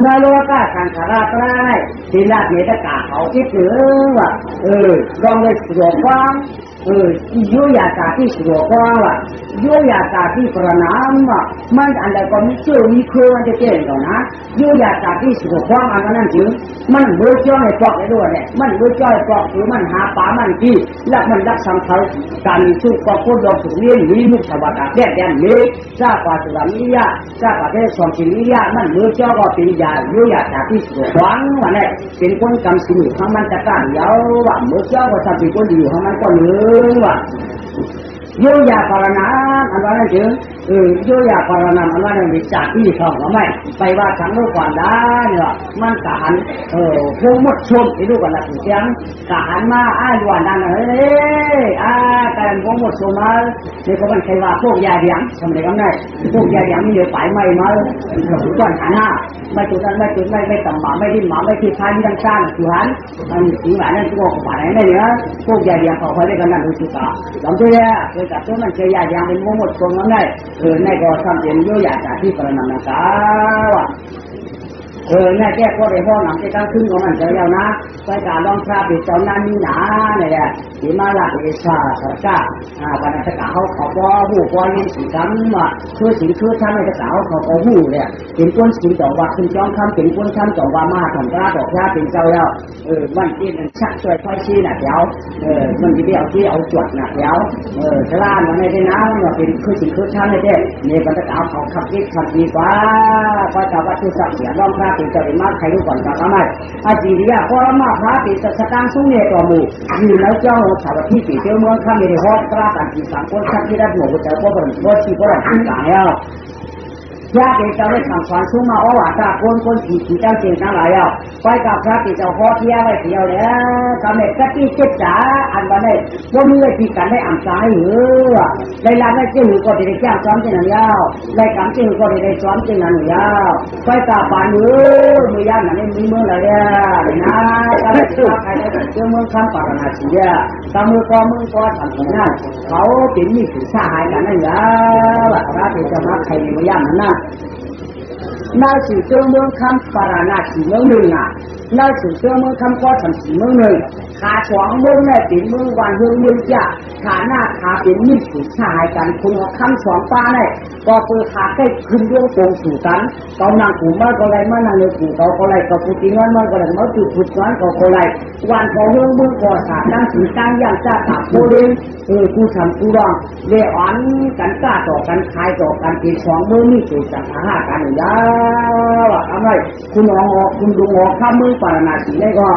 นรกก็ขันธราตรายที่ราชเมตกาเขาคิดถึงว่าลองเลยสวดฟังยุยาตาที่สวดฟังว่ายุยาตาที่ประนามว่ามันอันใดก็มีเชื่อมีเครือมันจะเก่งก่อนนะยุยาตาที่สวดฟังอันนั้นถึงมันเบื่อจ้อยปอกได้ด้วยเนี่ยมันเบื่อจ้อยปอกคือมันหาป่ามันที่แล้วมันรักสังเขาการสู้กับคนเราถึงเลี้ยงวิมุขสวัสดิ์แก่แดนนี้ทราบว่าสุรามิยะทราบว่าเทศสอนจิริยะมันเบื่อจ้อยก็เป็นยายุยาตาที่สวดฟังว่าเนี่ยเป็นคนกำสินของมันจะการยาวว่าเบื่อจ้อยก็ทำเป็นคนดีของมันก็เหนือว่าโยยาปรณาอันว่านั่นถึงโยยาปรณาอันว่านั่นเป็นจากที่ช่องหรือไม่ไปว่าทั้งโลกก่อนได้เนี่ยมันกหันพวกมดชมไอ้ลูกกันละถึงเสียงกหันมาอ้ายวันนั้นการพวกมดชมมาเนี่ยก็มันใครว่าพวกยาเดียงทำอะไรกันได้พวกยาเดียงมีเยอะไปไม่มาถึงก้อนหันหน้าไม่จุดนั้นไม่ต่ำหมาไม่ดิ้นหมาไม่ที่ท้ายที่ตั้งซ่านคือหันมันถึงหลายนั่นตัวของฝ่ายไหนได้เนี่ยพวกยาเดียงเขาคอยได้กันนั่นดูสุดตาลำตัวเนี่ยแต่ตัวมันเคยยาอย่างเป็นหมดตรงนั้นได้ในก็ทำเป็นโยยาจากที่ประนามนะว่าในแก้ก็ได้พ่อหนังจะตั้งขึ้นของมันจะยาวนะไปการลองคราบเป็นเจ้านั้นนี่หนาเนี่ยที่มาหลักเอชาสักกะวันนั้นจะกล่าวเขาพอหูพอยินสีคำว่าคือสิ่งคือทำให้จะกล่าวเขาพอหูเนี่ยเป็นก้นสิ่งต่อว่าขึ้นจ้องคำเป็นก้นคำต่อว่ามาทำกล้าบอกว่าเป็นเจ้าแล้วมันที่มันชักช่วยค่อยชี้หนักเดียวมันที่เดียวที่เอาจวดหนักเดียวชรามันในที่น้ำมันเป็นคือสิ่งคือทำให้ได้เนี่ยมันจะกล่าวเขาขับคิดขับดีกว่าก็จะวัตถุสักเสียลองคราบเป็นเจ้าเป็นมาใครรู้ก่อนกันทำไมอาจีริยะพอละมาพระเป็นสตางค์สูงเนี่ยตัวมูอยู่แล้วเจ้าสาวที่ปีเจ้าเมืองข้ามในห้องกล้าการจีสังคนชักที่ได้หมดแต่พวกคนก็ชีพวกเราต่างแล้วยาเป็นเจ้าได้ทำความชุ่มมาอ้อว่าตาคนขี่เจ้าเจงทั้งหลายอ่ะไปกับพระเป็นเจ้าพ่อเที่ยวไปเที่ยวแล้วทำให้กะทิเจ็บจ๋าอันวันนี้พวกนี้ที่กันได้อ่ำใจได้รับได้เจ้าหูก็ได้แก้ซ้อมเจ้าหน้ายาวได้กำเจ้าหูก็ได้ซ้อมเจ้าหน้ายาวไปกับป่ามือยาหนังนี่มีเมืองอะไรนะก็ได้ที่ใครได้เจ้าเมืองคำปารณาชีอ่ะตามมือก็ทำอย่างนั้นเขาเป็นมีสื่อสายกันนั่นยาวพระเป็นเจ้ามาใครมียามันนั่นน่าสื่อเจ้าเมืองคำปารณาชีเมืองหนึ่งอ่ะน่าสื่อเจ้าเมืองคำก็ทำชีเมืองหนึ่งขาสองเมืองเนี่ยเป็นเมืองวันเมืองจ่าขาหน้าขาเป็นมีสื่อสายกันคุณเอาคำสองป้าเนี่ยก็เปิดขาใกล้ขึ้นเรื่องตรงสู่กันตอนนั่งขู่มันก็ไรมันนั่งเลยขู่เขาก็ไรก็พูดจริงมันก็ไรมันจุดพูดซ้อนก็ไรวันพอเรื่องเมืองก่อสร้างตั้งสื่อตั้งย่างจ่าตักโบเดนกูทำกูร้องเลี้ยอ่อนกันกล้าต่อกันคายต่อกันเป็นสองเมืองนี่สื่อจากหากันยาวทำไมคุณดูงอข้ามเมืองปารณาสีได้ก็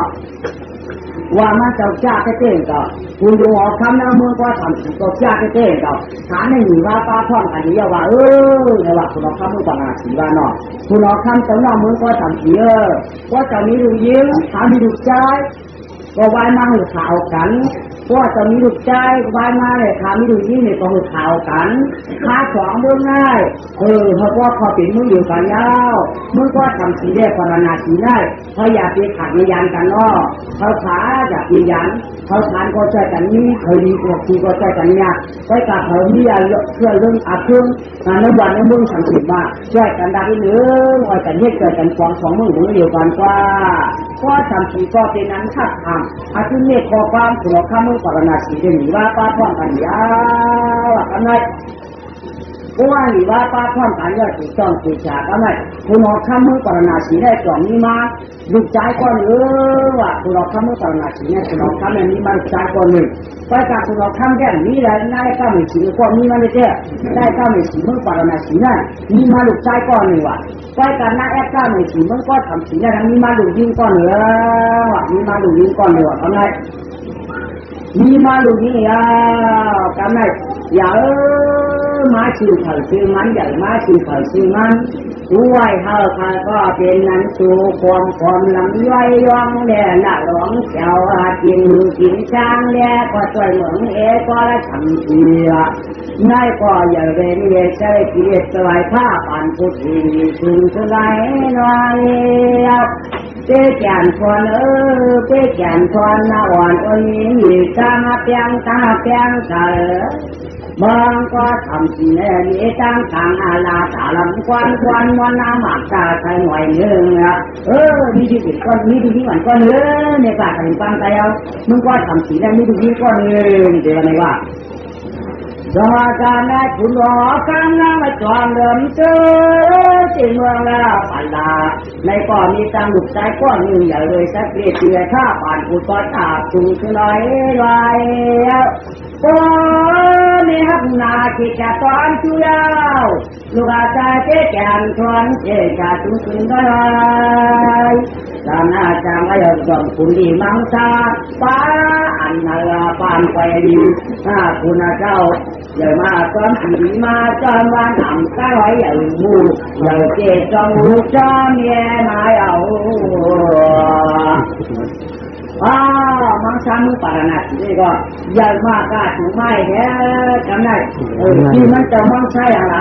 ว่ามันจะจ้าเต้นก็คุณดูออกคำนั้นเมื่อก็ทำสิ่งก็จ้าเต้นก็ฐานในหนีว่าป้าพ่อกันนี้ว่าเนี่ยว่าคุณออกคำเมื่อปารณาสีว่าเนาะคุณออกคำตอนนั้นเมื่อก็ทำสีว่าจะมีดูยิ้มถามมีดูใจก็ไว้มาหูข่าวกันว่าจะมีลูกใจไว้มาเลยถามมีดูยิ้มเนี่ยก็หูข่าวกันค้าสองเมื่อง่ายเพราะว่าพอเป็นมืออยู่กันยาวมือก็ทำสีได้ปารณาสีได้เขาอยากไปขัดในยันกันเนาะเขาขาอยากมียันเขาทานก็ใจกันนี้เคยดีกว่าทีก็ใจกันเนี่ยไปกับเขาที่เชื่อเรื่องอาเครื่องในวันในเมืองสังเกตว่าช่วยกันได้หรือว่ากันเฮ็ดเกิดกันฟ้องสองมือมือเดียวกันกว่าก็ทำสีก็เป็นนั้นทัดทำอาชีพเมฆข้อความหัวข้ามมือปารณาสีจะหนีว่าป้าพ่อกันยาวกันเลยว่าหนีว่าป้าพ่อกันเนี่ยถูกต้องถูกฉากกันเลยคุณออกข้ามมือปารณาสีได้กล่องนี้มาลูกใจก่อนว่าคุณออกข้ามมือปารณาสีเนี่ยคุณออกข้ามเนี่ยนี้มาลูกใจก่อนหนึ่งไปจากคุณออกข้ามแค่นี้แหละได้ก้าวหนึ่งสีก่อนนี้มาเลยเจ้ได้ก้าวหนึ่งสีมือปารณาสีนั่นนี้มาลูกใจก่อนหนึ่งว่ะไปการน้าแอปก้าวหนึ่งสีมือก็ทำสีเนี่ยทั้งนี้มาลูกยิงก่อนเหนือว่ะนี้มาลูกยิงก่อนเหนือทำไงมีมาลูกนี้ทำไงอย่ามาชิมไข่ชิมมันใหญ่มาชิมไข่ชิมมันด้วยเฮาข้าก็เป็นนั้นสู่ความลำย่อยย่องแด่หน้าหลวงเจ้ากินช้างแด่ก็ช่วยเหมืองก็ละทำเสียง่ายก็อย่าเว้นเวใช้เกียรติสลายผ้าปานพุทธีถึงสลายน้อยเจ๊แก่นพรเจ๊แก่นพรหน้าอ่อนโอ้ยตาเปียงตา บางก็ทำสิ่งนี้ตั้งทางอาลาตาลำควันวันน้ำหมากตาใส่หน่อยนึงอ่ะมีที่ผิดก็มีที่มันก็เนื้อในป่าทางฟังใจเอามึงก็ทำสิ่งนี้มีที่ก็เนื้อเดี๋ยวอะไรวะสมาการในคุณหลอกกำลังมาจองเดิมเจอที่เมืองลาปันลาในก็มีตังหลุดใจก็มีใหญ่เลยสักเดียวข้าผ่านอุตสาหะจูงหน่อยไว้ก็มีหักนาที่จะตอนชูยาวลูกอาจารย์เจ๊แกนทวนเจ๊จะจูงได้ตามหน้าจางก็ยังต้องคุณดีมังซาป้าอันนาลาปานไปดีคุณเจ้าใหญ่มาซ้อมผีมาจอมวันอ่ำก้อยใหญ่มูใหญ่เจ๊จอมลูกจอมเมียมาเอามังซามุปารานานี่ก็ใหญ่มากก็ถูกไม่แค่จำได้ที่มันจะมังซาอย่างไร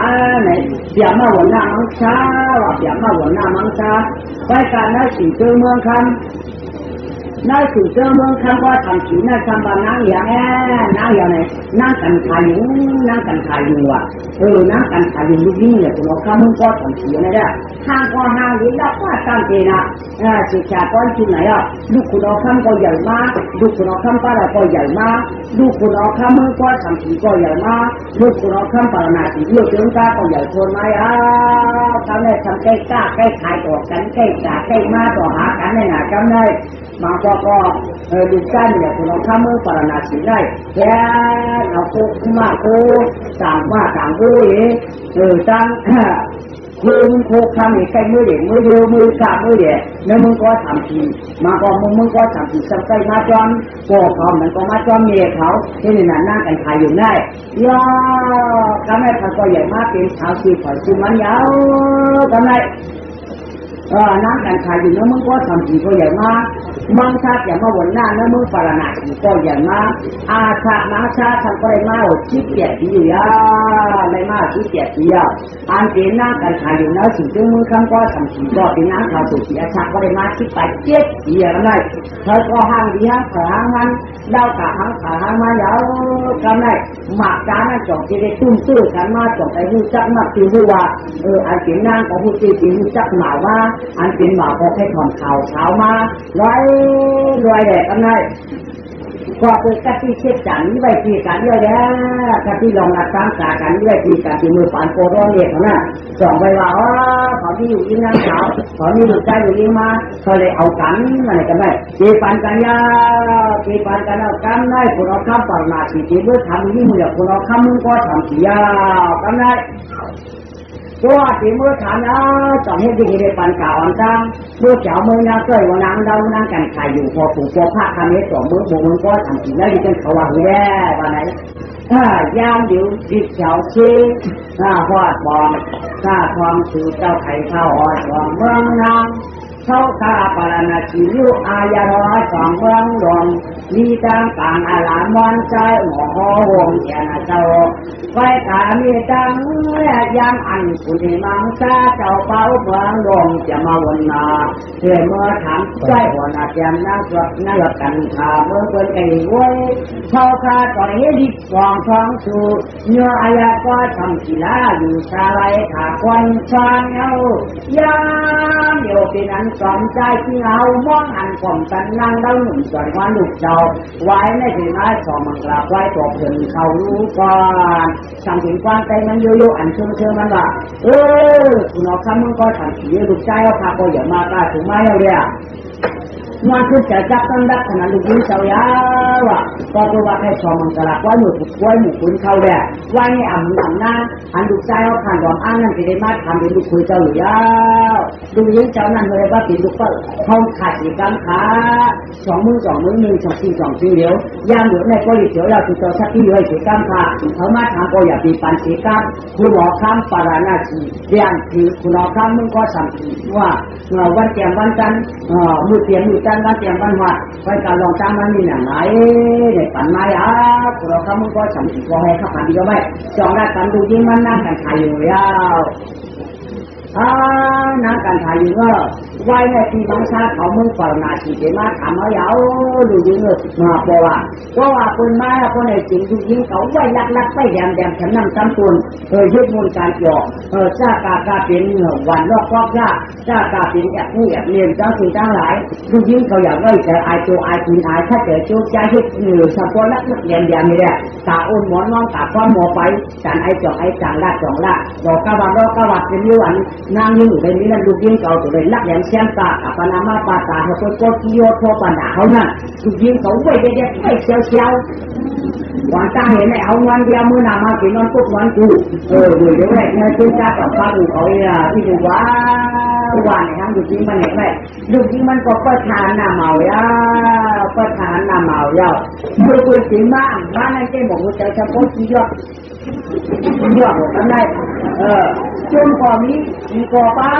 เนี่ยเดี๋ยวมาวันหน้ามังซาว่าเดี๋ยวมาวันหน้ามังซาไปการได้สิ่งเจอเมืองคำได้สิ่งเจอเมืองคำว่าทำสิ่งนั้นทำบางนั่งอย่างนั่งอย่างไหนนั่งกันขายอยู่นั่งกันขายอยู่อ่ะนั่งกันขายอยู่ลูกนี่เนี่ยคุณเอาข้ามึงก็ทำสิ่งนั้นได้ห้างก็ห้างนี้แล้วก็ตั้งใจนะศึกษาก้อนที่ไหนอ่ะลูกคุณเอาข้ามก็ใหญ่มากลูกคุณเอาข้ามป้าเราก็ใหญ่มากลูกคุณเอาข้ามมึงก็ทำสิ่งก็ใหญ่มากลูกคุณเอาข้ามปาราณาสิ่งเลือกเดินก้าก็ใหญ่คนไหมทำได้ทำใกล้กล้าใกล้ขายต่อกันใกล้จ่าใกล้มาต่อหากันในหนาจำได้บางก็ดูกันเนี่ยคุณเอาข้ามมือปาราณาสิ่งได้แค่เอาโคมาโคต่างว่าต่างผู้ตั้งคุณโคคำนี่ใกล้มือเด็กมือเดียวมือกามือเด็กแล้วมึงก็ทำทีมาก็มึงก็ทำทีสักใกล้มาจอมก็เขามันก็มาจอมเมียเขาที่นี่นั่งกันถ่ายอยู่ได้ย่อทำให้เขาก็ใหญ่มากเป็นชาวชีพคือมันยาวทำไมนั่งกันถ่ายอยู่แล้วมึงก็ทำทีก็ใหญ่มากมังชาอย่างมาวันหน้าแล้วมึงปาราณาทีก็ใหญ่มากอาชามังชาทำก็ได้มาชี้เกียรติอยู่ได้มาชี้เกียรติอันเป็นนั่งกันถ่ายอยู่แล้วสิ่งที่มึงคำก็ทำทีก็เป็นนั่งเขาสุดอาชาก็ได้มาชี้ไปเจ็ดเกียร์อะไรเธอก็ห้างดีห้างขาห้างมันเล่าขาห้างขาห้างมายาวกันได้หมากการนั่งจบจะได้ตุ้มตื้อกันมาจบไปหูจักมาตีหัวอันเป็นนั่งก็หูตีหูจักหมาว่าอันเป็นหมาก็ให้ถอนเข่าเท้ามาร้อยแดกกันได้ก็เป็นกะทิเช็ดจันไว้ที่กันเยอะแยะกะทิลองรักษากันไว้ที่กันที่มือฝันโคโรเรียกเขาน่ะส่งไปว่าเขาที่อยู่ยิ่งนั่งขาวเขาที่อยู่ใจอยู่ยิ่งมาเขาเลยเอากันอะไรกันได้ตีปันกันยาตีปันกันเอากันได้คนเอาข้ามปากมาตีตีเมื่อทำยิ่งเหลือคนเอาข้ามมึงก็ทำสียากันได้ตัวที่มือฐานต้องให้ดีในปันกาอ่อนจังเมื่อเจ้ามือนาเกยวันนั้นเรานั่งกันขายอยู่พอถูกพอผ้าคำนี้สองมือโบมันก็ทำสิ่งแล้วดิฉันเขาว่าแย่วันไหนย่างเดี๋ยวดิเจ้าเชี่ยพอดบอมความสื่อเจ้าไข่ข้าวอ่อนของเมืองนางเขาข้าปาราณชียุอายาร้อยสองเมืองหลวงมีต่างต่างอาลามวันใจหมอหงแก่เจ้าไฟตามีตังยามอันคุณมังซาเจ้าเป้าเมืองหลวงจะมาวนมาเพื่อเมื่อถามใจหัวหน้าแจมนั่งสวดนั่งหลับกันขาเมื่อเปิดไอ้ไว้เขาข้าต่อยดิบฟองท้องสู่เนื้ออายาก็ทำกีฬาอยู่ชาไลขาควันช้างเอายามเดียวเป็นอันสอนใจที่เอามองอันข่มกันนั่งเล่าหนุ่มจอดวันลูกเจ้าไว้ในที่ไม้สอมังกราไว้ตัวเพื่อนเขารู้ก่อนสั่งถึงความใจมันโยโย่อันเชื่อมันว่าคุณเอาคำมึงก็ทำสีลูกใจเอาพาก็อย่ามาตาถึงไม้เอาเลยมันคือจะจับตั้งดักขนาดลูกยิงเจ้ายาวก็ตัวว่าให้ชอมังกราไว้หมู่ไว้หมู่คุณเขาเลยไว้ในอ่ำหลังหน้าอันลูกใจเอาผ่านรอมอ้างนั่นจะได้มาทำเป็นลูกคุยเจ้าหรือยาวลูกยิงเจ้านั่นเลยว่าเป็นลูกก็เขาขาดสีกำขาสองมือหนึ่งสองสี่เดียวยามเหลือในก็หลีเดียวเราติดต่อชักที่เลยสีกำขาเขามาทำก็อย่าปีปันสีกำคุณหมอข้ามปาราณาชีเรียนคือคุณหมอข้ามมึงก็สั่งว่าวันแก่วันจันทร์มือเตรียมมือจันทร์วันเตรียมวันวัดไปการลองจ้างมันมีหนังไหนในปันไม้คุณหมอข้ามมึงก็สั่งก็ให้ข้าพันดีก็ไม่จองได้กันดูยิ่งมันนั่งกันขายอยู่ยาว นักการถ่ายอยู่ก็ไว้ในที่บังคับเขาเมืองปรนาชีเดมาถามเขาเยาดูยิงเลยมาเพราะว่าคนมาคนไหนจริงดูยิงเขาไว้ลักไปแดมฉันนำจำตุนยึดมูลการเกี่ยวจ้ากาเป็นวันรอบครอบจ้ากาเป็นแอบผู้แอบเรียนจ้าสิ่งจ้าหลายดูยิงเขาอยากไว้แต่อายตัวอายคุณอายถ้าเจอโจ๊กใจยึดเฉพาะลักเรียนนี่แหละตาอ้นหมอนน้องตาก้อนหมอไปจานไอจ่องไอจางลาดจ่องลาดดอกกะวันเป็นยี่วันนางยิ่งอยู่ในนี้นั่นดูยิงเขาตัวเลยลักแหลมเชียงตาอัปนามาปาตาเขาโคตรกิโยโทปันดาเขานั่นดูยิงเขาไว้เด็กๆไว้เชียววันตั้งเห็นไอ้เอาวันเดียวมือหนามากินนอนปุ๊บวันกูดูเดี๋ยวแรกเนี่ยจุนจ้ากับป้าดูเขาที่ดูว่าวันไหนทั้งดูยิงมันไหนดูยิงมันก็ประทานน้ำเมายาประทานน้ำเมายาดูคุยจริงมากบ้านนั่นเจ้บอกว่าจะเฉพาะกิโยยอดกันได้จนก่อนนี้มีก่อป้า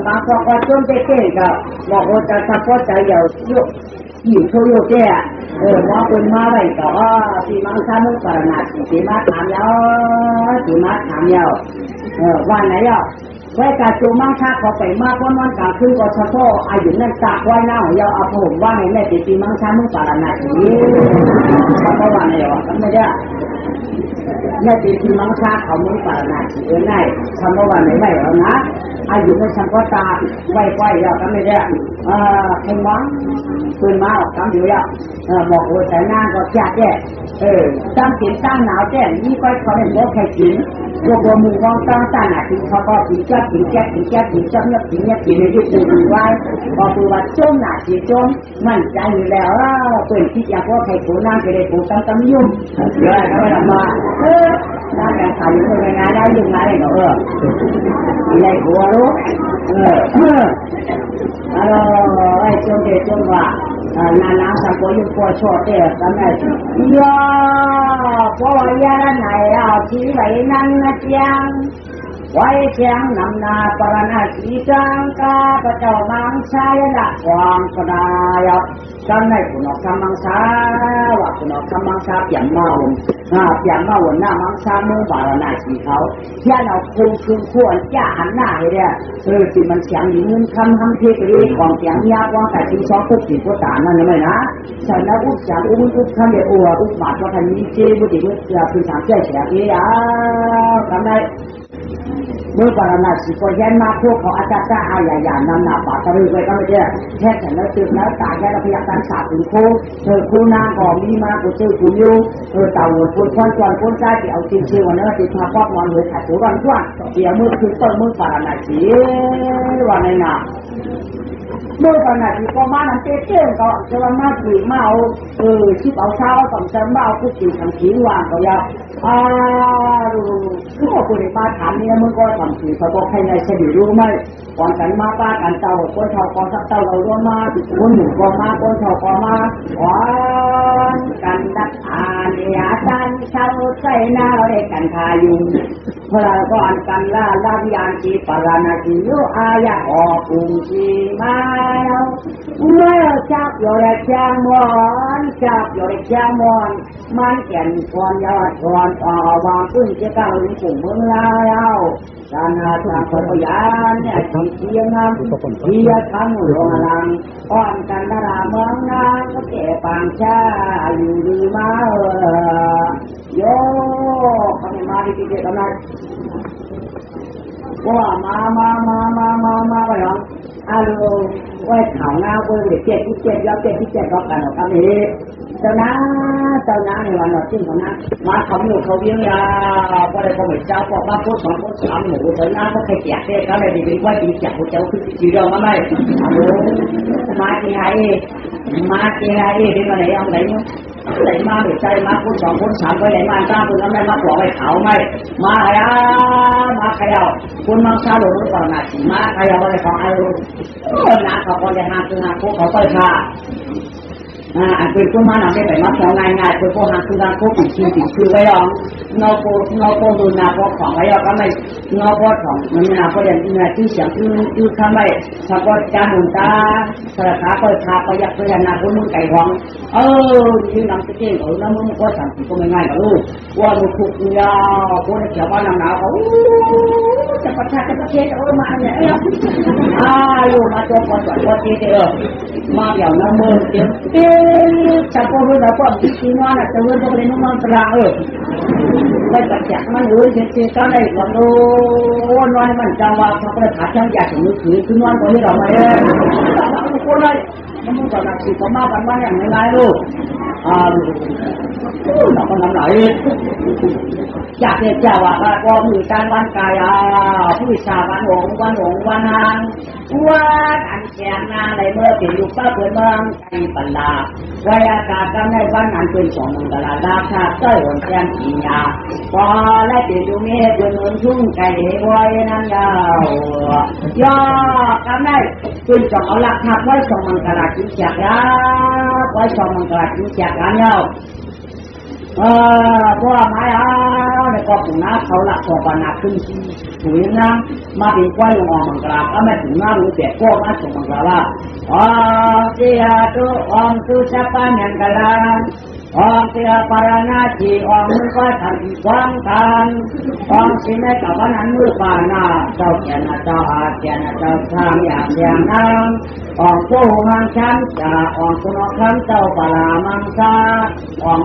บางก่อจนเจ๊ก็บอกว่าจะเฉพาะใจเดียวอยู่เขาโยแก่ว่าคนมาไปก็สีมังสามุปรนาสีมาถามยาววันไหนยาวไว้การจูมังค่าเขาไปมากวันกลางคืนก็เฉพาะอายุนั่นจากไว้หน้าของยาวเอาผมว่าในแม่สีมังสามุปรนาสีเพราะว่าไหนวะก็ไม่ได้แม่สีมังค่าเขามุปรนาสีง่ายทำว่าไหนไม่แล้วนะอายุนั่นฉันก็ตาไว้ยาวก็ไม่ได้ให้มองปืนมาออกคำเดียวบอกว่าแต่หน้าก็แก่ตั้งกินตั้งหนาวแก่นี่ก็เขาเห็นว่าใครกินพวกมือวางตั้งตั้งกินเขาก็กินแก่กินจับเนี่ยกินในที่ตื่นไว้พอคือว่าจมหนาจีจมมั่นใจอยู่แล้วเป็นที่อยากว่าใครกูนั่งไปเลยกูตั้งยุ่งเดี๋ยวเขาไม่ทำมาน่าแข่งขันอยู่ในงานได้ยังไงเนาะอะไรกูรู้ไอ้จงว่านาสังโกยุปชดทำไมเพราะว่ายาไหนที่ไหนนั่งนะจังไว้เชียงนำนาปรณาสีจังกาพระเจ้ามังสายละความกระดายจำในคุณออกคำมังสาว่าคุณออกคำมังสาเปลี่ยนมาวนหน้ามังสาเมื่อปรณาสีเขาเที่ยเราคืนควรจะหันหน้าให้เนี่ยที่มันเสียงหญิงเงินคำเทกรีของเสียงยากว่าแต่ที่สองทุกสิ่งทุกอย่างนั่นเลยนะฉันแล้วอุจจาระอุคำเดียวอุบาทว่าคันนี้เจ้าบุตรจะเป็นสามเจ้าเสียเอ๋ทำได้เมื่อปรณาสีก็แย่มาพวกเขาอาจารย์อายายานำหน้าป่าตะลุยไปก็ไม่ใช่แค่ฉันแล้วตื่นแล้วตายแค่เราพยายามการสาบถึงโค้คู่นางก็มีมากูเจอกูอยู่เต่าหัวคนควันจวนคนใจที่เอาจริงๆวันนั้นติดมาพอดนอนหัวขาดหัวรันจวนเดี๋ยวมือคือต้นมือปรณาสีวันนี้นะเมื่อปรณาสีก็มาหนังเต้นก็จะมาถือมาเอาชิบเอาเช้าต่อจะมาเอาผู้ขี่ทำขีวางก็ยาวรู้ว่าคนในบ้านถามเนี่ยมึงก็ทำสีเขาบอกให้ในเฉลี่ยรู้ไหมก่อนกันมาป้ากันเต่าคนเท่าก่อนสักเต่าเราร่วมมาคนหนุ่มก็มาคนเท่าก็มาก่อนกันดักอาเนียจันเช่าใจหน้าเราได้กันทายุงพระก่อนกันลาวิญจีปราณาจิโยอายะออกกุงจีมาเมื่อจับโยเรจามอนมันแก่นควันยอดควันวางขึ้นจะก้าวถึงกลุ่มเมืองลาวการหาทางพยานเนี่ยเทียงงามเทียทั้งหลวงลังอ่อนกันดาราเมืองนางก็แก่ปางชาอยู่ดีมาโยเขาไม่มาดีๆกันนะว่ามาไปหรอไว้ข่าวหน้าเว้ยเจ็บแล้วก็กันเอาครับนี่เจ้าน้าในวันเราจิ้งของน้ามาเขาหนูเขาเบี้ยยาพอได้พอเหมือนเจ้าพอมาพูด2 คน 3หนูเจ้าน้าก็ใครแก่เด็กก็เลยดีว่าดีจับเจ้าคือจีเรามาไม่มาที่ไหนดีมาไหนเอาไหนไหนมาหรือใจมาพูด2 คน 3ไปไหนมาจ้าคุณแล้วไม่มาปล่อยไปเขาไม่มาใครเอาคุณมังสาหรือเปล่านะมาใครเอาอะไรของไอ้รู้น้าเขาก็จะหาคือหาพวกเขาไปค่ะ อันเป็นผู้มาหนังได้มาสองง่ายๆเป็นผู้หางคือการควบคุมคือไว้ลองเงาโปดูนาโปของไว้ก็ไม่เงาโปของมันนาโปอย่างนี้ที่เสียงคือทำไมถ้าก็จานหุ่นตาสระขาก็ขาก็ยักษ์เลยนาคนมึงไก่หองยืนนำตะเกียงแล้วมึงก็สั่งก็ไม่ง่ายกับลูกว่าลูกขุกยาวคนเขียวบ้านหนาวเขาจะประชาจะประเทศมาเนี่ยอยู่มาตัวคนสวยคนดีมาอย่างน้ำมือเต็มจะพอรู้แล้วก็ที่นอนจะเลื่อนก็ไปนอนตราไม่จัดแจกมันเลยเจ๊ก็ได้ก็โดนนอนมันจังว่าเขาไปหาช่างอยากถึงมือถือคือนอนคนนี้เราไม่ได้คนเลยมันมึงก็นักสิเขามาบ้านอย่างไรลูกเราก็ทำไหนอยากเจ้าว่าก็มีการวันกายผู้ชาวันหงวันนางวันอันแข็งนาในเมื่อเป็นอยู่ป้าเปิดเมืองไอ้ปัญญาวิทยาการกันในวันนั้นเป็นสองมังกรราชาเต้ยวันแจ่มจีนยาพอและเป็นอยู่เมฆเป็นเหมือนชุ่มไก่ไว้นั่งยาวยอกันในเป็นสองเอาหลักทับไว้สองมังกรราชแขกยาไว้สองมังกรราชแขกกันยาวพวกไม้ในกองถุงน้ำเขาหลักตัวปนาขึ้นถุงน้ำมาเป็นกล้วยลงออกมังกรก็ไม่ถึงน้ำรู้แต่พวกมาส่งมังกรว่าเสียตัวตัวจะปานยันกันละเสียปารานาจีมือก็ทำที่ควางกันสิแม่กับวันนั้นมือปานาเจ้าแก่นาเจ้าแก่นาเจ้าทางอย่างนั้นผู้มังคันจะสุนทรเจ้าปลามังซา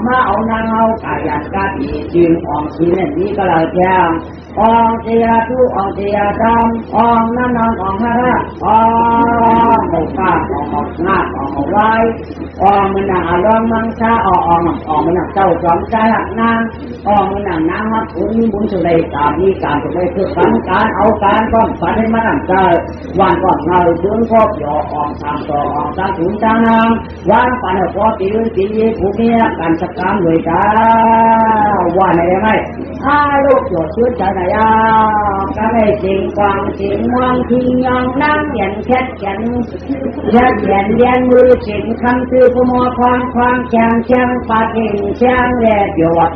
มาเอานางเอากายันกาดีจึงสิเล่นนี้ก็เลยแจ้งเสียทุเสียดำนั่นฮาระหมูก้าหน้าไว้มันนางอารมณ์มังซามันนางเจ้าสองใจหักนางมันนางน้ำฮักคุณมีบุญสุดเลยตามนี้การสุดเลยคือการเอาการก้อนฝันให้มันนั่งใจวันก่อนเงาเบื้องครอบหยอกทางต่อทางถุงจางนางวันปันหัวตีผู้เมียการสักการเลยจ้าว่าไหนยังไงลูกโจทย์ชื่อใจไหนก็ไม่จริงกวางจริงมองทิ้งยองนั่งเย็นแค่เย็นมือจริงคำคือผู้มอความแข็งปากเก่งแข็งแรงหยอด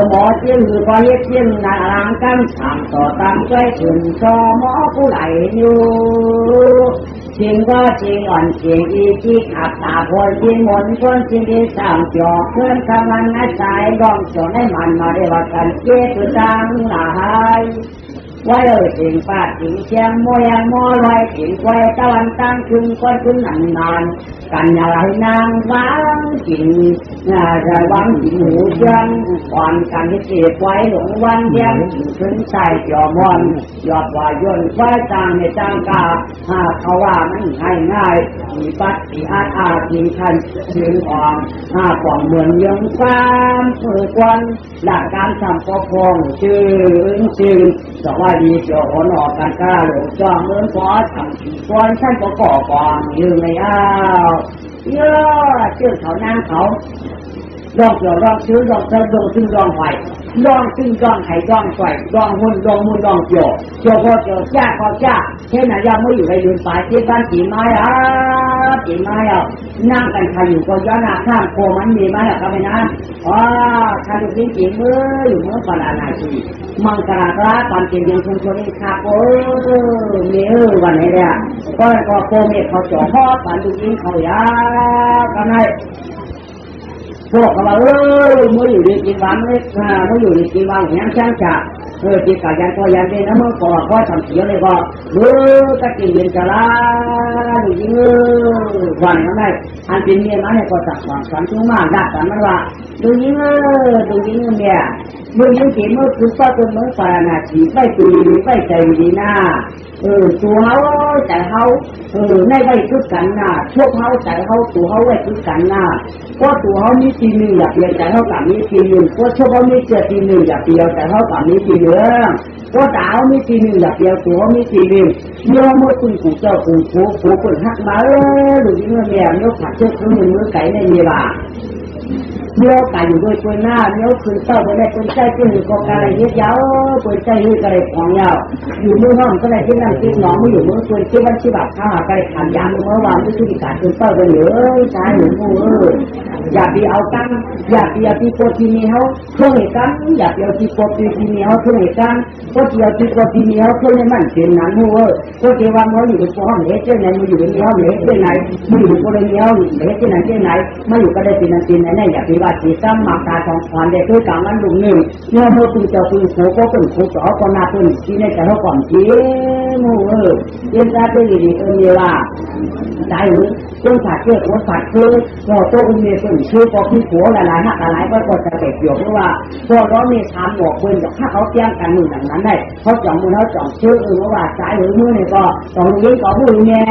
หมอเชี่ยงหรือพอเย็ดเชี่ยงนางกันทำต่อตามใจถึงชอหมอผู้ไหลอยู่จริงก็จริงอ่อนจริงอีที่ขับตาพลจริงหมุนคนจริงที่สามจอเพื่อนทำงานให้ใจดองจนให้มันมาได้ว่ากันเจี๊ยบจังหลายไว้จริงป้าจริงเชียงมวยมอลอยจริงไว้ตะวันตั้งคืนก้อนคืนนานกันอะไรนางวังจริงจะวังจริงหูเชียงอ่อนกันที่เสียไว้หลงวันเดียงถึงใจจอมอนยอดว่าย่นไว้ต่างในต่างกาเขาว่ามันง่ายมีปัดมีอาจริงทันถึงอ่อนกล่องเหมือนยังความมือกวนหลักการทำปกครองชื่อสวัสดีเจ้าหนอกันกล้าหลงจ้องเหมือนขอทำที่ควรท่านก็ก่อกองยืนไม่เยอะชื่อเขานั่งเขาลองเกี่ยวลองซื้อลองเติมลองซื้อลองไผ่ลองซื้อลองไข่ลองไฟลองหุ่นลองมุนลองเกี่ยวพอเกี่ยวจ้าก็จ้าเช่นนั้นยังไม่อยู่ในยืนป่ายที่บ้านจีไม้นั่งกันใครอยู่ก็ย้อนหน้าข้างโคมันมีไหมครับพี่นะถ้าดูจริงมืออยู่เมื่อปราณาชีมังกรราความจริงยังชนครับมีวันนี้เนี่ยก็โคเมฆเขาจ่อพ่อฝันดูจริงเขายากันให้พวกเขามื่ออยู่ดีกินบ้านเลยมื่ออยู่ดีกินบ้านอย่างช่างจ่าจิตกายยันก็ยันดีนะเมื่อก่อนก็ทำเสียเลยก็ตะกี้เย็นจะล้าดูจริงวันนั้นได้อันเป็นเมียมาเนี่ยก็จับวางสันทุ่งมากดักกันมันว่าดูจริงเนี่ยดูจริงที่เมื่อคือก็เป็นเมื่อปานาชีไปตีไปใจดีหน้าตัวเขาใจเขาในไว้ทุกกันหน้าพวกเขาใจเขาตัวเขาไว้ทุกกันหน้าก็ตัวเขามีทีหนึ่งอยากเปลี่ยนใจเขากับมีทีหนึ่งก็ชอบเขามีเจทีหนึ่งอยากเปลี่ยนใจเขากับมีทีหนึ่งก็ดาวมีทีหนึ่งอยากเปลี่ยนตัวมีทีหนึ่งเมื่อเมื่อคุณกูเจ้าคุณคนหักมาหรือยิ่งเมื่อแม่เมื่อผัดเชือกมือไก่ในเมียบ่า เลี้ยวไก่อยู่โดยตัวหน้าเลี้ยวขึ้นเต้าไปได้คนใจขึ้นก็กระไรเยอะยาวคนใจยืดกระไรของยาวอยู่มือห้องก็ได้ที่นั่งที่น้องไม่อยู่มือตัวที่วันที่แบบข้าวกระไรขันยางเมื่อวานที่ธุรกิจขึ้นเต้าไปเหลือใช้หนูมืออย่าไปเอากันอย่าไปโกตีเมียวเพื่อให้กันอย่าไปเอาที่โกตีเมียวเพื่อให้กันก็เกี่ยวที่โกตีเมียวเพื่อให้มันเป็นนั้นมือก็เกี่ยวว่ามันอยู่ในห้องเล็กเช่นไหนมันอยู่ในห้องเล็กเช่นไหนมันอยู่ในคนเดียวเล็กเช่นไหนเช่นไหนมันอยู่ก็ได้เป็นนั้นเป็นไหนอย่าไปว่าตีซ้ำหมักตาของขวัญได้ด้วยการมันดุหนึ่งเมื่อเมื่อคุณเจ้าคุณโขก็เป็นโขต่อก็น่าเป็นที่ในแต่เขาก่อนเจี๊ยมือเย็นตาเป็นดีเมียว่าใจหรือต้นสัตว์เชื่อคนสัตว์คือพอโตอุ้มเมียเป็นชื่อพอพี่ผัวหลายๆหักหลายก็จะเก็บเกี่ยวเพราะว่าพอร้อนมีทำบอกเพื่อนถ้าเขาเตี้ยงกันหนึ่งอย่างนั้นได้เขาจ่องมือเขาจ่องชื่อเพราะว่าใจหรือมือเนี่ยก็ตรงนี้ก็พูดเนี่ย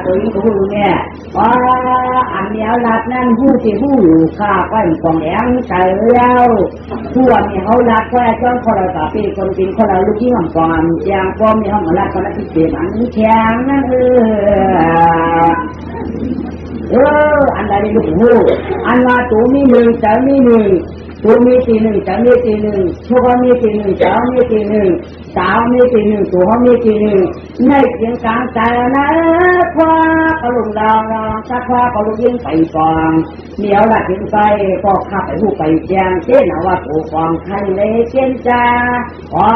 ตัวนี้ก็พูดเนี่ยว่าอันนี้รัดนั่นพูดที่พูดอยู่ข้าก็อีกของแองใจแล้วผู้ว่าเนี่ยเขารัดก็จ้องคนละกับปีคนกินคนละลูกที่หอมก่อนอย่างก็มีห้องรัดคนละที่เสียมันแข็งนั่นอันใดลูกหูอันว่าตัวมีหนึ่งจะมีหนึ่งตัวมีตีหนึ่งจะมีตีหนึ่งชั่วมีตีหนึ่งจะมีตีหนึ่งสาวมีตีหนึ่งตัวมีตีหนึ่งในเสียงกลางใจนะคว้ากระลุงดาวสักคว้ากระลุงยิงไปฟองเหนียวละถึงไปก็ขับไปผู้ไปแจงเจ้าว่าตัวฟองใครเลยเจ้าจ้าอ๋อ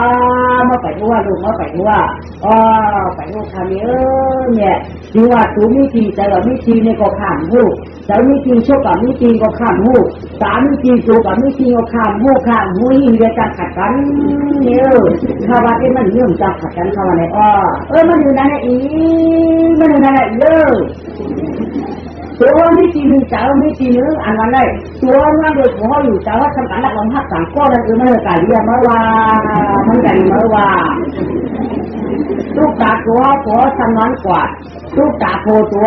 มาไปทั่วลูกมาไปทั่วอ๋อไปทั่วคำนี้เนี่ยที่ว่าตัวมีตีแต่เรามีตีเนี่ยก็ข้ามหูแต่มีตีชั่วกับมีตีก็ข้ามหูสามมีตีตัวกับมีตีก็ข้ามหูยิ่งเดียวกันขัดกันเนี่ยข้าวที่มันเรื่องจับขัดกันข้าวไหนมันอยู่นั่นอีมันอยู่นั่นเลยตัวไม่ตีหนึ่งเจ้าไม่ตีหนึ่งอันนั้นเลยตัวนั้นโดยหัวอยู่เจ้าว่าทำการรักความหักต่างก็นั่นคือมันกายเรียเมื่อวานมันกายเมื่อวานลูกตาตัวทำน้อยกว่าลูกตาโพตัว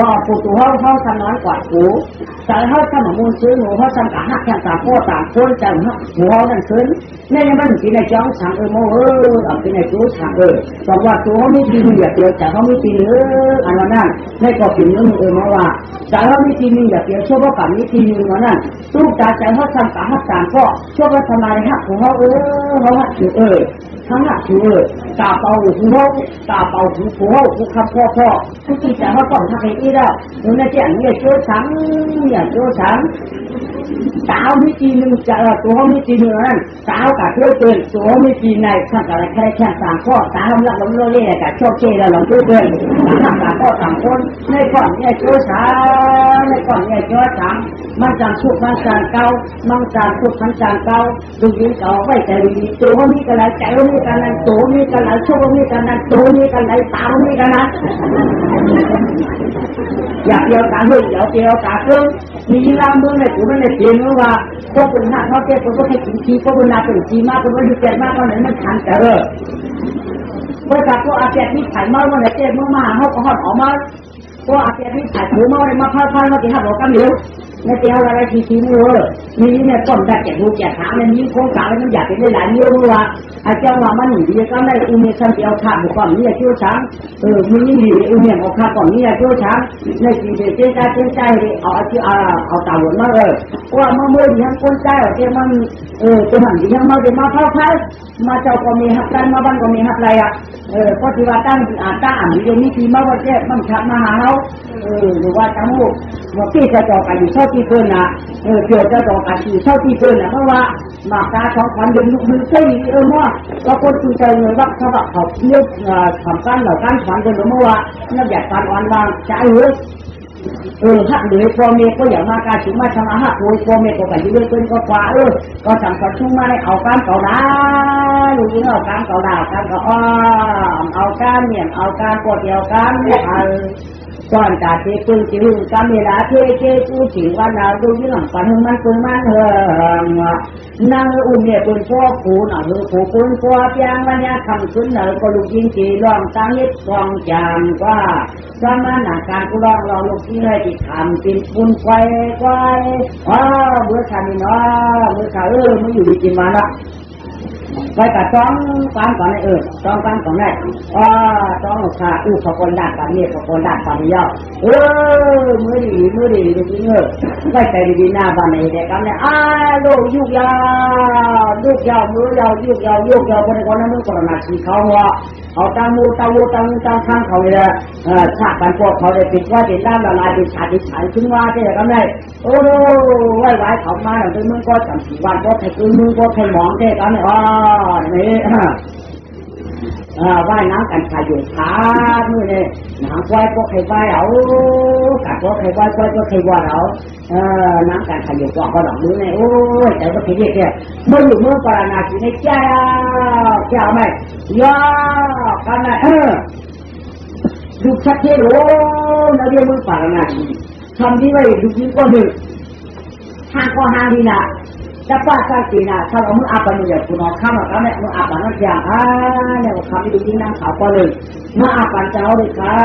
เขาทำน้อยกว่าหูแต่เขาทำมูลซื้อหนูเขาทำกับหักแข่งต่างพ่อต่างคนจังหัวนั่นขึ้นนี่ยังมันกินในจ้องฉังโมเอากินในตู้ฉังบอกว่าตัวเขาไม่ตีอย่าเดียวแต่เขาไม่ตีอันนั้นในก็กินเนื้อมาว่าแต่เขาไม่ตีอย่าเดียวชั่วว่ากับไม่ตีนั้นลูกตาใจเขาทำกับหักต่างพ่อชั่วว่าทำไมหักของเขาเขาหักถือทั้งหักถือตาเป่าหูเขาตาเป่าหูเขาหูคำพ่อทุกทีแต่เขาต้องทำให้ดีแล้วหนูในแจ้งเนี่ยโจ้ฉันเนี่ยโจ้ฉันสาวไม่ตีหนึ่งจะตัวไม่ตีหนึ่งนั่นสาวกับเพื่อนเตือนตัวไม่ตีในข้างอะไรแค่ต่างข้อสาวรักล้มเล่ห์กับโชคเชี่ยแล้วหลงเตือนต่างข้อต่างคนในก่อนเนี่ยโจ้ฉันในก่อนเนี่ยโจ้ฉันมันจำชุดมันจำเก่ามันจำชุดมันจำเก่าดูยิ่งเก่าไว้ใจดีตัวมีกันไหนใจมีกันไหนตัวมีกันไหนโชคมีกันไหนตัวมีกันไหนสาวมีกันไหนอยากเดียวตาเฮ้ยเดียวตาเพิ่งมีลำเมืองในกูไม่ได้เปลี่ยนว่าพวกคนหน้าเขาแก่คนก็ให้กินชีพวกคนหน้าเป็นชีมากคนก็ดูเจ็บมากคนนั้นมันขันแต่พวกจากพวกอาเซียนที่ถ่ายมาวันไหนเจ็บมากๆเขาก็หอดออกมาพวกอาเซียนที่ถ่ายหูมาเลยมาพันมาตีหักหัวกันเดียวในเจ้าอะไรทีนี่นี่เนี่ยต้นได้แก่ดูแก่ถามเนี่ยยิ่งโค้งสาวมันอยากเป็นหลายนิ้วว่าอาเจ้าว่ามันหนีก็ได้อุ้มเนี่ยฉันจะเอาขาดบุกก่อนนี่เจ้าช้างมียิ่งดีอุ้มเนี่ยเอาขาดก่อนนี่เจ้าช้างในสิ่งที่เจ้าใจเอาตาหวนมาว่าเมื่อที่ทั้งคนใจเจ้ามันตัวหันที่ทั้งมาจะมาเข้าค่ายมาเจ้าก็มีหักกันมาบ้านก็มีหักอะไรก็ที่ว่าตั้งอ่านที่นี่ที่มาว่าเจ้ามันขับมาหาเขาหรือว่าทั้งหมดว่าที่จะต่อกันอยู่ชอบที่เพื่อนนะเกี่ยวจะต่อกันอยู่ชอบที่เพื่อนนะเพราะว่าหมากตาของขวัญดึงมือใช่ว่าก็คนคือใจเลยว่าเขาแบบเขาเลี้ยงทำการเหล่าการขวัญกันเมื่อว่านักอยากการอ่อนวางใจหักเลยพ่อเมย์ก็อย่ามาการถึงมาทำอาหารโวยพ่อเมย์ก็ไปยืนเป็นก็กว่าก็ทำกระชุ่มมาได้เอาการเก่าดาลูกยิงเอาการเก่าดาการเก่าเอาการเนี่ยเอาการปวดเดียวกันก่อนจากที่คุณจิ๋วก็มีลาเทเจกูจิ๋ววันเราดูยิ่งหลังปันมันปืนมันนั่งอุ้มเนี่ยเป็นพ่อผูหน่ะคือผูคุณพ่อเพียงวันนี้คำขึ้นเหนือก็ลูกยิงจีลองตั้งยึดกองจามว่าสมานาการกูลองเราลูกยิงให้ติดทำเป็นปุ่นไฟเมื่อขานี่เนาะเมื่อขาไม่อยู่ดีกินมาละ ไปกับจ้องฟังก่อนเลยจ้องฟังก่อนได้จ้องค่ะขบวนดัดปานนี้ขบวนดัดปานนี้มือดีจริงไปใจดีหน้าบ้านไหนเด็กกันเนี่ยลูกยุกยาวมือยาวยุกยาวคนในคนนั้นมือคนหนักสีเขาว่าเอาตั้งมูตั้งข้างเขาเลยฉากกันพวกเขาเลยปิดว่าติดด้านละลายติดฉาติดฉายขึ้นว่าที่ไหนกันได้ไว้เขามาหลังจากมึงก็จำสีวันก็ใครคือมึงก็ใครมองที่กันเนี่ยนี่ว่ายน้ำกันขายอยู่ขามือเนี่ยน้ำควายก็ใครว่ายเอากัดก็ใครว่ายก็ใครว่าเอาน้ำกันขายอยู่ก็ก็ดอกมือเนี่ยโอ้ยแต่ก็ผิดเรียกเมื่ออยู่เมื่อปรานาสีในเจ้าไหมย่อกันนะดูชัดเจนโอ้นาเรียกเมื่อปรานาสีทำที่ไว้ดูที่ก็หนึ่งห้างก็ห้างดีนะจะป้าใจสีนะถ้าเราเมื่ออาบน้ำเนี่ยคุณน้องข้ามมาแล้วเนี่ยเมื่ออาบน้ำอย่างเนี่ยคำที่ดูที่นั่งขาวก็เลยเมื่ออาบน้ำเจ้าเลยค่ะ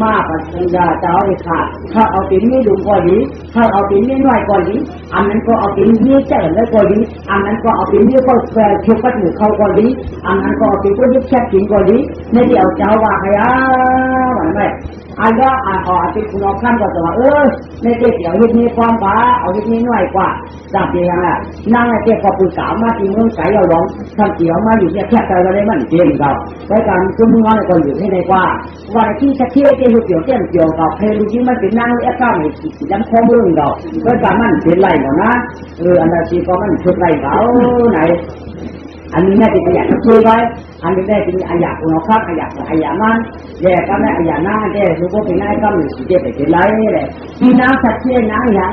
มาปัจจัยเจ้าเลยค่ะถ้าเอาตีนนี้ดูก็ดีถ้าเอาตีนนี้หน่อยก็ดีอันนั้นก็เอาตีนนี้เจ๋งเลยก็ดีอันนั้นก็เอาตีนนี้ก็เชื่อปัดหรือเขาก็ดีอันนั้นก็เอาตีนก็ยึดแช่กินก็ดีไม่ได้เอาเจ้าว่าใครว่าไหมอันก็ติดคุณน้องข้ามก็จะว่าในเกี่ยวกับนี้ความบ้าเอาที่นี้หน่อยกว่าจากเดียวนะนั่งในเกี่ยวกับปุกาวมาที่เมืองไสเอาหลงทำเกี่ยวมาอยู่เนี่ยแค่ใจเราได้มันเก่งเราในการคุ้มงานก็อยู่ที่ในกว่าวันที่ชักเที่ยวเกี่ยวเกี่ยวกับเพลูที่มันเป็นนั่งแอปก้าวในสีดำข้อมือเราในการมันเป็นไรเนาะนะอันนั้นที่ก็มันชุดไรเขาไหนอันนี้แม่ที่อยากจะช่วยไว้อันนี้แม่ที่อยากคุณน้องข้ามอยากมันแย่ก็ได้อยากหน้าแย่รู้ว่าเป็นนายก็มีสิทธิ์ไปเป็นไรเลยที่น้ำสัตว์เชี่ยน้ำอย่าง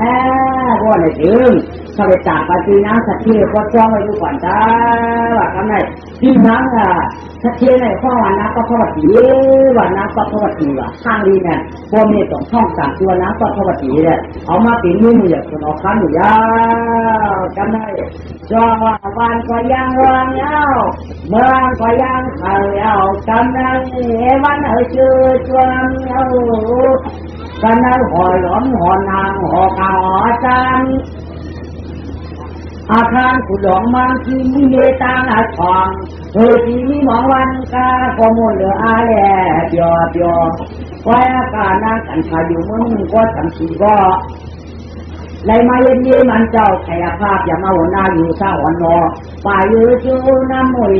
ว่าในถึงถ้าไปจากไปที่น้ำสัตว์เชี่ยก็จ้องไว้ดูก่อนจ้าว่าทำไงที่น้ำสัตว์เชี่ยในข้อวันน้ำก็พอดีวันน้ำก็พอดีว่ะข้างดีเนี่ยพวกนี้ต้องท่องสามตัวน้ำก็พอดีเลยเอามาปีนี้มืออย่างคนออกข้างอยู่ยาวจำได้จอวันก็ยังรองยาวเมืองก็ยังเขายาวจำได้วันชื่อจวนเอากันนั้นหอยหลอมหอนางหอขาวจานอาคารขุดหลงมังที่มีเมตตาหน้าทองที่มีหมองวันกาก็มุนเหลืออาแลเดียวไว้อาการนั่งกันขายอยู่มึงก็ทำสีก็เลยมาเย็นนี้มันเจ้าแขกภาพอย่ามาหัวหน้าอยู่ซาหัวนอป่ายืดจูน้ำมวย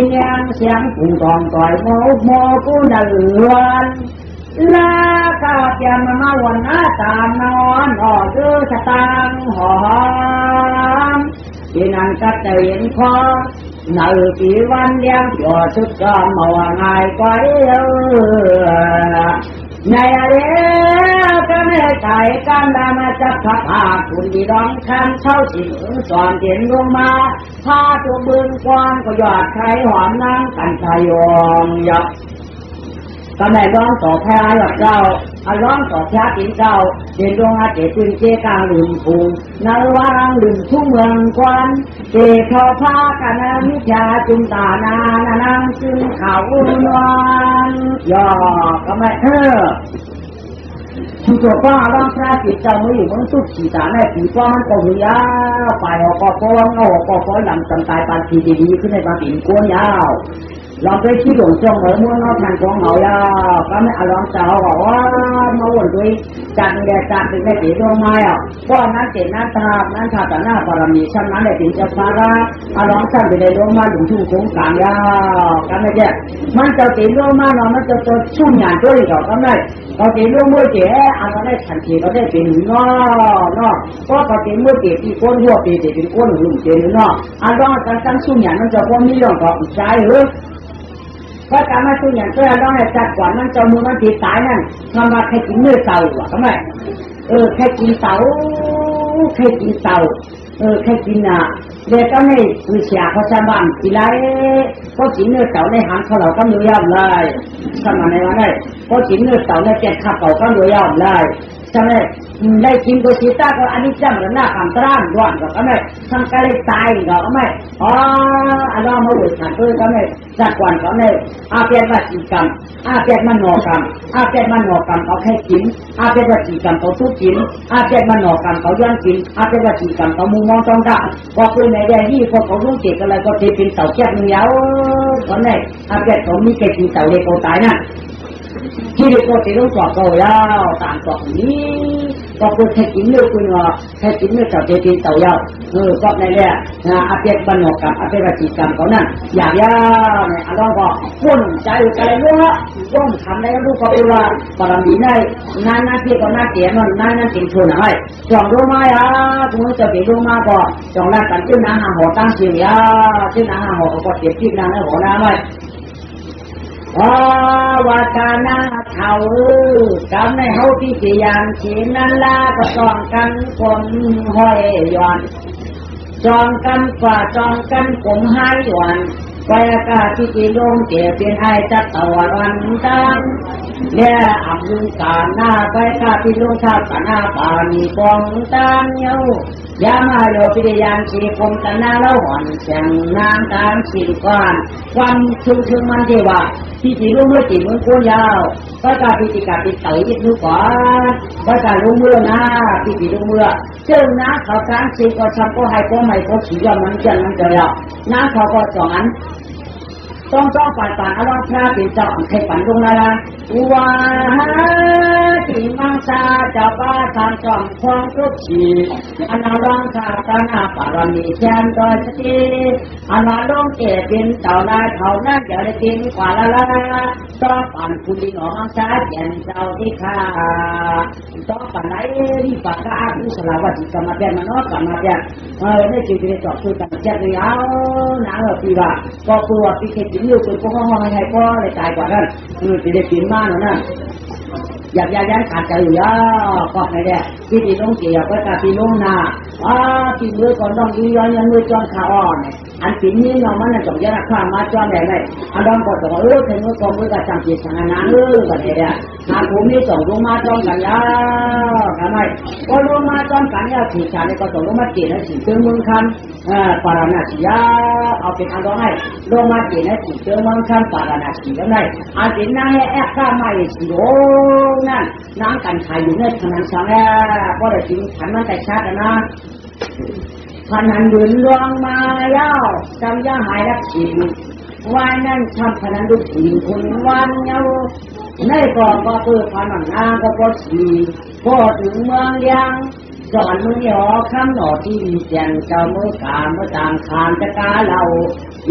เนียงเสียงปุ่งทองต่อยโมกูน่าเลือนลากาเปียมาวันหน้าตามนอนออกดูสตางหอมที่นั่นก็จะเห็นคอหน้าปีวันเลี้ยงหยอดชุดก็มาว่าไงก็ในอะไรก็ไม่ใช่การดามาจับผักอาคุณดีร้องคันเช่าสิงสอนเตียนลงมาพาตัวบึงกวางก็หยอดไข่หอมนั่งกันชายองยับก็แม่ร้องต่อแพ้หลับเจ้าร้องต่อแพ้กินเจ้าเดินดวงอาเจตุนเจกลางลืมภูนาวางลืมทุ่งเมืองกวนเจทอพากันมิจาจุนตานานางจึงข่าวอุ่นวันย่อก็ไม่ชุดตัวป้าร้องพระจิตเจ้าไม่อยู่เมืองสุดสีตาในปีป้ามันก็หุ่ยาไปออกก็ฟ้องเอาก็ฟ้องหลังจำตายปานทีดีๆขึ้นในปานตีนก้นยาวเราไปที่หลวงจงเหมือนม้วนนอกทางของเขายาวก็ไม่เอาลองเจ้าบอกว่ามาวนด้วยจัดแดดจัดเป็นแม่ตีดวงไม้อ่ะก็นั้นเจนั้นทานั้นทาแต่หน้าบารมีชั้นนั้นได้ถึงจะพาราเอาลองชั้นไปในดวงไม้หลวงชุ่มคงกลางยาวก็ไม่แย่มันจะตีดวงไม้เนาะมันจะตัวชุ่มหยาดด้วยหรอกก็ไม่เราตีดวงมือเจ๋อันนั้นได้ทันทีเราได้เป็นเนาะก็เราตีมือเจ๋ที่ก้นหัวตีเป็นก้นหลุ่มเจ๋เนาะอันนั้นการชุ่มหยาดมันจะพอมีเรื่องของใจหรือเพราะการมาสู้อย่างเพื่อต้องให้จัดก่อนมันจะมือมันตีตายนั่นทำมาแค่กินเนื้อเต่าอ่ะทำไมแค่กินเต่าแค่กินเด็กก็ไม่วิชาเขาชาวบ้านทีไรก็กินเนื้อเต่าในหางเขาเราก็มือยอมเลยสมัยในวันนี้ก็กินเนื้อเต่าในแจกข้าวเก่าก็มือยอมเลย ใช่ไหมได้กินก็ชีตาก็อันนี้จำกันหน้าคำตรานร้อนก็ไม่ทำการเลยตายก็ไม่อันนั้นมาอุดขันตัวก็ไม่จัดวันก็ไม่อาเปียมาจีกรรมอาเปียมันหนอกรรมอาเปียมันหนอกรรมเขาแค่กินอาเปียมาจีกรรมเขาทุกกินอาเปียมันหนอกรรมเขาย้อนกินอาเปียมาจีกรรมเขามุงมองต้องด่าพอคุยในแดนที่พอเขารู้เจ็บอะไรก็เทเป็นเต่าแก่เนื้อตอนนี้อาเปียเขามีแค่กินเต่าเล็กเขาตายนะที่เด็กก็จะต้องสอบเขาแล้วตามสอบนี้ก็คุณแค่กินเนื้อคุณว่าแค่กินเนื้อเต่าเทเป็นเต่ายาวก็ในแหละอาเปียมันหนอกรรมอาเปียมาจีกรรมเขานั่นอยากยาวเนี่ยอันนั้นก็วุ่นใจอะไรเยอะต้องทำได้รู้ก็เป็นว่าบารมีได้นั่นที่ก็น่าเสียมันนั่นจริงชวนให้จองรู้ไหมคุณจะไปรู้มาก็จองแล้วกันชื่อนาหาหัวตั้งเสียชื่อนาหาหัวก็เสียที่นาหัวน้ำไว้ว่าการนาเขากำในเฮาที่เสียงเขียนนั่นละก็จองกันคนห้อยย้อนจองกันฝ่าจองกันผมหายย้อนไปอากาศที่จีลงเกี่ยเป็นไอจัดตะวันตังเนี่ยอับดุลกาหน้าไปกาที่ลงชาตนาปานีกองตังเยายามาโยปิยานชีคมตนาละหวันเสียงนางตามสิกานความชุ่มมันเทวาที่จีลงเมื่อจีมันโกยาวไปกาพิจิกาปิเตยอีกนุก่อนไปกาลงเมื่อนะที่จีลงเมื่อเจ้านะเขาตามสิก็ชักก็ให้ก็ไม่ก็ขี่ยอมมันจันมันจะแล้วนะเขาก็จอนต้องปั่นอารมณ์พระเป็นเจ้าให้ปั่นลงละว่าที่มังสาเจ้าป้าทำจอมคล้องทุกชีอันร้องคาตนาปารมีแชมโดยสติอันลงเกเป็นเจ้าลายเขานั่นจะได้กินกว่าละต้องปั่นคุณดินออกมังสาเย็นเจ้าที่ข้าต้องปั่นไหนที่ปากกาอุสลาวติกรรมเดียนมโนกรรมเดียนไม่จริงจะจบคือการเจ็บเลยเอาหนังเราปีว่าก็กลัวปีเข็ดอยู่คุณก็ห้องให้พ่อเลยตายกว่านั้นจะได้กินมากนะอยากย้ายขาดใจอยู่ก็ไม่ได้ที่ตีลงเกี่ยวก็จะตีลงนาตีมือก่อนต้องย้อนมือจอนขาอ่อนอันปีนี้เรามันจะจบยากข้ามมาจอนแบบไหนอันดองก็ต้องถึงมือก่อนมือกับจังจีสังงานแบบนี้หากผมนี่ส่งลงมาจอนกันยาทำไมก็ลงมาจอนกันยาถีชาเนี่ยก็ส่งลงมาจีนให้ถีเจอเมืองคำปาราณสียาเอาเป็นอันดองให้ลงมาจีนให้ถีเจอเมืองคำปาราณสีก็ได้อันจีนนั่งให้แอบข้ามมาอีกโอ้นั่นน้ำกันขายอยู่ในขนาดสังแอก็ได้จริงขันมันแต่ชาตินะพนันยืนลวงมาเย้าจำย่าหายรักชิงวันนั้นทำพนันดุจริงคนวันเย้าในก่อนก็เปิดพนันนางก็สีก็ถึงเมืองยังจอนมือหยอคำหน่อที่เสียงเจ้ามือกาเมื่อต่างขานจะกาเรา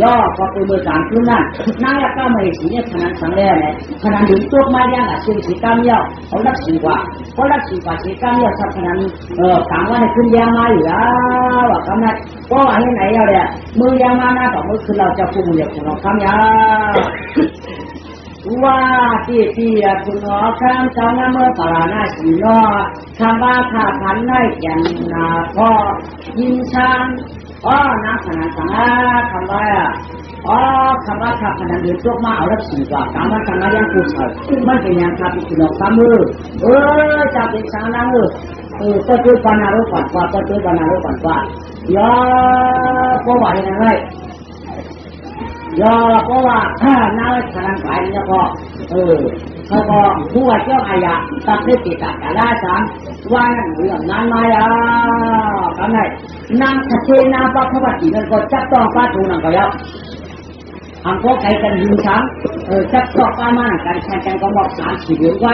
ย่อก็เป็นมือต่างขึ้นนั่นนางก็ไม่สีเนี่ยขนาดสังเวยเนี่ยขนาดดึงตัวมาอย่างอ่ะซึ่งสีกำย่อเขารักสีกว่าเขารักสีกว่าสีกำย่อสักขนาดต่างวันขึ้นยามาอยู่แล้วว่าคำนั้นก็อันไหนเอาเนี่ยมือยามาหน้าต่อมือคือเราจะพูดมือของเราคำยาว่าที่คุณหมอข้ามสองเมื่อปาราณสีนอคำว่าข้าพันได้แก่นาพ่อยินช้างนักขนาดสังคำว่าคำว่าข้าพันเดือดตัวมาเอาแล้วสีกว่าคำว่าสังยังพูดใส่มันเป็นอย่างข้าพิจารณาคำมือจะเป็นสังนั่งก็ช่วยปนารุปัดว่าก็ช่วยปนารุปัดว่าก็ว่าอย่างไรเพราะว่าน้าขนาดไหนเนี่ยก็เขาก็ผู้ว่าเจ้าอายะตัดติดตัดได้ซ้ำว่านั่นเรื่องนั้นมาทำไงนางทัศน์นาปัพพวัตินั่นก็จับต้องป้าตูนั่นก็แล้วอันก็ใครกันยิงซ้ำจับต้องป้ามากันแข่งกันก็บอก3-4 เดือนไว้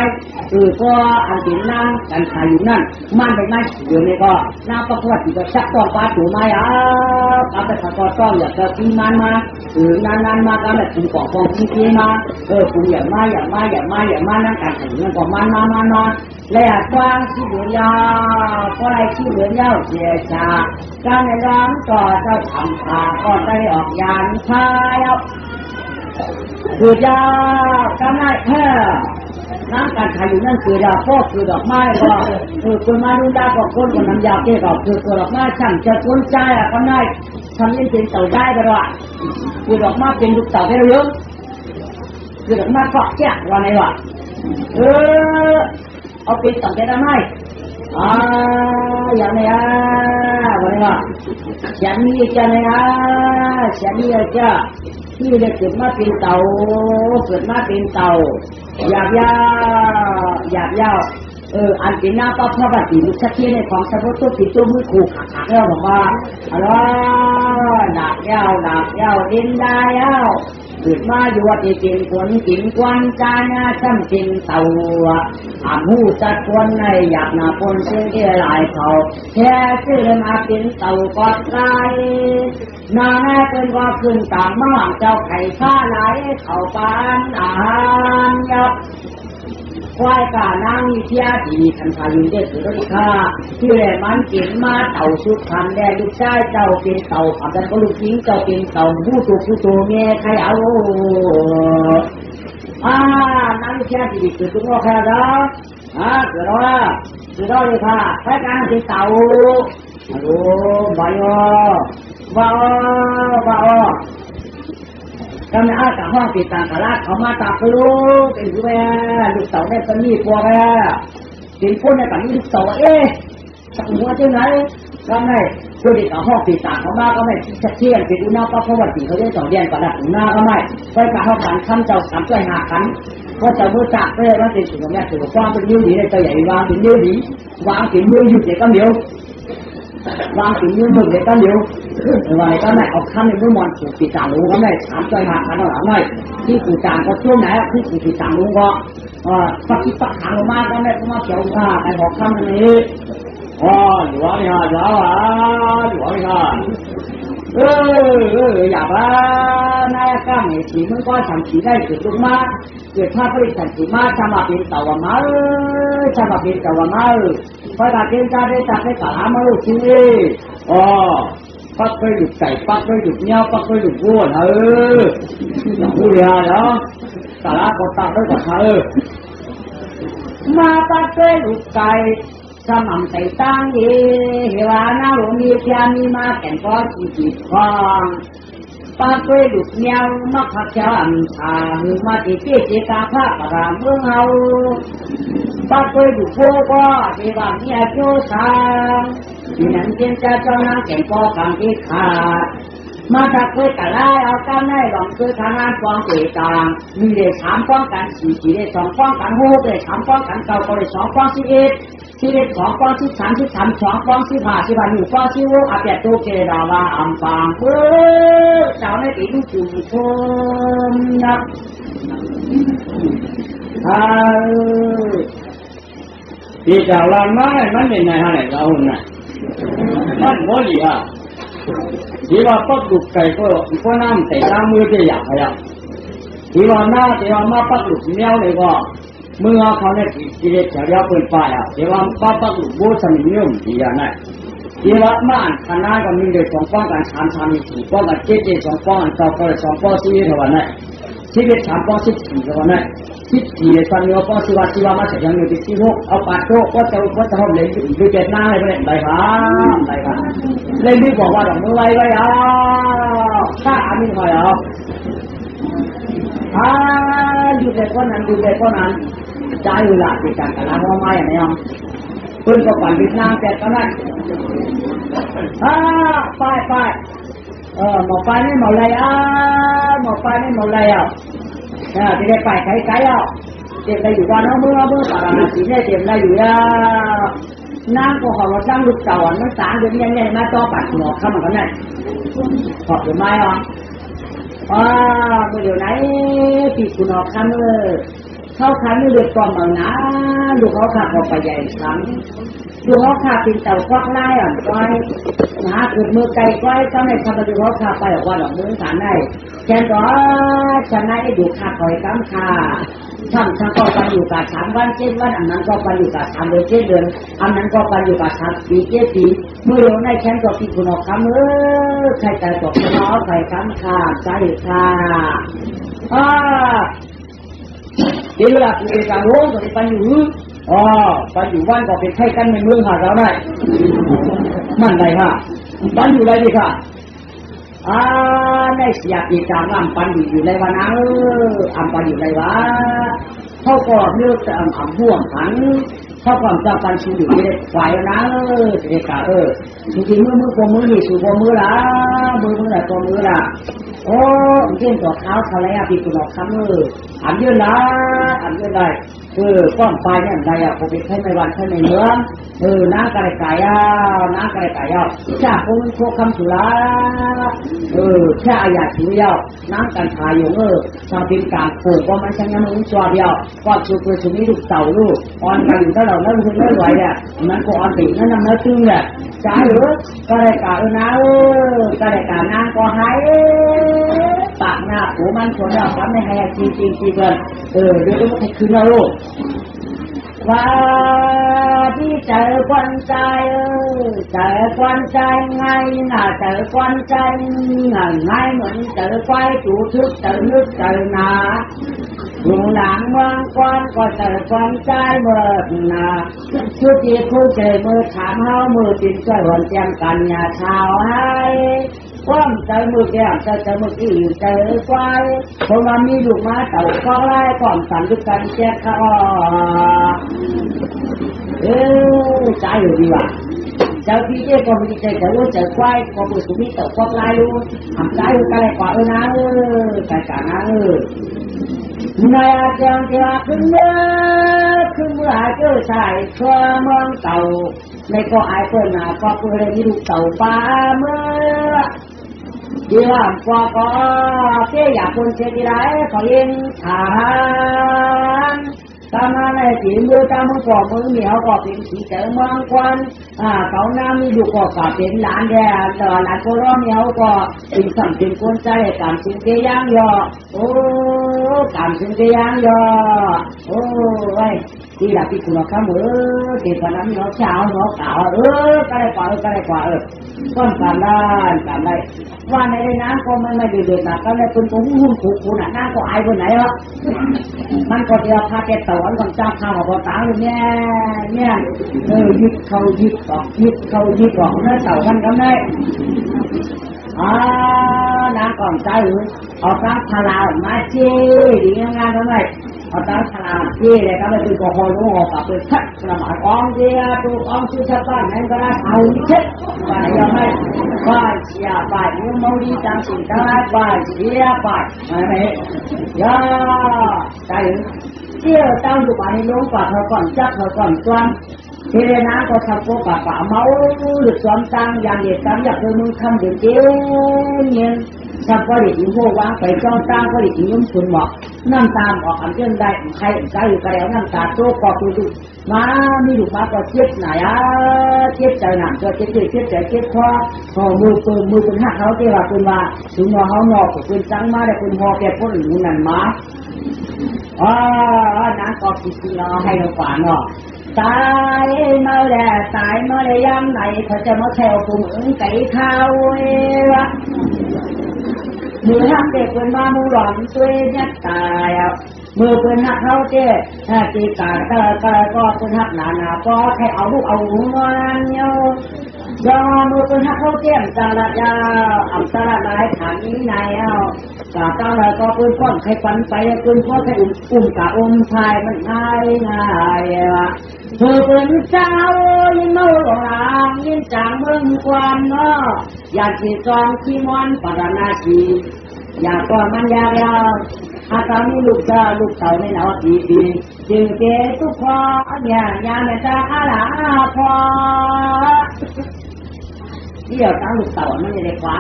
ก็อันที่นั่งกันขายอยู่นั่นมันไปไม่4 เดือนนี่ก็นาปัพพวัติก็จับต้องป้าตูมาเอาไปขัดก็ต้องอยากจะตีมันมานานมาก็แบบคุณก่อฟองที่มาคุณอย่ามานั่งกันขายอยู่นั่นก็มันมาแล้วกว้างที่เหลือยาวก็ไรที่เหลือยาวเสียชาการในร้านก็จะทำผ่าก็ได้ออกยานพายคือยาวก็ได้น้ำการขายอยู่นั่นคือยาพ่อคือดอกไม้ก็คุณมาดูดาก็คนคนน้ำยาเกี่ยวกับคือดอกไม้ช่างจะคุ้นใจก็ได้ทำยังเป็นเต่าได้ก็ได้คือดอกไม้เป็นลูกเต่าได้เยอะคือดอกไม้เกาะแก่วันไหนวะ เอาเป็นต่างใจได้ไหมอย่างนี้วันนี้ฉันนี่จะเนี่ยฉันนี่จะที่ได้เกิดมาเป็นเต่าเกิดมาเป็นเต่าอยากยาวอันเป็นหน้าป้าพระบัณฑิตชัดเจนในของสมุทรติดตัวมือขู่ขาดแล้วบอกว่าอะไรดักยาวดินได้ยาวเกิดมาอยู่ว่าที่กินฝนกินควันจานาช้ำกินเต่าหูจัดคนในอยากหน้าปนเสียงหลายเขาแค่ชื่อมาเป็นเต่ากอดไก่นาแม่เป็นว่าขึ้นต่างมากเจ้าไข่ข้าไหลเข่าปานอาหารยับควายกานั่งเที่ยดีคันพายุเด็ดสุดค่าที่แหลมันเก็บมาเต่าสุดคันแดงลูกชายเจ้าเป็นเต่าขับดันก็ลูกทิ้งเจ้าเป็นเต่าผู้ตัวเมียใครเอานั่งเที่ยดีสุดตัวใครนะเกิดว่าเลยค่ะควายกาเป็นเต่าฮัลโหลว้าวกำลังอากับห้องติดตามกระลาเขามาตักลูกเป็นผู้แม่ลูกเต่าได้สมีพวกแม่เป็นคนในกับลูกเต่าสักหัวเจ้าไหนก็ไม่ตัวเด็กกับห้องติดตามเขามาก็ไม่ชัดเจนเป็นอุณาเพราะว่าตีเขาได้สองเดือนกับหลักอุณาก็ไม่ไปกับห้องการคำเจ้าสามใจหาขันก็จะมือจับไปว่าเป็นสิ่งของแม่ถือว่าความเป็นยิ้วดีในตัวใหญ่วางเป็นยิ้วดีวางเป็นยิ้วหยุดเด็กก็เหนียววางถึงยืนหนึ่งเด็กก็เดียววันนี้ก็ไม่เอาขั้นในมือมันถูกติดต่างลุงก็ไม่ถามใจหาขันหลังไม่ที่กูจางก็ช่วงไหนที่กูติดต่างลุงก็ปักที่ปักหางมากก็ไม่ต้องมาเกี่ยวข้าไปบอกคำนี้อยู่ว่าไม่ฮะอยู่ว่าไม่ฮะอยากว่านายก้าเหตุมันก็ทำสีได้เกิดขึ้นมาเกิดภาพผลิตสันติมาทำมาเป็นเต่ามาพอตาเกณฑ์การได้จับได้ตามาลูกชิ้นปักไปหยุดไก่ปักไปหยุดเนี้ยปักไปหยุดวัวอย่างผู้เรียนเนาะตาละก็ตักได้กับมาปักไปหยุดไก่สม่ำใส่ตั้งเเหวานาหลวงมีเพียมีมาแก่นก็จีบคองปักไปหยุดเนี้ยมักพักจำชาหือมาติเจี๊ยกาผ้าปรามเมืองเอาปักไปดูโคก็ที่ว่ามีอายุสังที่นั่นเจนจะเจ้านั่งแก่งก็คำที่ขาดมาตักไปกะไล่เอากันได้หลงคือทางานฟ้องเกต่างมีเด็กสามฟ้องกันสี่เด็กสองฟ้องกันหกเด็กสามฟ้องกันเก้าก็เด็กสองฟ้อง11เด็กสองฟ้อง13สองฟ้อง15หนึ่งฟ้อง16อาเปียโตเกดาวาอัมปังเพื่อเจ้าในติดจุ่มชมนะที่จะวางมาเนี่ยมันเป็นไงฮะเนี่ยเราเนี่ยมันโมดีอ่ะที่ว่าปักดุกไก่ก็น้ำแต่น้ำมือจะอยากอะไรที่ว่าหน้าที่ว่ามาปักดุกเนี้ยเลยก็เมื่อเขาเนี่ยกิเลสจะเรียกเป็นฝ่ายอ่ะที่ว่าปักดุกโบสถ์มีเงื่อนที่อย่างนั้นที่ว่าม่านคณะก็มีเด็กสองป้องกันชามมีสี่ป้องกันเจ็ดสองป้องกัน2 ก็2 ป้อง4เท่านั้นชีวิต3 ป้อง14เท่านั้น14เลยสัญญาป้องชีวามาเสร็จยังอยู่ที่16เอาปาดโต๊ะก็จะทำเลยดูเจ็ดหน้าเลยไปครับเลยไม่บอกว่าดอกมือไว้ถ้าอันนี้คอยเอาดูเด็กคนนั้นใจอยู่ละติดกันกันแล้วว่าไม่อย่างนี้อ่ะเพิ่นก็ปั่นวิญญาณแต่ตอนนั้นไปหมอไปไม่หมออะไรที่ได้ไปไกลเจ็บได้อยู่บ้านเมื่อปาราณสีเนี่ยเจ็บได้อยู่น้ำก็หอมว่าจ้างลูกเต่ามันสางเดือนเนี่ยมาต่อปัดหัวเข้ามากันเนี่ยขอบคุณไหมเดี๋ยวไหนปีคุณออกคันเลยเข้าคันนี่เดือดก่อนมานะลูกเขาขาดออกไปใหญ่ครั้งลูกเขาขาดเป็นเต่าควักไล่ก้อยหาเกิดมือไก่ก้อยก็ไม่ทำไปดูเขาขาดไปออกว่าดอกมือสารได้แค่ก็ฉันได้อยู่ขาดคอยกำขาช่างก็ไปอยู่กับ3 วัน7 วันอันนั้นก็ไปอยู่กับ3 เดือน7 เดือนอันนั้นก็ไปอยู่กับ3 ปี7 ปีเมื่อเราได้แค่ก็ปีคุณออกคำใครแต่ตกน้อใครกำขาใจขาเดี๋ยวเวลาคุณเอกาโร่ก็ไปอยู่วันก็เป็นไข้กันในเมืองหาเราได้มันได้ค่ะปันอยู่ได้ดีค่ะในเสียกีจางปันอยู่ในวันนั้นปันอยู่ในวันเขาก็เลือกจะห่วงขัน เพราะความจำเป็นชีวิตไม่ได้ไหวนะเด็กาจริงๆมือตัวมือนี่สู่ตัวมือละมือละตัวมือละโอ้เช่นตัวเท้าทะเลปีกุหลาบคำอันเยอะละอันเยอะได้ก้อนไฟเนี่ยอะไรผมเป็นแค่ในวันแค่ในเมืองน้ากระไรไก่น้ากระไรไก่ชาคงโคคำสุราชาอยากถือยาวน้ำกันทายอยู่ทางเป็นการปลูกว่ามันช่างยังมึงชัวเดียวก็ชูเปอร์ชูนี้ลูกเต่าลูกอ่อนกันอยู่ถ้าเราเล่นคุณไม่ไหวเนี่ยมันก็อ่อนตินั่นนั่นตึงเนี่ยจ้าหรือกระไรไก่นะกระไรไก่นางก็หายปากหน้าหูมันคนเราทำไม่ให้จริงจริงจริงเลยเดี๋ยวต้องคืนเราลูกว่าที่เจอควันใจเจอควันใจไงน่าเจอควันใจไงเหมือนเจอไฟจู่ทึกเจอนึกเจอหนาอยู่หลังเมืองควันก็เจอควันใจเมื่อนาชุดที่คู่เจอมือถามเฮามือติดช่วยวันแจมกันอย่าเช้าให้ความใจมือแก้มใจมือที่อยู่ใจควายคนมันมีลูกมาเต่าก็ไล่ความสั่นด้วยกันแจ๊กข้าใจอยู่ดีว่ะเจ้าพี่เจ้าก็มีใจแต่ว่าใจควายก็มือสุนิเต่าก็ไล่ลูกทำใจอยู่กันเลยกว่านะใจกันนะนายอาจารย์ที่ว่าขึ้นเมื่อเจ้าชายเชื่อเมืองเต่าในก็ไอ้เพื่อนนาก็เพื่อนมีลูกเต่าป่าเมื่อดีว่าก็เที่ยอยากคนเชียร์ที่ไรเขาเองฐานตามมาในสีมือตามมือก่อมือเหนียวก็เป็นสีเจอเมืองควันเขาหน้ามีอยู่ก็เป็นหลานแดงแต่หลานก็ร้องเหนียวก็เป็นสัมเป็นคนใจการสิ่งเกียงยอโอ้การสิ่งเกียงยอโอ้ยที่หลับที่คุณเราข้ามที่ตอนนั้นเราเช้าเราเก่าก็ได้กว่าก้อนการได้ว่าในน้ำก็ไม่เดือดหนักก็เลยคุณหุ่นคุณน้ำก็ไอ้คนไหนมันก็เดียวพาแกตอนก่อนจ้าข้าวของตาเนี่ยยึดเขายึดออกเนื้อเต่ากันก็ได้น้ำก่อนใจเอาตั้งพลามาเจี๊ยดีงานทำไมเอาตั้งพลาเจี๊ยเลยก็ไม่เป็นก็คอยรู้ออกกับเป็นชักประมาทอ้อมเดียตัวอ้อมชื่อชาวบ้านนั่นก็ได้เอาเช็ดว่ายังไงว่าเชียร์ไปยังมองดีจังสิ่งทั้งนั้นว่าเชียร์ไปอะไรย่าใจเจี๊ยตั้งอยู่บ้านลงกว่าเขาก่อนจับเขาก่อนกลางทีเรน้าก็ทำพวกป่าเมาหรือซ้อมตั้งอย่างเด็ดตั้งอยากเป็นมึงทำเด็ดเจ๊เนี่ยทำก็เด็กยิ่งพวกวางไปจ้องตั้งก็เด็กยิ่งยุ่งสุนหมอกน้ำตาออกอันเรื่องได้ใครใจอยู่กระเดวน้ำตาโต๊ะก็คือดูมามีลูกมาก็เจ็บไหนเจ็บใจหนักก็เจ็บใจเจ็บคอมือเป็นหักเขาที่ว่าเป็นว่าถึงว่าเขาหนอกเป็นจังมาได้เป็นหอแก่พ้นหนูนั่นมาน้ำก็คิดเราให้เราฝันเนาะตายเมื่อไรยังไหนเขาจะมาแถวกลุ่มไก่ข้าววะมือหักเด็กเป็นมามูหลอนตัวยัดตายมือเป็นหักเขาเจ๊ตีกาก็เป็นหักหนาก็แค่เอาลูกเอาหัวเนาะยอมือเป็นหักเขาเจ๊ตาละยาอับตาละลายฐานนี้ไหนกาตาละก็เป็นก้อนใครฟันไปเป็นพ่อใครอุ้มกาชายมันง่ายวะเธอเป็นเจ้ายิ่งเมาหลงยิ่งจางเมืองควันเนาะอยากจีจองขี้มอนปานาชีอยากก็มันยาวอาตามีลูกเต่าในหนาวดีจึงเกตุพอเนี่ยยาแม่จ้าอาลาพอเดี๋ยวตั้งลูกเต่ามันจะได้ขวา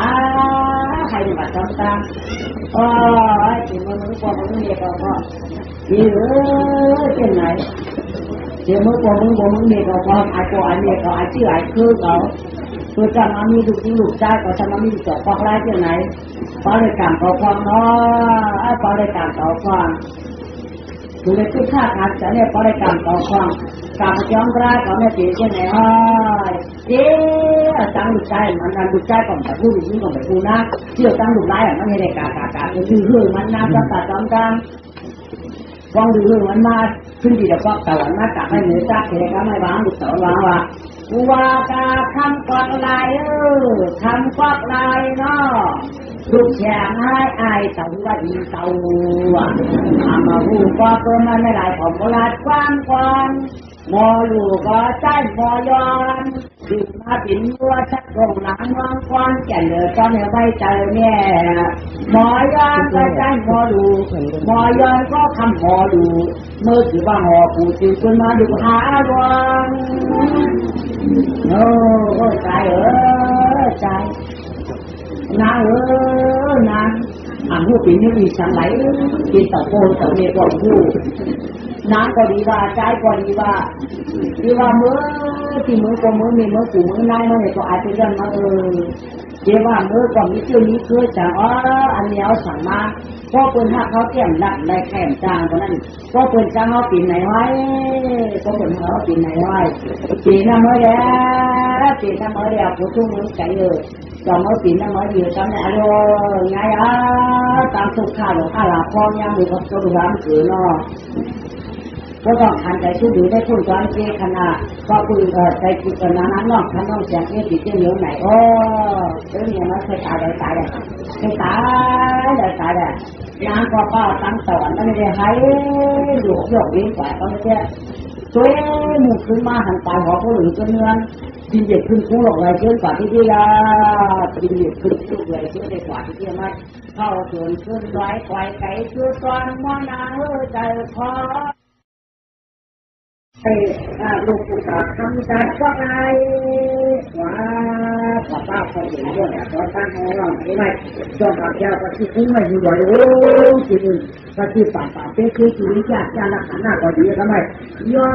ใครจะมาจำตามถึงมันกว่ามันเรียกก็ดีเป็นไหนเดี๋ยวเมื่อก่อนมึงเด็กก็พอไอ้ตัวไอ้เด็กก็ไอ้ชื่อไอ้คือเขาตัวจะมามีลูกใจก็จะมามีลูกเต่าพอกไล่ที่ไหนพอได้การต่อความเนาะพอได้การต่อความดูในทุกท่าทางจะเนี่ยพอได้การต่อความการย้อนร้ายเขาเนี่ยตีที่ไหนเจ๊ตั้งลูกใจมันนั่นลูกใจก่อนแต่พูดอย่างนี้ก่อนแต่พูดนะเที่ยวตั้งลูกร้ายมันไม่ได้การคือเรื่องมันน้ำจะตัดจำกันฟังดูเรื่องมันมาขึ้นดีแต่ก็แต่วันมาจับให้เหนือจับเทก็ไม่วางลูกเต่าว่าว่ากาทำกวักลายทำกวักลายเนาะ ทุกอย่างให้อายเต่าว่าดีเต่าอามาหูก็เพิ่มมาไม่หลายของโบราณกว้างกว้างหมอลูกก็ใจหมอยอนดึงมาปิ่นวัวชักลงหลังน้องควันแก่เหลือก็ไม่ไว้ใจเนี่ยหมอยอนก็ใจหมอลูหมอยอนก็คำหมอลูเมื่อถือว่าหอผู้ตื่นขึ้นมาดูหาวันโอ้ใจใจนางนางอ่างหูปีนี้มีสังไหลกินต่อโกนต่อเมย์ก่อนหูนางก็ดีว่าใจก็ดีว่ามือที่มือก็มือมีมือกูมือนายมือก็อาจจะยังมาเดี๋ยวว่ามือก็มีเที่ยวนี้คือจะอันนี้เอาสั่งมาก็เป็นถ้าเขาเตรียมรักได้แข่งจางเพราะนั้นก็เป็นจ้างเขาปีไหนไว้ก็เป็นเขาปีไหนไว้ปีน้ำมือเดียวปีน้ำมือเดียวผู้ทุ่งมือใจcho mới tìm nó mới nhiều trong này rồi ngay á tam súc khá rồi khá là con nha người có số làm cửa nó có còn hành cái số điều đấy không toán kia khăn à có từ cái chỉ cần nắng nó khăn nó sẽ kia chỉ tiêu nhiều này cái này nó sẽ tại đây cái tại đây nhà có bao tăng tỏi nó để hái luộc biến quả con kia tối một thứ mà hàng tài họ có lưỡi cho nênทีเด็กขึ้นคู่หลอกอะไรเชื่อฝ่าที่ละทีเด็กขึ้นคู่อะไรเชื่อในฝ่าที่ไม่เข้าส่วนขึ้นร้อยควายไก่เชื่อตอนมอนาใจพอลูกผู้ชายทำใจก็ไงว่าป้าเขาเห็นด้วยตอนตั้งให้เราไม่จนกับเจ้าก็ที่คุ้มไม่อยู่ด้วยโอ้จริงก็ที่ป่าเป็นคือชีวิตยากลักษณะก็ดีทำไมย่อ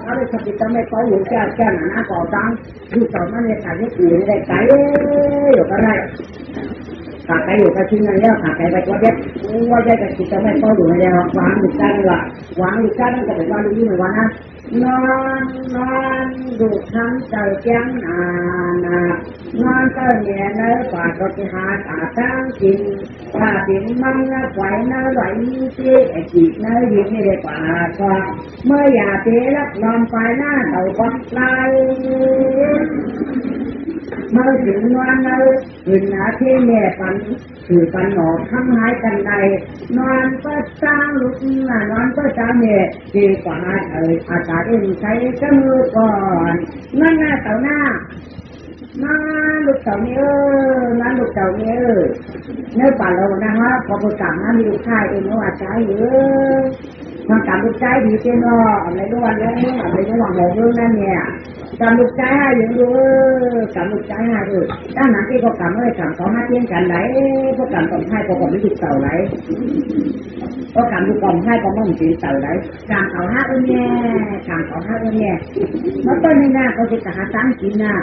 เขาได้สติทำไมเขาอยู่แก่หนาก่อตั้งคือตอนนั้นเนี่ยขายให้ปู่ได้ไก่อยู่ก็ได้ขาไก่อยู่ก็ชิ้นนั้นแล้วขาไก่ไปก็เด็ดว่าได้แต่จิตทำไมเขาอยู่ในวางอยู่กันละวางอยู่กันนั่นก็เป็นว่าดูยิ่งว่านะนอนดูทั้งใจแจ้งนอนก็เนี่ยเนื้อปากก็จะหาตาตั้งกินถ้าถึงมันนะไหวนะไหวที่ไอ้จีเนื้อยิ่งไม่ได้ปากก็เมื่ออยากเตะแล้วนอนไปหน้าเต่าก็ไล่เมื่อถึงวันนั้นถึงนาทีแม่ปันถือปันหนอทำหายกันใดนอนก็จ้างลุกนอนก็จ้างแม่ดีกว่าอากาศเองใช้จมูกก่อนนั่นหน้าเต่าหน้านั่นลูกเต่านี้นั่นลูกเต่านี้เนื้อป่าเรานะฮะพอประกาศนั้นมีลูกชายเองว่าใช้เยอะทางการลูกชายดีเจนอะไรด้วยวันนี้อะไรด้วยวันเรื่องนั่นเนี่ยการลูกชายอย่างดูการลูกชายหาดูด้านนั้นที่เขาการไม่การเขาหาเที่ยงกันไหนพวกการต้องให้พวกการไม่ถูกเต่าไหนพวกการถูกกองให้ก็ไม่ถูกเต่าไหนการเขาหาเนี่ยการเขาหาเนี่ยมันต้นนี่นะเขาจะหาตั้งกินนะ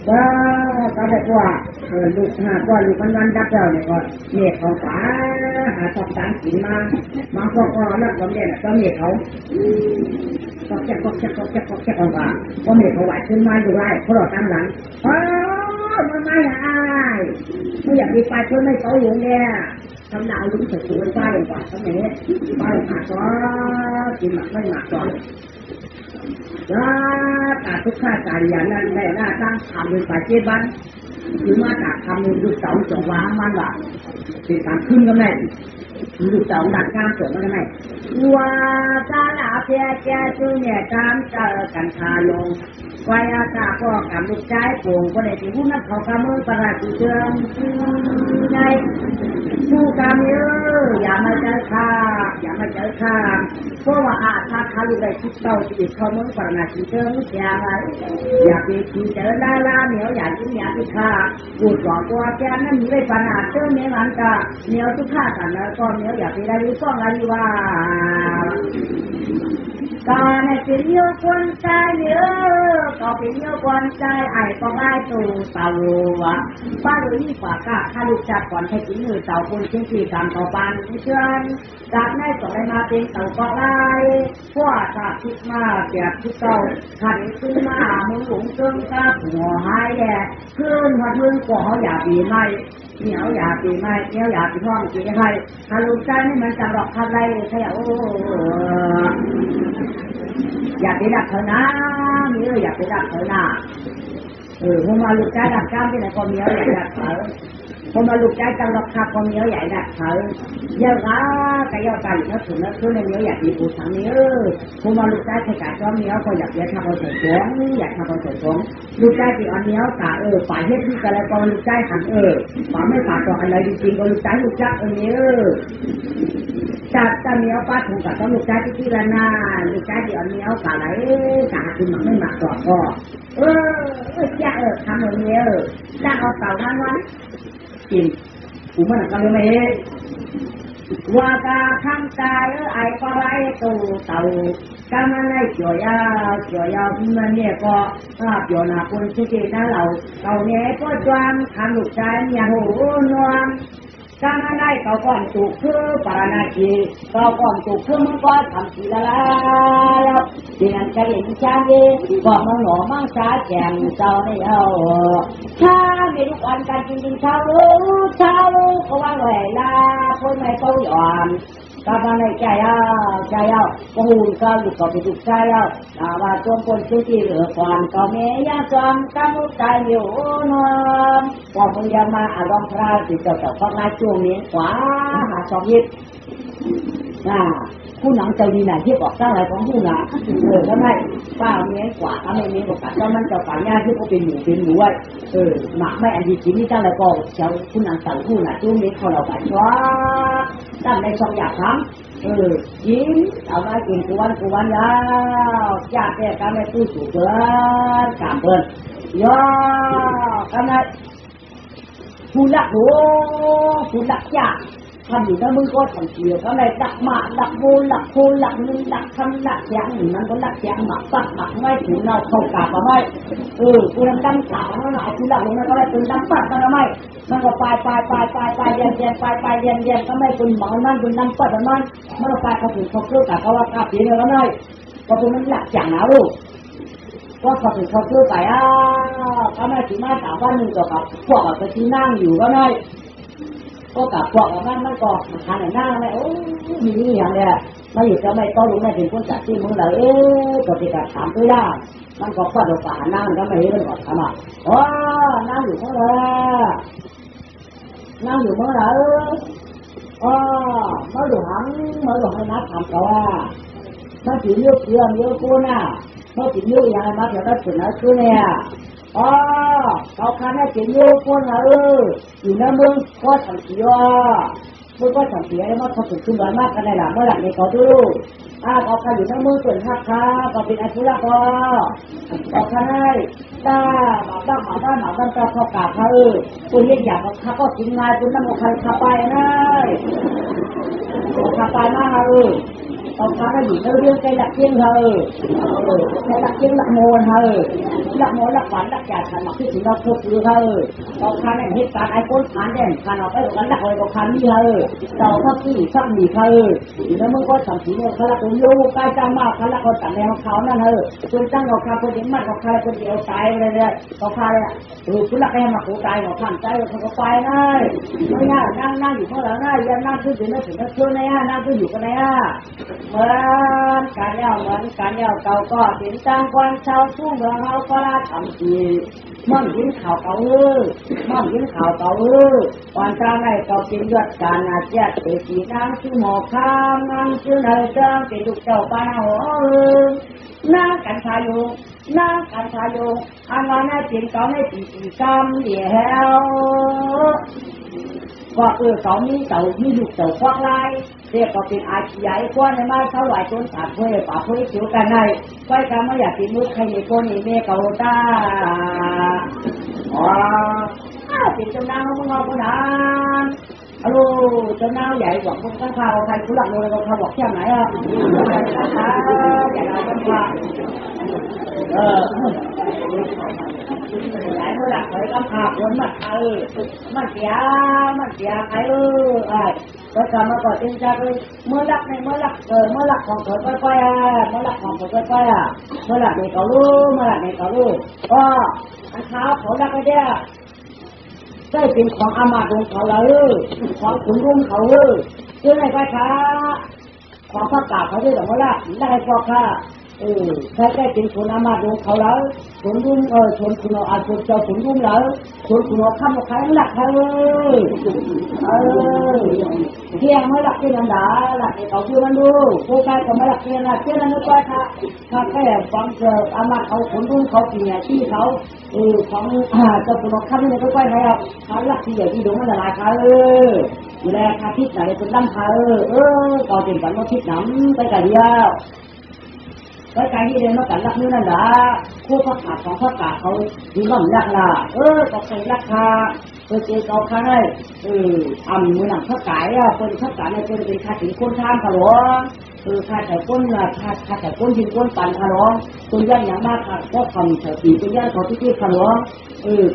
ก็แบบว่าลูกหาว่าลูกวันดับเราเนี่ยก็เนี่ยเขาป๋าหาต้องตั้งกินมาบางคนก็นักก็เนี่ยก็เนี่ยเขาก็แค่ออกมาก็เนี่ยเขาไหวขึ้นมาอยู่ได้เพราะเราตั้งหลังมันไม่หายไม่อยากมีปลาช่วยไม่เขาอยู่เนี่ยทำหนาวลุ้นสุดๆไปกว่าทำไมไปหาก็กินหมักไม่หมักก่อนตาทุกข้าตาอย่างนั้นแม่หน้าตั้งทำเป็นฝ่ายเจ็บบ้านหรือมาจากทำเป็นดูเสาจงว้างมันว่าติดตามขึ้นก็แม่ดูเสาดักกลางสวนก็แม่ว่าตาหน้าเพียแก่ช่วยเนี่ยตามเจอกันคาลงไว้อาตาก็กำลูกใจโป่งก็ได้ที่ผู้นักเขากำมือประหลาดเชิงไงผู้กำเยอะอย่ามาเจอข้าเพราะว่าถ้าเขาอยู่ในชุดเต่าที่เขาเมืองประหลาดเชิงอย่างไรอยากไปขี่เจอดาราเหนียวอยากกินอยากกินข้าพูดบอกว่าแกนั่นมีได้ประหลาดเชิงเหนียวมันก็เหนียวทุกข้ากันแล้วก็เหนียวอยากไปได้ก็อะไรว่าการให้เป็นโยคนใจเยอะก็เป็นโยคนใจไอ้ก็ได้ตูเต่าว่ะป้าเลยนี่ฝากข้าลูกจับก่อนให้กินมือเต่าคนเชื่อที่ตามต่อปานเชิญจากนั้นก็ได้มาเป็นเต่าก็ได้พวกจากคิดมาเกียบที่เต่าขันขึ้นมามึงหลงเชิงตาหัวหายแย่ขึ้นหัดมึงก็เขาอยากปีไม่เหนียวอยากปีไม่เหนียวอยากปีห้องปีให้ถ้าลูกใจนี่มันจะหลอกอะไรใช่โอ้อยากไปดักเธอหน้ามีอยากไปดักเธอหน้าหัวมาลูกใจดักก้ามที่ไหนก็มีอยากดักเธอ ผมมาลูกใจจังหวัดขับคนเหนียวใหญ่ดักเธอเยอะนะแต่ยอดกันเขาถึงแล้วคือในเหนียวใหญ่ดีกูทั้งนี้ผมมาลูกใจใครกะจ้อมเหนียวก็อยากเลี้ยงทำเอาเสร็จสวงอยากทำเอาเสร็จสวงลูกใจที่อ่อนเหนียวกะฝ่ายเฮ็ดที่กันแล้วก็ลูกใจหันฝ่ายไม่ฝ่ายตัวอะไรจริงๆก็ลูกใจลูกจักนี้จัดตะเหนียวป้าถูกกับต้องลูกใจที่ละนาลูกใจที่อ่อนเหนียวกะไหลกะคือมันไม่หมักต่อก็จะทำอย่างนี้จะเอาเต่าทั้งวันกินกูมันก็เลยไม่เห็นว่าการทำใจไอ้ก็ไรตัวเต่าก็มันได้เกี่ยวยาวมันเนี่ยก็เกี่ยวหน้าคนที่ที่นั่นเราเต่าเนี่ยก็จวนทำลูกชายเนี่ยโหนวลก็มันได้เต่าก่อนถูกคือปาราชีเต่าก่อนถูกคือมันก็ทำทีละแล้วที่นั่นก็เห็นชาดีบอกมันหนอมั่งชาแจงเจ้าได้เอาถ้ามีลูกอ่อนกันจริงๆเช้าก็ว่าไหวละคนไม่เขาหย่อนก็มาในใจเอาก็หูก็ลูกก็ไปถูกใจเอาแต่ว่าตัวคนที่เหลือก่อนก็เมียจอมก็มุกใจอยู่นวลพอมึงยังมาอารมณ์พระติดเจ้าฟังนายช่วงนี้ขวาหาสองยิบผู้หนังเจ้าดีไหนที่บอกเจ้าอะไรของผู้หนังทำไมป้าเมียกว่าทำไมเมียบอกเจ้ามันเจ้าฝ่ายญาติที่เขาเป็นหมูไว้หมักไม่อันดีจริงนี่เจ้าอะไรก็เจ้าผู้หนังเจ้าผู้หนังช่วงนี้เขาเราไปช้าตั้งในช่องอยากทำยิ้มเอาไว้กินกุวันยาวญาติแต่การไม่ตู้สูบเกินกามเกินย่อกันนะผู้หลักยากทำอยู่แล้วมึงก็ทำเกี่ยวก็เลยดักหมาดักบูดักคูดักนึงดักทำดักแยงมันก็ดักแยงหมักปักหมักไม่ถึงเราเข้ากาบมาไม่กูทำดำขาแล้วหน่อยกูดักลงมันก็เลยเป็นดำปัดมันก็ไม่มันก็ไปเย็นก็ไม่เป็นหมอนั่นเป็นดำปัดมันก็ไปเขาถึงเขาเพื่อแต่เขาว่ากาบเสียแล้วหน่อยก็เป็นมันหลักอย่างนะลูกก็เขาถึงเขาเพื่อไปก็ไม่ถึงมาถามว่าหนึ่งกับพวกกับที่นั่งอยู่ก็ได้ก็กับพวกมันก็ทานหน้าไม่มีนี่อย่างเนี้ยมาอยู่จะไม่ต้องรู้ไม่ถึงคนจัดที่มึงเลยก็ติดถามด้วยได้มันก็ฟาดอกฝานั่งก็ไม่เห็นมันก็ทำนั่งอยู่เมื่อไรเมื่อหลวงให้นัดทำก็ว่าถ้าถึงเยอะกูน่ะถ้าถึงเยอะอย่างไรมาเดี๋ยวได้ผลนะคือเนี่ยเขาคันให้ถึงเยอะคนนะอยู่ในเมืองก็ทำเสียมึงก็ทำเสียแล้วมันเขาถึงขึ้นบ้านมากกันได้หรอเมื่อหลังในเขาดูเขาคันอยู่ในเมืองส่วนหักคาก็เป็นอาชีพก็เขาคันให้ตาหมาบ้านตาเขากาเขาคุณเรียกอย่างเขาก็กินงานคุณนั่งกับใครขับไปนะขับไปมากเขาคันให้อยู่ในเรื่องใจหลักเที่ยงใจหลักเที่ยงหลักโมนหลักฝันหลักจ่าขันหลักที่ถึงเราคือเขาคันให้เหตุการณ์ไอ้คนคันเด่นคันเอาไปกันหลักเลยเขาคันนี่เราทักที่ทักหนีอยู่ในเมืองก็ทำสีเนี่ยเขาละคนลูกใกล้จังมากเขาละคนตัดแนวเขานั่นจนตั้งเขาคาคนเดียวมันเขาคาคนเดียวตายเลยเนี่ยเขาคาเลยคุณละแกมาขู่ตายเขาขันใจเขาก็ไปได้ไม่ง่ายนั่งอยู่เมื่อไหร่ง่ายยังนั่งขึ้นถึงนั่งขึ้นในนั่งขึ้นอยู่กันในเหมือนกันแล้วเก่าก็ถึงจังกวนชาวทุ่งเมืองเขาก็ละทำสีมั่งยินข่าวเก่าวันจ้าในเก่าเป็นยอดการอาเจียเตจีนางชื่อหมอข้ามนางชื่อเนยเจ้าเป็นลูกเจ้าป้าหัวนางกันชายอยู่อันนั้นน่ะจริงเขาไม่ตีกรรมเดียวก็เขามีลูกเจ้าควักไล่เรียกก็เป็นอาชีพใหญ่กว่าในบ้านเขาหลายคนตัดเพื่อป่าเพื่อเกี่ยวกันในไว้กันไม่อยากกินมุกใครในคนนี้เมฆเขาตาเป็นเจ้านางของเราคนนั้นเจ้านางใหญ่กว่าคนข้างข่าวใครผู้หลักเลยเขาบอกแค่ไหนใหญ่เราข้างข่าวหลายผู้หลักเลยข้างข่าวคนมันเสียใครก็ทำมาก่อนจริงจังเลยเมื่อหลักของเธอค่อยๆเมื่อหลักในเขาลูกก็อันเท้าเขาหลักไปเนี่ยได้เป็นของอามาตย์ของเขาของขุนรุ่งเขาคือในพระช้าของพระกาบเขาด้วยหรือว่าได้พอค่ะ ใครเป็นคนอามาตย์เขาแล้วคนรุ่มชนคุณอาชนเจ้าคนรุ่มแล้วชนคุณข้ามมาใครหลักเที่ยงไม่หลักที่นันดาหลักที่เขาชื่อมันดูผู้ชายก็ไม่หลักที่นั่นเที่ยงนั้นก็ถ้าแค่ฟังเจออามาตย์เขาคนรุ่มเขาปีเนี่ยที่เขาของเจ้าคุณข้ามนี่ก็ไปให้เขาหลักที่ใหญ่ที่ดงมันละลายเขาดูแลคาทิศไหนเป็นตั้งเขาก่อเป็นกันว่าทิศน้ำไปกันเดียวแล้วการที่เรียนมากันรักนี้นั่นแหละคู่พระขาดของพระกาเขาดีมั่งรักละก็ใส่ราคาเจอเขาข้างได้มือหนังพระกายเป็นพระกายในเป็นข้าถึงคนท่ามขลุ่มข้าแต่ก้นข้าแต่ก้นยิงก้นปั่นขลุ่มตัวย่างอย่างมากก็ทำเฉลีตัวย่างเขาที่ขลุ่ม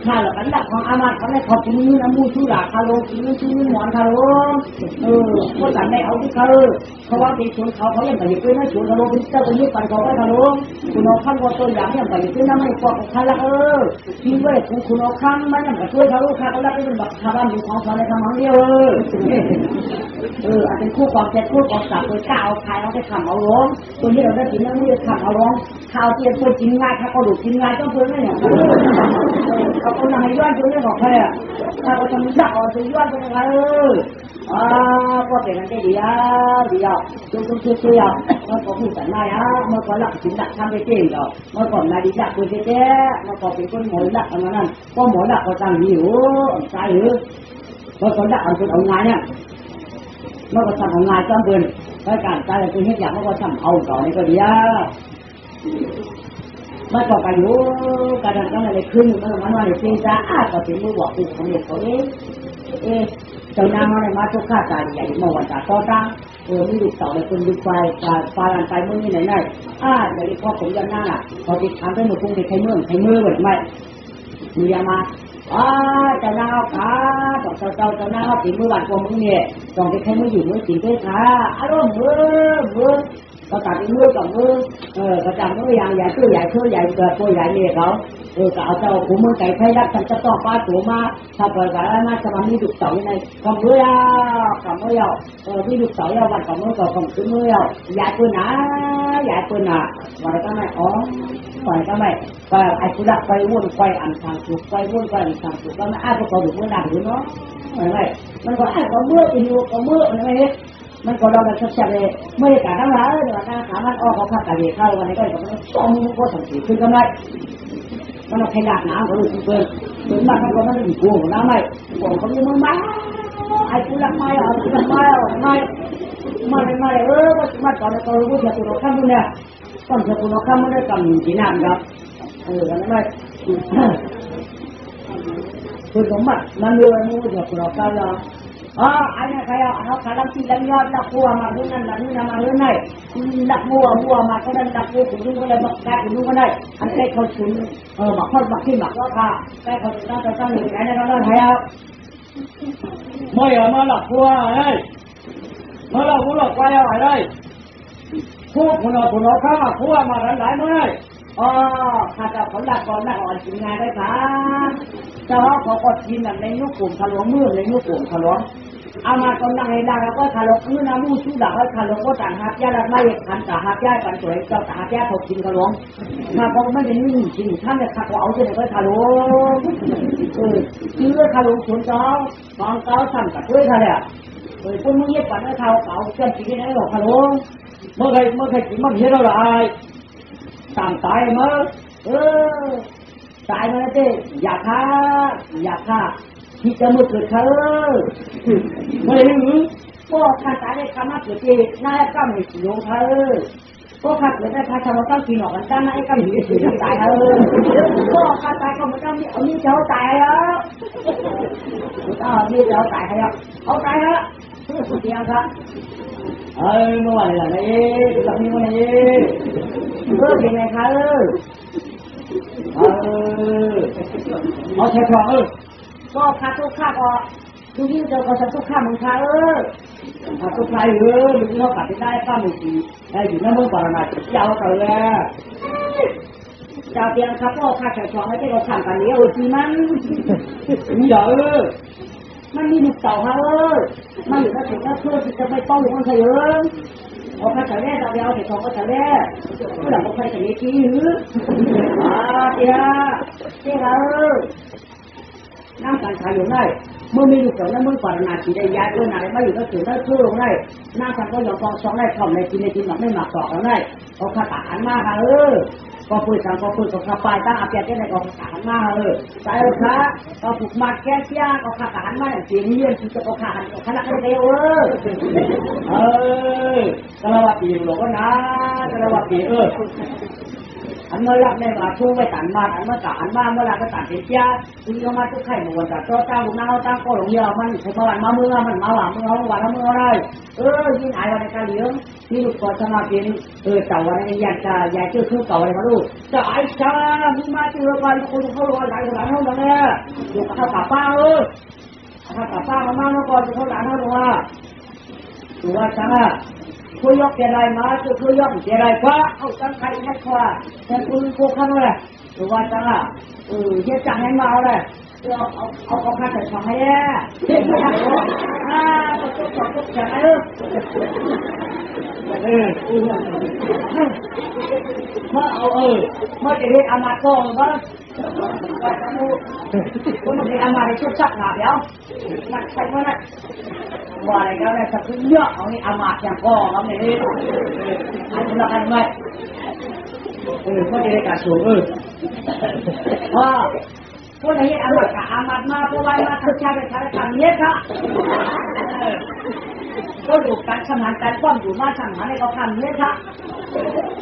ข้าหลักกันหลักของอามาเขาได้ขอบคุณมือน้ำมูชูหลักขลุ่มชื่อหมอนขลุ่มก็สั่งได้เอาที่เขาว่าเป็นชนเขายังไปอยู่ด้วยนะชนขลุ่มเป็นเจ้าตัวยึดปั่นเขาได้ขลุ่มคุณเอาข้างว่าตัวอย่างยังไปอยู่ด้วยนะไม่กว่าข้าละทิ้งไว้คุณเอาข้างมันยังไปช่วยเขาข้าก็รับเป็นแบบชาวบ้านอยู่ของเขาในทางนั้นเดียวอาจเป็นคู่กองเจ็ดคู่กองสามตัวก้าวใครเอาไปทำเอาล้มตัวนี้เราได้กินแล้วไม่ได้ทำเอาล้มข้าวเตี้ยตัวกินง่ายข้าวกระดูกกินง่ายต้องเพิ่มไม่เนี่ยเขาคนไหนย้อนตัวนี้บอกใครถ้าเขาทำยากเอาตัวย้อนตัวไหนก็เป็นกันได้ดีจงเชื่อเมื่อก่อนผู้สันนายเมื่อก่อนหลักสินหลักทำไปเก่งเมื่อก่อนนายดีจักตัวเจ๊เมื่อก่อนเป็นคนหมอหลักอันนั้นก็หมอหลักก็ตั้งหิวใจหรือเมื่อก่อนหลักอันเป็นเอางานเนี่ยเมื่อก่อนทำเอางานจำเป็นรายการใจเป็นเหตุอย่างเมื่อก่อนทำเอาต่อนี่ก็ดีเมื่อก่อนไปอยู่การทำอะไรขึ้นเมื่อวันนี้เป็นจ้าก็เป็นมือบอกเป็นของเด็กเขาเองเจ้านางอะไรมาทุกข้าตายใหญ่เมื่อวันจ่าต่อตั้งมีลูกเต่าเลยคนดูไฟลันไปมือนี่ไหนไหนเดี๋ยวพ่อผมยังหน้าพอติดถามไปหมดคงติดใครมือเหมือนไม่มียามาเจ้านางเอาขาเจ้านางเอาตีมือหวานกว่ามึงเนี่ยต้องติดใครมืออยู่มือตีด้วยขาอารมณ์มือก็ตัดมือกับมือก็จับมืออย่างใหญ่ตัวใหญ่ตัวใหญ่ตัวใหญ่เนี่ยเขาก็เอาเจ้าขุมมือไก่ไข่รักฉันจะต้องป้าตัวมาถ้าปล่อยกันแล้วน่าจะมามีดุเต่ายังไงกับมือมีดุเต่าอย่างวันกับมือกับขึ้นมือใหญ่ปืนหนาวันก็ไม่วันก็ไม่ไอ้ผู้รักไปวนไปอันทางสุกไปวนไปอันทางสุกก็ไม่อาจจะพอดุมือหนักหรือเนาะอะไรมันก็ไอ้กับมืออีกกับมืออะไรมันก็เราแบบชัดๆเลยไม่ได้การทั้งหลายเลยว่าการขามันออกเขาพักกันเลยเข้าวันนี้ก็แบบต้องมีก็สังเกตขึ้นกันได้มันเอาขยะน้ำเขาเลยเกินถึงบ้านมันก็ไม่ได้กลัวน้ำไม่กลัวเขาอยู่มึงมาไอ้ผู้รักไม่มาตอนนี้เขารู้จักตัวข้ามดูเนี่ยตอนตัวข้ามไม่ได้กำจีน่าครับอันนั้นไม่คุณสมบัตินั่นเลยมึงรู้จักตัวข้ามแล้วอันนี้ใครเขาขาดที่ดันยอดดักบัวมาดูนั่นมาเรื่องไหนดักบัวมาก็ดันดักบัวคุณดูก็ได้บักแก่คุณดูก็ได้อันใกล้เขาชุนบักทอดบักที่บักก็ค่ะใกล้เขาชุนจะตั้งอยู่ไหนในร้านไทยไม่มาหลักบัวเลยมาหลักบัวหลักไฟอะไรพวกคุณเอาข้าวบัวมาหลายๆมื้อข้าจะผลดักก่อนดักอ่อนกินงานได้ค่ะเจ้าเขาก็กินแบบในยุคกลุ่มขลุ่มมือในยุคกลุ่มขลุ่มเอามาตอนนั่งในดังแล้วก็ขลุ่มมือน้ำมูชูดักแล้วขลุ่มก็ต่างหักยาละไม่ขันต่างหักยากันสวยเจ้าต่างหักยาเขากินขลุ่มมาเพราะไม่ได้นิ่งจริงท่านเนี่ยขัดเอาเสร็จก็ขลุ่มซื้อขลุ่มสวนเจ้าบางเจ้าสั่งกับด้วยค่ะเนี่ยคนมึงเย็บปันให้เขาเก่าเจ้าปีนี้หรอกขลุ่มเมื่อใครกินมันเยอะแล้วไรต่างตายมั้งตายมาแล้วเจ้อยากฆ่าที่จะมือเกิดเขาไม่ได้หรือก็ข้าตายได้คำว่าเกิดเจ้น่าจะก้าวหนีโยงเขาก็ข้าเกิดได้ข้าชาวบ้านกินหนอกกันจ้าน่าจะก้าวหนีเสียตายก็ข้าตายก็ไม่ต้องมีเอานี่เจ้าตายแล้วนี่เจ้าตายแล้วเอาตายแล้วสุดยังครับเมื่อวานอะไรหลังนี้วันนี้เป็นไงคะเอาใช่ครับก็ค่าทุกค่าก็ทุกที่เจอก็จะทุกค่ามึงค่าทุกค่ามึงเขาปัดได้ป้ามึงกี่ได้อยู่นั่นมึงปรมาเจ้าเต๋อเจ้าเตียงครับก็ค่าแข่งขันไม่ใช่เราทำกันนี้จีมันมีเยอะมันมีลูกเต่าฮะมันอยู่ในถุงนั่นเพื่อที่จะไม่ต้องมันเฉย เอาข้าทะเลเราเดียวเห็ดทองข้าทะเลเมื่อหลังก็ใครทะเลกี้หรือเจ้าเจ้านั่งกันขายอยู่ได้เมื่อมีอยู่สองนั้นเมื่อก่อนนาทีได้ย้ายตัวไหนมาอยู่ก็ถือได้ทั่วลงได้นั่งกันก็ยอมกองสองได้ทำในกินในกินหมักไม่หมักต่อแล้วได้เอาข้าตาหันมาค่ะก็พูดสั่งก็พูดกับข้าปลายตั้งอาเปียกได้ก็ข้าตาหันมาใจข้าก็ผูกมัดแก้เสียก็ข้าตาหันมาอย่างเสียงเยี่ยมที่จะก็ข้าหันขนาดนั้นเดียวกระว่าปีหลวงนะกระว่าปีอันเมื่อรักในมาช่วงไปตันมาอันเมื่อตันมาเมื่อรักก็ตันเป็นเจ้าคุณก็มาทุกไข่หมดแต่ตัวเจ้าบุญน้าตั้งก็หลงเยอะมันใช้ประวัติมาเมื่อมันมาหวานเมื่อวันเมื่อไรยิ่งหายวันในการเลี้ยงที่ลูกก่อนสมาเป็นเต่าวันในอยากจะอยากเจอคือเต่าอะไรมาลูกจะไอ้ชามีมาเจอกันคนเขารอหลายหลายห้องแล้วเนี่ยอยู่กับข้าวป้าข้าวป้ามาเมื่อก่อนเขาหลานเขาบอกว่าตัวจ้าคุยยกเจริญมาจะคุยยกเจริญกว่าเอาจังใครให้กว่าแต่คุณโคข้างเลยตัวจ้าเยอะจังให้มาเลยเอาข้าแต่ทำให้เนี่ยต้องจังเลยเมื่อเอาเมื่อจะเรียนอามาโก้ก็คุณจะเรียนอามาในชุดชักหนาเดียวมันใช่ไหมนะว่าอะไรก็ได้สักเยอะเอานี่อามาอย่างก้อนแล้วนี่อันนี้ละกันไหมเมื่อจะเรียนการสูงพวกนี้อามากับอามามาพวกวันมาทุกชาติชาติทางเนี้ยค่ะก็ดูการทำงานการป้อมอยู่มาทางหาในเขาทำเนี้ยค่ะ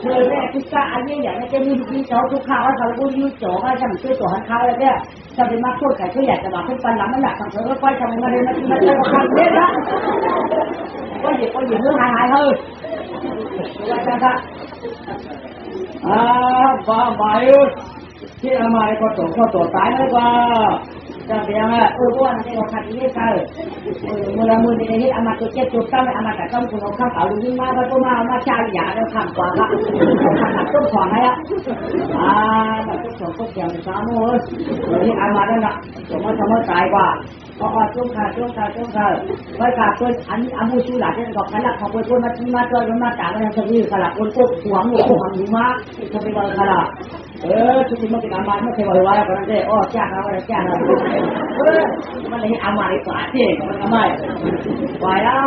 เลยแม่ทุกชาติอันนี้อย่างนี้จะมีที่เจ้าทุกข้าวว่าเขาพูดยุ่งโจ้ว่าจะมีช่วยตัวหันข้าวอะไรเนี่ยจะเป็นมาพูดใครช่วยอยากจะมาเป็นปันหลังไม่อยากทำเธอก็ค่อยทำมาเลยมาเจอเขาทำเนี้ยค่ะก็หยิบเรื่องหายเฮ้ยว่าจะค่ะบ้าใบที่ทำไมก็ตัวตายเลยว่าจะเป็นยังไงว่าในเราขัดนี้ใช่มือนี้อามาตัวเจ็บตัวตั้งอามาแต่ต้องคุณเอาข้าวเปล่าดูยิ่งมากก็ต้องมาชาหยาแล้วทำกว่าละขัดต้นขวางให้ละแบบต้นขวางก็เกี่ยวกับสามโมงที่อามาแล้วนะสมมติทำตายกว่าพอช่วงขาไว้ขาตัวอันนี้อามูชูหลาที่บอกกันละขอบคุณมาที่มาจอยมาจากอะไรสักทีขลับคนก็หวงหวงหิมะจะเป็นอะไรขลับทุกทีมันเป็นอามาไม่เคยบอกว่าอะไรกันเลยจ้าเขาอะไรจ้าเรามันเลยอามาดีกว่าที่มันทำไมไหวแล้ว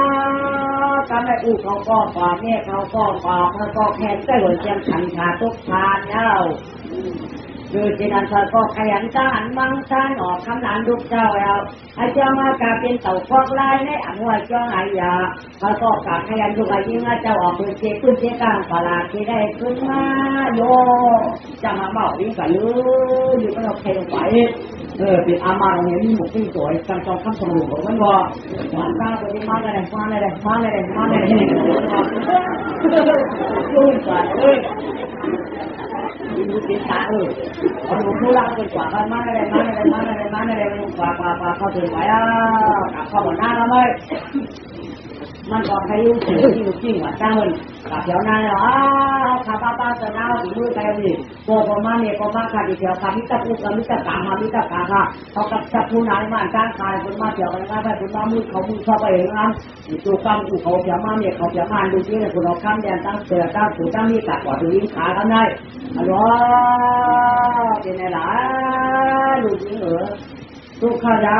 ทำให้อู่เขาก็ปากเนี่ยเขาก็ปากเขาก็แค่ใต้หัวเชียงขันขาตุกทานแล้วคือที่นั่นเธอก็ขยันจ้านมังซานออกคำนั้นลูกเจ้าแล้วไอ้เจ้ามากาเป็นเต่าฟอกลายในอันว่าเจ้าไอ้ยาเขาก็กาขยันลูกไอ้ยิ่งเจ้าออกเป็นเจ้าขึ้นเจ้ากลางปลาที่ได้ขึ้นมาโยจะมาบอกวิ่งกันเลยอยู่ก็เราเพลงไหวเป็นอามาเราเนี่ยมีหมวกที่สวยจังจองคำสมุนของมันว่ามันตาตัวนี้มาเลยยุ่งกันดูติดตาเอาดูผู้รักเป็นกว่ากันมาเลยกว่าเขาถึงไหวเข้ามาหน้าแล้วไหมมันก็ใครยุ่งจริงว่าจ้างมันกับเดี๋ยวนั้นเหรอข้าป้าจะน่าถึงมือใครดิโกพม่าเนี่ยพม่าขาดเดียวขามิตรพูกามิตรกามามิตรกาค่ะเขากับจับผู้นายมาจ้างขายคนมาเดี๋ยวกันมาได้คนมามือเขามือชอบไปเองนะดูกรรมอูเขาเดี๋ยวมาเนี่ยเขาเดี๋ยวมาดูที่เนี่ยคนเราข้ามแดนตั้งเสือตั้งถือตั้งมีกัดกว่าดูยิงขากันได้ฮัลโหลเป็นไงล่ะดูยิงทุกข้าจ้า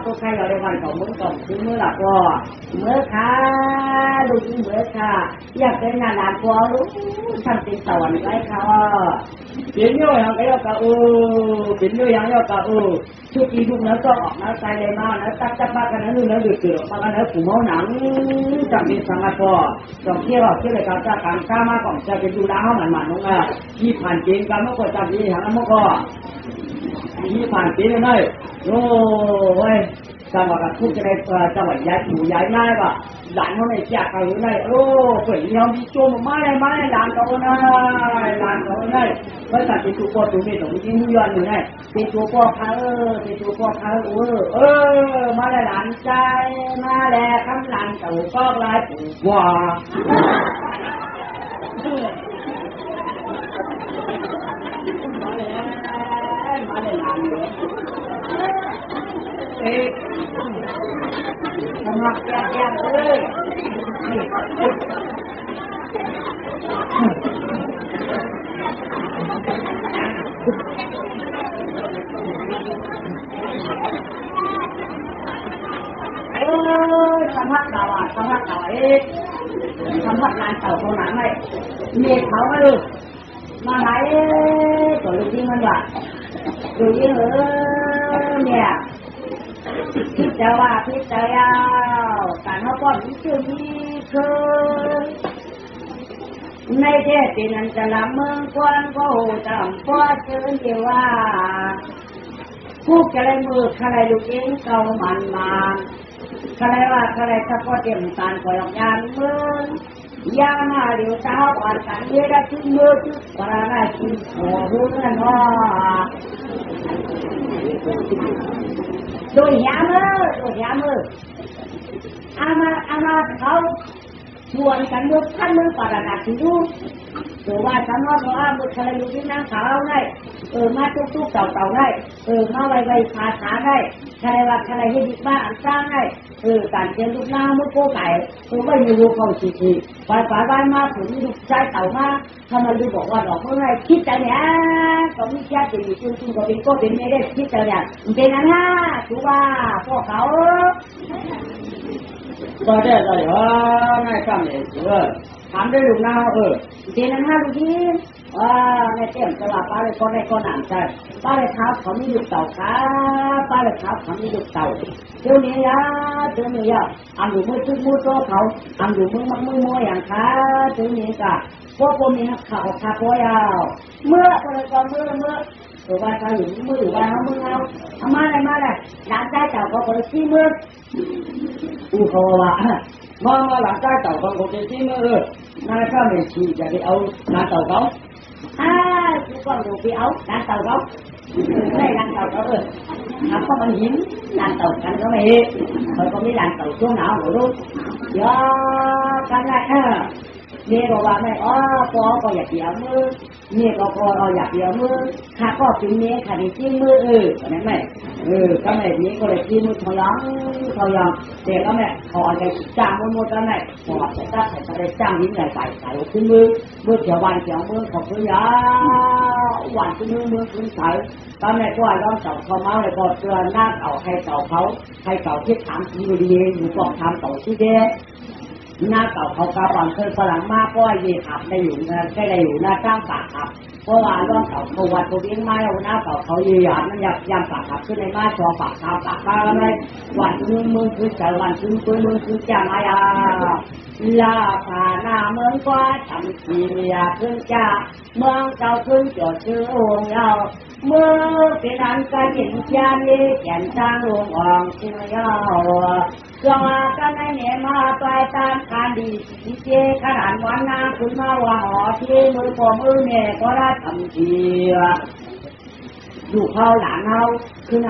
ทุกใครเราได้วันของมือก่อนคือมือหลักก็เมื่อขาดูจริงเมื่อขาอยากเป็นงานหลานกลัวรู้ทำติดต่อไว้เขาเป็นเยอะอย่างไรก็เป็นเยอะอย่างไรก็ชุดอีดุนั้นก็ออกนั้นใจเลยมานั้นจับบ้ากันนั้นนั้นดื้อมากันนั้นผูม้าหนังจำเป็นสังกัดพอต้องเที่ยวเลยการจะการข้ามาก่อนจะเป็นดูแลเขาหมันน้องที่ผ่านเกณฑ์การเมื่อก่อนจำที่หางเมื่อก่อนที่ผ่านเกณฑ์เลยโอ้ยจังหวะกับทุกจะได้จังหวะย้ายอยู่ย้ายง่ายป่ะหลานเขาในแจกเขาอยู่ในเปิดยอมดีโจมมาเลยหลานเขาได้เมื่อตัดเป็นตัวพ่อตัวแม่ตัวยิ่งย้อนอยู่ในเป็นตัวพ่อเขามาเลยหลานใจมาแล้วคำหลานเต่าก็ลายปู่ว่ามาเลยหลานทำมาแก่เลย ทำพัดงานเต่าตัวหนาไม่เมียเขาไม่รู้มาไหนตัวลูกยิ่งมันว่าลูกยิ่งเนี่ยพิจารณาพิจารณาการเขาป้อนวิจุนี้คือในเทศนั้นจะละเมืองกวนก็จำป้อเชิญเดียวว่าผู้จะได้มือใครลูกเองเก่ามันมาใครว่าใครถ้าก็เตรียมตานก็ยองยานเมืองยามาเดี๋ยวเช้าอ่านกันเยอะได้ชิ้นมือชิ้นปราณาชิ้นหัวหูนั่นว่าโดยยามืออามาเขาชวนกันมือท่านมือปราณาชิ้นดูตัวว่าฉันว่าเพราะว่ามือใครลูกที่นั่งขาวได้มาตุ๊กเต่าได้มาไวๆขาได้ใครว่าใครให้ดีบ้าอันสร้างได้การเจริญลูกน้ามือโก้ไก่ไม่มีลูกเขาฉีไปบ้านมาถึงลูกชายเต่ามาถ้ามันดูบอกว่าดอกเมื่อไรคิดใจเนี้ยก็มีแค่ติดอยู่จริงๆก็เป็นไม่ได้คิดใจเนี่ยเป็นนั่นนะถือว่าพวกเขาก็ได้เลยง่ายจังเลยถามได้ลูกน้าเป็นนั่นนะลูกที่ในเต็มตลาดป้าเลยก็ได้ก็หนามใจป้าเลยเท้าเขามีลูกเต่าขาป้าเลยเท้าเขามีลูกเต่าเดี๋ยวนี้อันอยู่มือชุดมือโซ่เขาอันอยู่มือมักมือมัวอย่างขาเดี๋ยวนี้ก็พวกผมมีนักข่าวขาโวยาวเมื่อตัวว่าเขาอยู่มืออยู่ว่าเขามือเอามาเลยหลังใจเต่าเขาคนชี้มือเขาว่ามาหลังใจเต่าเขาคนชี้มือนายข้าไม่ชี้จะไปเอาหน้าเต่าเขาทุกคนดูไปเอาหน้าเต่าเขาไม่หน้าเต่าเขาเขาก็มันหินหน้าเต่ากันก็ไม่เขาก็ไม่หน้าเต่าช่วงหนาวหรือลูกเยอะกันไงเมียบอกว่าไม่พ่อก็อยากเดี่ยวมือเมียก็อยากเดี่ยวมือข้าก็กินเมียข้าได้กินมือนั่นไหมก็ไม่เมียก็เลยกินมือทอยองเด็กก็ไม่ขอใจจ้างมือก็ไม่ขอจะตัดแต่ได้จ้างยิ้มใหญ่ใส่ขึ้นมือเขียววันเขียวมือขอบคุณยาหวานขึ้นมือขึ้นใส่ก็ไม่ก็ร้องเต่าเขาเมาเลยก็เตือนหน้าเต่าให้เต่าเขาให้เต่าที่ถามทีดีอยู่ก็ทำเต่าที่เด็หน้าเก่าเขากาบังเคยฝรั่งมากก็ยีขับได้อยู่นะใกล้ได้อยู่หน้าจ้างปากขับเพราะว่าร่องเก่าเขาวัดตัวเลี้ยงไม้เอาหน้าเก่าเขายีหยาดมันยำปากขับขึ้นในบ้านชอปากเท้าปากบ้าแล้วไงวันมึงคือใจวันมึงคือจ้างอะไรลาผ่าหน้าเมืองกว่าทำทีเมียขึ้นจ้าเมืองเก่าขึ้นจอดชื่อวงเราเมื่อเป็นอันการเห็นจานนี้แก่นจางลงอ่างชื่อยาวจงอากันในเหมาไปตามการดีที่เจขนาดวันนาคุณมาว่าหอที่มือพอมือเนี่ยก็ได้ทำทีอยู่เขาหลานเขาขึ้น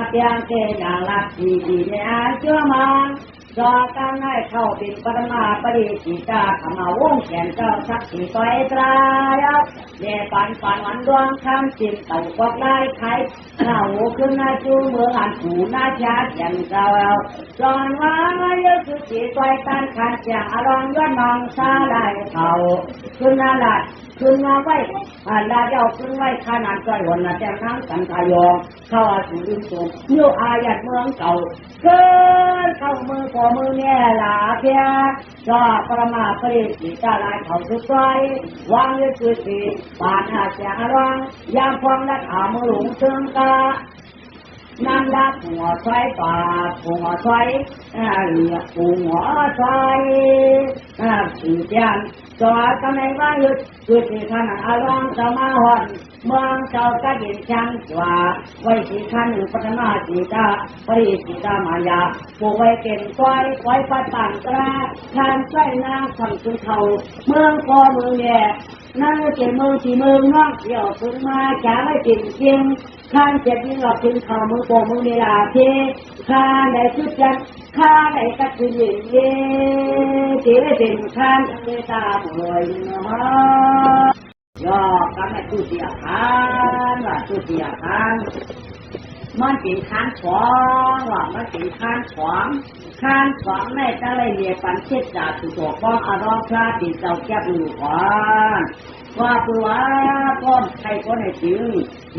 เตียงเกยอย่างรักดีเนี่ยเชื่อมันจอการให้เข้าเป็นปรมาปริจิตาขมาวงแขนเจ้าสักสีต้อยตรายเย่ปันวันดวงคำจิตเต่ากดไล่ไข่หน้าหูขึ้นหน้าจูเมืองอันผูหน้าชาแขนเจ้าจอนว่าเยอะคือสีต้อยตันขันเสียงอารมณ์ย้อนมองซาได้เขาขึ้นหน้าหลัดขึ้นมาไว้ลาเจ้าขึ้นไว้ขนาดใจหวนนะแจ้งทั้งกันทายองเข้าอาสุรินทร์โยอายัดเมืองเก่าเกินเข้ามือก่อมือเนี่ยลาเพียจอประมาปริจิตาลายเขาสุดใจวางยึดคือสีปานหาเสียงร้องยามฟังและขามือหลงเชิงกาน้ำดักหัวไฟป่าหัวไฟเหลือหัวไฟสีเทียนจอดกันในบ้านยึดคือสีขนาดอารมณ์จะมาหอนเมืองเจ้าก็เห็นช่างกว่าไว้สีขันปัตนาสีตาปริสีตามายาปลูกไว้เก่งก้อยไว้ปัดปั่นกระทานใส่นางสั่งสุนเขาเมืองพอเมืองแย่นั่งเจ็บเมืองสีเมืองนอกเดี่ยวขึ้นมาจะไม่ติดเพียงข้างเจ็บยิ่งหลอกถึงเขามือโป่งมือเวลาเทข้าได้ชุดจันข้าได้กัดคือเย่เย่เก๋เป็นข้างเวตาหวยย่อกันให้ตู้เสียทานว่าตู้เสียทาน มันเป็นค้านขวางว่ะมันเป็นค้านขวางในตะไลเรียปันเช็ดจ่าสุโขก็อารมณ์พระติเจ้าแก้วอยู่ก่อนว่าปัวก้อนใครก็ในจึง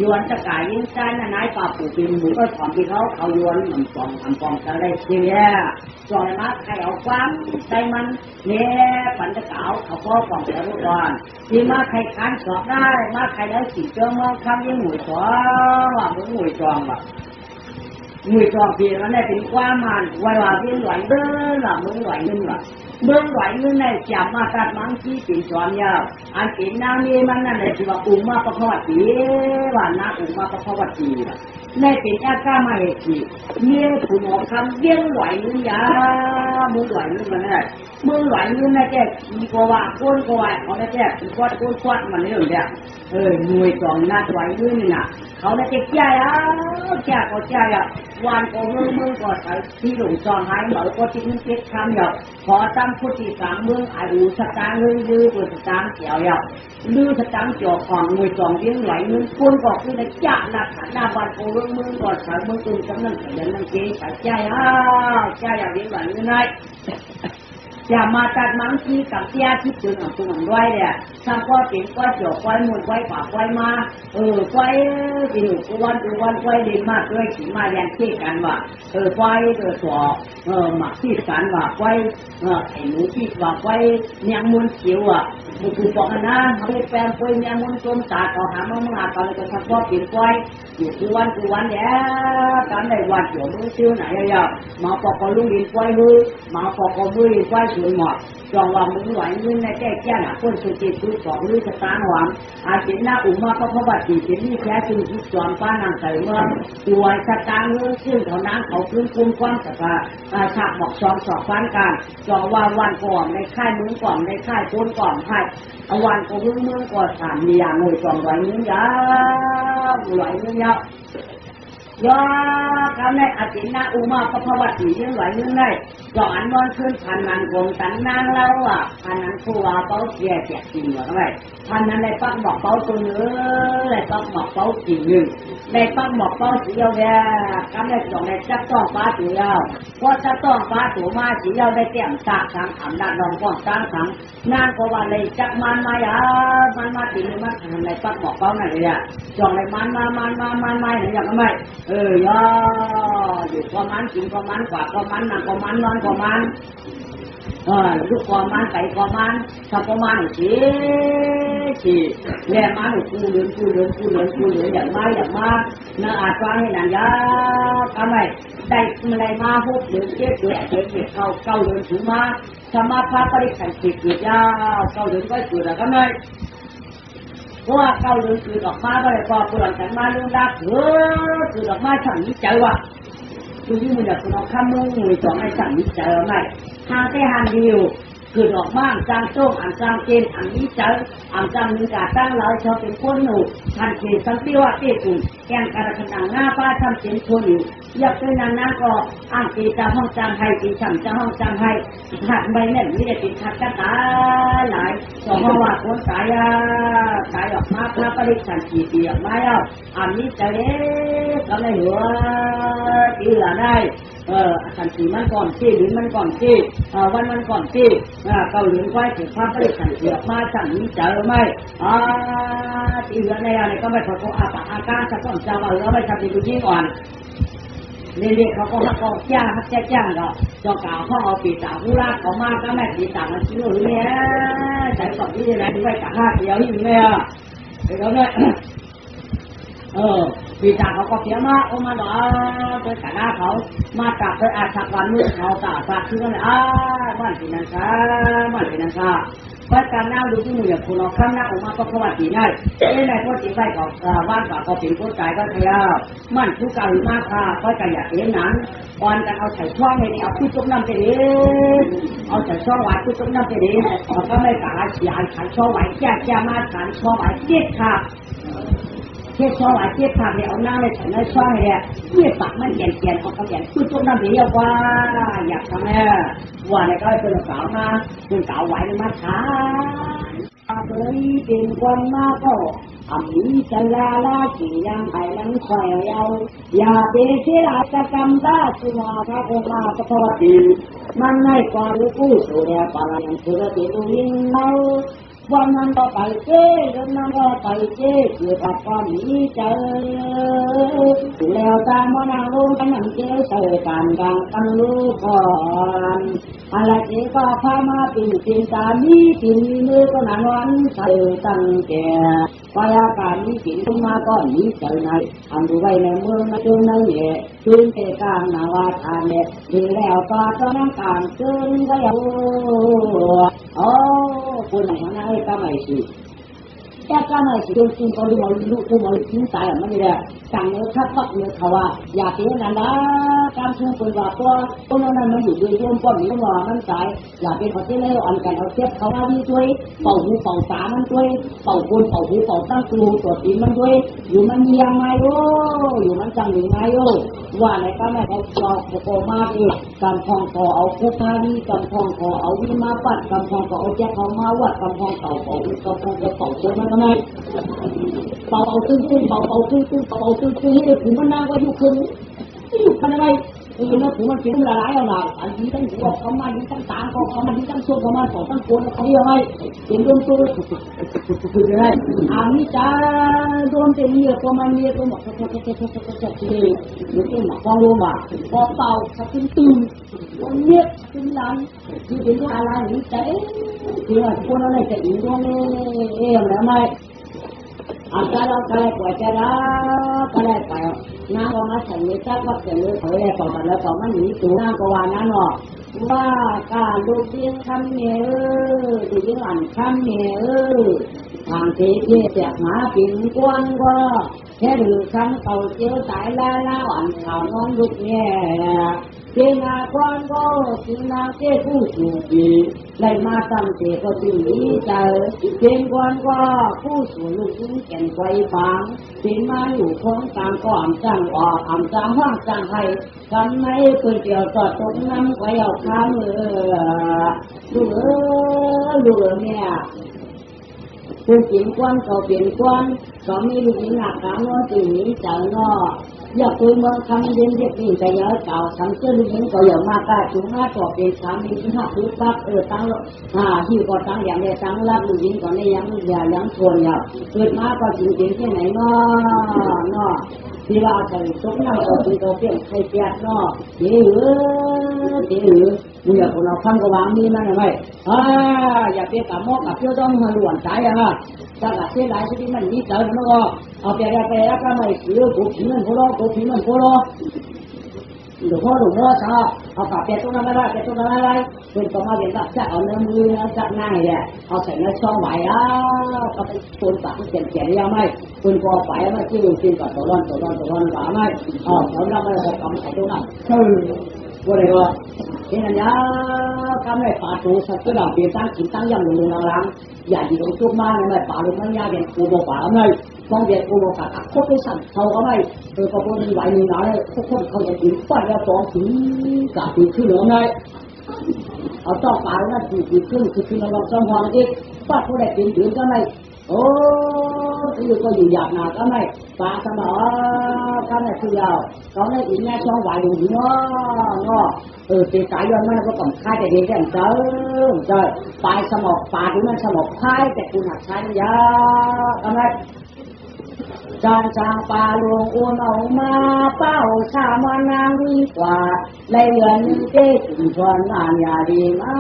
ยวนตะกายยิ่งใจน่ะนายป่าปู่ปีนหมูก็ถอนที่เขายวนมันปองจะได้เสียจอยมาใครเอาความใจมันเนี่ยปันตะเก่าเขาก็ปองจะรู้ก่อนที่มาใครค้านสอบได้มาใครได้สิเจ้ามองคำยิ่งหมุยสองว่ามึงหมุยจองว่ะมือจองเพียงนั้นได้เป็นความมันวันว่าเพียงไหวเด้อหล่ะมึงไหวนึงหล่ะเบื้องไหวนึงในจับมาตัดมังคีเป็นจอมยาวอันเป็นนางนี้มันนั่นแหละที่ว่าอุมาประพวัติว่านาอุมาประพวัติในเป็นอาการมาเหตุเลี้ยงผู้หมอคำเลี้ยงไหวนึงยามึงไหวนึงมันนั่นมึงไหวนึงนะแกขี่กว่าก้นกว่าเขาได้แกขี่กวาดมันนี่อย่างเดียวมวยจองนัดไหวนึงนี่น่ะเขาได้แกแก่ก็แก่วันก็มึงก็ใช้ที่หลงจองหายเหมือนก็ที่มึงเก็บคำหยอกพอตั้งพุทธิสามมึงอายุสตางค์ลือตัวสตางค์เกี่ยวหยอกลือสตางค์เกี่ยวของมวยจองเลี้ยงไหวมึงคนก็คือในจ่าหน้าขันหน้าวันก็มึงก็ใช้มึงตื่นกำลังขยันนั่งเกย์ใช้ใจเลี้ยงไหวมึงไงอย่ามาตัดมังคีกับเสียที่จึงของตัวมันด้วยเนี่ยทำก็เป็นก็เจียวก้อยมุนก้อยปากก้อยมาก้อยกินกูวันก้อยดีมากด้วยขี่มาแย่งที่กันว่ะก้อยตัวหมักที่กันว่ะก้อยไอ้หนูที่ว่าก้อยเนียงมุนเขียวอ่ะกูบอกนะเขาเลยแปลงก้อยเนียงมุนจมตาต่อหามึงอาตอนเลยทำก็เป็นก้อยอยู่กูวันเนี่ยการในวันเจียวมึงเชื่อไหนอ่ะมาปอกก็ลุงดินก้อยมือมาปอกก็มือก้อยหมดจองว่ามึงไหวมึงในแก่แก่น่ะคนสุจิตสุสองหรือสตางหวังอาจิตหน้าอุมาพระพบัติเป็นนี่แค่จึงจอมป้านางใส่เมื่อตัวสตางเรื่องซึ่งเขาน้ำเขาพื้นคุ้มความสักฉากบอกสอบฟันกันจองว่าวันก่อนในค่ายมึงก่อนในค่ายโคนก่อนค่ายวันก็มึงก่อนถามมีอย่างหน่วยจองไหวมึงยาวไหวมึงยาวยอคำในอาจินาอุมาพระวัติยังไหวยังไงก่อนนอนขึ้นพันนันกงตันนางเล่าอ่ะพันนันผู้ว่าเป้าเสียแจกจริงหรือไม่พันนั้นได้ปักบอกเป้าตัวเนื้อได้ปักบอกเป้าจริงหนึ่งได้ปักบอกเป้าสีเยาวแย่คำในสองในจักต้องฟ้าตัวเยาวพอจะต้องฟ้าตัวมาสีเยาวได้เตรียมตากทางอำนาจรองก้อนตั้งทางนางก็ว่าเลยจักมันมายามันมาตีมันทำในปักบอกเป้านั่นเลยอ่ะจองในมันไม่หรืออย่างไรย่ออยู่ก็มันกินก็มันกว่าก็มันนั่งก็มันนอนก็มันลูกก็มันไก่ก็มันทำก็มันฉีแย่มันกูเดินอย่างมาน่าอาจว่าให้หนังยาทำไมได้อะไรมาพวกเดินเจ็บเข้าเดินถึงมาธรรมะพระปริขันติเกิดยาวเข้าเดินก็เกิดอะไรก็ไม่เพราะว่าเก้าเดือนคือดอกไม้ก็เลยพอเปลือกแต่มาเรื่องดักคือดอกไม้สั่งนิจใจว่ะคือที่มันอยากคุณเอาข้ามมือจองให้สั่งนิจใจเอาไหมทางแต่ทางเดียวคือดอกไม้จางโต้งอันจางเกณฑ์อันนิจใจอันจางมีการตั้งเราชอบเป็นคนหนูทันทีสังเกตว่าเตี้ยตุ่มแกงกระดังหน้าป้าทำเสียงคนอยู่อยากเป็นนานก็อ้างตีตาห้องจางให้ตีฉ่ำจะห้องจางให้หักใบเนี่ยมีแต่ติดหักกระตาหลายสองห้องว่าคนตายออกมาพระปริขันตีออกมาแล้วอันนี้จะเล็กก็ไม่หัวตีหละได้ขันตีมันก่อนที่หรือมันก่อนที่วันมันก่อนที่เกาหลีไว้ถึงพระปริขันตีออกมาสั่งนี้เจอไหมตีเหลือในอะไรก็ไม่พออาการสะท้อนจะว่าเหลือไม่ทำดีดูยิ่งอ่อนเด็กๆเขาก็ฮักก็จ้างก็จอเก่าเขาเอาปีตาผู้รักเขามากก็แม่ปีตามันชื่อหรือเนี่ยใช้ก่อนที่จะไหนที่ไปกะห้าเดียวที่อยู่เนี่ยเดี๋ยวเนี่ยปีตาเขาก็เสียมาโอมาดอไปกะหน้าเขามาจับไปอาชักวันมือเขาตาสักชื่อเลยบ้านที่นั่นค่ะเพราะการนั่งดูที่มืออย่างคุณเอาข้ามหน้าออกมาก็ขวัญตีง่ายในพวกจีบไปก็บ้านก็เป็นผู้ใจก็เทียวมันทุกการมากค่ะเพราะการอยากเห็นนั้นก่อนกันเอาใส่ช่องในนี้เอาผู้จุกน้ำไปดิเอาใส่ช่องไว้ผู้จุกน้ำไปดิเราก็ไม่กล้าเสียขันช่องไว้แก่มาขันช่องไว้เจ็ดค่ะเจ็ดช่องไว้เจ็ดค่ะเนี่ยเอาหน้าเลยฉันได้ช่องเนี่ยเมื่อปากมันเขียนเอาเขาเขียนผู้จุกน้ำไปเยอะว่าอยากทำแม่ว่าในก็เป็นสาวมาเป็นสาวไหวมาช้าเลยเป็นคนมาก็ Ami salala yang ailang khoyau ya besira takamba semua kakoma kapati manai kwaluku sudah para yang sudah tidurin mauวันก็ไปเจ้เดินนั่งก็ไปเจ้เกี่ยวกับความมีใจแล้วตามมานั่งลงกันนั่งเจ้เจอกันกลางกันรู้ก่อนอะไรเจ้ก็พามาปิ่นปิ่นตามีปิ่นมือก็นานวันเจอตั้งแก่พยาการมีปิ่นขึ้นมาก็มีเจอในทำดูไว้ในเมืองจนในเหตุจนเตะกลางนาวาทานเนี่ยดีแล้วก็ต้องนั่งกลางจนก็ยังโอ้คนไหนมาให้ก็ไม่สิแต่ก็ไม่สิจริงๆก็รู้ว่าลูกมันทิ้งใจอ่ะมันเนี่ยสั่งเนื้อข้าวปักเนื้อเขาว่าอยากกินนั่นนะการช่วยคนว่าตัวนั้นมันอยู่ด้วยร่วมก้อนนี้ว่ามันใจอยากเป็นเขาที่เล่าอันกันเอาเทียบเขาว่าดีด้วยเป่าหูเป่าตามันด้วยเป่าคนเป่าหูเป่าตั้งครูตัวตีมันด้วยอยู่มันยังไงโอ้อยู่มันจังอยู่ไงโอ้ว่าในก็ไม่เขาโกมากเลยกำพองคอเอาคุกมาดีกำพองคอเอาวิมาปัดกำพองคอเอาแจกเขามาวัดกำพองเป่าเป่ากำพองจะเป่าเจอมันทำไมเป่าตึ้งเป่าตึ้งให้ผมมันนั่งก็อยู่คืนอยู่กันอะไรแล้วผมมันเป็นละลายเอาหน่อยอันนี้ตั้งหัวเขามาดีตั้งตาเขามาดีตั้งส่วนเขามาสองตั้งโคนเขาเรียกอะไรเป็นโดนตัวคืออะไรอันนี้จะโดนเต็มเยอะตัวมันเยอะตัวหมดเลยอยู่ที่หมอกฟังลมอ่ะพอเป่าเขาตึ้งคนเนี้ยตึ้งหลังคือเป็นอะไรนี่แต่คือว่าคนอะไรจะอินโดนแล้วไหมAntara kalau kuacara kalau apa, nak orang macam ni tak boleh ni kalau kalau kalau ni tu nak kawan no, wah kalau dia kami dia kamiทางเที่ยวจากมาปิ่นกวนก็แค่ดูคำเก่าเจียวสายแล้วอันข่าวนอนลุกเนี่ยเจ้าหน้ากวนก็สินาเจ้าผู้สูงปีได้มาตั้งเจ้าก็จึงดีใจเจ้ากวนก็ผู้สูงลูกยิ่งแก่นไฟฟังสิมาอยู่ของกลางก็อ่ำจังออกอ่ำจังห้างจังให้ทำให้เพื่อเกี่ยวต่อตรงน้ำไฟเอาข้ามดูเนี่ยผู้หญิงกวนก็เปลี่ยนกวนก็มีลูกหญิงหนักหนาโน้นสิ่งนี้เจอเนาะอยากคุยเมืองคำเย็นเย็นนี่แต่เยอะเก่าทำเชื่อลูกหญิงก็อย่ามากได้จุงหน้าต่อเป็นสามีที่หักทุกปักตั้งที่ก็ตั้งอย่างเดียวตั้งรับลูกหญิงก็ในยังชวนอย่าเกิดมาก็จริงๆที่ไหนเนาะที่ว่าจะสมน้ำก็คือตัวเปลี่ยนใครเปลี่ยนเนาะเดี๋ยวมึงอยากคนเราทำก็วางนี่นั่นไหมอย่าเปลี่ยนกับหม้อกับเปรี้ยวต้องมาหลวนใจอ่ะถ้ากับเสียหลายที่มันดีเจอมันก็เอาไปแล้วก็ไม่เสียกูผิวมันโผล่หลวงพ่อชาเอาปากเป็ดตัวนั้นอะไรเป็ดตัวนั้นอะไรเป็นตัวมาเรียนจับเอาเนื้อมือจับหน้าเนี่ยเอาใส่ในช่องไหวก็ไปคนปากเขียนยังไม่คนพอไปไม่ที่อยู่กินกับตัวร้อนหวานไม่เขาเราไม่ได้ทำใส่ตัวนั้นว่าอะไรวะที่นั่นยาทำให้ปาตูสักตัวเราเปลี่ยนตั้งกินตั้งยำลงน้ำอย่าดีลงทุกมาในปาลงมันยาเด่นกูบอกป่าไม่ต้องเด็กกูบอกกับโคตรไปสั่งเขาก็ไม่ก็พอดีไหวมีน้อยคนเขาจะกินป้อนแล้วฟ้องถึงกาตีขึ้นหรือไงเอาต่อปลาแล้วตีขึ้นคือเราลองสมองอีกป้าเขาได้กินถึงก็ไม่โอ้คือก็อยู่หยาบหนาก็ไม่ปลาสมอก็ไม่คือเราเขาได้กินแม่ช่องไหวอยู่เนาะตีสายย้อนมันก็ต้องค่ายแต่เด็กแก่เจอปลายสมองปลาที่มันสมองค่ายแต่คุณหักค่ายยาก็ไม่จางจางปลาลงอ้วนออกมาเป้าชามานางดีกว่าเลยเงินเจ๊ถึงชวนงานอย่าดีมา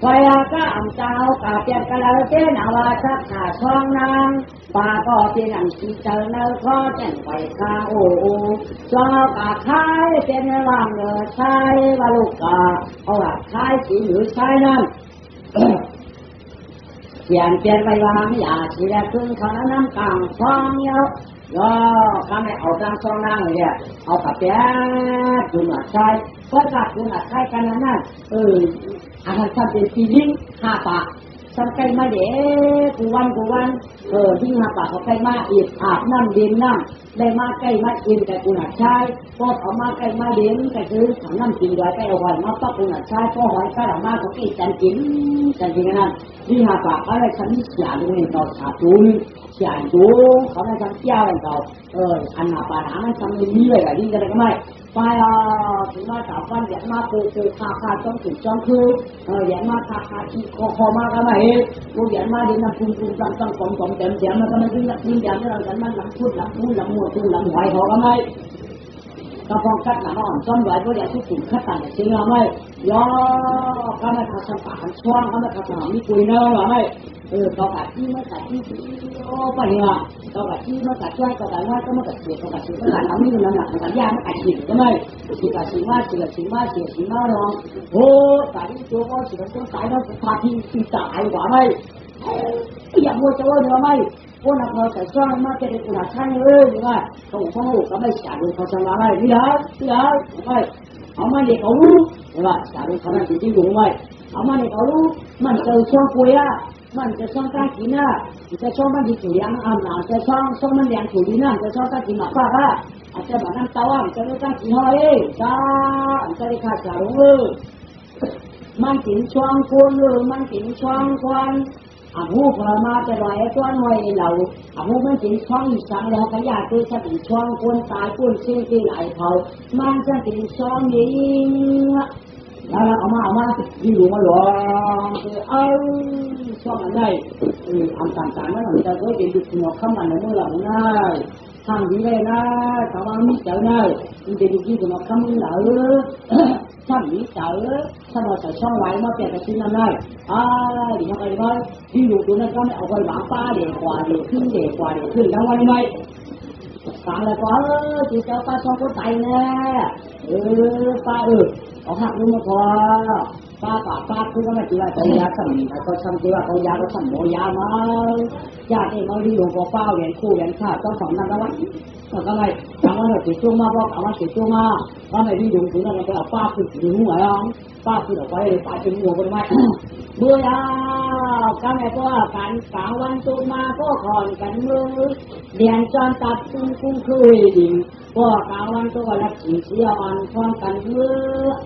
พยากะอ่ำเจ้ากาเปียกกะแล้วเจ๊นาวาชักขาช่องนางปลาก็เป็นอันที่เจอเนื้อข้อแจ้งไปข้าโอ้เจ้ากาขายเป็นว่างเนื้อใช้ว่าลูกกาเอาหลักขายสีหรือใช้นั่นเปลี่ยนไปวางอย่าทีแรกขึ้นเขาน้ำกลางฟองเยอะข้าไม่เอาตั้งช่องนั่งเลยเอากับแกคุณหัดใช้เพราะกับคุณหัดใช้กันนั่นอาหารทำเป็นปีลิ้ง5 ปากทำไก่มาเด็กกูวันที่5 ปากเขาไก่มาอีกอาบน้ำดินน้ำได้มาไก่มากินแต่กูหัดใช้พอเขามาไก่มาเลี้ยงแต่คือถังน้ำกินด้วยไก่เอาไว้มาปักกูหัดใช้พอหอยกระดาษมาเขากินจันกินนั่น你下把把那成下路人到下中下中，เขาได้ทำเจ้าเลยเขาอันหน้าป่าหนามันทำไม่ดีเลยกับนี่ก็ได้ก็ไม่ไปถึงมาสาวฟันแย่มาปูคาจ้องถึงจ้องคือแย่มาคาที่คอมาก็ไม่กูแย่มาดินน้ำพุ่งจังกลมเต็มมันก็ไม่ดิ้นอย่างนี้เราแต่มันหลังพูดหลังมูหลังหอยเขาก็ไม่กระพองคัดหนาอ่อนซ้อมไว้เพราะอยากทุกสิ่งคัดต่างจริงเราไม่ย่อเขาไม่ทำสัมผัสช่วงเขาไม่ทำสนามมีคุยเนอเราไม่เขากัดที่ไม่กัดที่โอ้ปะเนี่ยเขากัดที่ไม่กัดช่วยเขากัดว่าก็ไม่กัดเสียเขากัดเสียเขากัดน้ำนี่นั่นแหละเขากัดยาไม่กัดฉีดก็ไม่ฉีดกัดฉีดมาลองโอ้กัดที่ตัวก็ฉีดต้องตายต้องพาที่ตีตายกว่าไม่อยากมัวจะว่าเนื้อไม่คนนักเราแต่ช่างมาจะได้กุหลาบช่างเลยหรือว่าเขาเขาก็ไม่ฉาดเขาชนะไม่ที่แล้วไม่เอามาเด็กเขารู้หรือว่าฉาดเขานั่นจริงๆรู้ไหมเอามาเด็กเขารู้มันจะช่องปุยอ่ะมันจะช่องการกินอ่ะจะช่องมันดีถูเลี้ยงอ่ะจะช่องมันเลี้ยงถูดีน่ะจะช่องการกินหนักป้าอ่ะอาจจะแบบน้ำเต้าอ่ะจะได้การกินหอยจ้าจะได้ขาดฉาดเลยมันกินช่องคนเลยมันกินช่องคนหูพอมาจะลอยตัวหน่อยเราหูมันกินช่องอีสังแล้วขยะตัวจะกินช่องคนตายคนเชื่อที่ไหลเขามันจะกินช่องยิงแล้วเอามาที่หลวงมาหลวงช่องอะไรอันต่างๆนั่นมันจะด้วยเป็นดุจหนวกข้ามมันในเมื่อหลังง่ายทางดีเลยนะชาวบ้านมีเจ้าหน้ามันจะดูที่หนวกข้ามเหล่าช่างนี้เจอถ้าเราใส่ช่องไว้มาเปลี่ยนกระชิ้นนั้นได้ดีมากเลยไหมที่อยู่ตัวนั้นก็ไม่เอาไว้หวังป้าเด็กกว่าเด็กขึ้นทั้งวันไหมสั่งเลยก็จีเจ้าป้าช่องก็ตายแน่ป้าเอาหักลูกมาพอป้าคือก็ไม่จีว่าเขายาสั่งเขาทำจีว่าเขายาก็สั่งโมยามาญาติเมื่อที่หลวงพ่อเป้าเรียนคู่เรียนข้าต้องสอนนั่นแล้ววะก็ไม่ทำว่าเราติดตัวมาเพราะเอาว่าติดตัวมาก็ไม่ที่หลวงปู่นั่นเราไปเอาป้าคือถึงหัวป้าคือเอาไว้ป้าถึงหัวคนไม่เมื่อยก็ไม่ก็การกลางวันตัวมาก็ขอนกันมือเรียนจนตัดคุ้งคือดิงก็กลางวันตัวรับสิ่งเสียวันพร้อมกันมือ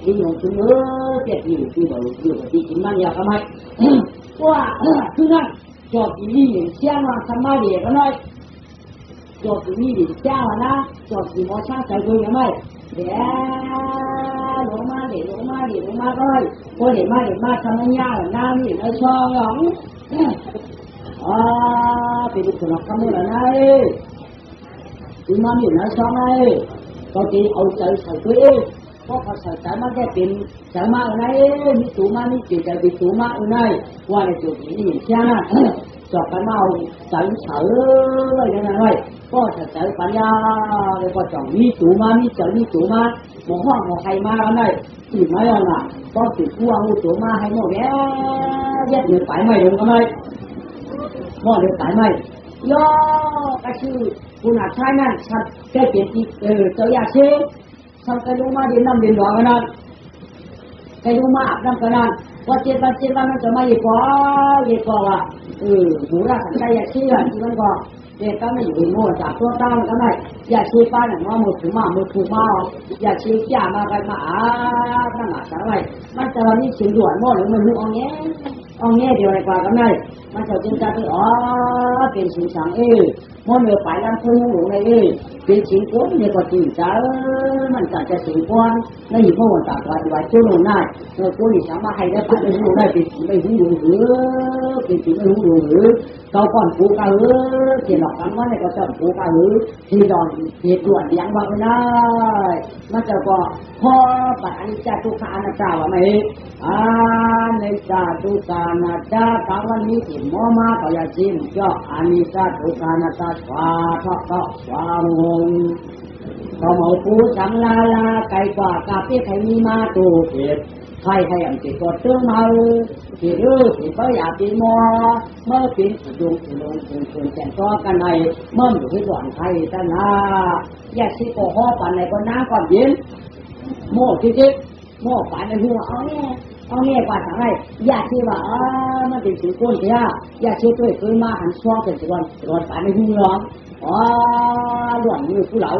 ดิหลวงปู่มือเจ็บอยู่ที่บ่อยู่ที่กินมันอยากทำไมว่าคือนั่นจอดที่นี่เสียงว่าทำมาเดียก็น้อยจอดที่นี่เจ้านะจอดที่มอช่างใจดูยังไงเดี๋ยวลงมาก็เลยพอเดี๋ยวมาทำให้ยากน้ำนี่ไอ้ช่องหรอกไปดูคนละคำนี่แหละนะดูมาอยู่ในช่องไอ้ก็ตีเอาใจใส่ตัวเองเพราะเขาใส่ใจมาแค่เป็นใจมากนะมีตัวมามีจิตใจเป็นตัวมากนะว่าในจุดนี้เช่นจอบกันมาเอาใจเฉยเลยนะเลยก็จะใจปัญญาเลยก็จ่องมีตัวมามีใจมีตัวมาหมอห้องหมอใครมาแล้วไงตื่นไม่เอาน่ะก็ตื่นผู้เอาตัวมาให้หมดแล้วแยกเดือดไปไม่ลงก็ไม่หมดเดือดไปไม่ย่อก็คือคุณอาชายนั่นชัดแค่เปลี่ยนที่เจ้าอยากเชื่อทำกันลงมาเดินน้ำเดินหลวงกันนั่นกันลงมาอาบน้ำกันนั่นว่าเจ็ดวันมันจะมาอีกว่าหูรักสันใจอยากเชื่อที่มันก็เด็กก็ไม่อยู่โง่จากตัวตั้งก็ไม่อยากเชื่อป้าหนังว่ามือถือมาอยากเชื่อมากันมานั่นหนาสังไรมันจะวันนี้เสียงด่วนโม่หรือมันหูอ่องแง่เดียวในกว่ากันได้มันจะจึงจะที่เป็นสิ่งสังโม่เนื้อไปแล้วพูดหูในเป็นสิ่งก้นเนี่ยก็จริงจ้ามันจะสิ่งก้อนแล้วอยู่โม่จากไว้ช่วยลงได้กูนี่สามารถให้ได้ไปไม่รู้ได้เป็นสิ่งไม่รู้หรือเป็นสิ่งไม่รู้หรือเขาก่อนปูกะเขียนหลอกกันว่าในก็จะปูกะที่ดอนเหตุด่วนยังว่าไม่ได้มันจะก็พอปัจจัยจะทุกขานาจาว่าไหมในจาทุกขานาจาการวันนี้ที่มอมาก็อย่าจิ้มเจาะอานิจาทุกขานาจาสวาทะก็สวางงก็หมอปูสังลาไก่กว่ากาเปี้ยไข่มีมาตูเก็บใครอันติดตัวเตื้องมาที่รู้ที่เบย์อยากตีมัวเมื่อเป็นจุงแก่ตัวกันในเมื่ออยู่ที่ส่วนไทยแต่นาแยกที่โกหกปันในก็น้ำก่อนเย็นโม่ที่โม่ปันในหัวเอาเนี่ยกว่าทางไรอยากที่ว่ามันเป็นสิ่งก้นเสียอยากเชื่อตัวเคยมาหันช่วงเป็นส่วนปันในหัวหลวงมือผู้เหล่า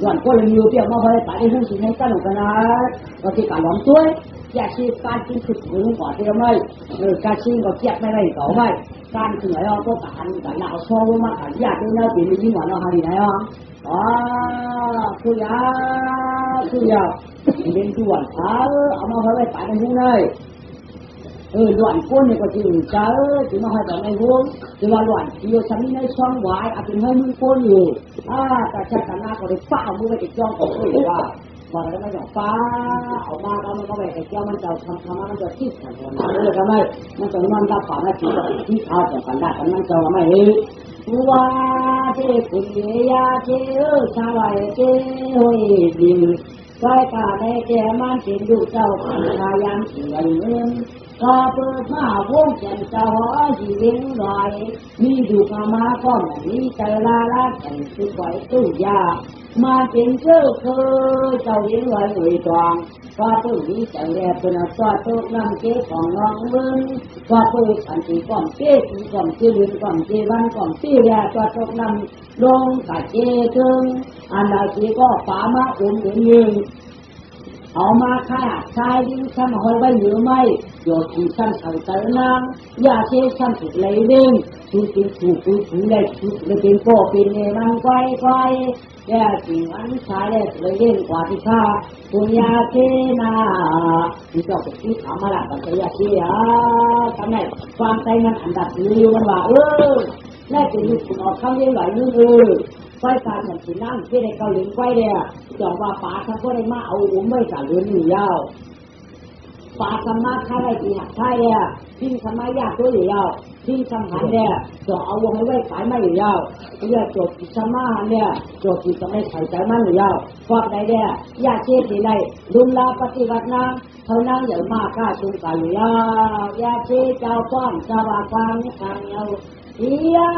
หล่อนก็เลยมีเปรี้ยวมาพอได้ไปได้หุ้นสินให้กันหนุนกันนะก็ที่การหลอมช่วย อย่าชี้การกินขุดหมูก่อนที่เราไม่การชี้ก็เจ็บไม่ได้ก่อไม่การถึงไหนเราก็การกันเราโซ่มาขันยากด้วยนะปีนี้ยิ่งกว่าเราหาดีไหนอ่ะอ๋อคือยาเป็นส่วนเอามาไว้ไปกันที่ไหนหลวนก้นเนี่ยก็จริงเจ้าถึงมาให้แต่ในวงถึงว่าหลวนเดียวฉันนี่ในช่องไว้อาจจะให้มึงก้นอยู่แต่ชักกันหน้าก็เลยป้ามือไปติดจ้องของตัวว่าบอกแล้วไม่ต้องป้าเอามาก็มันก็ไปแต่เจ้ามันจะทำมันจะคิดแต่ตัวนั้นเลยก็ไม่มันจะนอนรับฝันแล้วที่เอาแต่ฝันได้แต่มันจะไม่เห็นว่าเจ้าคุณเยียเจ้าชาวไร่เจ้าห้วยดินใกล้กาในแก่มันเป็นลูกเจ้าขันทายันเสียเงินก็เปิดมาวงแก่นเจ้าหอจีเลี้ยงลอยมีดูมาก็มีใจละแก่นสุดไหวตู้ยามาเป็นเจ้าเคยเจ้าเลี้ยงลอยหนุ่ยตองก็ตู้นี้ใจแรกเป็นตัวตุกน้ำเกศของน้องมึงก็เปิดอันที่ก่อนเกศก่อนเกลืนก่อนเกวันก่อนเกลือตัวตุกน้ำลงกัดเกถึงอันใดที่ก็ป่ามายืนเอามาฆ่าชายดิ้งฉันหอยไว้หรือไม่โยที่ฉันเอาใจนางอย่าเชื่อฉันถูกเลยเด้งถูกเลยเป็นโกเป็นเนมันไกวแก่จริงอันชายเลยเด้งกว่าที่ข้าคุณยาเชนาที่เจ้าเป็นที่ถามมาละกันจะยาเชียทำไมความใจมันอันดับนี้มันว่าแน่เป็นลูกคุณออกคำเลี้ยงไหลนึงไฟการเหมือนสีนั่งที่ในเกาหลีไฟเนี่ยจองว่าป่าทั้งก็ได้มาเอาไม่สารเรื่องอยู่ยาวป่าธรรมะข้าได้กี่หักใช่เนี่ยทิ้งธรรมะยากตัวอยู่ยาวทิ้งธรรมะเนี่ยจะเอาวงไว้ขายไม่อยู่ยาวเรื่องโจทย์ธรรมะเนี่ยโจทย์ที่จะไม่ใส่ใจมันอยู่ยาวความใดเนี่ยยากเชื่อที่ใดดุลลาปฏิวัตินางเท่านั้นอย่างมากกล้าจุงกายอยู่ยาวยาเชื่อเจ้าป้อมสว่างความนิพพานเอายา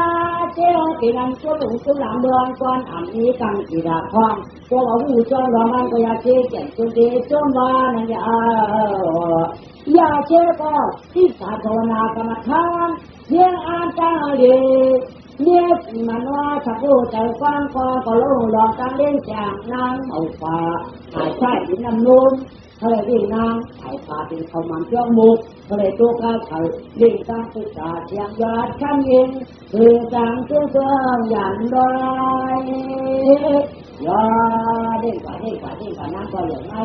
เจ้าที่นั่นก็หลงตัวหลังเดือนก่อนอันนี้กันกีฬาความตัวเอาหูจนรอมันก็ยาเชื่อเก่งจนดีจนว่านั่นยาเชื่อก็ที่สาธารณกรรมฐานเพียงอ่านจังเลยเนี่ยมันว่าถ้าผู้ใจกว้างก็ลงหลอกกันเล่นจากนางเอาฟ้าหายใช่ดินน้ำนุ่มเขาเลยวิ่งนางหายปลาเป็นเขามันเจ้ามุกเขาเลยตัวก้าวเขาเล่นตั้งตัวจ่าเชียงยอดข้ามยิงคือจังเชื่องยันดอยยอเด้งกว่านั่งก็อย่างน้อย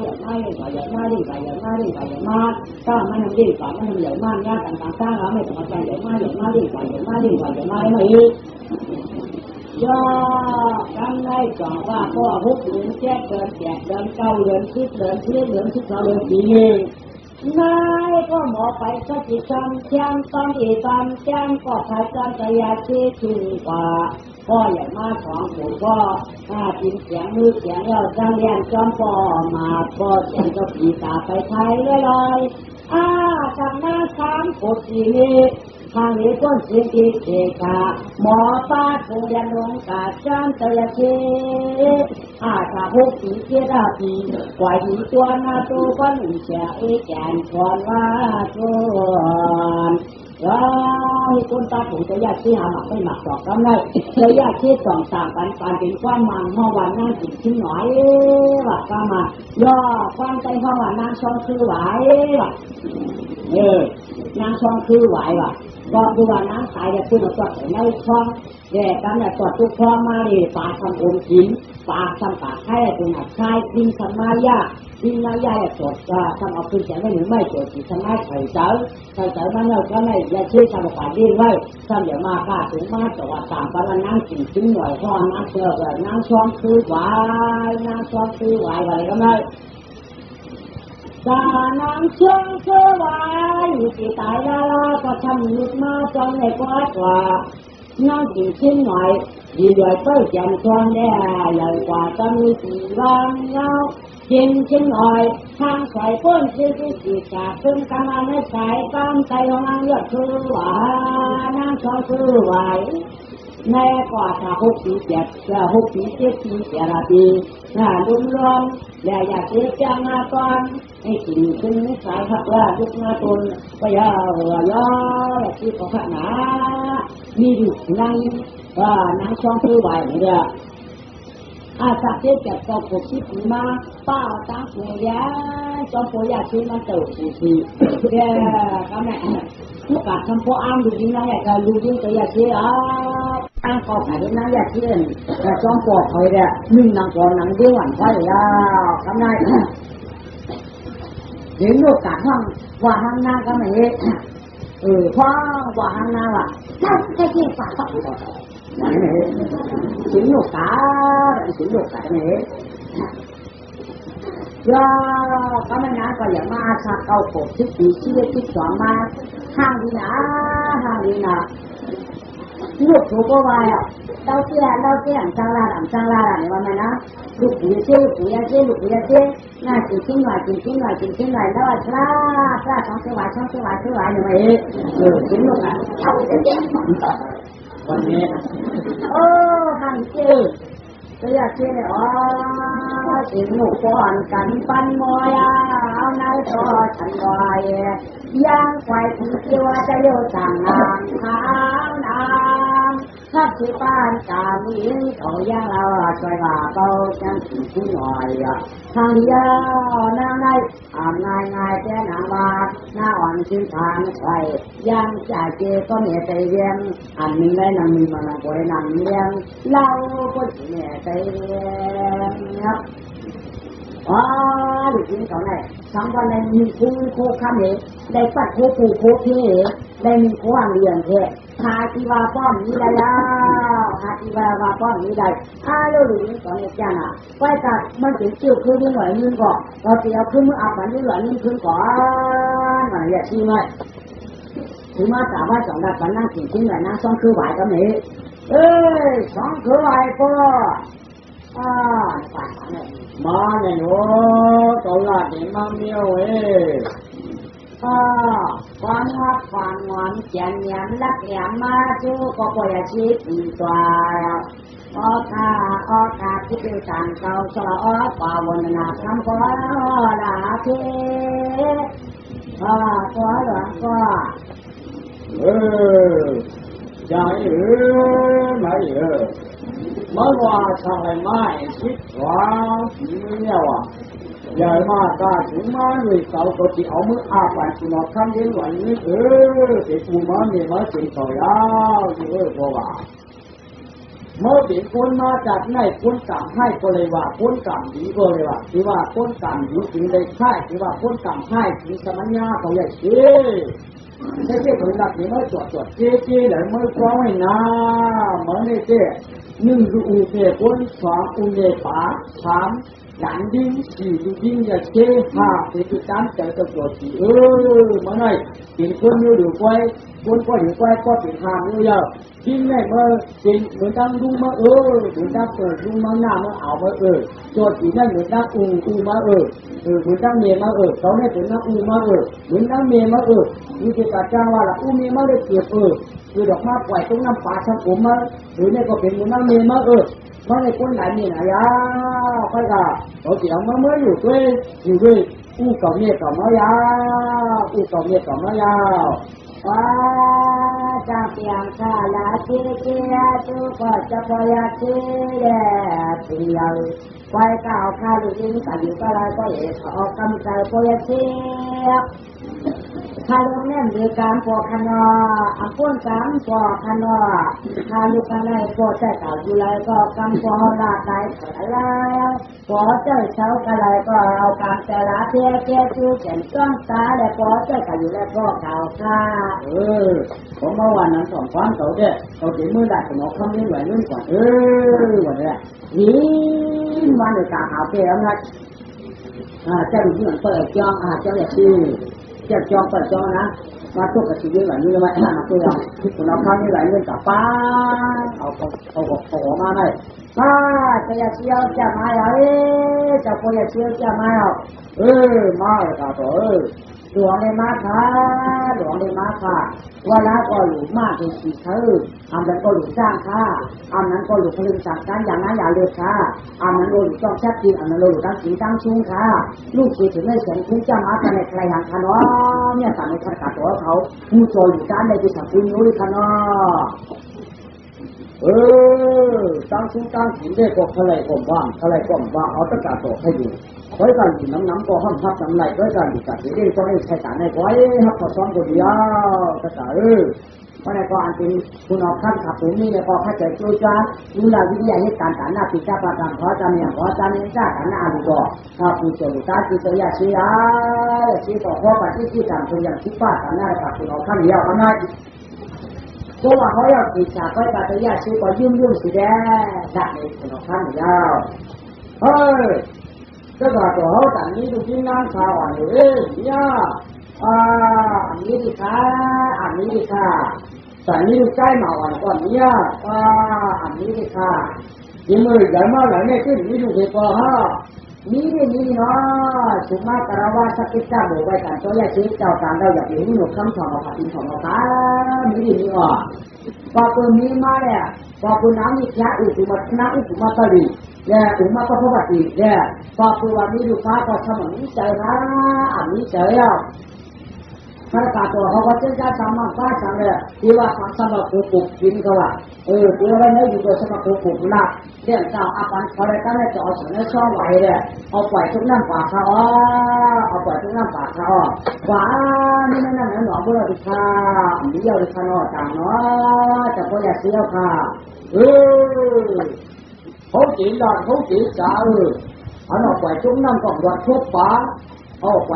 ถ้ามันเด้งกว่ามันใหญ่มากเนี่ยต่างๆสร้างแล้วไม่ต้องมาใจใหญ่มากเด้งกว่าไม่ย่อทำได้จังว่าก็หุบเดือนแจกเดือนแจกเดือนเก้าเดือนสิบเดือนสิบสองเดือนปีนายก็หมอไปสักกี่คำแจ้งตอนอีตอนแจ้งก็ขายจานกระยาชีถึงกว่าก็อย่างมาสองคนก็กินเสียงมือเสียงเราจังเรียนจอมปอมาก็เสียงก็ปีตาไปไทยลอยจากหน้าสามกดสีนี้ทางนี้ต้นเสียงอีกเอกาหมอป้าคงยันลงกาจานตะยาเชถ้าพกสีเกียดาปีกว่าหีตัวหน้าตัวก็หนุ่มเสียเอแกนก่อนว่าจวนให้คนตาผมจะยากที่หาหมักไม่หมักดอกก็ได้เลยยากที่สองต่างกันการเป็นความมันเมื่อวันนั่งกินชิ้นหน่อยว่าก็มาย่อความใจเพราะว่านั่งช่องคือไหวว่ะนั่งช่องคือไหวว่ะก็คือว่านั่งขายเนี่ยคือมาตรวจในช่องแยกกันเนี่ยตรวจทุกช่องมาดิปากทำอมกินปากทำปากให้ตัวหนักชายดินทำมายาดินมายาตรวจก็ทำเอาขึ้นเสียงไม่หรือไม่ตรวจที่ทำให้ไข่เจ้ามันเราก็ไม่ยาชื่อทำปากดิ้นไว้ทำอย่างมากถึงมาแต่ว่าต่างกันนั่งกินชิ้นหน่อยพ่อนั่งเจอแบบนั่งช่องคือไหวอะไรก็ไม่นางเชื่องเชื่อไว้อยู่ที่ตายแล้วก็ทำหลุดมาจนในกว่านั่งกินชิ้นหน่อยดีด้วยเต้ยแจ่มชวนได้ใหญ่กว่าจะมีสี่วันเงากินชิ้นหน่อยทางสายพ้นที่จากขึ้นกำลังให้สายตามใจของนางเลือดคือไหวนางชอบคือไหวในกว่าถ้า6 ปี 7 6 ปี 7 ปี8 ปีดุมร้อนและอยากเสียจังมาตอนให้กินขึ้นสายขับว่าทุกนาตนก็ย่อที่ของขัดหนามีดุนั่งนางช่องคือไหวเนี่ย อาสักเจ็ดแปดเก้าสิบปีมาป้าตั้งหัวแย่จอมโพยาชื่อมันเติบทีเด้อก็แม่ทุกการทำพออ้ามดูดีนะอยากจะดูดีก็อยากเชื่อตั้งกอบหายนะอยากเชื่อแต่จอมปอกคอยเนี่ยนึ่งนางก่อนนางเดียวหวานไฟแล้วก็ได้เห็นลูกกาห้องว่าห้างหน้าก็ไม่พ่อว่าห้างหน้าว่ะนั่นแค่เกี่ยวกับฝักนั่นเองสิงลูกกาสิงลูกกาเนี่ยย่อก็ไม่นานก็อย่างมาสักเอาปกที่ปีที่ได้ที่สองมาห้างดีนะลูกถูกก็วายอ่ะเราเตี้ยจังลาเนี่ยว่าไงนะลูกปุ๋ยเชี่ยน่ากินหน่อยแล้วชลาช่องเสียวายเนี่ยมากินลูกอ่ะวันนี้ทางเจ้ก็อยากเชื่ออ๋อสิหนูก่อนกันปันมอยเอาในต่อฉันวายย่างไฟที่เกี่ยวจะโยต่างนางขาวน้ำถ้าที่บ้านกามีเขาย่างเราช่วยว่าเขาจังสิหน่อยทางเดียวนางในง่ายแต่นางว่าหน้าอ่อนชื่นทางใส่ย่างจ่าเจก็เหนื่อยใจเรียงอันนี้ได้นางมีมันนางป่วยนางเลี้ยงเราก็เหนื่อยใจเรียงครับดูจริงเขาไหนทั้งวันในมีโคข้ามเหได้ปัดโคปูโคเทได้มีโคอ่างเรียนเทหาที่ว่าป้อมนี้ได้แล้วหาที่ว่าป้อมนี้ได้แล้วดูจริงเขาเนี่ยจ้าน่ะไปจัดมันถึงเกี่ยวขึ้นนิดหน่อยนึงก่อนเราเสียขึ้นมืออับมันนิดหน่อยนึงขึ้นก่อนอะไรอย่างนี้ไหมถึงมาสามารถสองดับกันนั่งกินชิ้นหน่อยนั่งซ้อมคือไหวก็มีซ้อมคือไหวก็ฝันเนี่ยมาเนี่ยโอ้ตัวละเห็นมาเมียวความรักความงอนแจ่มแย้มรักแย้มมาจูก็ปล่อยชีพอีกตัวออกาที่เป็นการเก่าสละป่าวนนาคำก็ลาเทก็หลวงก็ใจไม่ไม่ว่าทำไมไม่คิดว่าเนี่ยว่ะใหญ่มากก็ถึงมาด้วยเสาตัวที่เอามืออาบไปคุณนอกคำเย็นวันนี้เด็กกูมาเนี่ยมาเสียงต่อยาวเพราะว่าเมื่อเป็นคนมาจากไหนคนกำให้ก็เลยว่าคนกำดีก็เลยว่าที่ว่าคนกำดีถึงได้ค่ายที่ว่าคนกำให้ถึงสมัญญาเขาใหญ่เจ๊ไม่ใช่คนหลักนี่ไม่จดเจ๊เลยไม่ฟ้องให้นะเหมือนนี่เจ๊หนึ่งดูอุเทคนสองอุเนปาสามหลังดิ้งสี่ดูดิ้งจะเจ๊ห้าเป็นจุดตั้งใจตัวตัวที่มาหน่อยเป็นคนอยู่ดูไว้คนก็อยู่ไว้ก็เป็นทางอยู่ยาวดิ้งเนี่ยมาเป็นเหมือนตั้งดูมาเหมือนตั้งเปิดดูมาหน้ามาเอามาตัวที่นั่นเหมือนตั้งอูมาเหมือนตั้งเมียมาเขาเนี่ยเป็นตั้งอูมาเหมือนตั้งเมียมานี่คือการจ้างว่าละอูเมียมาได้เก็บคือดอกไม้ปล่อยตรงน้ำป่าช่างผมมาหรือเนี่ยก็เป็นเหมือนตั้งเมียมามาในคนไหนนี่นะยาไปกันเราเสียงมาอยู่ด้วยอู้เก่าเนี่ยเก่ามายาอู้เก่าเนี่ยเก่ามายาจะเพียงข้าละเจียจูก็จะพยาเจียเพียงไว้ก้าวข้าลูกยิงกันอยู่ก็เลยก็ออกกำใจพยาเจียข้าลูกเนี่ยมีการปอกขนอพ้นการปอกขนอข้าลูกอะไรก็ใจเก่าอยู่เลยก็กำปอลาใจอะไรพอเจ้าเช้าอะไรก็เอาการแต่ละเทียจูเขียนต้นตาแล้วพอเจ้าเก่าอยู่แล้วก็เก่าข้าผมเมื่อวานนั้นสอนความเขาเด้เขาถึงมือได้ขนมคำนี้ไหวนู่นก่อนวันนี้นี่วันเดียวกันเอาไปแล้วนะเจ้าหญิงเปิดจองเจ้าอย่างที่เจ้าจองเปิดจองนะมาทุกข์กับชีวิตแบบนี้เลยมาคุยกันขนมคำนี้ไหวนู่นกับป้าเอามาได้จะอยากเชี่ยวจะมาเหรอจะพออยากเชี่ยวจะมาเหรอมาเลยครับหลวงเลยมาค่ะว่าแล้วก็หลุมมากเป็นสีอันนั้นก็หลุมสร้างค่ะอันนั้นก็หลุมผลิตสังการอย่างนั้นอย่าเลือกค่ะอันนั้นหลุมจ้องชัดจริงอันนั้นหลุมตั้งสีตั้งชุ่งค่ะลูกคือถึงได้เสียงคุ้งจะมาในใครอย่างขนอเนี่ยต่างในขัดตัวเขาผู้โจรอยู่ด้านในที่สังคุณนู้นขนอ ตั้งซุ้มตั้งหินได้ก็ทะเลก็บ้างทะเลก็บ้างเอาตะกาตกให้อยู่ไว้การอยู่น้ำก็ห้ามทับน้ำไหลไว้การอยู่กับที่ได้ก็ได้ใช้การในไว้ฮับพอซ้อมตัวเดียวตะกาเพราะในก็อันเป็นคุณออกขั้นขับผมนี่ในก็เข้าใจช่วยจ้าดูแลวิทยาให้การฐานหน้าปีจ้าประการขอจำอย่างขอจำอย่างจ้าฐานหน้าดูก็ถ้าผู้เจ้าลูกตาที่จะอยากชี้ชี้ต่อข้อปฏิที่การตัวอย่างคิดว่าฐานหน้ากับคุณออกขั้นเดียวกันได้เพราะว่าเขาอยากติดฉากไว้กับตัวอย่างชี้ก็ยุ่งสีแดงดักในคุณออกขั้นเดียวเฮ้ย这个ตัวเขาแต่นี้ดูที่นั่งข่าวเนี่ยอันนี้ดิค่ะอันนี้ดิค่ะแต่นี่ดูใกล้มาวันก่อนเนี่ยอันนี้ดิค่ะยิ่งมือใหญ่มากเลยเนี่ยขึ้นนี่ดูเด็กก็ฮะนี่เนาะสุมาตราวาสักกิจจะบอกไว้กันตัวอย่างชี้เจ้าการเราอยากเห็นหนุ่มคำสอนของพิมพ์ของเราค่ะนี่อ่ะพอคุณมีมาเนี่ยพอคุณน้ำมีแค่อุตุมาน้ำอุตุมาตรีเนี่ยอุมาก็พบกันเนี่ยพอคุณวันนี้ดูฟ้าก็สมองนี้ใจนะอันนี้ใจอ่ะพระกาตัวเขาก็เจ้าจ้าสามัญฟ้าสังเลยที่ว่าความสมัครผูกผูกกินก็ว่าตัวอะไรเนี่ยอยู่ตัวสมัครผูกผูกละเรื่องเจ้าอาการพอได้ตั้งแต่จะเอาสนช่องไหวเลยเอาปล่อยทุกน้ำปากเขาเอาปล่อยทุกน้ำปากเขาว่านี่นั่นหนอบุรุษค่ะเดียวดิค่ะเนาะจังเนาะจะพออยากเสียวค่ะเขาจีนหลอดเขาจีนจ่าอันเอาปล่อยทุกน้ำก็หลอดทุกปากเอาไป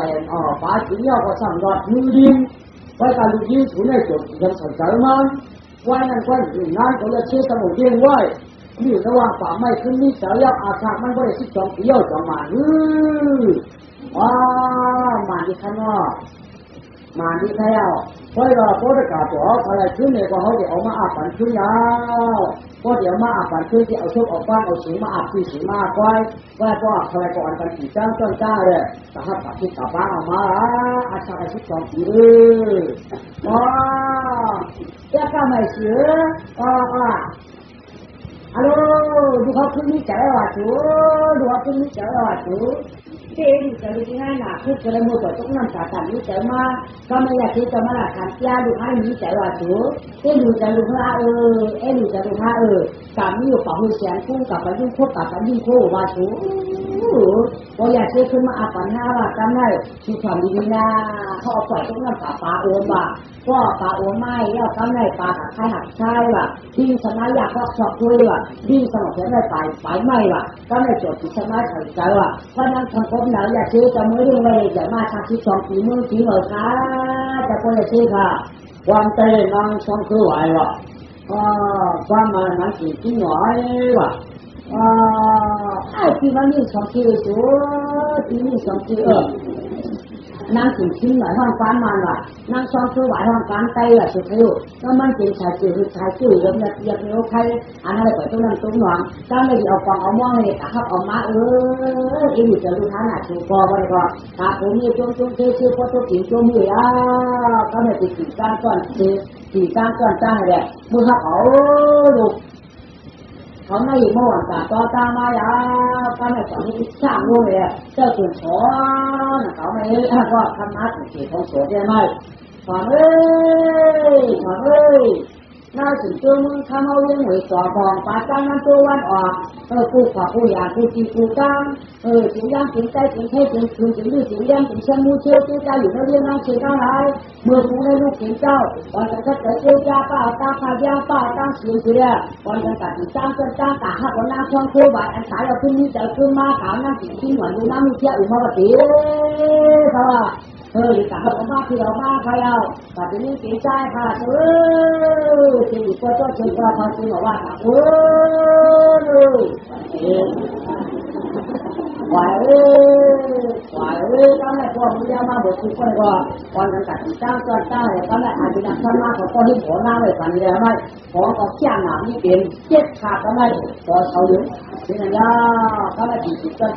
ปลาจีนเนี่ยก็สั่งรอดมือดินไว้การลูกยิงถูในจุดยังสนใจมันไว้นั่นก็อยู่นั่นก็จะเชื่อสมุนเย็นไว้นี่ระหว่างป่าไม้ขึ้นนี่สายับอาชามันก็ได้สิบสองปีเยอะจังมามาที่ข้างนอกมาที่แถวเพราะเราพูดกับตัวอะไรขึ้นเนี่ยก็เขาจะเอามาอาบกันขึ้นยาวก็เดี๋ยวมาอาบกันขึ้นที่เอาชุบเอาบ้านเอาสีมาอาบที่สีมาไว้ก็อะไรก่อนกันกี่จ้างเลยแต่ถ้าตัดที่ตัดบ้านออกมาอาชาได้สิบสองปีจะทำไมเสือฮัลโหลดูเขาขึ้นนี่เจอว่าจูดูเขาขึ้นนี่เจอว่าจูเจ๊ดูจะดูที่ไหนน่ะคือจะได้หมดตัวต้องนำสาขานี้เจอมาก็ไม่อยากที่จะมาหลักฐานยาดูให้นี้เจอว่าจูดูจะดูว่าดูจะดูว่าการนี้อยู่ฝั่งมือเสียงคู่กับไปยิ่งโคกับไปยิ่งโคว่าจูก็อยากที่ขึ้นมาอาปันหน้าว่าจำได้ที่ความดีนะเขาเอาปล่อยต้องนำสาปลาโอนว่าก็ปลาโอนไม่แล้วจำได้ปลาหักไข่หักไข่ว่ะที่ชนะอยากก็ชอบคุยว่ะที่สมองจะได้ไปไม่ว่ะก็ได้จดที่ชนะใส่ใจว่ะเพราะนั้นทำครบแล้วอยากซื้อจะไม่เรื่องเลยอย่ามาทำที่สองปีมือปีเหรอคะจะก็อยากซื้อค่ะความเตะนางสองคือไหวว่ะความมาหนังสีที่หน่อยว่ะไอ้ที่มันนี่สองคือสูที่นี่สองคือนางถึงชิ้นหน่อยห้องฟ้ามันว่ะนางสองคือไหวห้องการไตว่ะสุดท้ายก็มันเป็นชายจืดชายจืดแล้วเนี่ยยังไม่โอเคอันนั้นเลยเปิดตู้น้ำตุ้งหนอนก็เลยเอาฟองเอาม่วงเลยแต่ถ้าเอามาอีหนูจะรู้ท่าหน้าชูคอไปก็ถ้าผมนี่จุ้งเชื่อพอตัวกินจุ้งมือก็เลยติดกี่ก้านก้อนกี่ก้านก้อนจ้างเลยมือเขาลูกเขาไม่เมื่อวันต่อตามมาก็ไม่ต้องมีช่างงูเลยเจ้าส่วนขอเขาไม่ก็ทำนัดเกี่ยวกับโสดได้ไหมขอน่าสิตัวมึงทำเอาเรื่องหวยต่อของปาจังนั้นตัววันออกกูขอกูอยากกูจีกูกังถึงย่างถึงใจถึงเทถึงคืนถึงดื้อถึงย่างถึงเชื่อมูเชื่อใจอยู่ในเรื่องนั้นเชื่อทั้งหลายเมื่อกูได้ลูกถึงเจ้าวันจะเกิดเจ้ายาป้าตาพายาป้าตั้งเสียงเสียวันจะตัดจ้างตาหักวันน้าช่องคู่บาดอันสายเราขึ้นนี้จะขึ้นมาขาวน้ำสีทิ้งหวานดูน้ำมีเชี่ยอุมาปฏิเพราะว่าแต่เขาบ้าที่เราบ้าใครเอาแต่ทีนี้ตีใจค่ะที่อยู่ก็ต้องเชิญตัวเขาคือบอกว่าไหวก็ไม่พอมียามาบอกคุณก็เลยว่าวันนั้นตัดจ้างเลยก็ไม่อาจจะทำมาของคนที่หัวหน้าเลยกันเลยไม่ของก็เชี่ยงหนานี่เป็นเจ็ดขาดก็ไม่พอเขาอยู่ที่นั่นยาก็ไม่จีบจ้อน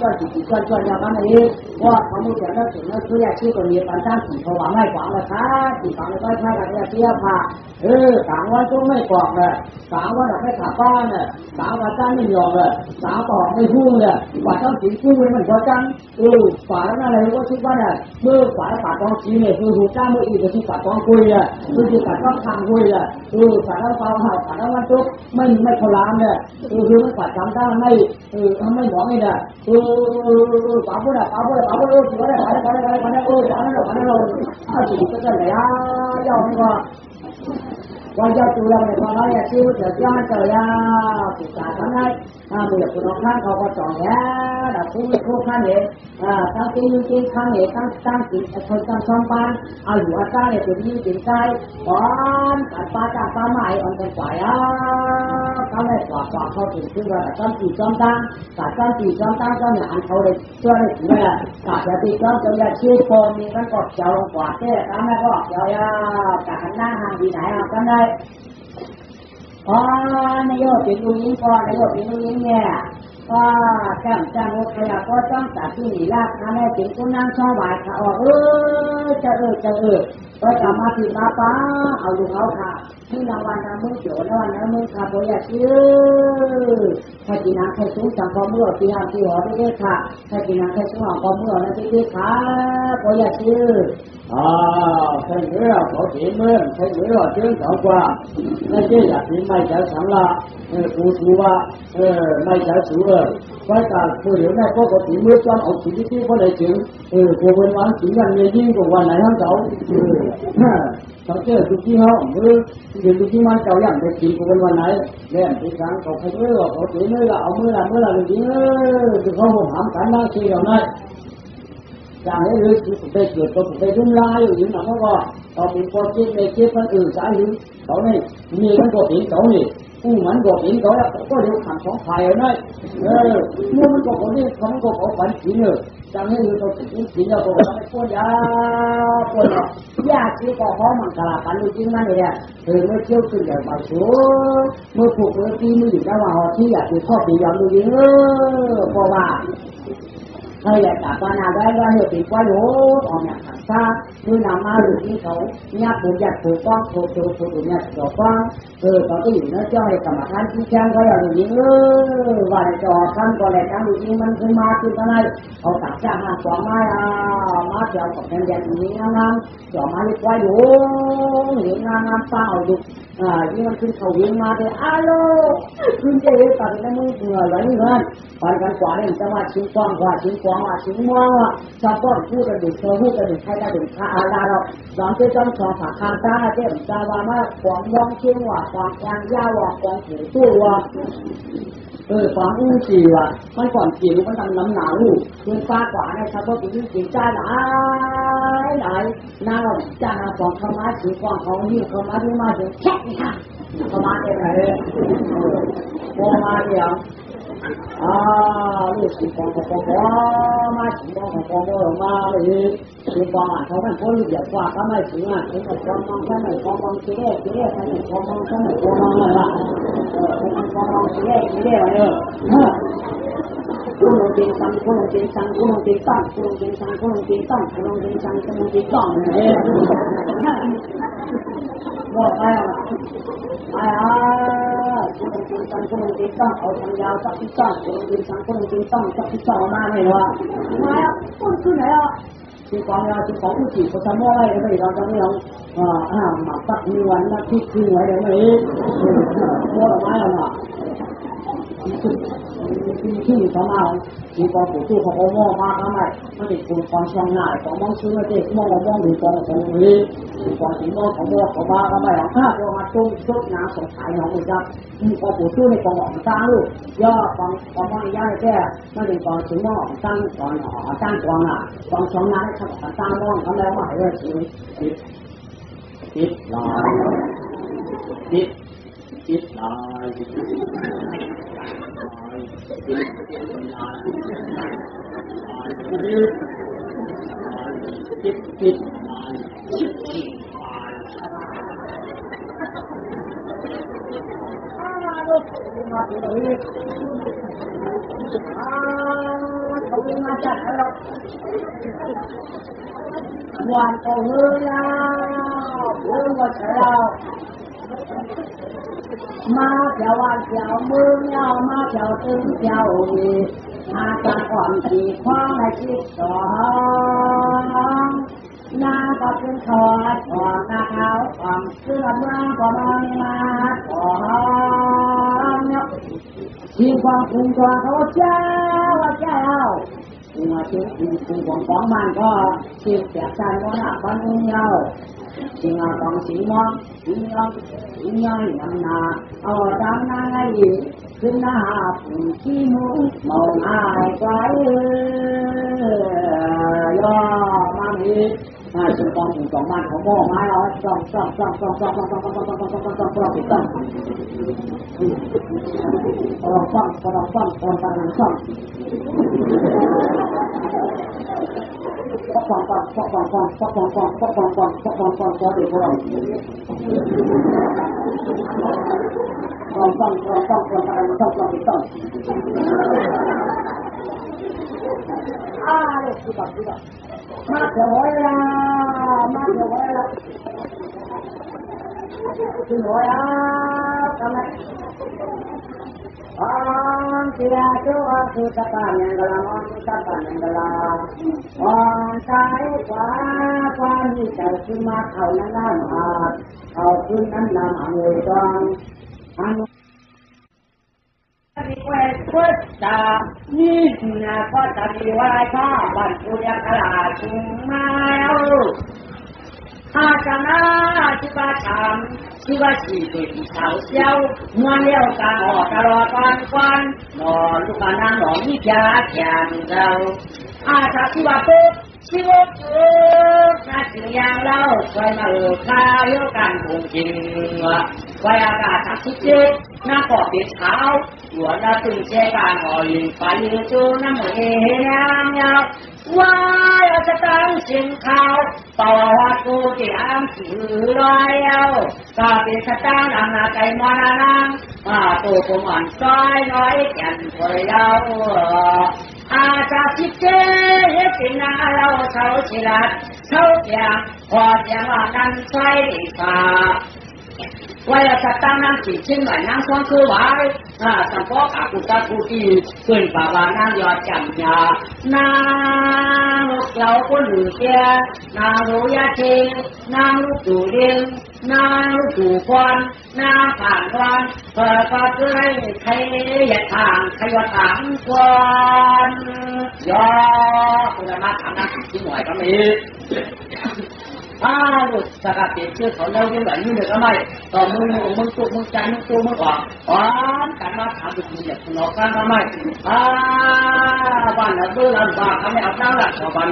ยาก็ไม่ดีว่าเขาไม่จะได้ถึงนั่นคืออยากชื่อตัวนี้ปัญญาสีเขาว่าไม่กว่าเลยค่ะสีฝังเลยก็ใช่กันเนี่ยเที่ยวค่ะต่างวันก็ไม่กว่าเลยต่างวันไม่ขาดบ้านเลยต่างวันจ้างไม่ยอมเลยต่างต่อไม่พูดเลยกว่าต้องสีพูดมันพอจังฝ่าย แล้วอะไรก็คิดว่าเนี่ยเมื่อฝ่ายป่าตองจีเนี่ยคือหูจ้าเมื่ออีกก็ที่ป่าตองคุยอ่ะคือที่ป่าตองทางคุยอ่ะฝ่ายเราเฝ้าหาฝ่ายเราวันทุกไม่เขาล้างเนี่ยคือไม่ฝ่ายจำได้ไม่หมองไงเนี่ยป่าพูดอ่ะป่าถือว่าได้ป่าได้ป่าได้เราถ้าจีก็จะไหนอ่ะยาวไม่ว่าวันเจ้าตัวเราเนี่ยพอเราอยากซื้อเดี๋ยวย้อนเจออ่ะศึกษาทำไงมีแต่คนข้างเขาก็จ่องแย่แต่ผู้ข้างเนี่ยตั้งจริงข้างเนี่ยตั้งจิตคนตั้งซ้อมปานเอาอยู่อาการเนี่ยตัวนี้จิตใจก่อนการปาจากปาใหม่อ่อนเป็นฝ่ายเขาเลยกว่าเขาถึงขึ้นว่าแต่ตั้งจิตซ้อมตั้งการตั้งจิตซ้อมตั้งก็เนี่ยอันเขาเลยช่วยได้ถึงเลยการจะติดซ้อมจะอยากชื่อโกมีกันกดเจ้ากว่าเจ้ทำให้ก็เจ้าจากหันหน้าทางดีไหนกันได้นายโยติดลุงยิ้มก่อนนายโยติดลุงยิ้มเนี่ยแก้มจ้างรถขยะก็จ้องจัดที่หนีลากนะแม่ติดกุ้งนั่งช่องไหวค่ะจะก็จะมาติดมาป้าเอาดูเขาค่ะที่รางวัลทำมือเขียวแล้ววันนั้นมือขาโบยาชื่อให้กินน้ำให้สูงจังพอเมื่อตีห้าตีหัวไปเรื่อยค่ะให้กินน้ำให้สูงพอเมื่อนั่นไปเรื่อยค่ะโบยาชื่อใช่เมื่อเขาถีเมื่อใช่เมื่อเชื่อเขากว่าไม่ใช่อยากถีไม่ใช่สังละกูสูว่าไม่ใช่สูเพราะการผู้เดียวในพวกเขาถีเมื่อจำเอาถีที่เขาเลยถึงผู้เป็นวันถึงวันนี้ยิ่งกว่าวันไหนทั้งเขาเขาเจอทุกที่เขาเมื่อเดี๋ยวทุกที่มันเจ้าอย่างไปถีผู้เป็นวันไหนเล่นไปครั้งเขาใครเมื่อเขาถีเมื่อเอาเมื่อไรจริงคือเขาผมถามกันได้ทีเดียวได้จางให้รู้สึกได้เกิดตัวได้รุ่มลายอยู่หนังก็ต่อเป็นคนคิดในคิดคนอื่นสายหรือเขาเนี่ยมีมันก็เห็นเขาเนี่ยผู้มันก็เห็นเขาแล้วก็เดี๋ยวขันสองฝ่ายเลยเมื่อมันก็คนนี้เขาก็เขาฝันผีเลยจางให้รู้ตัวผีแล้วก็ไม่ปวดยาที่ก็เขามันกลากันจริงๆนั่นเลยเมื่อเที่ยวขึ้นอย่างไปสูงเมื่อผูกเมื่อที่มืออยู่ระหว่างที่อยากจะชอบไปยอมดูยิงเพราะว่าให้แหละแต่ตอนนั้นได้ว่าเหตุที่ว่าโย่ออกเนี่ยขันซ่ามือนำมาหรือที่เขาเนี่ยปวดยัดปวดก้องปวดเนี่ยปวดก้องตอนที่อยู่เนี่ยเจ้าให้กรรมฐานที่แจ้งก็อย่างนี้ว่าในจอท่านก็เลยทั้งดูจริงมันขึ้นมาขึ้นอะไรเอาตัดจ้างมาสองไม้มาเจ้ากับแผ่นแดนนี้งามๆจ่อมาเรียกว่าโย่เห็นงามๆเปล่าดูที่มันขึ้นเขาวิ่งมาเลยอ้าวขึ้นเจ๊ตัดแล้วมือเหนื่อยไหลเงินไปกันกว่าเนี่ยจะว่าชิ้นกว้างกว่าชิ้นกว้างว่าชิ้นม่วงว่าชาวบ้านพูดกันดูเธอพูดกันดูใครได้ดูข้าอะไรเราหลังจากจำสองขาคางตาเจ้าจะว่ามาความมองเชี่ยงว่าความยางยาวว่าความหูตู้ว่าความอู้จีว่ะมันก่อนจีมันทำน้ำหนาวคุณฟ้ากว่าเนี่ยชาวบ้านถึงจีจ้าหลายน่าจ้าของเขามาชิ้นกว้างเขาหิ้วเขามาที่มาถึงแค่นี้ค่ะเขามาได้ไหนพอมาเดียวลูกสิบของมาสิบของมาเลยสิบของเขาเป็นคนเดียวกว่าก็ไม่ถึงถึงกับของมองแค่ไหนของมองเสียใครของมองแค่ไหนของมองอะไรของมองเสียเลยคุณลงจริงจังคุณลงจริงจังคุณลงจริงต้องคุณลงจริงจังคุณลงจริงต้องคุณลงจริงจังคุณลงจริงต้องเนี่ยบอกไปคุณลงจริงจังคุณลงจริงต้องเอาทางยาวสักที่ต้องคุณลงจริงจังคุณลงจริงต้องสักที่ต้องมาไม่หรอมาคุณคือไหนที่ของเราที่ของผู้จีบเขาทำอะไรไม่เราจะไม่เอาหมาตักมีวันนักที่คือไว้เดี๋ยวนี้บอกไปที่เขามาที่กองผู้ตู้เขามองมาทำไมมันติดคุณความช่างหน้าของมองซื้อมาเด็กมองดูกองของนี้กองสีมองของมองของมาทำไมเรามาตุ้งชุดน้ำสงสัยของมันจะมีกองผู้ตู้ในกองของตั้งลูกย่อกองมองย่าแค่มันเป็นกองสีมองตั้งกองตั้งกองกองช่างหน้าทำตั้งมองทำแล้วมาให้เราติดลายมาจัดแล้ววันก็เฮือว่าเรามาเจ้าวันเจ้ามือเจ้ามาเจ้าตึงเจ้า มาจังก่อนสีคว้างในจิตสองนาก็เป็นคอถอดนาขาวความเสื้อเมืองก็มองมาถอดที่ความคุ้มตัวเขาเจ้าตัวเจ้าคุ้มของมันก็ที่เสียใจว่าหน้าบ้านเงาสิ่งของสิ่งมองสิ่งยังนำนาเอาดำนาไงขึ้นหน้าผู้ที่มุ่งมองหายไกลย่อมามีมาสิ่งของมันของโม่ไม้เอาจ้องติดตั้งพอฟังคนฟังฟังมาเถอะถึงหัวทำไมเสียตัวสุดตายังกะลาสุดตายังกะลาซ้ายขวาความที่จะขึ้นมาเขานั้นน้ำอาเขาขึ้นนั้นน้ำมือตองอันนี้เวทพุทธานี่นะก็จะมีไว้ข้าบันทุยกลาชุมมาอาจารย์ที่บ้านทำที่ว่าชีวิตเฉาเชี่ยวเมื่อเลี้ยวการออกตลอดวันนอนลูกนางหนอนนี่ยาแข็งเราอาจารย์ที่ว่าปุ๊บชีวิตน่าจะยังเล่าคอยมาข้าวเลี้ยวกันคงจริงคอยอากาศทักทิศหน้าปอดติดเท้าหัวหน้าตึงเชการหอยไปจูน้ำเหน้ำยาวว่าจะตั้งสิ่งข่าวต่อว่ากูที่อ้างถือรอยเอาตาเป็นสตางค์นาไก่มานังตัวผมอ่อนซ้อยน้อยแก่นถอยเอาอาจจะคิดเจ๊เฮ็ดเป็นนาเราเช้าชิลัดเช้าเสียงพอเสียงว่านั้นใช่ป่าว่าจะตั้งนั่งจิตชิ้นไหนนั่งซ้อนคือไว้สัมพอกากุตากุตีขึ้นป่าวานั่งยอดจันยานางลูกเราคนหนึ่งเจ้านางรู้ยาเชงนางลูกตู่เลี้ยงนางลูกตู่ควันนางผ่านควันเปิดประตูให้ใครอยากทางใครว่าทางควันยอคุณมาทำนั่งจิตชิ้นหน่อยก็มีลูกสกัดเปลี่ยนชื่อเขาเล่าเรื่องแบบนี้เลยก็ไม่ต่อมึงตุกมึงใจมึงตัวมึงออกการมาถามดูเนี่ยคุณออกกันทำไมบ้านเราดูลำบากทำไมเอาตั้งหลักชาวบ้าน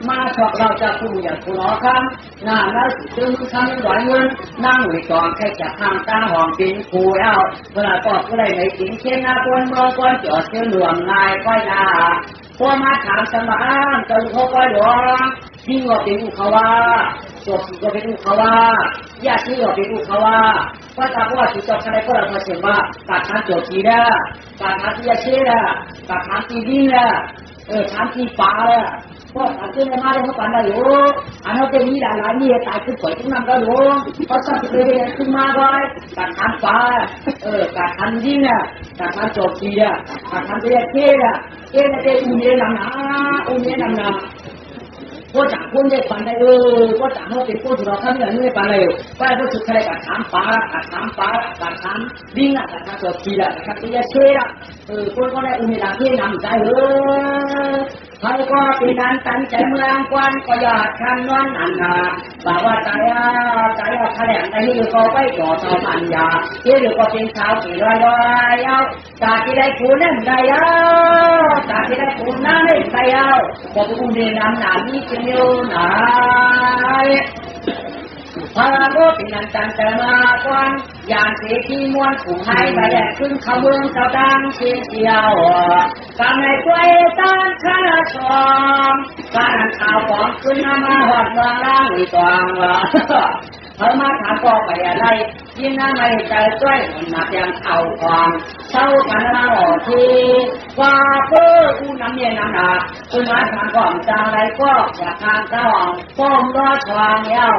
มาชอบเราจะคุณอย่างคุณออกกันงานแล้วซื้อมึงทำร้อยเงินนั่งวิจารณ์แค่จะทางตาหอมกินคูเอาเวลาก็ได้ในกินเช่นนาบนเมืองก้อนจอดเชื่อหลวงนายก้อยนาพอมาถามสมานจะรู้ก้อยหลวงที่ว่าเป็นอุเขาว่าจบก็เป็นอุเขาว่าญาติที่ว่าเป็นอุเขาว่าก็ตามว่าจุดจบอะไรก็เราเชื่อว่าการทำจบทีละการทำที่จะเชื่อละการทำที่ดีละทำที่ป่าละพวกทำที่ไม่มาได้เขาปั่นได้อยู่อันนั้นจะมีหลายนี่ตายขึ้นสวยขึ้นนั่งได้อยู่เพราะสัตว์ที่เรียนขึ้นมาได้การทำป่าการทำดีละการทำจบทีละการทำที่จะเชื่อละเชื่อในอุ้มเย็นนำนาก็จากคนได้ปันได้ก็จากเขาเป็นคนที่เราทำอย่างนี้ได้ปันได้ก็ไอ้พวกสุดท้ายการถามป่าการถามดิ้งการถามตัวทีละการที่จะเชื่อคนก็ได้อุ้มเย็นที่นำใจใครก็เป็นนั้นตั้งใจเมืองกวนก็อยากทำนวลอันนาบอกว่าใจแถลงในที่ก็ไปก่อต่อปัญญาที่เหลือก็เป็นชาวที่ลอยเอาจากที่ได้ผู้นั้นได้เอาจากที่ได้ผู้นั้นได้เอาก็ผู้เรียนนำหนานี้เป็นเยอะหนาพระโลกเป็นนันจันเตมาควันอย่างเสียที่ม้วนผูกให้ไปแดกขึ้นขบวนสาวดังเชียวการในกล้วยต้านข้าชมการข่าวของขึ้นมาหอดเมืองล่างอีกวางเธอมาถามก็ไปอะไร ยิ่งน่าไม่ใจด้วยมาเตรียมเอาความเท่ากันมาหล่อทีว่าเพื่อผู้นำเย็นนำหนาคุณมาทางก่อนจะอะไรก็อยากทางเจ้าป้อมรอดความเย้า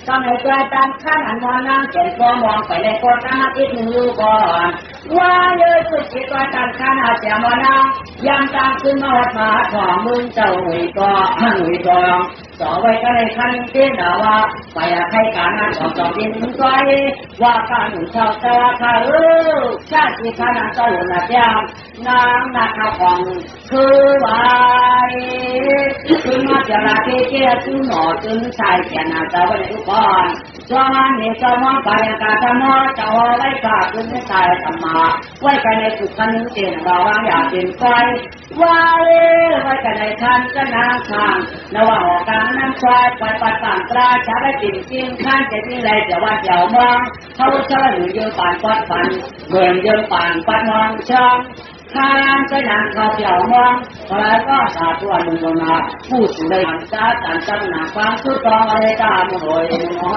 ต้องให้ใจตันขั้นอันวานั่งเจ็บก็มองไปเลยก็ตาอีกหนึ่งลูกก่อนว่าเยอะสุดที่ตัวตันขั้นอาจจะมานั่งยังตามขึ้นมาวัดมาของมึงเจ้าหุยก็หุยกองต่อไว้ก็ในขั้นเตี้ยหนาว่าไปให้การงานของจอมดินก้อยว่าการหนุนชาวตะคาชาติขนาดเจ้าหน้าที่นางนาคาของคือไว้คือมาจะลาเที่ยจุนหนอจุนชายแก่นาจะไว้ทุกคนจอมันเนี่ยจอมันไปอากาศธรรมะจะเอาไว้กาจุนชายธรรมะไว้กันในสุขันเตียนเราวางอยากเป็นไฟว่าไว้กันในคันก็นางทางระหว่างออกกลางน้ำควายไปปัดต่างตราชาได้จริงจริงข้านจะที่ไรจะว่าเจ้ามองเขาเชื่อหรือยืมป่านปัดฝันเมืองยืมป่านปัดมองช่องข้านก็นางเขาเจ้ามองแล้วก็สาตัวหนึ่งคนมาผู้สุดได้หันจ้าจันจันหนาความสุดตองอะไรตามโอยหัว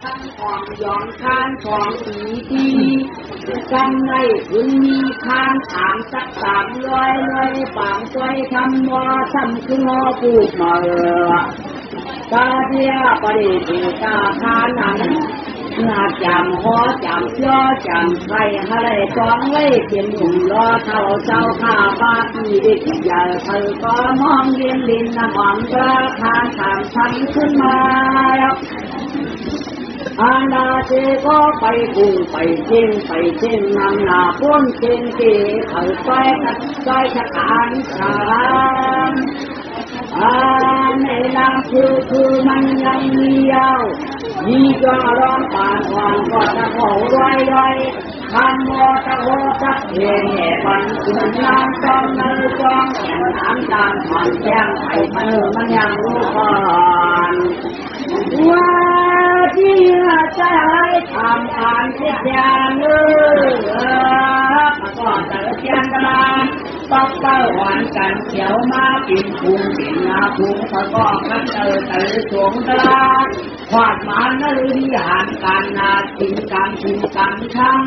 ทั้งของยองข้านของสีดีจำในพื้นมีข้านถามสัก300ปางช่วยทำว่าทำคือหัวปูดมาตาเดียปริจิตาทานังนาจำหัวจำเชื่อจำใครอะไรจองไว้เขียนหุ่นรอเท่าเจ้าข้าบ้าที่เด็กใหญ่เธอก็มองเรียนลินน้ำหวังกระทานทำทันขึ้นมาอาณาเจก็ไปกุ่งไปเจงไปเจงนำหนาพ้นเจงเกเขาไปตัดใจชะการชานในนางคือมันยังมียาวมีก็ร้องป่านวางก็จะขอไว้ทำโมตะโหจักเพียงปันคุณน้ำต้องเนื้อจ้องแข่งน้ำตาลผ่อนแจ้งไอ้มันยังรู้ก่อนว่าที่ใจทำการเสียเนื้อก็จะเสียงกันมาปักเป้าหวานกันเขียวมาปิ่นพุงปิ่นนาพุงเขาก็กันสวงตลาดขวาดมาเนื้อที่หันกันนาทิ้งกันทิ้งกันทั้ง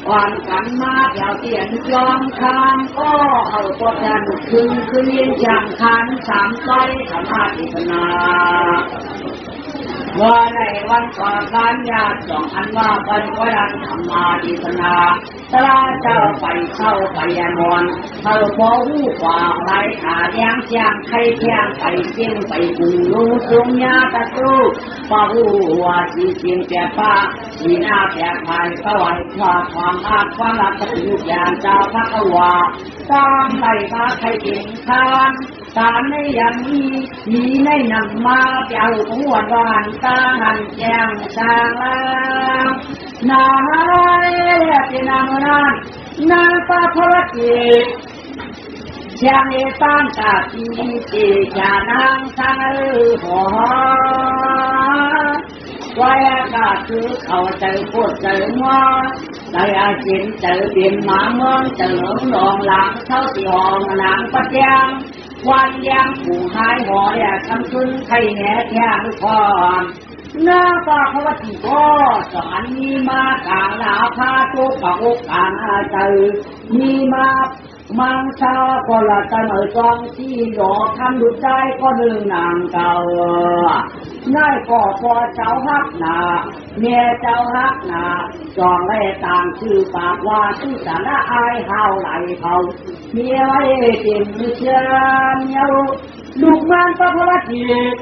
หวานกันมาเดี๋ยวเตียนจอมคางก็เอาตัวแทนคืนเลี้ยงอย่างคัน3ก้อยธรรมะอิสนาว่าในวันก่อนการญาติ2อันว่าเป็นก็ดันธรรมาอิสนาตลาเจ้าไปเข้าไปยานอนเขาพอหูกว่าไรขาแยงเชียงไข่เชียงไปเชียงไปกุงลุงสุงยาตะตูป้าหูว่าสีเชียงแก่ป้าสีหน้าแก่ไข่ก็ไหวความอาความรักทุกอย่างเจ้าพระว่าตามไปพระไข่เก่งทานตามในอย่างนี้มีในนำมาเจ้าหัววานตาหันแจงสางลานายเป็นนามนางปาพระกิจเชียงเอตังตาปีติจานางสังหัวไว้อากาศคือเขาใจปวดใจมัวใจอาเจียนใจเปลี่ยนหมาเมืองใจหลงหลงหลังเท่าที่ห้องนางปัจยังวันยังผู้หายหัวเนี่ยทำขึ้นใครแหน่แท้ทุกคนหน้าปาพระกิจก็สอนมีมากลางลาพาทุกปะอกกลางอาใจมีมามังชาก็ละตะเหนจองที่ดอกทำดุจใจก็หนึ่งนางเก่าง่ายก็พอเจ้าฮักหนาเมียเจ้าฮักหนาจองไว้ต่างชื่อปากว่าชื่อสาระอายเฮาไหลเขาเมียไว้เต็มเชื่อเมียวลูกมันพระพระกิจ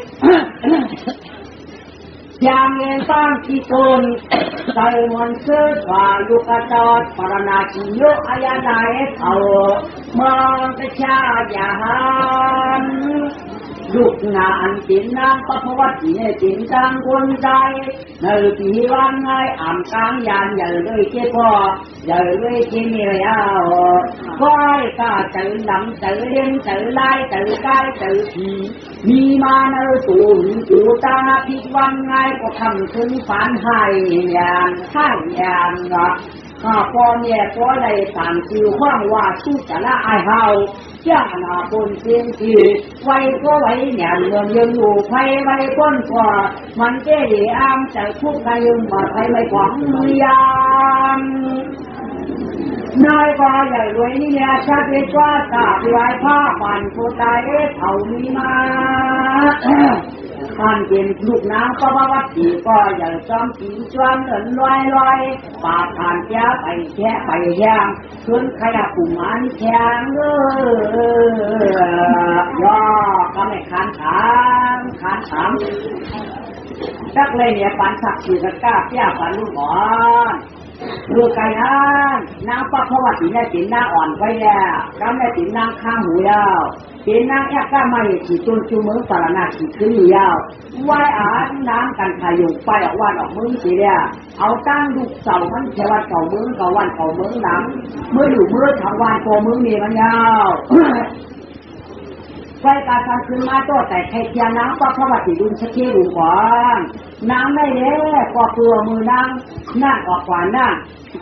อย่างเงินตั้งที่ตนใส่มันเสื้อผ้าลูกกระจอดปรนาชิโยอายาไดเขาเมืองกระชายาหันลูกงานตินนางปะพวัติเนี่ยตินจังคนใจในปีวันไงอ่ำกลางยานใหญ่เลยเจ้าพ่อใหญ่เลยที่มีระยะก้อยกาเจอหลังเจอเลี้ยงเจอไล่เจอใกล้เจอผีมีมาในตูตาพิวันไงก็ทำถึงฝันให้ยานให้ยานละ พ่อเนี่ยพ่อได้ตามชื่อข้องว่าชื่อจะละไอเฮาจ้าหน้าบนเสียงทีไว้ก็ไว้เนี่ยเงินยังอยู่ไฟไว้ก้นกว่ามันเจ๊ดีอ้ามใจทุกข์ใครยังมาไฟไม่ขวางยามนายก็ใหญ่รวยนี่เนี่ยชาติว่าตาไว้ผ้าผ่านผู้ตายเท่ามีมาท่านเป็นลูกน้ำก็ว่าวัดตีก็อย่างจอมจีจวนเงินลอยปากผ่านแย่ไปแค่ไปย่างชวนขยับปุ่มมันแข็งย่อก็ไม่ขานถามจักเลยเนี่ยปันสักสี่กับก้าเปี้ยปันลูกอ่อนดูไกลนั้นนางปักพวัติเนี่ยตีนางอ่อนไปแล้วกำได้ตีนางข้างหูยาวตีนางแอบก้ามาขี่ตุนจูมือปารณาขี่ขึ้นอยู่ยาวไว้อ่านน้ำกันพายุไปออกวันออกมือสิเนี่ยเอาตั้งดุกเสามันแค่วันเก่ามือเก่าวันเก่ามือหลังเมื่ออยู่มือทางวันโกมือมีมันยาวไฟการทำขึ้นมาโตแต่ใครเทียน้ำก็เพราะว่าติดุนสกีดุนก่อนน้ำไม่เด้ก็เปลือมือนั่งนั่งออกกว่านั่ง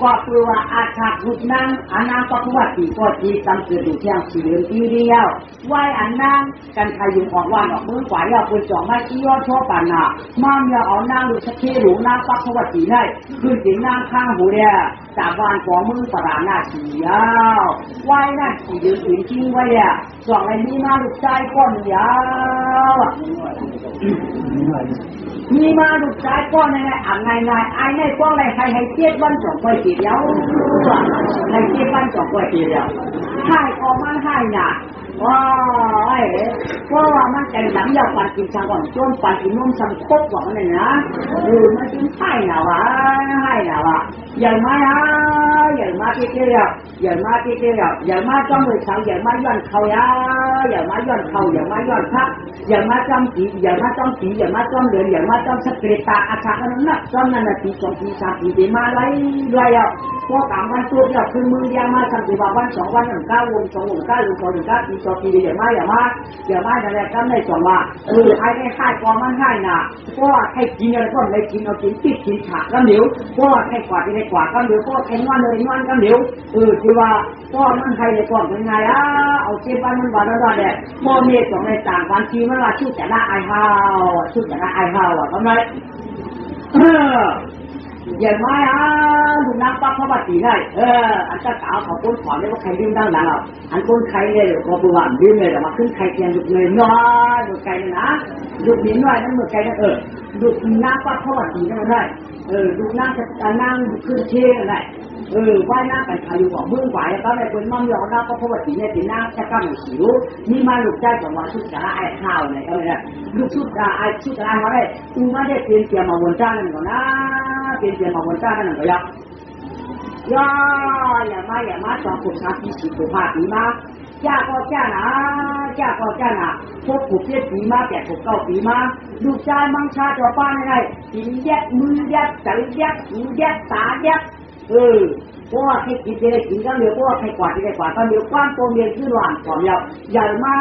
ก็เปลืออาชาลุกนั่งอันน้ำก็เพราะว่าติก็จีตำเกิดดูเที่ยงสีเหลืองทีเดียวไหวอันนั่งกันพายุออกวันออกมือกว่าอย่าคุณจ่องไม่ที่ยอดโชว์ปันน่ะมั่งอย่าเอานั่งดูสกีดุน้ำก็เพราะว่าติได้ขึ้นถึงนั่งข้างหูเนี่ยจากวันของมือปราณาสียาวไหวนั่นสีเหลืองจริงไว้เนี่ยส่วนไอ้นี่มาลูกใจก้อนยาวมีมาลูกใจก้อนไงอ่างไงไอ้ในก้อนอะไรใครให้เทียบวันสองก้อยตีเดียวให้เทียบวันสองก้อยตีเดียวให้ก็มันให้น่ะว้าวไอ้ก็มันแต่หลังยาวปันกินชาก่อนจนปันกินนุ่มสังคบกว่ามันเลยนะมันกินให้น่ะวะใหญ่มาใหญ่มาที่เดียวใหญ่มาที่เดียวใหญ่มาจ้องมือเขาใหญ่มาย้อนเขาใหญ่มาย้อนเขาใหญ่มาย้อนพักใหญ่มาจ้องสีใหญ่มาจ้องสีใหญ่มาจ้องเดือนใหญ่มาจ้องสเกตตาอาชาอันนั้นนะจ้องนั่นน่ะปีสองปีสามปีเดี๋ยวมาไล่อ่ะพวกต่างวันตัวเดียวคือมือยามาสักกี่วันสองวัน1 9 วัน2 1 9 1 2 1 9ปีสองปีใหญ่มาแต่แรกก็ไม่สองว่าไอ้ได้ให้กองมันให้น่ะก็ให้กินอะไรก็ไม่กินเอากินติดกินฉากก็เหนียวก็ให้กวาดได้กวาดก็เหนียวก็ให้นอนเลยนอนก็เหนียวคือว่าก็มันให้เลยก่อนเป็นไงเอาเจ็บบ้านมันบ้านแล้วเนี่ยพ่อเมียสองในต่างวันทีมันว่าชื่อจะน่าไอ้ห่าวอ่ะทำไมอย่างไม่ดูนักปักพระบัตรตีได้อันจะกล่าวเขาต้นขอได้ว่าใครดื่มดังหลังเราอันต้นใครเนี่ยพอประวัติดื่มเลยแต่มาขึ้นใครเทียนดุเลยน้อยดุไก่นะดุนิดหน่อยนั่นเมื่อไก่นั่นดุนักปักพระบัตรตีนั่นได้ดุนักจะนั่งขึ้นเชี่ยได้ว่ายน้ำกันพายุของเมืองไหวก็เลยคนมั่งยอน้าก็พระบัตรตีเนี่ยตีน้ำจะกั้งหิวนี่มาลูกใจของว่าชุดจะไอ้ข้าวเนี่ยก็เลยลูกชุดไอ้ชุดอะไรมาได้กูไม่ได้เตรียมเตรียมมาบนจ้านั่นก่อนนะเตรียมมาบนจ้านั่นก็ยังอย่ามาสองคนชาติสิบตัวพาดีมาจ้าก็จ้านะพวกผู้เพี้ยปีมาแต่พวกเก่าปีมาลูกชายมังชาจอป้านไงกินแยกมือแยกใจแยกหูแยกตาแยกเพราะว่าให้กินได้กินก็เหลือเพราะว่าให้กวาดได้กวาดก็เหลือความตัวเมียขึ้นหวานความยาวใหญ่มา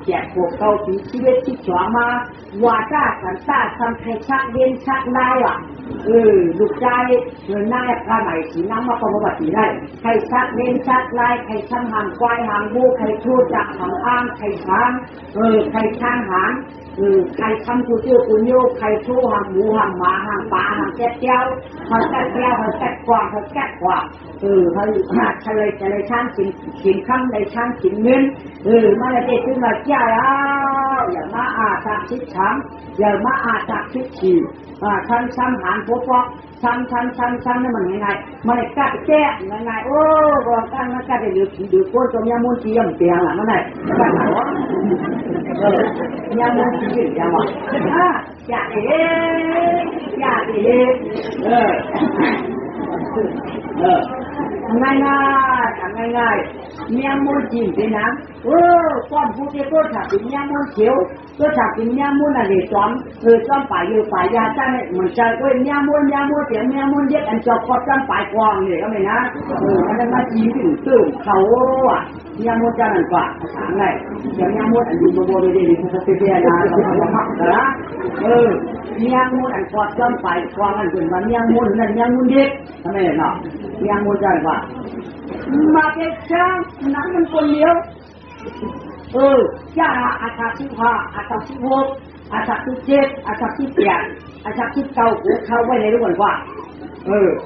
แจกพวกเก่าปีชีวิตที่ฉวางมาว่าจ้าสันตาทำใครชักเด่นชักได้ว่ะลูกชายเงินหน้าพระใหม่สีน้ำมาประวัติได้ใครชักเด่นชักลายใครช่างหางควายหางบูใครทูจักหางอ้างใครช้างใครช่างหางใครทำกูเจ้ากูโยใครทูหางหมูหางหมาหางปลาหางแก้วเขาแก้กว่าเขาเลยช่างกินข้างในช่างกินเงินมาเลยเด็กขึ้นมาเจ้าอย่ามาอาจากชิดช้ำอย่ามาอาจากชิดฉี่ชั้นหานพวกชั้นนี่มันยังไงมันกัดแก้ยังไงโอ้บอกกันมันกัดได้หรือโคตรยามุนจีมเตียงหลังมันไหนกัดหัวยามุนจียามุนอย่าเอ๋ทำไงนะ ง่ายๆเมียมูลจีนเป็นนะก้อนผู้ที่ก็ถักเป็นเมียมูลเขียวก็ถักเป็นเมียมูลอะไรจอมจอมป่ายอยู่ป่ายยาจ้าเนี่ยมันจะก็เมียมูลเสียงเมียมูลเย็ดอันจอบก็จอมป่ายกวางเนี่ยก็ไม่นะอันนั้นมาจีนถึงตื้อเขาอ่ะเมียมูลจะนั่นกว่าถามไงอย่างเมียมูลอันอยู่บนบริเวณเขาจะเปลี่ยนนะเขาจะพักนะเมียมูลอันกอดจอมป่ายกวางอันเป็นว่าเมียมูลนั่นเมียมูลเย็ดทำไมเนาะเมียมูลจะว่ามาเก็บช้างนักมันคนเดียวย่าอาชาที่5อาชาที่6อาชาที่7อาชาที่8อาชาที่9เขาไว้ในรู้ก่อนว่า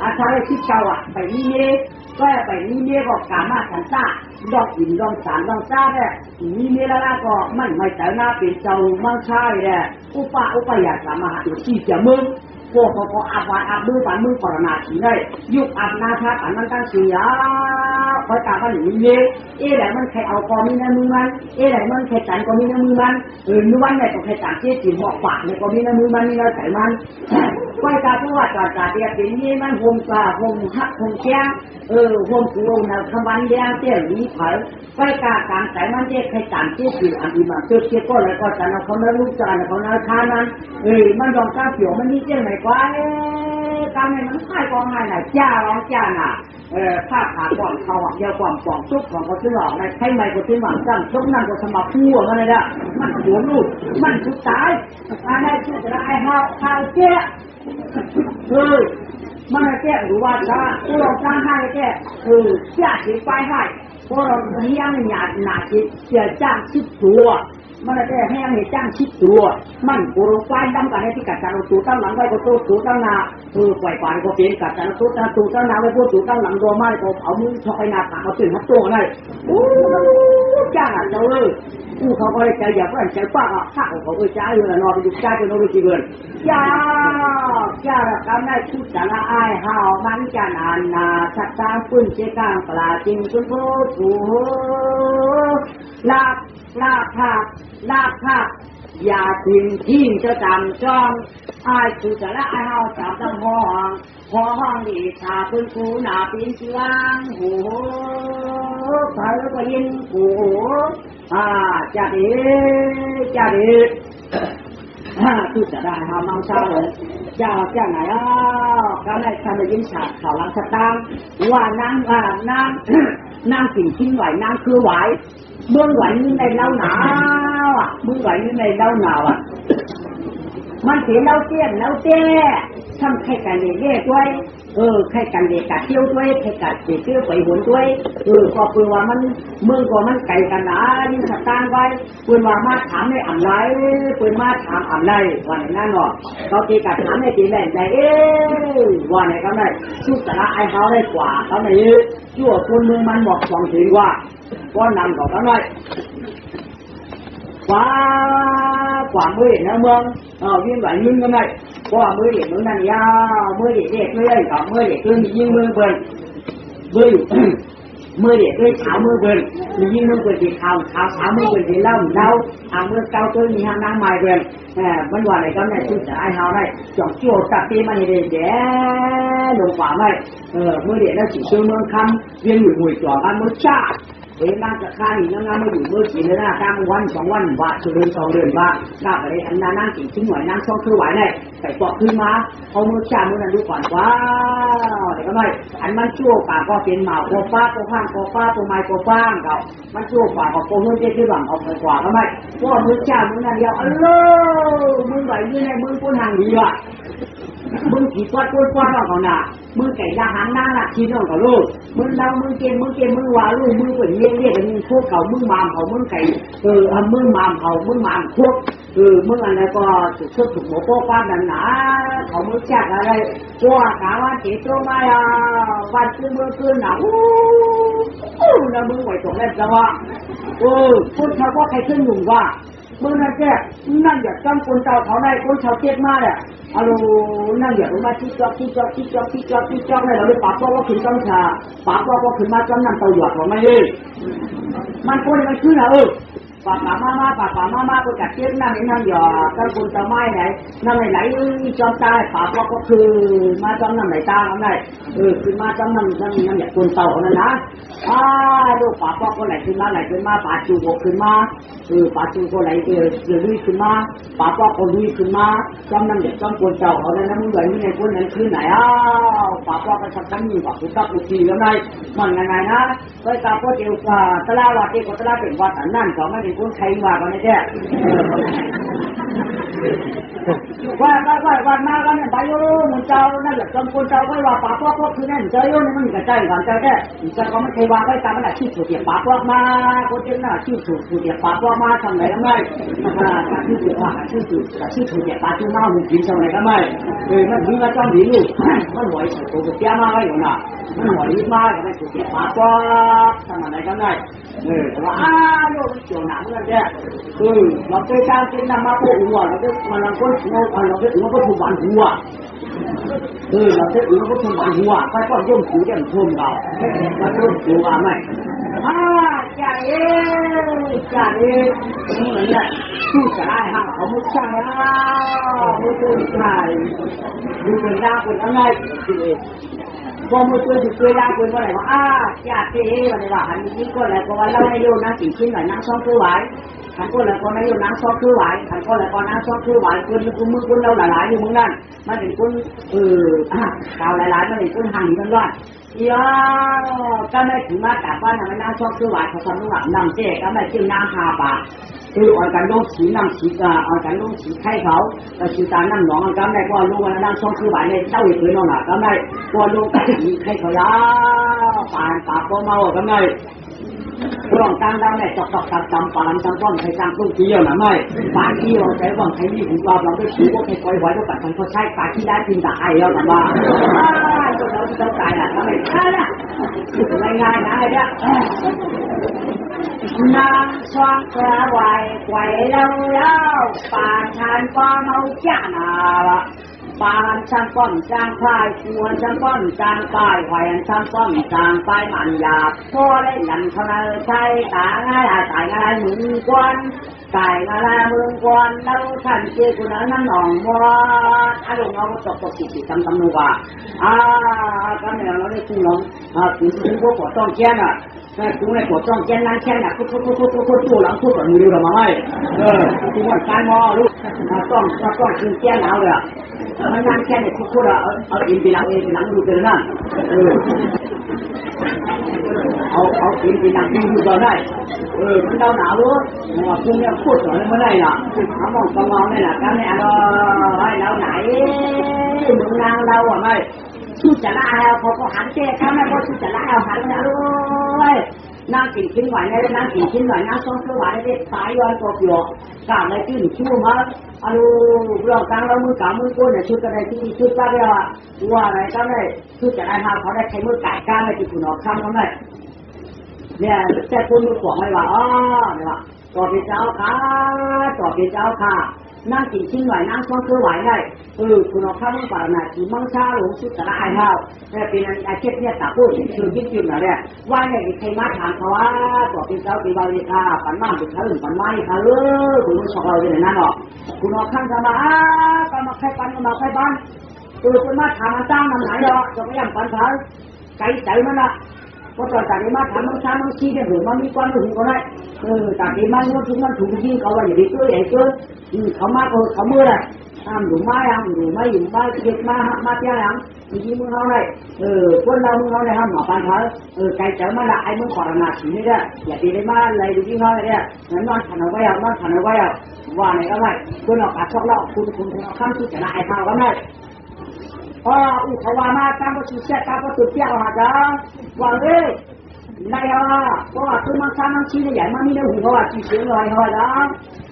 อาชาที่9อ่ะไปนี่เนี่ยก็ไปนี่เนี่ยก็กามาสันซ่าดอกหินดอกสารดอกซ่าเนี่ยนี่เนี่ยแล้วก็มันไม่แต่หน้าเป็นเจ้ามั่งใช่เนี่ยอุปอยากสามารถอยู่ที่จะมึงพวกเขาอาบวานอาบมือฝันมือปรนาทีได้ยุคอาบนาทักอันมันตั้งเสียคอยตากันอย่างนี้ไหนมันใครเอากอมีในมือมันไหนมันใครจันกอมีในมือมันนึกว่าไหนก็ใครจันเจี๊ยจีบอกปากในกอมีในมือมันนี่เราใส่มันคอยตาผู้ว่าจ่าเดียบเป็นนี่มันหงกาหงหักหงแก้หงกูนะคำวันแดงเตี้ยหลีเผยคอยตาการใส่มันเจี๊ยใครจันเจี๊ยจีอันนี้มันเจี๊ยก็เลยก็จันเขาเนื้อลูกจันเขาเนื้อทานั้นมันรองก้าเขียวมันนี่เจี๊ยไหนกว่าการในมันค่ายกองไห้ไหนจ้าร้องจ้าน่ะผ้าขาก่อนเขาเยาวกว่าก่อนซุปของเขาซื้อหลอกในใช้ไม้ก็ซื้อหวังซ้ำซุปนั่นก็สมัครคู่กันเลยนะมันหัวลูกมันสุดท้ายอันนี้ชื่อจะไอ้ข้าวเจ๊มันแก่หรือว่าจ้าตัวเราสร้างให้แก่จ้าสิไปให้พวกเราเลี้ยงหยาดหนาจิตเสียจ้างชิดตัวมันจะให้ยังให้จ้างชิดตัวมันโปรไฟล์ดำกันให้ที่กัดการตัวตั้งหลังไว้ก็ตัวตั้งหน้าปล่อยปานก็เป็นกัดการตัวตั้งหน้าไว้พวกตัวตั้งหลังตัวไม้ก็เอามือชกไปหน้าผากเขาตื่นหัดตัวได้จ้างเจ้าผู้เขาก็เลยใจอยากว่าใจป้าข้าเขาก็ใจอยู่แล้วนอนไปดูใจไปนอนไปจีเบิร์นจ้าการได้ชุดจะละอายห่าวมันจะนานนาชักตาฟื้นเชี่ยกลางปลาจริงจนโคตรลาภาพอย่าทิ้งจะจำจ้องอายคือจะละอายห่าวจับตั้งห้องดีชาพื้นคูหนาปีนเชืองหูใส่แล้วก็ยินหูจะดีคือจะได้หามังสาเลยเจ้าไหนเขาได้ทำยินฉากข่าวหลังสตางว่านางสิ่งชิ้นไหวนางคือไหวเมื่อไหวนี่ในเล่าหนาวเมื่อไหวนี่ในเล่าหนาวมันเสียเล่าเตี้ยทำใครกันเล่ด้วยใครกันเด็กกัดเที่ยวด้วยใครกัดเด็กเที่ยวไปหวนด้วยก็เพื่อว่ามันเมืองก็มันไก่กันนะยิ่งสตางไว้เพื่อว่ามาถามในอ่ำไรเพื่อมาถามอ่ำไรวันนั้นหรอกเขาตีกัดถามในตีแหล่งใจวันไหนก็ได้ชุดสาระไอ้เขาได้กว่าเขาไหนชั่วคนเมืองมันบอกสองถึงว่าก็นำต่อเขาหน่อยกว่ามือนะเมืองวิ่งไหวมึงก็ได้ก็มือเด็กมือนั่นยาวมือเด็กเลยกับมือเด็กคือยิงมือเปิดมือเด็กเลยเท้ามือเปิดมียิงมือเปิดที่เท้ามือเปิดที่เล่ามือเก้าตัวมีห้างนางไม้เปิดมันว่าอะไรก็ได้ชุดจะไอ้เฮาได้จ่องโจ้ตัดตีมันเลยแย่ลงขวาไม่มือเด็กแล้วสิชื่อเมืองคำเรียนหวยจ่อกันมือชานั่งจะฆ่าหินนั่งมาอยู่มือกินเลยนะกลางวัน2 วันว่า2 เดือนว่าข้าไปอันนั้นนั่งกินชิ้นหน่อยนั่งช่องคือไหวได้ใส่ปอกขึ้นมาเอามือชามือนั้นดูก่อนว้าวเด็กก็ไม่อันมันชั่วป่าก็เป็นหมาโคฟ้าโคข้างโคฟ้าโคไม้โคฟ้างเขามันชั่วป่าก็โคมือเจ๊ที่หลังเอาไปกว่าก็ไม่เพราะมือชามือนั้นเดียวมึงไหวยังไงมึงพูดทางดีว่ะมึงขี่ควาดเราเขาหนามึงไก่ยาหางนั่งหลักชิ้นของเขาลูกมึงเรามึงเกมมึงวาลูกมึงเป็นเลี้ยกันมึงพวกเขามึงมามเขามึงไก่มึงมามเขามึงมามพวกมึงอะไรก็ถูกหมอโป้ป้าดันหนาเขามึงแจกอะไรตัวกาวันเจ็บตัวมาวันขึ้นหนาแล้วมึงไหวตรงนั้นจะว่าพูดเขาว่าใครขึ้นหนุ่มว่ามึงนั่นแค่นั่นอยากจำคนเจ้าเขาได้คนชาวเจ็บมาเนี่ยนั่นอยากรู้มาที่จอกเลยเราเลยปากว่าขึ้นต้องชาปากว่าขึ้นมาจำนำตัวหยอดของไม่เลยมันคนมันขึ้นนะ ป่ามาก็จัดเทียบนั่งนั่งหยอก็คุณจะไม่ไหนนั่งไหนจอมตายป่าก็คือมาจอมนั่งไหนตาไหนคือมาจอมนั่งอย่างคุณเต่านั่นนะลูกป่าก็ไหลขึ้นมาป่าจูก็ขึ้นมาป่าจูก็ไหลลุยขึ้นมาป่าก็ลุยขึ้นมาจอมนั่งอย่างจอมคุณเต่าเขาเนี่ยมึงไหลนี่ในคนนั้นขึ้นไหนป่าก็สักครั้งมีป่าคุณตักอุทีแล้วไงมันไงนะก็ตาก็เดียวตลาดวัดที่ก็ตลาดเป็นวัดนั่นเขาไม่เป็นคนไทยว่ากันแท้ว่ามากันเนี่ยไปโยมึงเจ้านั่นแหละจำคนเจ้าไว้ว่าป่าพวกคือนั่นเจ้าโยนี่มันกระจายกันแท้จะเขาไม่เคยว่าไว้ตามมันชื่อถูกเดียบป่าพวกมาคนเจ้าน่ะชื่อถูกเดียบป่าพวกมาทำไหนก็ไม่ชื่อถูกเดียบป่าจูมาหุ่นกินทำไหนก็ไม่มันมีมาจ้องดีลูกมันหวยถูกเดียบมาไว้อยู่น่ะมันหวยมาก็ไม่ถูกเดียบป่าพวกทำไหนก็ไม่ว่าโยมเกี่ยวหนังนั่นแหละเราไปตามเป็นนำมาพวกหัวเราจะมันเราก็เราจะถือว่าก็ถูกหวานหัวเราจะถือว่าก็ถูกหวานหัวไปก็ย่อมถือเด่นทุ่มเราเราจะถือว่าไม่จ่าเอ๋เหมือนเนี่ยชื่อจะได้ฮะเขาไม่ใช่ไม่ใช่ดูเป็นยาเป็นอะไรพอมือตัวถือตัวยาเป็นว่าอะไรว่าจ่าเอ๋อะไรว่าหันนี้ก็อะไรเพราะว่าเราให้โยนนะสิ่งที่ไหนนั่งซ้อมคือไหวขันก้นแล้วก็นายโยน้ำซอกคือไหวขันก้นแล้วก็น้ำซอกคือไหวคนมือคนเราหลายๆอยู่มึงนั่นมันเป็นคนข่าวหลายๆมันเป็นคนห่างกันว่าก็ไม่ถึงมาแต่ว่าทำไมน้ำซอกคือไหวเขาทำลูกหลับน้ำเจ๊ก็ไม่จิ้มน้ำหาปากอ่อนกันลงสีน้ำสีอ่อนกันลงสีไข่เขาแต่สีตาน้ำหนองก็ไม่ก็ลูกมันน้ำซอกคือไหวในเจ้าอีกเลยน้องหล่ะก็ไม่ก็ลูกสีไข่เขายาวปากก็เมาก็ไม่ร่องกลางดาวเนี่ยจอกจำปาลำจำก้อนใครจำตู้เกี่ยวนะไม่ปากที่เราใช้ว่างใช้นี่ของเราได้ถือว่าใครคอยไว้ก็ปัดทันเขาใช้ปากที่ได้กินแต่ไอ้แล้วแต่ว่าจนเราจะตายอ่ะทำไมใช่ล่ะง่ายๆนะไอ้เนี่ยนางสวางกระไหวไหวแล้วป่าชานป้าเมาจ้านาละปานช่างป้อมช่างพายควรช่างป้อมช่างป้ายไหวช่างป้อมช่างป้ายมันหยาบพอได้ยันเขาเลยใช้ตาง่ายตายง่ายมึงกวนตายง่ายมึงกวนแล้วท่านเจ้าคนนั้นนั่งหนองมัวอารมณ์เราตกจิตตำนัวก็เนี่ยเราได้คุ้มน้องคุ้มพวกหัวต้องแก่น่ะคุ้มในหัวต้องแก่นั่งแค่น่ะพูดหลังพูดก่อนมือเดียวมาให้คุ้มวันการมอลูกต้องกินแก่หนาวเลยมันนั่งแค่เนี่ยพูดเอาอินไปหลังดูกันนั่นเอาอินไปหลังดูกันได้มันเราหนาวรู้คุณเนี่ยพูดสอนไม่ได้น่ะเขามองกองนี่แหละกันเนี่ยเราไหนมึงนางเราอ่ะไม่ชื่อจะละเอาพอหันเจ๊เขาไม่พอชื่อจะละเอาหันแล้วด้วยนั่งกินชิ้นไหวได้นั่งกินชิ้นไหวนั่งซ้อมคือไหวได้สายย้อนตัวเปลือกกางในที่หนึ่งชั่วมาอาลูเรื่องกลางเรามือกามือก้นเนี่ยชุดอะไรที่ชุดก็ได้ว่าอะไรก็ได้ชุดจะได้มาเขาได้ใช้มือไก่ก้านไม่ติดขุนออกข้างเขาได้เนี่ยแต่คนมือขวางไม่ว่าเนี่ยว่าต่อไปเจ้าค่ะนั่งกินชิ้นไหวนั่งซ้อมคือไหวได้คุณออกข้างมือป่าหน่ะที่มังชาหลงชุดจะได้เท่าแต่เป็นอาชีพเนี่ยตาพูดคือยิ่งยิ่งนะเนี่ยว่าเนี่ยใครมาถามเขาว่าต่อไปเจ้าปีบาลีค่ะปันมาเป็นเขาปันไม้ค่ะคุณชอบเราเป็นนั่นหรอคุณออกข้างจะมาก็มาใครปันก็มาใครบ้านคุณมาถามมันตั้งมันไหนหรอจะไม่ยังปันเขาไกลใจมันละเพราะตอนจากนี้มาถามมังชามังชีเนี่ยหรือมันมีความหึงก็ได้จากนี้มันก็ถึงมันถูกที่เขาว่าอย่างนี้ตัวใหญ่ตัวเขามาเขาเมื่อไรหรือไม่อยู่ไม่เด็กมาเจ้าหลังมีมือเขาเลยคนเรามือเขาเลยห้ามหมอปันเขาไกลเจอมาละไอ้มือขอรนาสีนี่ได้อย่าตีได้มาเลยดูที่เขาเลยเนี่ยนั่นนอนขันเอาไว้ว่าไหนก็ไม่คนออกปากชอกเราคุณเอาข้ามที่จะละไอ้เท้าก็ไม่เขาว่ามาตามก็ชี้แจงตามก็ตุ่นเตี้ยหาจ้าว่าได้เพราะว่าคือมันซ้ำมันชี้ใหญ่มันมีในหูเขาว่าชี้เสียงลอยเขาจ้า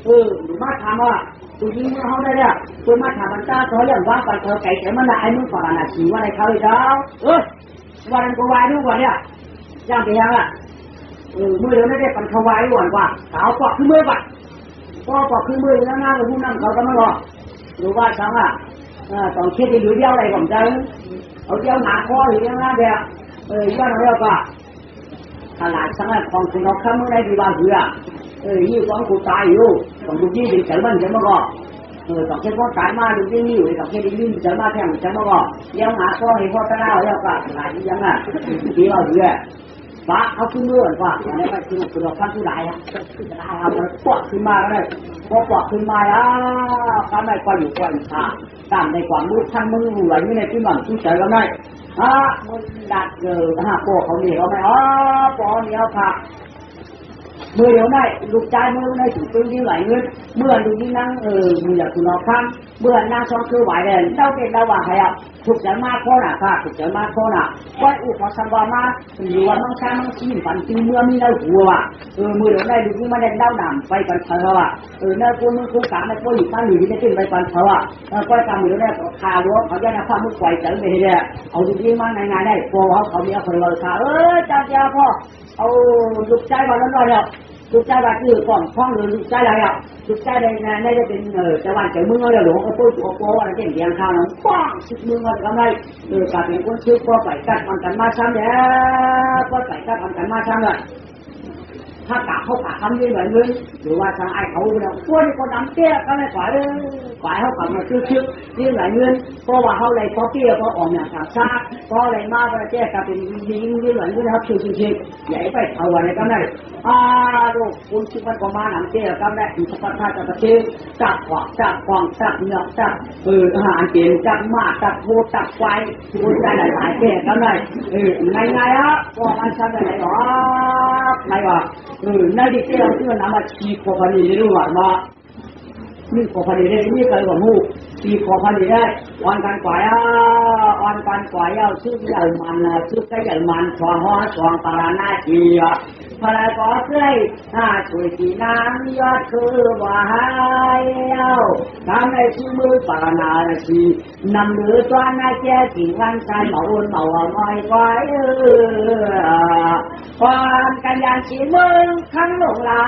หรือมาถามว่าตัวยิงเขาได้เนี่ยตัวมาถามมันจ้าเขาอย่างว่าไปเขาไก่แต่มันละไอ้มึงก่อนน่ะชี้ว่าในเขาเลยจ้าวันนั้นก็วายด้วยกว่าเนี่ยย่างไปยังอ่ะเมื่อเดือนไม่ได้ปันเขาวายก่อนกว่าสาวปอกขึ้นมือก่อนปอกขึ้นมือแล้วหน้ากับผู้นั่งเขาก็ไม่รอหรือว่าช้างอ่ะต้องเช็ดอยู่เดียวอะไรผมจะเอาเดียวหนาคอหรือยังไงเดียวย้อนเราก็ตลาดช้างของคุณเราข้ามเมื่อไรดีบ้างเหือ như con cụ tài yêu còn cụ chi thì chở mình chở mà gò còn cái con cái ma được như vậy còn cái đi như chở ma thèm chở mà gò gieo ngã con thì con ta nào gieo cả lại như vậy à chỉ vào gì vàเขาขึ้นเมื่อว่าอะไรไปคือคือเราขั้นผู้ใดอ่ะคือจะได้เอามันปวดขึ้นมาแล้วพอปวดขึ้นมาอ่ะก็ไม่ก็อยู่ก็อยู่ค่ะตามในความรู้ท่านมึงรู้อะไรนี่ในที่มันที่ใจก็ได้มึงดัดพวกเขาเนี่ยเขาไม่ปอเนี่ยค่ะเมื่อเดี๋ยวได้ลูกใจเมื่อได้ถึงตัวยิ่งไหลเงินเมื่อดูยิ่งนั่งมึงอยากคุณรอข้ามเมื่อนั่งซ้อนคือไหวเลยเจ้าเป็นเราว่าใครอ่ะถูกใจมากโคน่ะค่ะถูกใจมากโคน่ะว่าอุปสรรคมาอยู่วันมั่งช้ามั่งชีนฝันจริงเมื่อมีเราหัวอ่ะเมื่อเดี๋ยวได้ดูยิ่งมาได้เล่าหนำไปกันเธออ่ะเนื้อกูมึงกูกะในกูอยู่บ้านอยู่ที่ได้ขึ้นไปกันเธออ่ะก็ทำอยู่ได้คารั้วเขาจะนำผ้ามุกไก่เจ๋งไปเลยเอาดูยิ่งมาในได้พอเขามีคนเลยค่ะจ้าพ่อเอาลูกใจมาแล้วเนี่ยลูกใจแบบคือก่อนพ้องหรือลูกใจอะไรอ่ะลูกใจในได้เป็นจังหวัดเจ้าเมืองเลยหลวงก็พูดหัวโป้อะไรเก่งเดียงข้าวน้องป้องชิดเมืองอะไรก็ไม่การเป็นคนชื่อก็ไปกัดมันกันมาช้ำแล้วก็ไปกัดมันกันมาช้ำเลยถ้ากะเขากะทำยังไงเลยหรือว่าทางไอ้เขาเนี่ยคนคนน้ำเตี้ยก็ไม่ฝ่ายเขากลับมาชื่อยังไงเงินเพราะว่าเขาเลยเขาเตี้ยเขาออกอย่างต่างชาติเพราะอะไรมาประเทศก็เป็นยิงยังไงเงินเขาชื่อใหญ่ไปเอาอะไรก็ได้ลูกคุณคิดว่าประมาณน้ำเตี้ยก็ได้อิสระชาติประเทศจับขวางจับเนื้อจับอาหารเกณฑ์จับมาจับโบจับไฟคุณได้หลายแก่ก็ได้ไงอ่ะว่ามันทำอะไรหรอไงวะ那你这样就那么七可พันนี่รู้ว่ามานี่ขอพันนี่ได้นี่เคยว่ามูสี่ขอพันนี่ได้วันกันกว่าชื่อใหญ่มันชื่อใหญ่มันสวงหัวสวงปารานาทีพระก็เคยช่วยที่น้ำยอดคือว่าให้ทำในชื่อมือปารานาทีนำมือตัวนาเจ้าสิ่งวันใจเมาอุ่นเมาง่อยก้อยความกันยันสีมึงขันหลงลา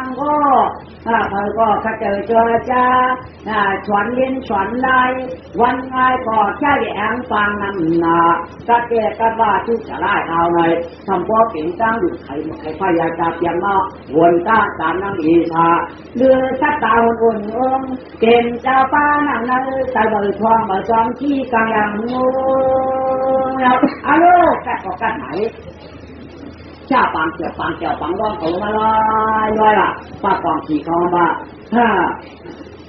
งก็เธอก็ข้าเจอจ้าชวนเย็นชวนไล่วันง่ายก็แค่แย่งฟังน้ำหนากระเกะกระบ้าที่จะไล่เอาในทำพวกเก่งจ้างดูใครพยาจับยังนอวนตาตามน้ำอีสาเดือดตาตาอุ่นเก่งเจ้าป้านั่งนั่งตาเบิดทองมาจอมที่กลางยังงูลูกแกก็กันไหนชาปังเกี่ยวปังร้องเขามาลอยล่ะป้ากองขี่เขามา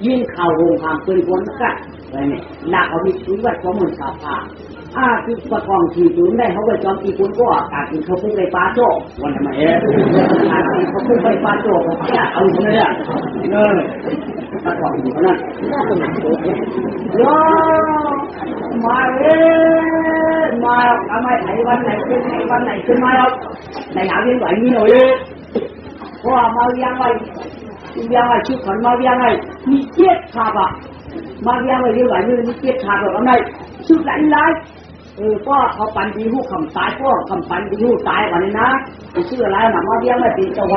ยิ่งเข่าโรงหามปืนวนกัดอะไรเนี่ยหนักเอามีชุดวัดข้อมูลชาวผ้าที่ประกองขี่จุนได้เขาไปจอมตีคุณก็อากาศกินเขาพุ่งไปปลาโจ้วันทำไมเขาพุ่งไปปลาโจ้เขาแค่เอาเลยอ่ะประกองขี่เขานั่นโย่มาเลยมาทำไมไหนวันไหนขึ้นมาแล้วในหาเรื่องไหวนี่หน่อยเพราะมาเลี้ยงไว้ชื่อคนมาเลี้ยงไว้มีเจ็ดขาบมาเลี้ยงไว้เรื่องไหวนี่มีเจ็ดขาบแบบไหนชื่อหลายก็เขาปันดีหู้คำตายก็คำปันดีหู้ตายกว่านี้นะชื่ออะไรนะมาเลี้ยงไว้เป็นเจ้าข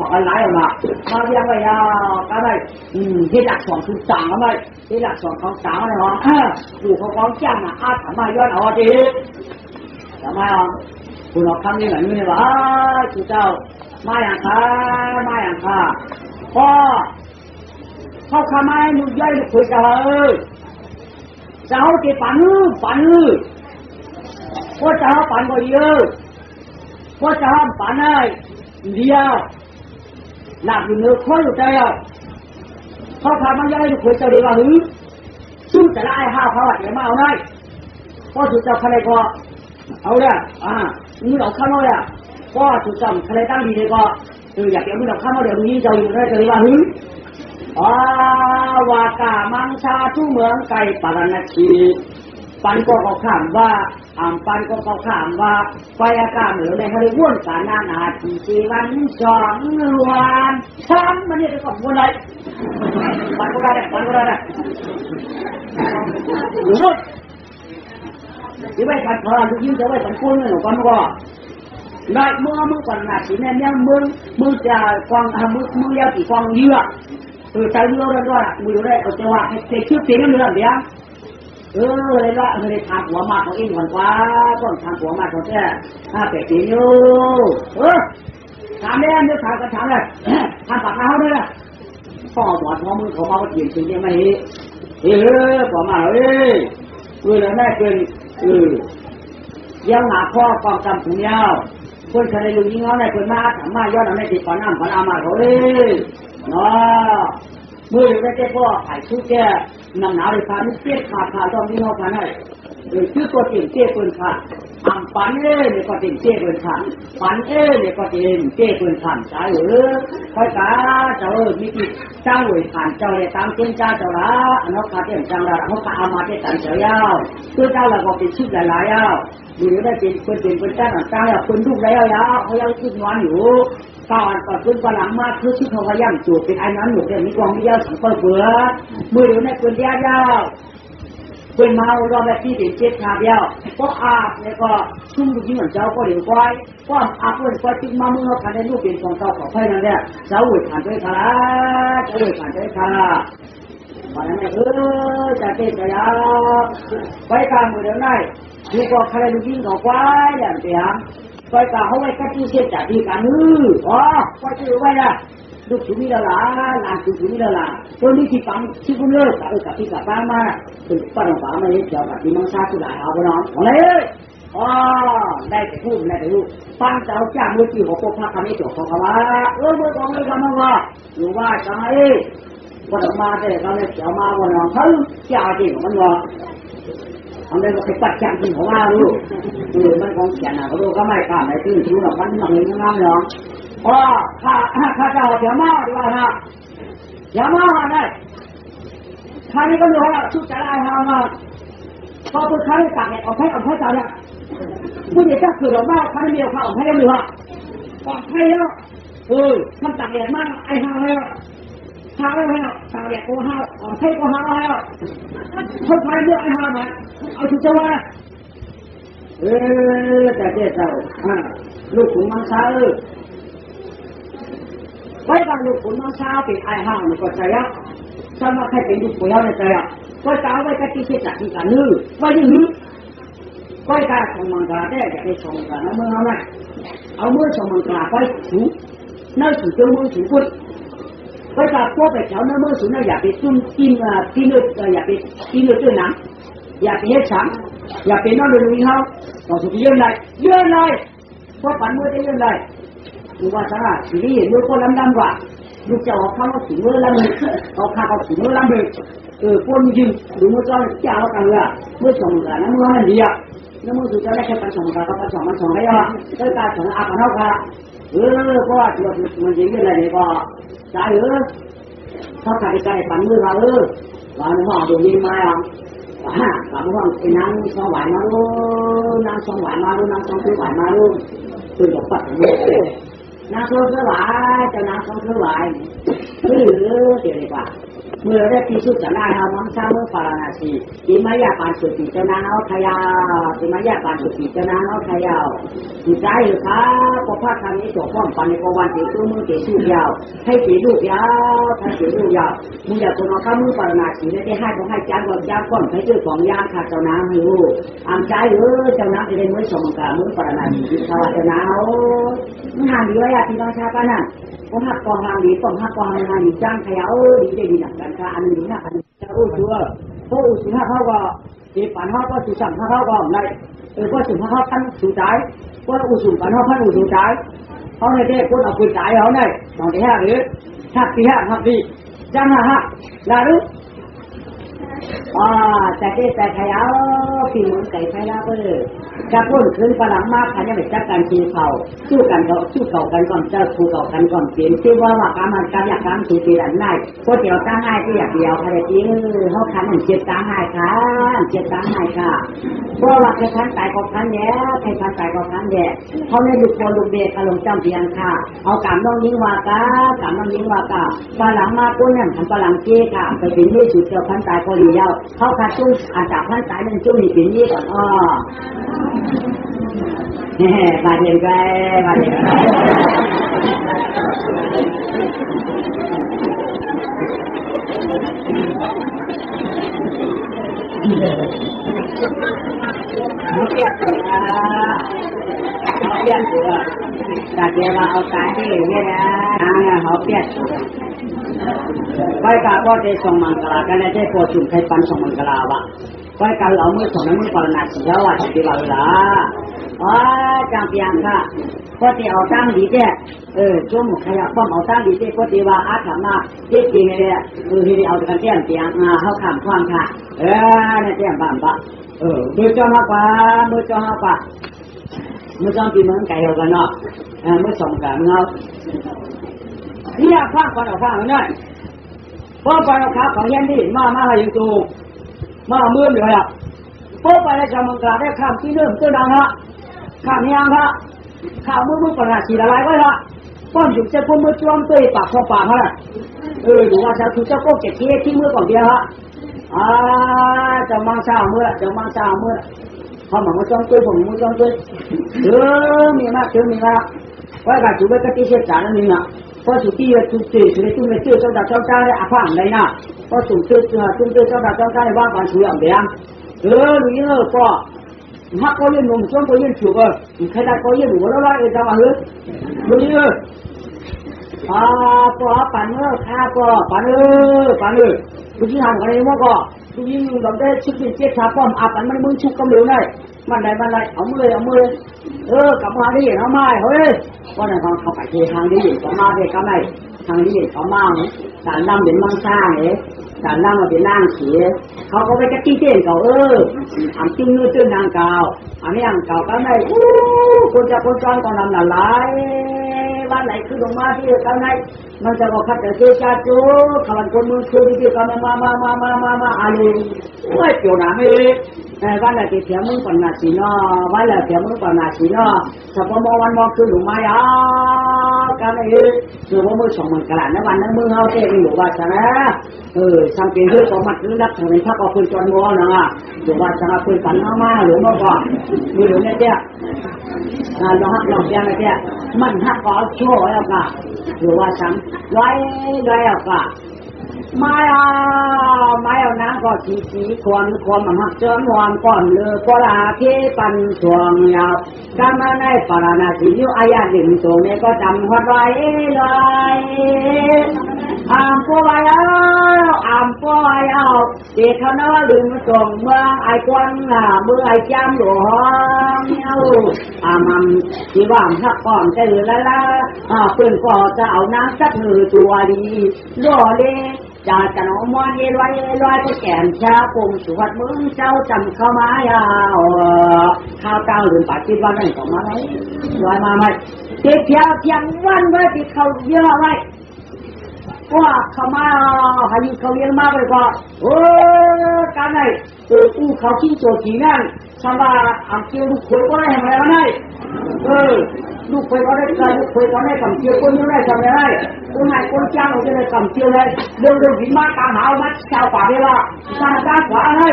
องอะไรมาเลี้ยงไว้ก็ได้ที่หลักสองคือสั่งอะไรที่หลักสองเขาสั่งอะไรหรออยู่เขาจ้างนะทำมาย้อนเอาดีทำไมคุณเอาคำนี้เหมือนนี่ว่าจุเจ้ามาอย่างข้าพ่อเข้าข้าไม้ลูกย่อยลูกคุยกันเจ้าที่ปั่นพ่อเจ้าปั่นก็เยอะพ่อเจ้าปั่นได้เดียวหลับอยู่เนื้อข้ออยู่ใจเข้าข้าไม้ย่อยลูกคุยจะดีกว่าซึ่งจะได้ห้าเขาเดี๋ยวมาเอาได้พ่อจุเจ้าใครก็เอาเลยนี่เราข้ามเลยก็จุดจำใครตั้งดีเลยก็อยากเดี๋ยวมึงเราข้ามเดี๋ยวนี้จะอยู่ได้จะดีว่าว่ากามังชาทุเมืองไก่ปารณชีปันก็เขาถามว่าปันก็เขาถามว่าไปอากาศเหนือในทะเลว่นสารนานาทีชีวันสองวันช้ำมันนี่เป็นของคนไรปันก็ได้อยู่หมดที่ไม่ปันพอทุกยิ่งจะไว้ปันกุ้งเนี่ยหนูปันก็ได้เมื่อมึงปันหนักสิเนี่ยมึงจะกวางมึงยาวกี่กวางเยอะใจเยอะเลยด้วยมึงอยู่ได้ก็จะว่าเด็กชื่อเสียงเรื่องเดียวเลยละเลยทางหัวมาของเองก่อนว่าต้องทางหัวมาของแท้เป็ดตีอยู่ ถามแล้วนึกถามกระถางเลยทำปากเขาด้วยนะพ่อหมอนพ่อมือเขามาเปลี่ยนสิ่งที่ไม่พ่อมาเลยแม่เกินยังหาพ่อกองจำถุงยาวคนชายลุงยิงเขาในคนมาถามมาย้อนเอาในติดก่อนน้ำก่อนอามาเขาเนาะมืออยู่ในเจ้าพ่อไข่ชุดแก่น้ำหนาวเลยพาไม่เตี้ยขาต้องมีเขาพาให้ชื่อตัวเตี้ยเตี้ยเกินขาอังปันเนี่ยก็เตี้ยเตี้ยเกินขาปันเนี่ยก็เตี้ยเตี้ยเกินขาใช่คอยกาเจ้ามีที่เจ้าหวยผ่านเจ้าเลยตามเจ้าเจ้าละนกขาเตี้ยจังละเขาขาเอามาเตี้ยตันเจ้ายาวตัวเจ้าละก็เป็นชุดหลายๆยาวอยู่ได้เป็นเจ้าต่างๆคนลูกแล้วยาวเขายังขึ้นวันอยู่ก่อนขึ้นกำลังมากคือที่เขาพยายามจูบเป็นไอ้นั้นหนูเดี๋ยวนี้กองไม่ยาวสังเกตเบื่อมืออยู่ในคนยาวเป็นเมารอแบบที่เป็นเจ็บขาเดียวก็อาบแล้วก็ชุ่มดูยิ่งเหมือนเจ้าก็เดี๋ยวก้อยก็อาบเลยก้อยจิ้มมาเมื่อเขาทานได้ลูกเป็นของเจ้าของไฟนั่นแหละเจ้าหวยผ่านด้วยขาเจ้าหวยผ่านด้วยขาวันนั้นจะเตะจะยาวไปกลางมือเดี๋ยวได้มีก็ใครดูยิ่งของก้อยอย่างเดียวก้อยกาเขาไว้กัดที่เสียจากที่การก้อยจะรู้ไว้ละลูกถุงนี่ละหลานถุงนี่ละตัวนี้ที่ปั๊มที่คุณเลิกกับที่กับป้ามาเป็นป้าหลวงป้ามาเนี่ยเกี่ยวกับที่มังซาสุดหลายเอาไปน้องของเลยได้แต่พูดฟังเจ้าจ้างมือที่หัวโป๊กพักคำนี้จบของเขาว่ามือของมือคำนั้นว่าอยู่ว่าจังไงวันมาแต่เขาเนี่ยเกี่ยวมาวันน้องเขาเจ้าจริงของมันว่าทำได้ก็ไปปัดจังจริงของเราลูกมันของเขียนนะเขาดูก็ไม่กล้าไม่ตื่นชูหรอกมันมันเลยงามเนาะข้าเจ้าเดี๋ยวมาดีกว่านะเดี๋ยวมาเนี่ยข้านี่ก็รู้ว่าชุดจะได้ทำมาพอตัวข้าได้ตักเนี่ยเอาให้เจ้าเนี่ยผู้ใหญ่เจ้าคือเราบ้าข้าไม่มีเอาข้าเอาให้ได้หรือเปล่าเอาให้แล้วมันตักเนี่ยมากไอ้ห้าแล้วห้าแล้วตักเนี่ยกูห้าเอาให้กูห้าแล้วเขาใช้เลือกไอ้ห้ามาเอาชุดเจ้าว่าแต่เจ้าลูกขุนมังสาไว้บางลูกขุนมังสาเป็นไอ้ห้ามันก็ใจอ่ะถ้ามาใครเป็นลูกขุนแล้วในใจอ่ะก็จะเอาไว้กัดที่เสียจากที่กันไว้ที่นี้ก็การส่งมังกรได้จะไปส่งกันนะเมื่อเอาไหมเอาเมื่อส่งมังกรไปถูนั่นถูเจ้ามือถูพุทธก็จะพวกไปแถวนั่นเมื่อถูนั่นอย่าไปจุ่มกินที่เลือดอย่าไปกินเลือดด้วยน้ำอย่าไปเฮ็ดฉันอย่าไปนอนดูเขาต้องถูกเยื่อเลยเพราะปันมือจะเยื่อเลยดูว่าซะทีนี้มือก็ล้ำกว่าลูกเจ้าเขาถึงมือล้ำเลยเขาข้าเขาถึงมือล้ำเลยคนยืนดูมือก็เจ้ากันเลยมือส่งกันน้ำมือมันดีอ่ะน้ำมือถูกจะได้แค่ปันส่งกันก็ปันส่งมันส่งได้อ่ะก็การส่งอาปันเท่ากันเพราะว่าตัวมันยิงอะไรเนี่ยก็ใจเขาขาดใจปันมือเราว่าน้ำมันดูยิงมาอ่ะกลับมาไปนั่งสองหวานมาลูนั่งสองหวานมาลูนั่งสองคือหวานมาลูตื่นกับปัดนั่งสองคือหวานจะนั่งสองคือหวานเดี๋ยวดีกว่าเมื่อได้พิสูจน์จะได้เรามังสาเมื่อปาราณสีที่มายาปานสุติเจ้านาเอาขยาวที่มายาปานสุติเจ้านาเอาขยาวที่ใจหรือครับพอพระคำนี้จบป้อมปันในกวันเกี่ยวมือเกี่ยวชูยาวให้เกี่ยวลูกยาวให้เกี่ยวลูกยาวมึงอยากคนเอาข้ามือปาราณสีได้ให้เขาให้จานก่อนจานก่อนให้เจอของยางขาดเจ้าน้ำให้ลูกอ่านใจเจ้าน้ำจะได้ไม่สมกับมือปาราณสีที่เขาเจ้าน้ำมึงหาดีไว้อะพี่น้องชาวบ้านนั่นก็หักกองหางดีต้องหักกองหางดีจ้างขยาวดีได้ดีหนักกันค่ะอันนี้ดีนะอันนี้จะชัวเพราะสุนทรเขาก็ที่ปันเขาก็สุสันเขาก็ไม่เพราะสุนทรเขาพันสุใจเพราะสุนปันเขาพันสุใจเขาในเด็กคนเอาปืนจ่ายเขาเนี่ยตอนที่ห้าหรือหักที่ห้าหักดีจ้างหักลาลุแต่ขยาวปีมือไก่ไฟลาไปเลยจะพ่นขึ้นฝรั่งมากขันยังไปจัดการชี้เขาสู้กันก่อนเจ้าคู่เขากันก่อนเปลี่ยนชื่อว่าการมันการอยากการสู้ตีหลังได้เพราะเดี๋ยวตั้งให้ที่อยากเดียวอะไรจริงเขาขันเหมือนเจ็บตั้งให้ค่ะเจ็บตั้งให้ค่ะเพราะว่าใครขันตายก็ขันแย่ใครขันตายก็ขันแย่เขาในลูกคนลูกเด็กกระลงจำเพียงค่ะเอาการน้องยิงว่ากาการน้องยิงว่ากาฝรั่งมากก้นนั่นขันฝรั่งเจ๊ค่ะไปเป็นไม่สุดเจ้าขันตายก็ดีเย้าเขาขัดจุ้งอาจจะขันตายนั่นจุ้งนี่เป็นนี่ก่อนบาดเจ็บไป biết được cả kia vào cái này họ biết quay cả có thể xong mang cả cái này có chung thấy bắn xong mang cả vậy quay cả lão mới xong mới còn nạt chỉ đâu à chỉ bảo là chẳng tiền cả có thể ở tăng gì thế chỗ một cái phong ở tăng gì thế có thể vào ác thằng nào cái gì này thì ở cái tiền họ khám khoan cả này tiền bản bạc mới cho họ qua mới cho thì mình cày rồi nó mới xong cả nó đi à khoan ở nơi có phải là khácของยันดิมาให้อยู่มาเมื่อเดี๋ยวอ่ะพอไปแล้วจะมันกระได้ข้ามที่เริ่มต้นดังฮะข้ามยังฮะข้ามมือปัญหาสีอะไรไว้ฮะป้อนอยู่จะพ้นมือจ้วงตัวปากพอปากฮะดูว่าจะถูกเจ้าโก้เก็บที่มือก่อนเดียวฮะจะมังเช้าเมื่อพอหมอจ้องตัวผมมือจ้องตัวมีมากว่าการจุดก็ที่เชี่ยวชาญนั่นเองนะพอสุดที่จุดที่สุดที่ไม่เชื่อเจ้าดาวเจ้าใจได้อาภังเลยนะพอสุดที่เจ้าดาวเจ้าใจว่าการช่วยอย่างเดียวนี่ก็ฮักก็ยืนหนุ่มช่วงก็ยืนฉุกใครได้ก็ยืนหัวแล้วจะมานี่ก็ปั่นข้าก็ปั่นทุกที่ทำกันเองว่าก็ทุกยิ่งเราได้ชุดเป็นเจ็ดชาป้อมปั่นมันมึงชุกกำเร็วได้มันได้เอามือกลับมาได้เอาไม้เฮ้ยก็ในความเขาไปเททางนี้ก็มาได้ก็ไม่ทางนี้เขามาสารดำเป็นมังซ่าเนี่ยสารดำมาเป็นนางเสียเขาก็ไปกระตี้เต้นเขาอันจิ้งนู้นนางเก่าอันนี้อันเก่าก็ไม่คนจะคนจอนก็นำหลายวันไหนคือลงมาที่กันไหนมันจะบอกขัดแต่เจ้าจ้าจูขับคนมือคือที่กันมาอะไรไม่เกี่ยวนะไม่วันไหนที่เสียมึงก่อนนาสีนอวันไหนเสียมึงก่อนนาสีนอถ้าพอมวันมองคือลงมากันคือว่ามือสองมันกระดานวันนั้นมือเขาเต้นอยู่ว่าชนะสังเกตดูของมันคือนักทางนี้ถ้าก็คือจอนมัวนะอยู่ว่าชนะคือกันมาหรือเมื่อก่อนมือหรือเนี่ยเจ้าเราหักเราเจ้าเนี่ยเจ้ามันหักก็โชว์แล้วก็หรือว่าฉันร้อยแล้วก็ไม่เอาน้ำก็สีควรมันหักเจอมวนก่อนเลยก็ลาที่ปันสวงยาวก็มาในปราณาสีอยู่อายาดิ่งตัวนี้ก็จำหัดไว้เลยป่วยเอาเด็กเขาเนาะลืมส่งเมืองไอ้กวนเมืองไอ้จำหลวงมันที่ว่าหักก่อนจะเหลือละเพื่อนก็จะเอาน้ำสักมือตัวดีรอเลยจะน้องมอนลอยก็แก่นชาปุ่มสวดมึงเจ้าจำเข้ามายาวข้าวเจ้าลืมปากคิดว่านั่นก็มาไหมลอยมาไหมเด็กเพียงวันไว้ที่เขาเยอะไว้ว่าเขามาหาอยู่เขาเลี้ยงมาไปก่อนการไหนเขาขี้โจกีนั่นทำว่าอังเกียวลูกคุยก็ได้ทำอะไรก็ได้ลูกคุยก็ได้ใจลูกคุยก็ได้กำเกียวคนนี้ได้ทำอะไรได้คนไหนคนจ้างเราจะได้กำเกียวเลยเรื่องหิมะกลางหาวมัดชาวป่าเวลาสร้างด้านขวาให้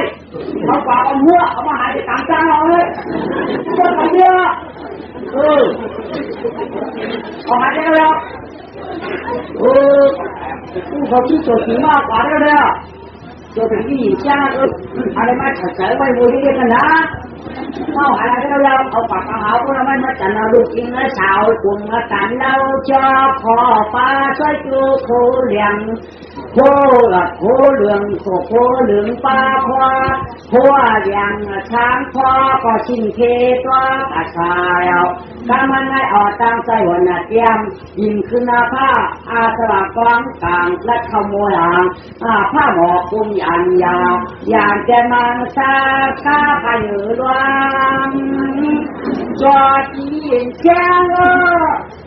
เขาป่าเอาเมื่อเอามาหายไปกลางจ้างเราเลยก็ทำเยอะเอาหายไปแล้วเขาขี้โจกีมากกว่าได้เลยตัวถึงที่จ้างอะไรมาถัดสายไปมวยที่กันนะเอาอะไรก็เราเอาปากเอาหาวก็เราไม่มาจันเราลูกกินแล้วสาวกลุ่มมาจันเราชอบขอปลาช่วยจูโคเลี้ยงโคเหลืองโคเหลืองปลาโคอย่างช้างพ่อก็ชิงเคตัวตาชายเอาถ้ามันให้ออกตามใจวันน่ะเตรียมยิงขึ้นหน้าผ้าอาสระกองกลางและขโมยหางผ้าหมอกคุมยันยาอย่างแกมันซาข้าพายรวมจอดยิงแจ้ง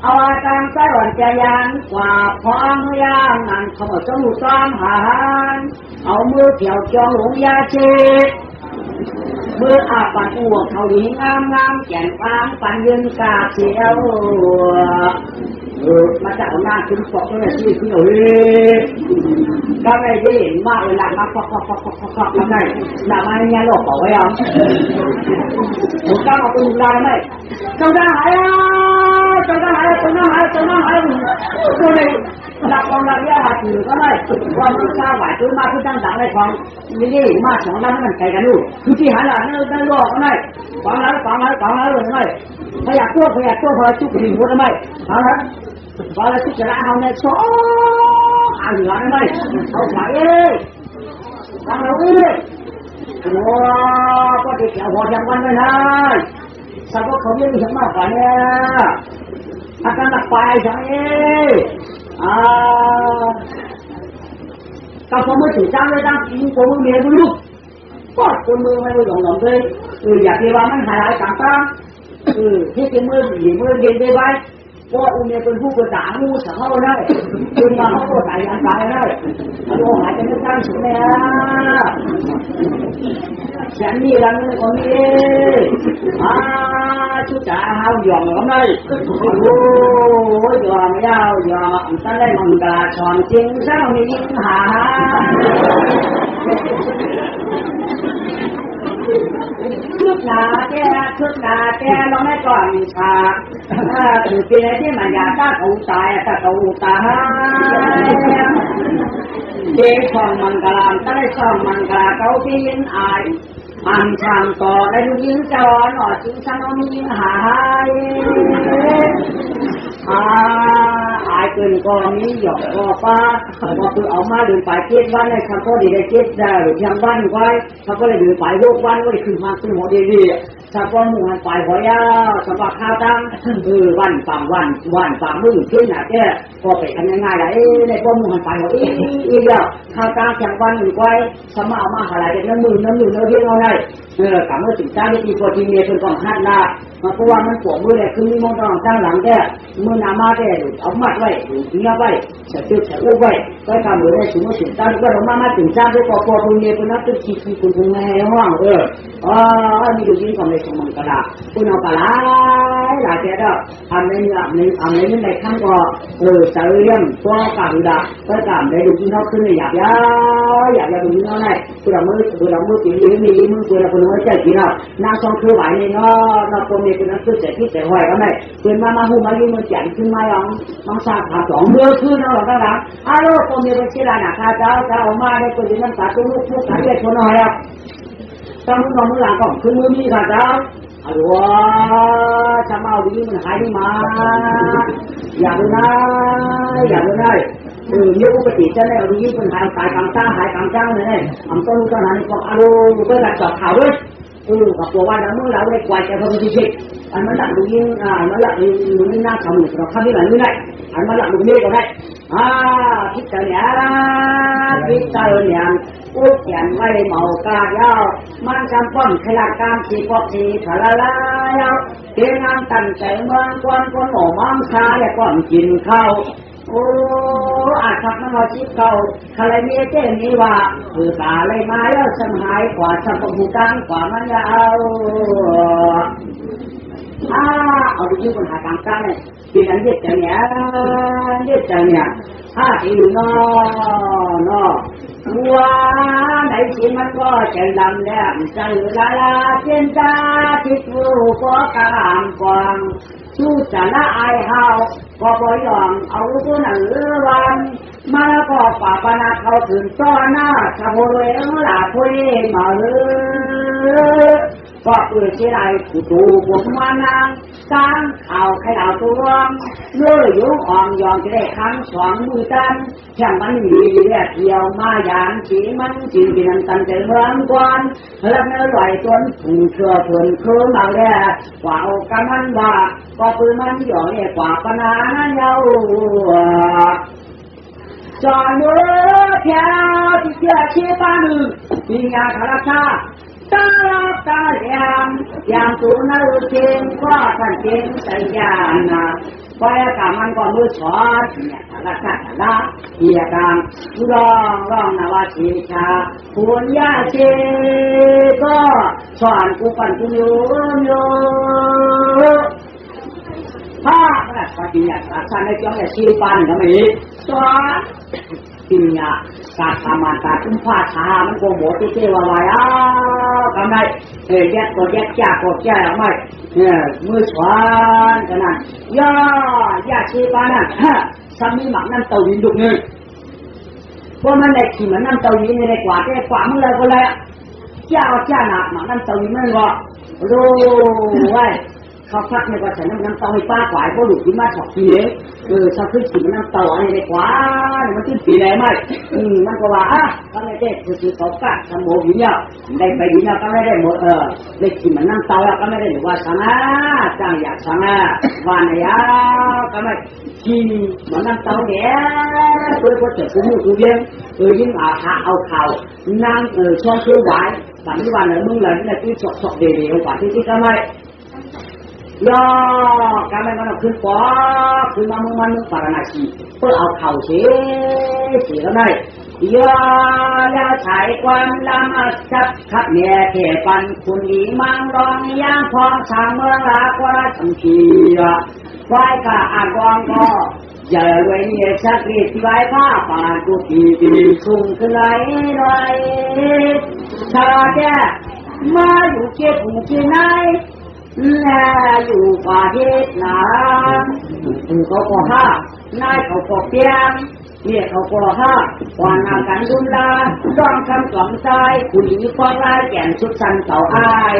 เอาตามใจวันจะยันกว่าพร้อมยามนั่นเขาบอกจะรู้ซ้อมหานเอามือเกี่ยวจองหลงยาเชเมื่ออาปัดอ้วกเขาดีงามแก่นฟางปันยืนกาเสียวมาจากหน้าขึ้นปอกเลยที่เฮ้ยก็ไม่ได้เห็นมากเลยหลังมาฟอกทำไงหลังมาเนี่ยหลอกเอาไว้เอาผมก้าวเอาปืนลายไหมเจ้าได้หายตัวเลยหลักของเราเนี่ยหาถือก็ได้ความรู้ข้าวไหวตัวมาที่ตั้งดังในของนี่มาสองล้านมันไกลกันดูคือที่หาหลานนั่นหลอกก็ได้ฟังแล้วเลย พยายามตัวพอจุกหินหัวทำไมเอาละพอแล้วจุกจะละเอาเนี่ยซ้อหาเหลือทำไมเอาไหวทำเราเลยโอ้ก็ติดเกี่ยวหัวยังวันไม่ได้สักว่าเขาไม่ถึงมากกว่านี้อาการหนักไปใช่ไหมก็ผมไม่ถึงจ้างเลยจ้างกินผมเมียไม่รู้ก็คนมือไม่รู้หลงเลยอยากที่ว่ามันหายต่างๆที่เป็นมือหญิงมือเย็นได้ไว้เพราะอุ้มเนี่ยเป็นผู้กระด่างมูสังเขาได้คุณมาเขาก็ใส่ยันตายได้เอาโอ้หายจะไม่จ้างสุดเลยฉันนี่แล้วนี่คนนี้ชุดจ๋าเฮาหย่อนก็ไม่โอ้หย่อนยาวหย่อนตั้งแต่มันกระชอนจริงซะมียิ่งหาชุดหนาแก่เราไม่ก่อนฉากถือเป็นที่มันอยากถ้าเขาตายถ้าเขาตายเจ้าของมันกลางตั้งแต่ช่องมันกลางเขาพิ้นอายอันช่างต่อได้ดูยิ่งจะร้อนอดจึงช่างเอามียิ่งหายอายเกินก่อนนี้หยอกก็ป้าพอคือเอามาดื่มไปเก็บวันเลยเขาก็ดีได้เก็บได้หรือยังวันไว้เขาก็เลยดื่มไปโรควันก็เลยขึ้นมาขึ้นหัวดีๆถ้าว่าหมู่หันไปหัวยาวสภาพข้าวตั้งวันปังมือขึ้นหนาแก่ก็ไปทำง่ายๆเลยในพวกหมู่หันไปหัวอีกแล้วข้าวตั้งอย่างวันหนึ่งไว้สมาเอามาหาอะไรเป็นน้ำมือเรียกเอาได้กลับมาถึงจ้าที่พอทีเมียเป็นกองหัดหน้ามาเพราะว่ามันปวดมือเลยคือมีมองตองตั้งหลังแก่มือหนามาแก่เอามัดไว้เงียบไว้เฉยๆอุ้ไว้ก็ทำเหมือนในถึงจ้าก็เรามาถึงจ้าด้วยพอทีเมียเป็นนักตึกขี้คุณคงให้ห้องมีดูยิ่งกว่าในสมองกระดาษคุณเอาปลาหลายแก่ก็ทำในในข้างก็เสรียมตัวกาดูดาก็กามในดูยิ่งเขาขึ้นเลยอยากดูยิ่งเขาได้คุณเรามือตีมีมือคุณเราคนใจกินเอานางซองคือไหวนี่เนาะคนนี้เป็นนักศึกษาที่แต่ไหวก็ไม่เกินมาหูมายุ่งมาแจกขึ้นมาอย่างน้องสาวขาสองเมื่อคืนเราตั้งหลังคนนี้เป็นชื่อร้านอาคาเจ้าเอามาได้คนที่นั่งตาตุ้งลูกขายเด็กคนน้อยอ่ะตั้งมือหลังก่อนคือมือมีขาเจ้าชามาดีมันหายดีมาอย่าดูได้เนี่ยปกติจะได้เอาดีมันหายกลางจ้างเลยทำต้นก็นั้นก็ก็ตัดจอบข่าวด้วยกับตัวว่าน้ำมือเราได้กวาดแต่พอดีสิอันมันหลักดูยิ่งมันหลักดูยิ่งน่าทำเราทำที่ไหนไม่ได้อันมันหลักดูนี่ก็ได้พิจารณาอุดแขนไว้เมากาเย้ามันจำป้อนขลักการสีปอกสีขลาลายเตียงงานตั้งใจเมืองคนหมูมังคาและก่อนกินข้าวอาจทักน้ำเราชิดเขาใครมีเจ้านี้ว่าคือตาเลยมาแล้วฉันหายกว่าฉันต้องหูกังกว่ามันยาวเอาดูยิ่งคนหากลางกันเนี่ยเป็นอันเด็ดใจเนี่ยที่นอว่าในชีมันก็จะลำแหลมใจลาเจนจ้าที่รู้ก็กามกวางสู้จะละอายเฮาก็บ่ยอมเอาตัวหนังวันมาก็ป่าปนาเขาถึงต้อนหน้าชาวเลี้ยงหลาพุยมาก็เชื่อไรผู้ดูบวกมานางสร้างข่าวใครเอาตัวเลื่อยยุ่งอ่อนยอมจะได้ครั้งสองมือกันแค่มันมีเรียกเที่ยวมาอย่างสีมันจีนกันตั้งใจเมืองกวนแล้วเนื้อไหลจนผูเชื่อผลคืนมาแล้วกว่าเอากันมันว่าก็ปืนมันหย่อเนี่ยกว่าปนาเยาจอดมือแถวที่เชื่อชี้ป้าหนึ่งปีงาคาราชาตายามตัวน่าเก่งก็ท่านเก่งแต่ยามนะพอยากามันก็มือสอนเนี่ยละเกียกังร้องนาวาชีชาปุญญาเชก็สอนกูปั่นกูโยถ้าขนาดปฏิญญาท่านในจ้องเนี่ยชีปันก็ไม่สอนปิญญาการทำมันการทุ่มผ้าชามันโกโบติเทวาวายทำไมแยกก็แยกจากก็แยกไม่มือสวนขนาดย่าชีปานั่นสามีหมักนั่นเตาวินดุกนึงเพราะมันได้ขี่มันนั่นเตาวินในกว่าได้กว่ามันเลยก็เลยเจ้าหนักหมักนั่นเตาวินมันก็รู้ไว้ เขาพักในกระแสน้ำเตาให้ป้าขวายเขาหลุดขึ้นมาช็อกทีเลยชอบขึ้นขี่น้ำเตาอะไรกว่ามันขึ้นปีไหนไหมมันก็ว่าก็ไม่ได้คือเขากัดทำโมวิญญาได้ไปวิญญาก็ไม่ได้หมดได้ขี่มันน้ำเตาก็ไม่ได้หรือว่าสังอาจ้างอยากสังอาวันไหนก็ไม่ขี่มันน้ำเตาเนี่ยเพื่อจะคุ้มคุ้มเลี้ยงยิ่งเอาข่าวนั่งช่องช่วยไว้แต่ไม่วันไหนมึงเลยนี่ที่สดเดี๋ยวกว่าที่ก็ไม่ย่อการไม่มันขึ้นฟ้าขึ้นมามันปาราณสีเพื่อเอาเข่าเสียแล้วได้ย่อยาใช้ความลำจับขับเมียเทปันคุณดีมังรองย่างพองชางเมืองลากว่าสังคีไว้กะอ่านกองก็อย่าไว้เนี่ยชักรีดที่ไว้ผ้าป่านกุฏิสุ่งขึ้นไหลไหลชาแก่มาอยู่เก็บหูที่ไหนและอยู่ป่าเฮ็ดหนาเขาก็ห้านายเขาก็เปียงเนี่ยเขาก็ห้าวันนากันดุลลาต้องคำกล่อมใจคุณหญิงควงลายแก่นชุดสันเต่าอ้าย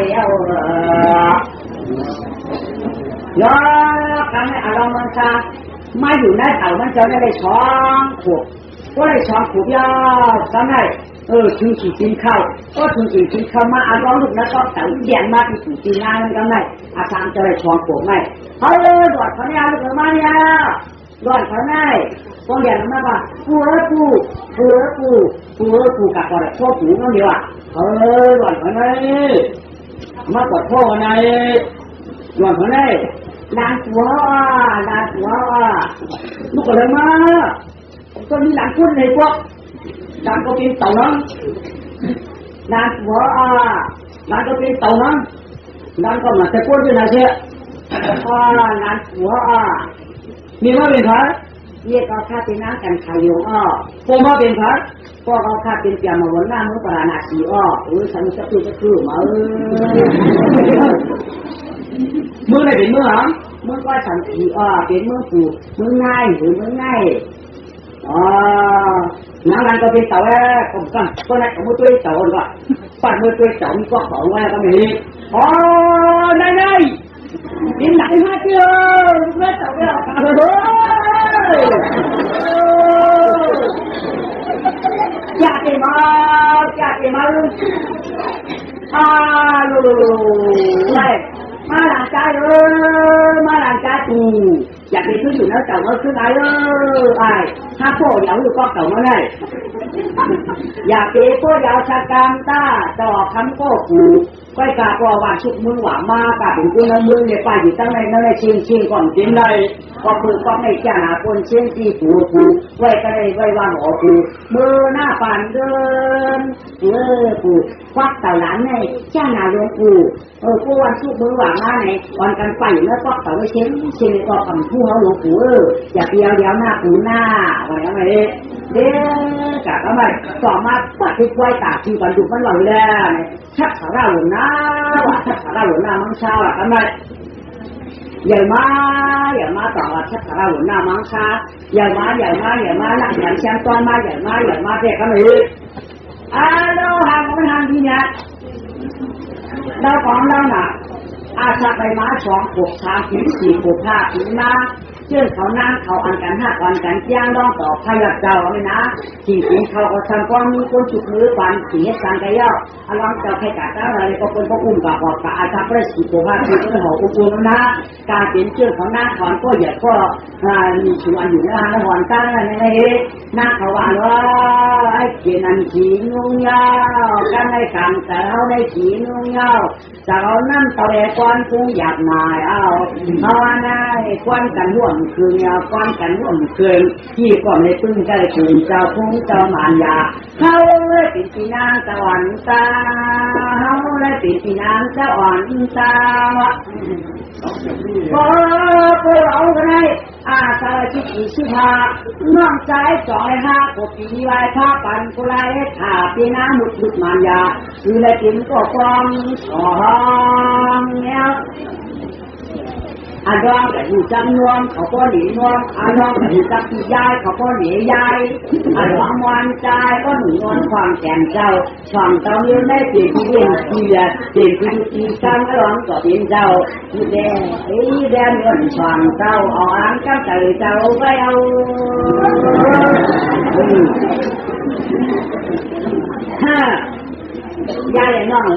ย้อนกันให้อารมณ์มันซาไม่อยู่ในเต่ามันจะได้ช้องขวบก็ได้ช้องขวบยาวทำไงถึงขี่กินข้าวก็ถึงขี่กินข้าวมาร้องลูกนักก็แต่เดียนมาที่ขี่กินงานมันก็ไม่อาจารย์จะได้ช้องขวบไม่เฮ้ยดอดเขาเนี่ยลูกมาเนี่ยดอดเขาไงก็เดียนมาว่าปูกับอะไรพ่อปูนั่นเดียวอ่ะเฮ้ยดอดเขาไงมากกว่าพ่อไงดอดเขาไงนานหัวลูกอะไรมาก็มีหลังคุ้นในพวกดังก็เป็นเต่านั้นนานหัวนานก็เป็นเต่านั้นนานก็มาแต่พูดด้วยนะเชื่อนานหัวมีว่าเป็นใครเรียกเอาข้าเป็นน้ำกันขายอยู่พวกมาเป็นใครพวกเอาข้าเป็นเปียมาวันหน้ามือปราณาสีฉันจะคือมามือไหนเป็นมือหรอมือก็สันติเป็นมือผูมือง่ายหรือมือง่ายน้ำรันก็เป็นเต่าผมสั่งก็นั่นผมมือตัวเต่าก็ปั่นมือตัวเต่ามีก็ของไว้ก็มีได้กินไหนมาเจอเมื่อเต่าเนี่ยอยากกินมาลูกเลยมาหลังใจมาหลังใจตูอยากไปขึ้นอยู่แล้วเต่ามาขึ้นไหนถ้าพ่อเดี๋ยวอยู่ก็เต่ามาได้อยากไปพ่อเดี๋ยวชะกันตาต่อคำก็ผูก็กาก็ว่าชุดมึงหวามากาถึงกูนั้นมึงเนี่ยไปอยู่ตั้งในนั่นในชิงก่อนกินได้ก็คือก็ไม่จ้าหาคนเชี่ยงที่ผูไว้ก็ได้ไว้วางออกผูมือหน้าปั่นเดินผูควักเต่าหลานในจ้าหน้าโยนผูกูวันชุดมึงหวามาในวันกันไปแล้วก็เต่าไม่เชี่ยงก็คำพูดเขาหลวงผูอย่าเดียวหน้าผูหน้าอะไรอะไรเด้กะก็ไม่ต่อมาปัดที่ไว้ตาที่กันดูมันหลังแล้วชักสาระหลงหน้าว่าชักสาระหลงหน้ามังชาว่ากันไหมอย่ามาต่อว่าชักสาระหลงหน้ามังชาอย่ามาหลังอย่างเชียงต้นมาอย่ามาเด็กกันเลยเราห่างมันห่างที่เนี้ยเราของเราหนักอาชาไปมา2 6 3 4 6 5 ถึงมาเชื่อเขานั่งเขาอันกัน5วันกันย่างร้องต่อพยักเจ้าเลยนะที่สิงเขาก็ทำก้อนมีคนจุดมือปันสีสังกะย่ออารมณ์เจ้าแค่กัดอะไรก็เป็นพวกอุ้มกับหอกกับอาชาประสิทธิ์โภคาคือเป็นหอกอุ้มนะการเป็นเชื่อเขานั่งถอนก็อย่าก็มีชูอันอยู่ในห้างหอนตั้งอะไรในนี้นั่งเขาว่าไอ้เกียนันขีนุ่งยาวกันในกันแต่เขาในขีนุ่งยาวแต่เรานั่งตะเลก้อนกุ้งอยากนายเอานายก้อนกันร่วมคืนก้อนกันร่วมคืนที่ก่อนในตึ้งใจคืนเจ้าพุ่งเจ้ามารยาเขาเลยปิดปีนางตะวันตาเขาเลยปิดปีนางตะวันตาก็เราก็ได้อาสาชิกิสุภาน้องใจ2 5 6 ปีไว้ผ้าปันกุไลถ่าปีน้ำมุดมารยาคือเลยกินก็กองสองเนี่ย อันร้องแต่อยู่จำนวนเขาก็หนีนวมอันร้องแต่อยู่จำที่ยายเขาก็หนียายอันร้องวันใจก็หนีนวลความแก่นเจ้าช่องเต้ายืนได้เปลี่ยนที่เรียนที่เปลี่ยนที่การร้องก็เป็นเจ้าที่แดงแดงเงินช่องเจ้าอ่อนก็ใจเจ้าไปเอาฮ่ายายน้อง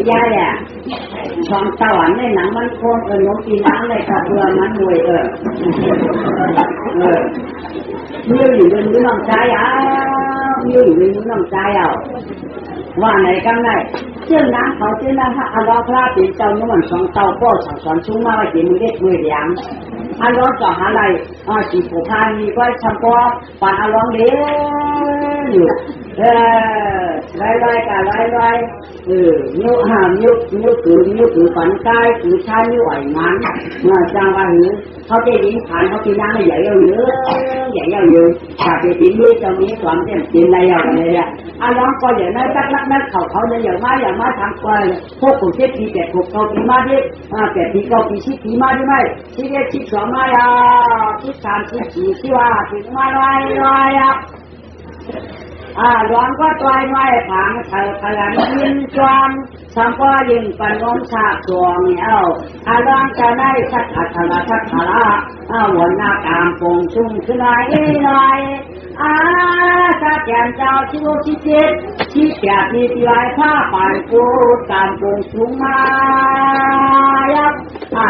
ยายอ่ะช่องตะวันในหนังมันโค้งนกกินน้ำเลยกับเรือมันมวยมีอยู่ในน้องใจมีอยู่ในน้องใจว่าไหนกันไหนเชื่อน้ำเขาเชื่อน้ำถ้าอารมณ์พระปีเจ้านี่มันช่องเต่าก็สอนชุ่มมาว่าจีมือเล็กมือเลี้ยงอารมณ์ต่อหาอะไรจีบผู้พานีก็ชัมปอปั่นอารมณ์เลี้ยงอยู่ไล่กันไล่นิ้วนิ้วถือฝันใต้ถือชานิ้วไหวมันจังว่าหือเขาจะดิ้นผ่านเขากินน้ำใหญ่เยอะถ้าไปดิ้นด้วยจะมีความเต็มกินอะไรอย่างเงี้ยอารมณ์ก็อย่างนั้นนักเขาเนี่ยอย่างมาทำกว่าพวกผมเจ็บปีแต่ผมเขาปีมาดิแต่ปีเขาปีชิดปีมาได้ไหมชิดเล็กชิดสองมาชิดสามชิดสี่ชิดว่าถึงมาลอยร้อนก็ตายไม่ผังเธอพลังยินจวนสัมปอยิงปนมชาตวงร้อนจะได้ชักอัตละชักละวันหน้ากามปงชุ่มขึ้นหน่อยถ้าแก่เจ้าชิวชิเจ็ดชิแก่ที่ที่ไรผ้าป่านกูตามปงชุ่มมา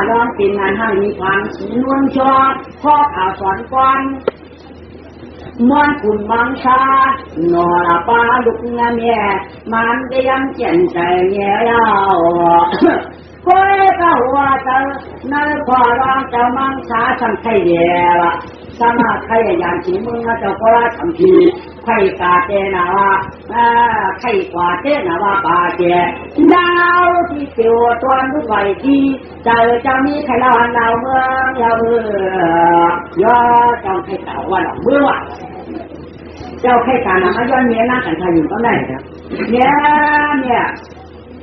ร้อนเป็นงานให้มีความสีนวลชอข้อข่าวสอนกวนมันคุณมังชานอละปาลุกงาเมียมันจะยังเจนใจเมียเราก็ก็หัวเจ้านั่นพอร้องเจ้ามังชาสังไข่เดียวสมาไข่อย่างที่มึงนะเจ้าก็รักทำทีไข่กาเจนะว่าไข่กว่าเจนะว่าปาเจดาวที่เกี่ยวตัวนุกไหวที่เจ้ามีไข่ลานดาวเมืองยาวย่อเจ้าไข่เต่าว่าดอกเมื่อเจ้าไข่กาหนังย้อนเมียนั่งกันทายอยู่ก็ได้ครับเนี่ย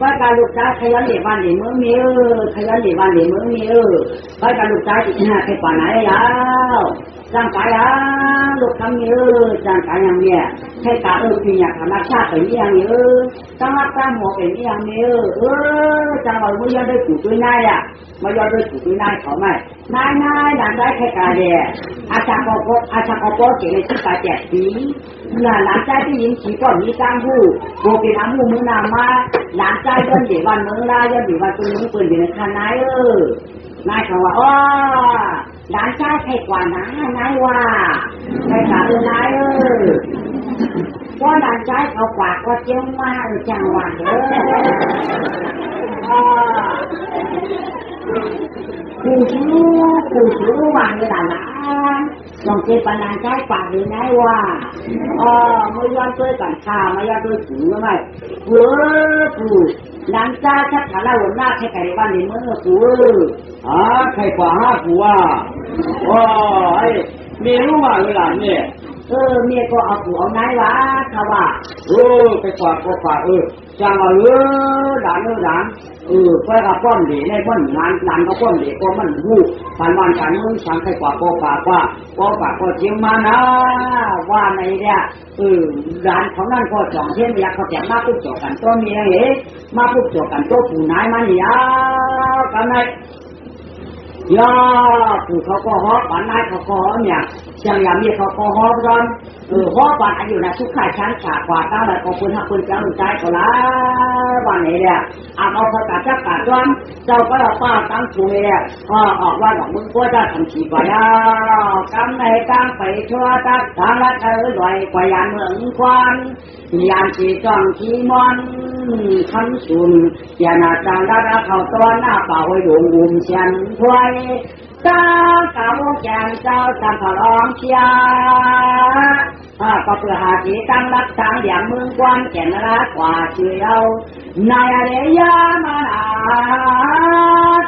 ว่าการลูกจ้าขยันเหลี่ยบ้านเหลี่ยเมืองมีขยันเหลี่ยบ้านเหลี่ยเมืองมีว่าการลูกจ้าจิตหน้าใครป่าไหนแล้วร่างกายลูกทำมีร่างกายอย่างเนี้ยใครกาปีอยากธรรมชาติเป็นอย่างนี้ตั้งรักตั้งหัวเป็นอย่างนี้จังหวะมือยอดด้วยถูด้วยนายมายอดด้วยถูด้วยนายเขาไหมนายหลานได้ใครกาเดียอาจารย์ก็เก่งในที่การแจกสีหลานใจที่ยิงสีก็มีตั้งผู้โบเป็นน้ำมูมือนามาหลานใจย้อนเดี๋ยววันเมืองลาย้อนเดี๋ยววันตัวนู้นเปิดอยู่ในคันนายนายเขาว่าหลานใจใครกว่านะนายว่าใครกานายเพราะหลานใจเขากว่าก็เจ้ามาจังหวะผู้ชู้วางเลยหลานลองเก็บปัญญาใจกว่าหรือไงว่าไม่ย้อนด้วยกันข้าไม่ย้อนด้วยถุงไม่ผู้หลังจากชักขาละวันหน้าใครไก่บ้านในเมืองผู้ใครกว่าผู้มีรู้ว่าเวลาเนี่ยเมียก็เอาผัวเอานายวะเขาว่าใครกว่าก็กว่าจังว่าหลานไปกับป้อมดีในบ้านหลานก็ป้อมดีก็มันหูการบ้านการเมืองสังใครกว่าก็กว่าก็เจียมมานะว่าในเนี่ยหลานของนั่นก็จ่องเทียนอยากเขาแจกมาปุ๊บจบกันตัวมีอะไรมาปุ๊บจบกันตัวผู้นายมันยาวกันไหนผู้เขาก็ฮอปานนายเขาก็ฮอเนี่ยอย่างมีเขาก็ฮอร้อนฮอปานอายุนะทุกข่ายชั้นขากว่าตั้งแต่ก็คุณหักคุณเจ้าใจก็ละวันนี้เนี่ยเอาประกาศจับการร้อนเจ้าก็เราป้าตั้งชูเนี่ยออกว่าของมึงก็จะทำฉีกว่ากำในกางไปชั่วตักทางละลอยกว่ายันเมืองควันยานสีจ้องขีมอนคำสุนยานาจังดาเขาตอนหน้าเป่าไว้ดวงอุ่มเชียนถวยตากาวแกงเจ้าจันทรองเชียก็เพื่อหาสีตั้งรักษาอย่างเมืองกวนแก่นรักกว่าเชียวนายเรียมา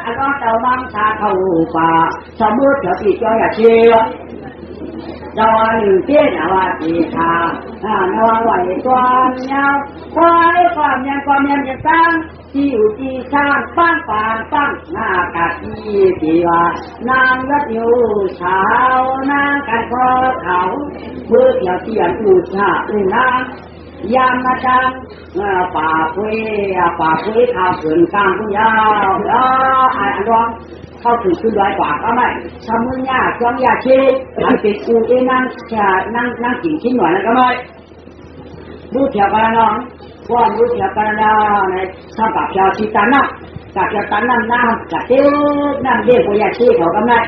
อันก็เจ้าบังชาเข้าป่าสมมติเถอะพี่จ้อยอย่าเชียวเจ้าหนึ่งเตี้ยนะว่าตีทางนว่าไหวความยาวความยังจะตั้ง จีอุจีสร้างปั้งปางปั้งหน้ากากีตีว่านางรัตยูสาวนางกันคอเขาเพื่อเกี่ยวเตียนอุชาอุนางยามมาจังป่าคุยข่าวเกินกลางคุณยาวไอ้ร้องเข้าถึงคือร้อยกว่าก็ไม่ชำมือยาจ้องยาชีอันติดกูเองนั่งกินชิ้นหน่อยแล้วก็ไม่รู้เถียวกันน้องว่ารู้เถียวกันในทำกับเจ้าชีตานะกับเจ้าตานั่นน้ำกับเจ้านั่งเด็กกูยาชีเขาก็ไม่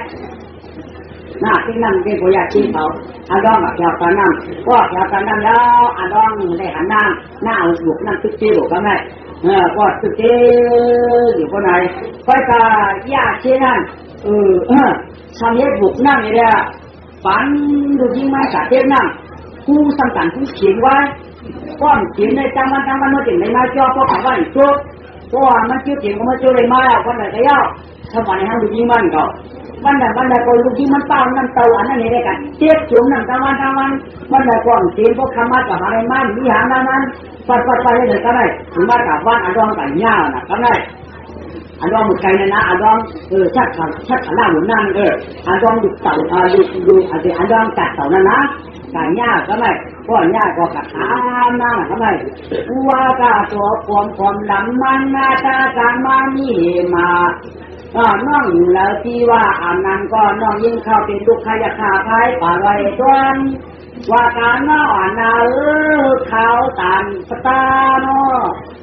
น่าที่นั่งเด็กกูยาชีเขาอันร้องกับเจ้าตานั่นว่าเจ้าตานั่นแล้วอันร้องในหันหน้าลูกนั่งตึ๊กเจี๊ยบก็ไม่ก็ตึ๊กเจี๊ยอยู่คนไหนค่อยกายาชีนั่นทำเย็บบุกนั่งนี่แหละฝันดูยิ่งไม่สาเทียบนั่งผู้สำคัญผู้เขียนไว้ก้อนเขียนในจังวันมาถึงในมาจ่อเพราะคำว่าอีกตัวเพราะว่ามันเกี่ยวเขียนก็มาจ่อเลยมาแล้วคนไหนก็ย่อสมัยนั้นดูยิ่งมันก็วันใดคนดูยิ่งมันเต้านั่นเต้าอันนั้นนี่ได้กันเทียบจุ่มนั่งจังวันวันใดก้อนเขียนเพราะคำว่ากับอะไรมันวิหารนั้นไปเลยก็ได้ถึงมากับว่านอันร้องกับย่าน่ะก็ได้อันร้องหมดใจนะอันร้องชัดขล่าหมุนนั่นอันร้องดูเต่าดูอันร้องกัดเต่านั่นนะการย่าก็ไม่ก้อนย่าก็กระถางนั่งก็ไม่ว่ากาตัวความลำมันนาตาการมามีมาน้องแล้วที่ว่าอันนั้นก็น้องยิ่งเข้าเป็นลูกใครจะขาพายป่าไรต้นว่าการน้าอ่านนาเขาตันปตาโน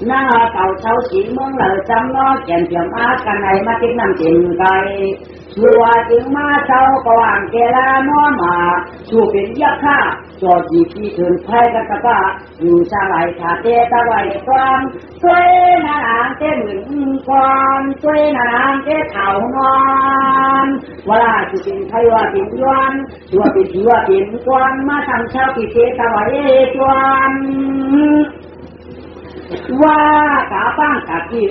หน้าเก่าเช้าสีเมืองเหล่าจำน้อแก่นเทียมอากันไหนมาติดน้ำเต็มไกชัวจึงมาเจ้าก็วางเกลาน้อมาชูเป็นยักษ์ข้าจอดจีพีถึงไทยกันตะก้าอยู่สลายขาเตตะไว้ความช่วยนางเต้หมื่นความช่วยนางเต้เข่านอนเวลาชูเป็นไทยว่าเป็นยวนชัวเป็นที่ว่าเป็นกวนมาทำเช้าปีเตตะไว้จวนว่ากาบ้างกาที่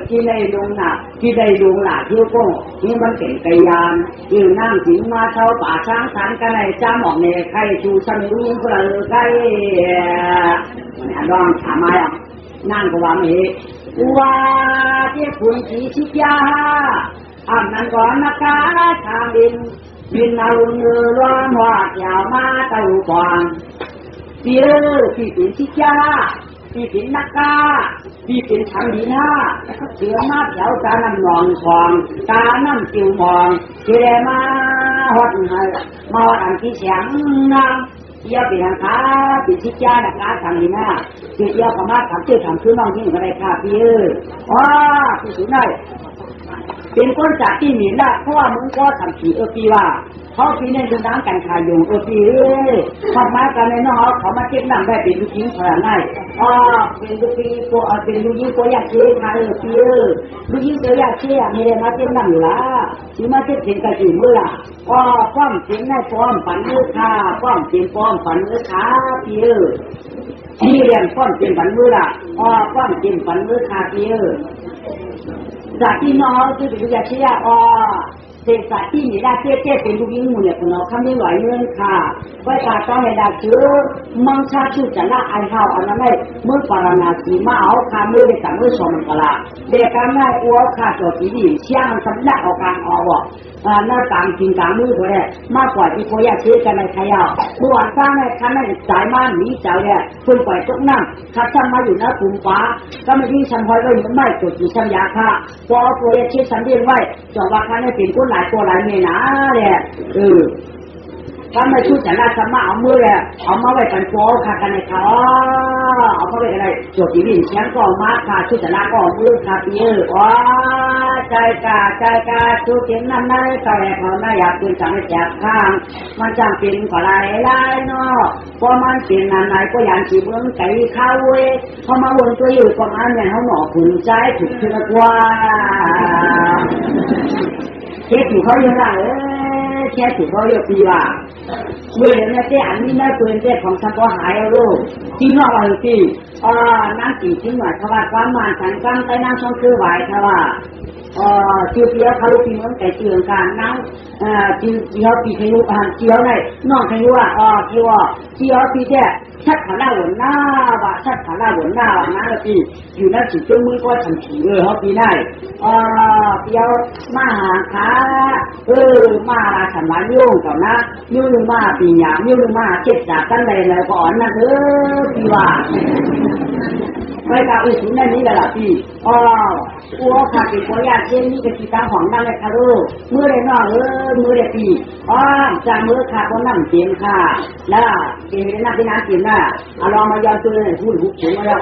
ที่ในดงหนาที่ในดงหลาที่ก็นี่มันเป็นกยานยืนนั่งถึงมาเช่าป่าช้างสารกันในจ้าหมอกในใครชูสมิงก็เลยใครร้องถามมานั่งก็ว่ามีว่าที่คุณสีชิยาอันนั้นก่อนนักการทางบินเอาเนื้อร้อนหัวยาวมาเต่าฟางที่เป็นชิยาที่เป็นนักกาที่เป็นทางดีหน้าเสือมาแถวตาน้ำนองฟองตาน้ำจิ๋วมองเจรมาหดมาอันที่เสียงน้ำเยี่ยเป็นทางขาเป็นชิจานักกาทางดีหน้าเกี่ยวกับมาทำเชื่อทำคือน้องที่อยู่ในคาพี่พี่สุนัยเป็นคนจากที่หนีละเพราะว่ามึงก็ทำผีปีว่าเขาปีนี้จะน้ำกันขายอยู่ปีทำมากันในน้องเขามาเก็บน้ำได้เป็นลูกยิงขนาดไหนเป็นลูกยิงตัวเป็นลูกยิงตัวอยากเชี่ยขายปีลูกยิงตัวอยากเชี่ยมีอะไรมาเก็บน้ำอยู่ละที่มาเก็บถึงกระจิ๋มมือละป้อมเสียงในป้อมฝันมือขาป้อมเสียงป้อมฝันมือขาปีที่เรียนป้อมเสียงฝันมือละป้อมเสียงฝันมือขาปีจากที่น้องคือเป็นลูกอยากเชี่ยเป็นสัตว์ที่มีได้เจ๊เป็นลูกยิงมูเนี่ยคนเราทำได้ไหวเงินค่ะไว้ตาต้องให้ได้ชื่อมังชาชูจะละไอเฮาอันนั้นเลยเมื่อปารณาสีมาเอาคามือในสังเวยชมันกละเด็กการง่ายอ้วขาจอดสีดีเชี่ยงสำลักเอาการออกหน้าต่างจริงต่างมือคนเนี่ยมากกว่าที่โคยาเชื่อกันในไทยเอาเมื่อวานสร้างในคันในสายม่านหนีเจ้าเนี่ยคุณปล่อยตกน้ำคัดช่างมาอยู่หน้าถุงฟ้าก็ไม่ยิ่งชันพอยก็ยังไม่จดอยู่ชันยาค่ะพอโคยาเชื่อชันเรียนไว้จอดว่าคันในเป็นคนหลายตัวหลายเมนะเนี่ยถ้าไม่ชุดแต่ละสมาเอามือเลยเอามาไว้กันโซ่ค่ะกันในเขาเอามาไว้กันในจดจีบินเชียงก็มาค่ะชุดแต่ละก็มือค่ะพี่ใจกาชุดเขียนนั่นได้แต่เขาไม่อยากเป็นจังไม่แจกข้างมันจังเป็นก็หลายเนาะพอมันเป็นนานไหนก็อย่างจีเมืองไก่ข้าวเว้ยพอมาวนตัวอยู่ก็มาเนี่ยเขาหนอขุนใจถูกเชื่อกว่าเช็ดอยู่เขายังไงแค่ถือเขาเรียกปีว่าเมื่อเนี่ยเจ้าอันนี้น่าตัวเจ้าของฉันก็หายแล้วลูกที่นอกอะไรที่นั่งกี่ชิ้นหน่อยเขาว่าความมันฉันกำไปนั่งช่องคือไหวเขาว่า chiều chiều khá lúc tìm cái trường cả nắng chiều thì thấy lúc chiều này non thấy lúc chiều thì thế chắc khả năng ổn na và chắc khả năng ổn na là thìอยู่นั่นสิจนมือก็ทำผีเขาปีไหนเดี๋ยวมาขามาฉันมายุ่งก่อนนะยุ่งมาปีหยาบยุ่งมาเจ็บจากกันเลยเลยก่อนนะปีว่าไปกับอีกสิ่งนี้แหละพี่อัวขาดเป็นตัวยาเช่นนี้ก็ที่ตาของนั่นเลยค่ะลูกมือเลยน้องมือเลยปีจะมือขาดก็นั่งเตียงค่ะแล้วเตียงนั่งที่น้ำเตียงน่ะลองมายอมตัวเลยพูดหุบเสียงมาแล้ว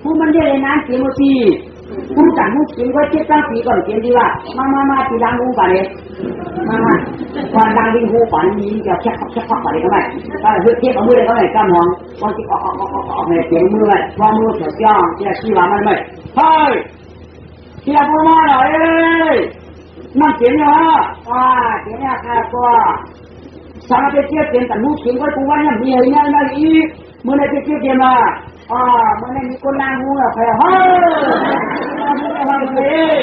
พูดมันได้เลยน้ำเตียงมาปีพูดจากหุบเสียงไว้เจ็ดตั้งปีก่อนเตียงดีว่ามาตีดังหูกันเลยมาความดังดิ้งหูฝันนี้เดี๋ยวแค่ฝันเลยก็ไม่เทียบกับมือเลยก็ไม่กล้ามองตอนที่ออกเนี่ยเสียงมือเลยพอมือเสียจ้องเสียขี้ว่ามันไม่เฮ้ยเสียพูดมาหน่อยนั่งเสียงเนาะเสียงเนี่ยค่ะก็สารพัดเทียบเสียงแต่หูเสียงไว้กูว่าเนี่ยมีอะไรเนี่ยอีกเมื่อไหร่จะเทียบเสียงมาเมื่อไหร่มีคนล้างหูอ่ะเฮ้ยเฮ้ย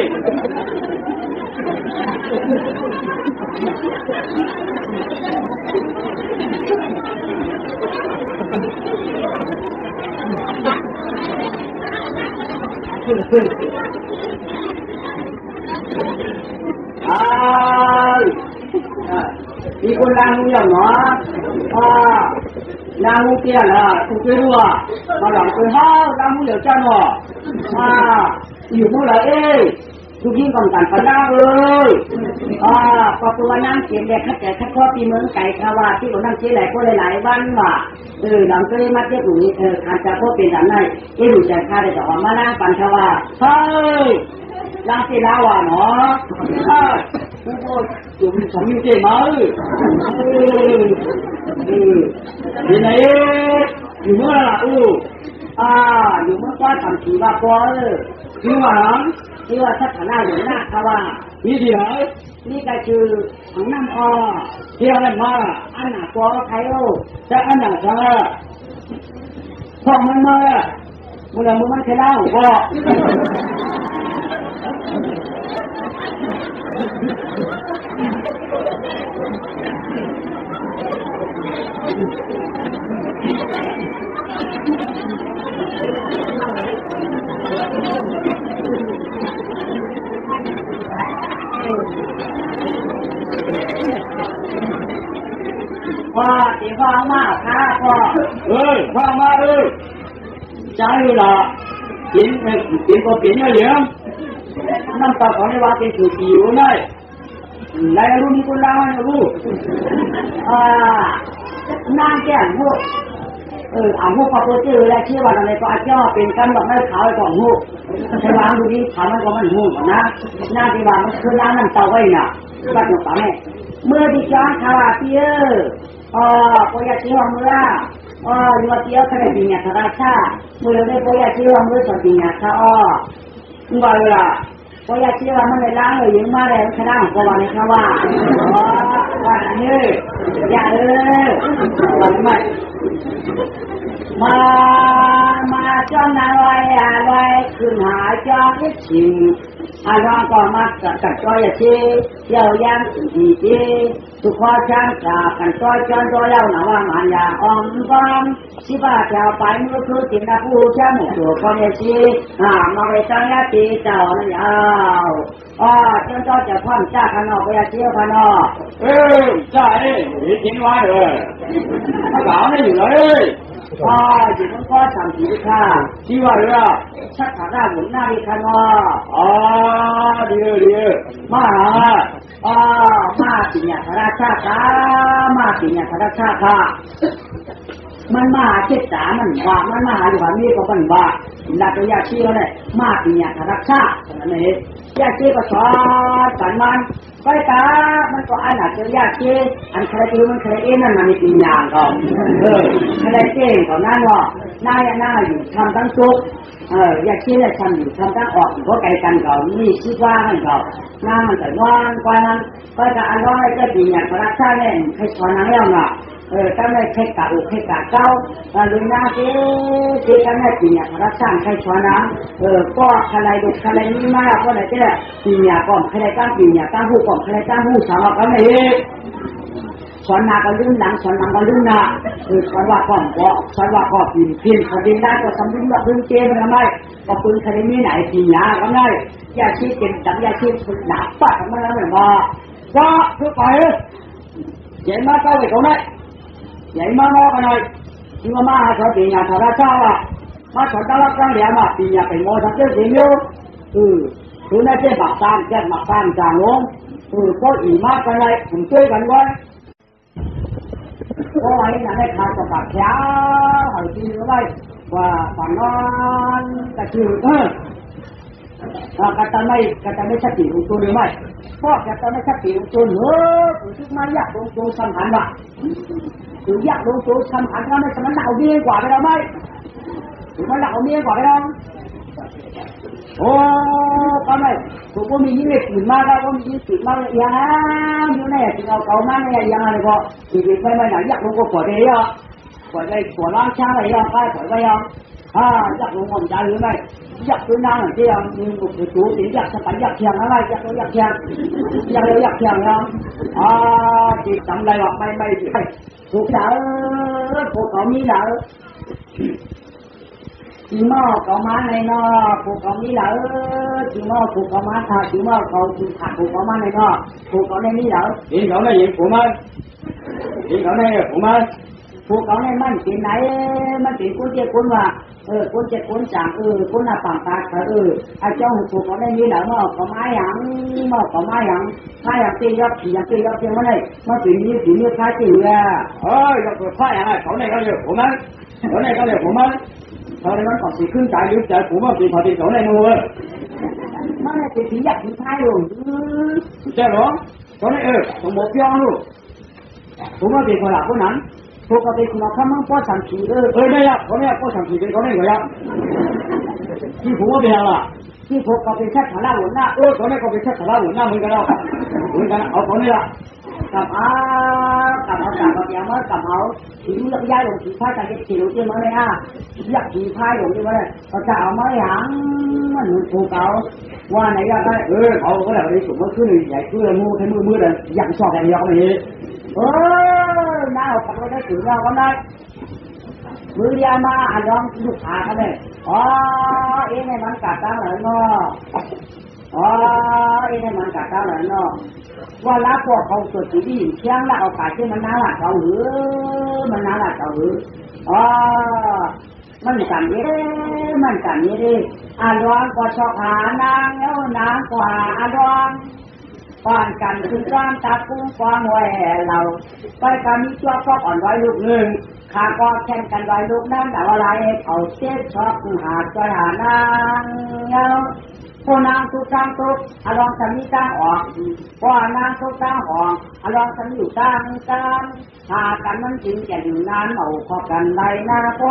มีคนล้างหูอย่างเนาะล้างหูเตี้ยละถูกไม่รู้มาหลังคนล้างหูเหลือจ้าเนาะอยู่เมื่อไหร่ทุกยิ่งก่อนกันปัญหาเลยพอตัวนั่งเสียงเด็กแต่ถ้าพ่อปีเมืองไก่คาวาที่ผมนั่งเสียหลายก็หลายวันว่ะหลังก็เลยมาเทียบหนูการจะพ่อเป็นแบบไหนหนูจะฆ่าได้แต่ว่ามานั่งปันคาวาเฮ้ยล้างเสียแล้วว่ะเนาะผู้พ่ออยู่มีสามีเจ๊มั้ยที่ไหนอยู่เมื่อไหร่อยู่เมื่อก้อนทำสีบาปที่หวังที่ว่าทัศนาหลวงนาคว่านี่เดียวนี่ก็คือของน้ำเที่ยวนั่นมาอันหนาตัวใครแต่อันหนาเธอพอมันมาเมื่อมึงมันแค่เล่าก็ตีฟังมากค่ะพ่อฟังมาใจละกินก็กินเยอะน้ำตาของในว่าเป็นสุกีอยู่เลยแล้วรู้มีคนเล่าให้รู้นางแก่หูหูพอตัวจืดแล้วชื่อว่าอะไรก็อาจจะเป็นกันแบบไม่ขาวก่อนหูใช้วางดูดีถามมันก็มันหูนะหน้าที่ว่ามันคือน้ำน้ำเต้าไว้น่ะบัดหนุ่มสาวแม่เมื่อที่ย้อนคาราเตียพอยาชีวมืออยู่ว่าเตียวขนาดนี้ธราชาเมื่อได้พอยาชีวมือสดจริงค่ะว่าเลยพอยาชีวมันเลยล้างเลยยังมาเลยขนาดของวันนี้ค่ะว่านี้อย่าวันไม่มาจ้องนอะไรขึ้นหาจ้องอีกสิ่งร้องก็มากัดจ้อยชีเย้ายังดีดีทุกข้อช่างจากกันจ้อยจนตัวเล่าหนาว่ามันยาอ่อนฟังสิบ้าแถวไปมือคือจินตผู้ช่างตัวคนเอชีมาไปตั้งยาตีเจ้านั่นยาวจนจ้อยจะพ่อนจ้าขนอกไปยาเชี่ยวขนอกจ้าจริงว่าสาวนี่อยู่เลยอยู่มันก็ทำสีค่ะที่ว่าเรื่องชักขาหน้าหมุนหน้าดีค่ะดีมาปีนี้ธราชาค่ะมาปีนี้ธราชาค่ะมันมาเจ็ดสามันว่ามันมาอยู่ว่ามีก็มันว่าหลักยาชีแล้วเนี่ยมาปีนี้ธราชาอันนี้ยาชีก็สอนกันมันไปตามันก็อันหนักยาชีอันใครที่มันใครนั่นมันมีปีนางก่อนใครเก่งก่อนนั่นว่า น่าอยู่ทำทั้งทุกอยากคิดเลยทำอยู่ทำทั้งออกอยู่ก็ไกลกันก่อนนี่คิดว่ามันก่อนหน้ามันแต่ว่างกว่านั้นก็จะอันว่าก็ดีอย่างพระราชาเนี่ยให้สอนนังเล่าเนาะก็ไม่ใช่กะอุใช่กะเก้าลุยหน้าที่ก็ไม่ดีอย่างพระราชาให้สอนนังก็ใครดูใครนี่มากก็เลยจะดีอย่างก่อนใครตั้งดีอย่างตั้งหูก่อนใครตั้งหูสาวก็ไม่สอนนาก็ลื่นหลังสอนหลังก็ลื่นหน้าสอนว่าก่อนก็สอนว่าก็พินเขาดินได้ก็สำลิดแบบลื่นเกมทำไมก็ปืนใครนี่ไหนดีอย่างก็ได้ยาชีพเป็นจับยาชีพฝึกหนักปัดมันแล้วเหมือนว่าคือไปใหญ่มาเก้าไปตรงนั้นใหญ่มางอกันหน่อยที่มาหาเขาปีนี้ธาราชาว่ามาสอนตลาดกลางเดียมาปีนี้ไปโม่ทั้งเจ้าเสียงโยคือนั่นเจ้าบักตานเจ้าบักตานจางลงก็อีมากกันเลยผมช่วยกันไว้ก็ไว้นั่นได้ขาดกับบักแฉหอยตีไว้ว่าฝันนอนกระชือกระตาไม่ชัดจีของตัวหรือไม่พ่อกระตาไม่ชัดจีของตัวเนอะถึงมาอยากลงตัวสัมผัสว่ะถึงอยากลงตัวสัมผัสว่าไม่สมันหนาวดีกว่าไปแล้วไหมถึงมันหนาวดีกว่าไปแล้วโอ้ก็ไม่ผมก็มียิ่งเล็กตื่นมากแล้วก็มียิ่งตื่นมากยังอยู่ไหนถึงเอาเก่ามากเนี่ยยังอะไรก็ถึงไปไหนอยากลงก็ปวดเลยอ่ะปวดเลยปวดร่างช้าเลยอ่ะไปปวดไปอ่ะอยากลงหมดใจหรือไม่อยากตัวน้ำที่ยังมีบุตรจูติอยากสบายอยากเที่ยงอะไรอยากเที่ยงยังจิตจำอะไรหรอกไม่ถูกแล้วถูกเขามีแล้วจีมอเขามาในนอถูกเขามีแล้วจีมอถูกเขามาค่ะจีมอเขาถูกขาดถูกเขามาในนอถูกเขาในนี้แล้วเห็นเขาในเห็นผมมั้ยเห็นเขาในผมมั้ยถูกเขาในมันเป็นไหนมันเป็นกุ้งเจี๊ยบกุ้งว่ากุ้งเจี๊ยบกุ้งจางกุ้งหน้าปังตาไอ้เจ้าถูกเขาในนี้แล้วมอเขามาอย่างถ้าอย่างตียับผีอย่างตียับเพียงมันเลยมันเป็นนี้ท้ายตีอ่ะอยากเปิดไฟอะไรเขาในก็เลยผมมั้ยเขาในก็เลยผมมั้ยเขาในมันก่อนสิขึ้นใจหรือใจผมว่าเป็นพอดีเขาในนู้นมันเป็นผีอยากผีท้ายอยู่ใช่หรอเขาในผมบอกย้อนลูกผมว่าเป็นคนหลักคนนั้นพวกเขาเป็นคนข้ามมั่งป้อสังขีได้ยับเขาเนี่ยป้อสังขีเป็นเขาเนี่ยก็ยับที่ผมว่าเป็นอะไรที่พวกเขาเป็นแค่ฐานะหัวหน้าเขาเนี่ยเขาเป็นแค่ฐานะหัวหน้าเหมือนกันเอาเขาเนี่ยกับเดียวมากับเอาผีเลือกย้ายลงผีพายกันจะลงที่มันเลยอยากผีพายลงที่มันเลยเขาจะเอามาอย่างมันถูกเขาว่าไหนอยากได้เขาก็แบบนี้สมมติขึ้นใหญ่ขึ้นมือให้มือเลยอยากชอบแบบนี้เขาเลยน่าเอาปักไว้ได้ถึงเราก็ได้มือเดียวมาอันยอมลูกค้าเขาเลยเอ็งให้มันกัดตาหน่อยเนาะเอ็งให้มันกัดตาหน่อยเนาะว่าละพวกเขาสดดีเชียงละเอากาที่มันน่ารักเขาหือมันน่ารักเขาหือมันกันนี้ดิอารอนก็ชอบหานางแล้วนางกว่าอารอนก่อนกันคือการตากุ้งกวางแหวเราไปกันมีตัวก็อ่อนไว้ลูกหนึ่งข้าก็แข่งกันไว้ลูกนั้นแต่ว่าไรเขาเจ็บชอบหาใจหานางแล้วผู้นางทุกทางทุกอารมณ์สามีตั้งออกว่านางทุกตั้งออกอารมณ์สามีอยู่ตั้งกันหากันมันจริงแก่อยู่นานเอาพอกันไรนะพ่อ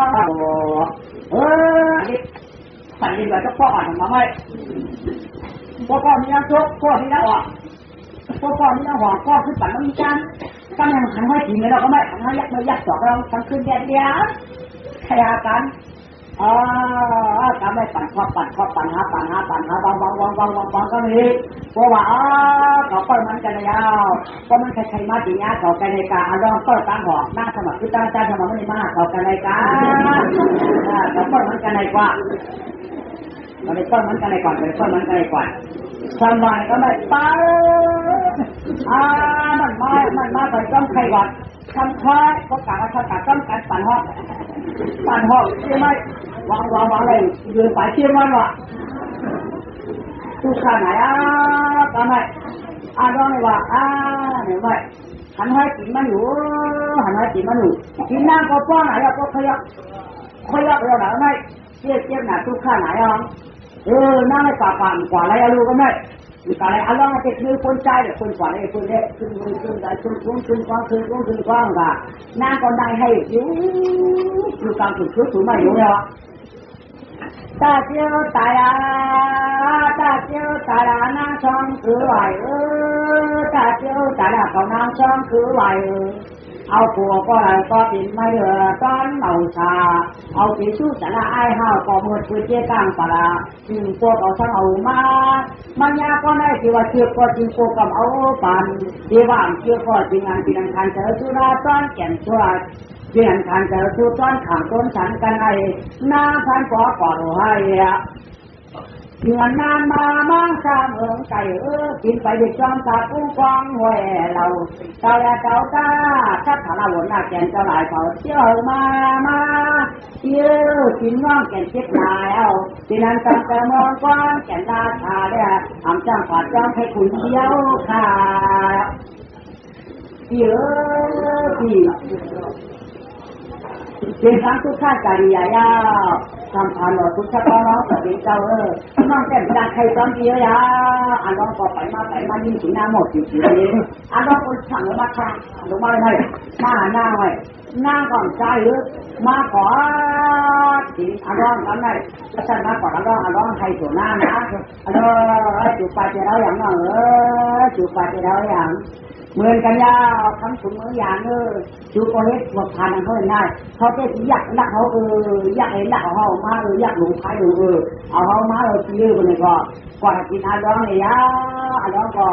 สั่นดินไว้ก็พ่ออ่อนมาไหมพ่อมีน้ำทุกพ่อมีน้ำออกพ่อมีน้ำหอมพ่อขึ้นปั่นต้องมีกันตั้งยังหันให้กินเลยเราก็ไม่หันให้ยักไม่ยักสอกเราทั้งคืนแดดเดียวขยากันทำให้ปั่นหาบางก็มีเพราะว่าเขาเปิดมันกันยาวเพราะมันใครมาจีน่าเขากันในกาลองเปิดตั้งหอกหน้าสมัครคือตั้งใจสมัครไม่มาเขากันในกาเขาเปิดมันกันในกว่าเราไปเปิดมันกันในก่อนสมัยก็ไม่ไปมันมาไปต้องใครก่อนทำค่ายก็กะว่าถ้าต้องการปั่นหอกใช่ไหมวางอะไรยืนไปเชื่อมันวะตู้ข้าไหนทำไมร้องเลยว่าเนี่ยไม่หันให้กินมันอยู่กินน้ำก็ป้อนไหนก็ขยับเราหนาไม่เจี๊ยบหนาตู้ข้าไหนน้ำไม่ป่าปั่นกว่าอะไรรู้ก็ไม่ ตอนแรกเอาล่องจะคือคนใจเดี๋ยวคนก่อนไอ้คนเล็กขึ้นได้ขึ้นกว้างกันหน้าก็ได้ให้อยู่กลางสุดสูงมาอยู่แล้วตาเจียวตายน้ำช่องคือไหวตาเจียวตายเขาน้ำช่องคือไหวเอาผัวก็อะไรก็ติดไม่เหลือตอนเหล่าชาเอาสีชู้แต่ละไอ้ห้าวก็หมดคุยเจ๊กลางปลาจึงพวกเอาช่างเอามามันยาก็ได้ที่ว่าเชื่อก็จริงพวกกับเอาปันที่ว่าเชื่อก็จริงงานที่ดังคันเจอสุราต้อนแก่นชัวเรียนคันเจอสุต้อนขังต้นฉันกันไอ้หน้าพันก็ก่อให้เงินนานมามั่งข้ามเมืองไก่กินไปเด็กจอมตากุ้งกองหวยเราเจ้าตาถ้าถาเราหน้าแกนเจ้าหลายเขาเที่ยวมาเที่ยวกินน้องแกนเจ็บลายเอาที่นั้นตั้งแต่มองก้อนแกนราชาเนี่ยทำจ้างปาดจ้างให้คุณเที่ยวค่ะเที่ยวเป็นทั้งทุกข้าจริยายาทำผ่านหลอดทุกชะตาน้องสวัสดีเจ้าน้องแก้มดังใครตอนเดียวยาอันน้องก็ไปมายิ่งถึงหน้าหมดอยู่ทีนี้อันน้องคนสั่งมาค่ะลงมาเลยหน้าไว้หน้าก่อนใจมาขอทีอันน้องทำไงอาจารย์มาก่อนอันน้องใครตัวหน้านะอันน้องจูบปากจะเราอย่างน้องจูบปากจะเราอย่างเหมือนกันยาทั้งถุงมืออย่างจูโกเล็กหมดทานเขาได้เขาจะอยากลักเขาอยากเห็นลักเขามาอยากหลงท้ายเอาเขามาซื้อคนนี้ก็ก่อนกินอาร้องเลยอาร้องก็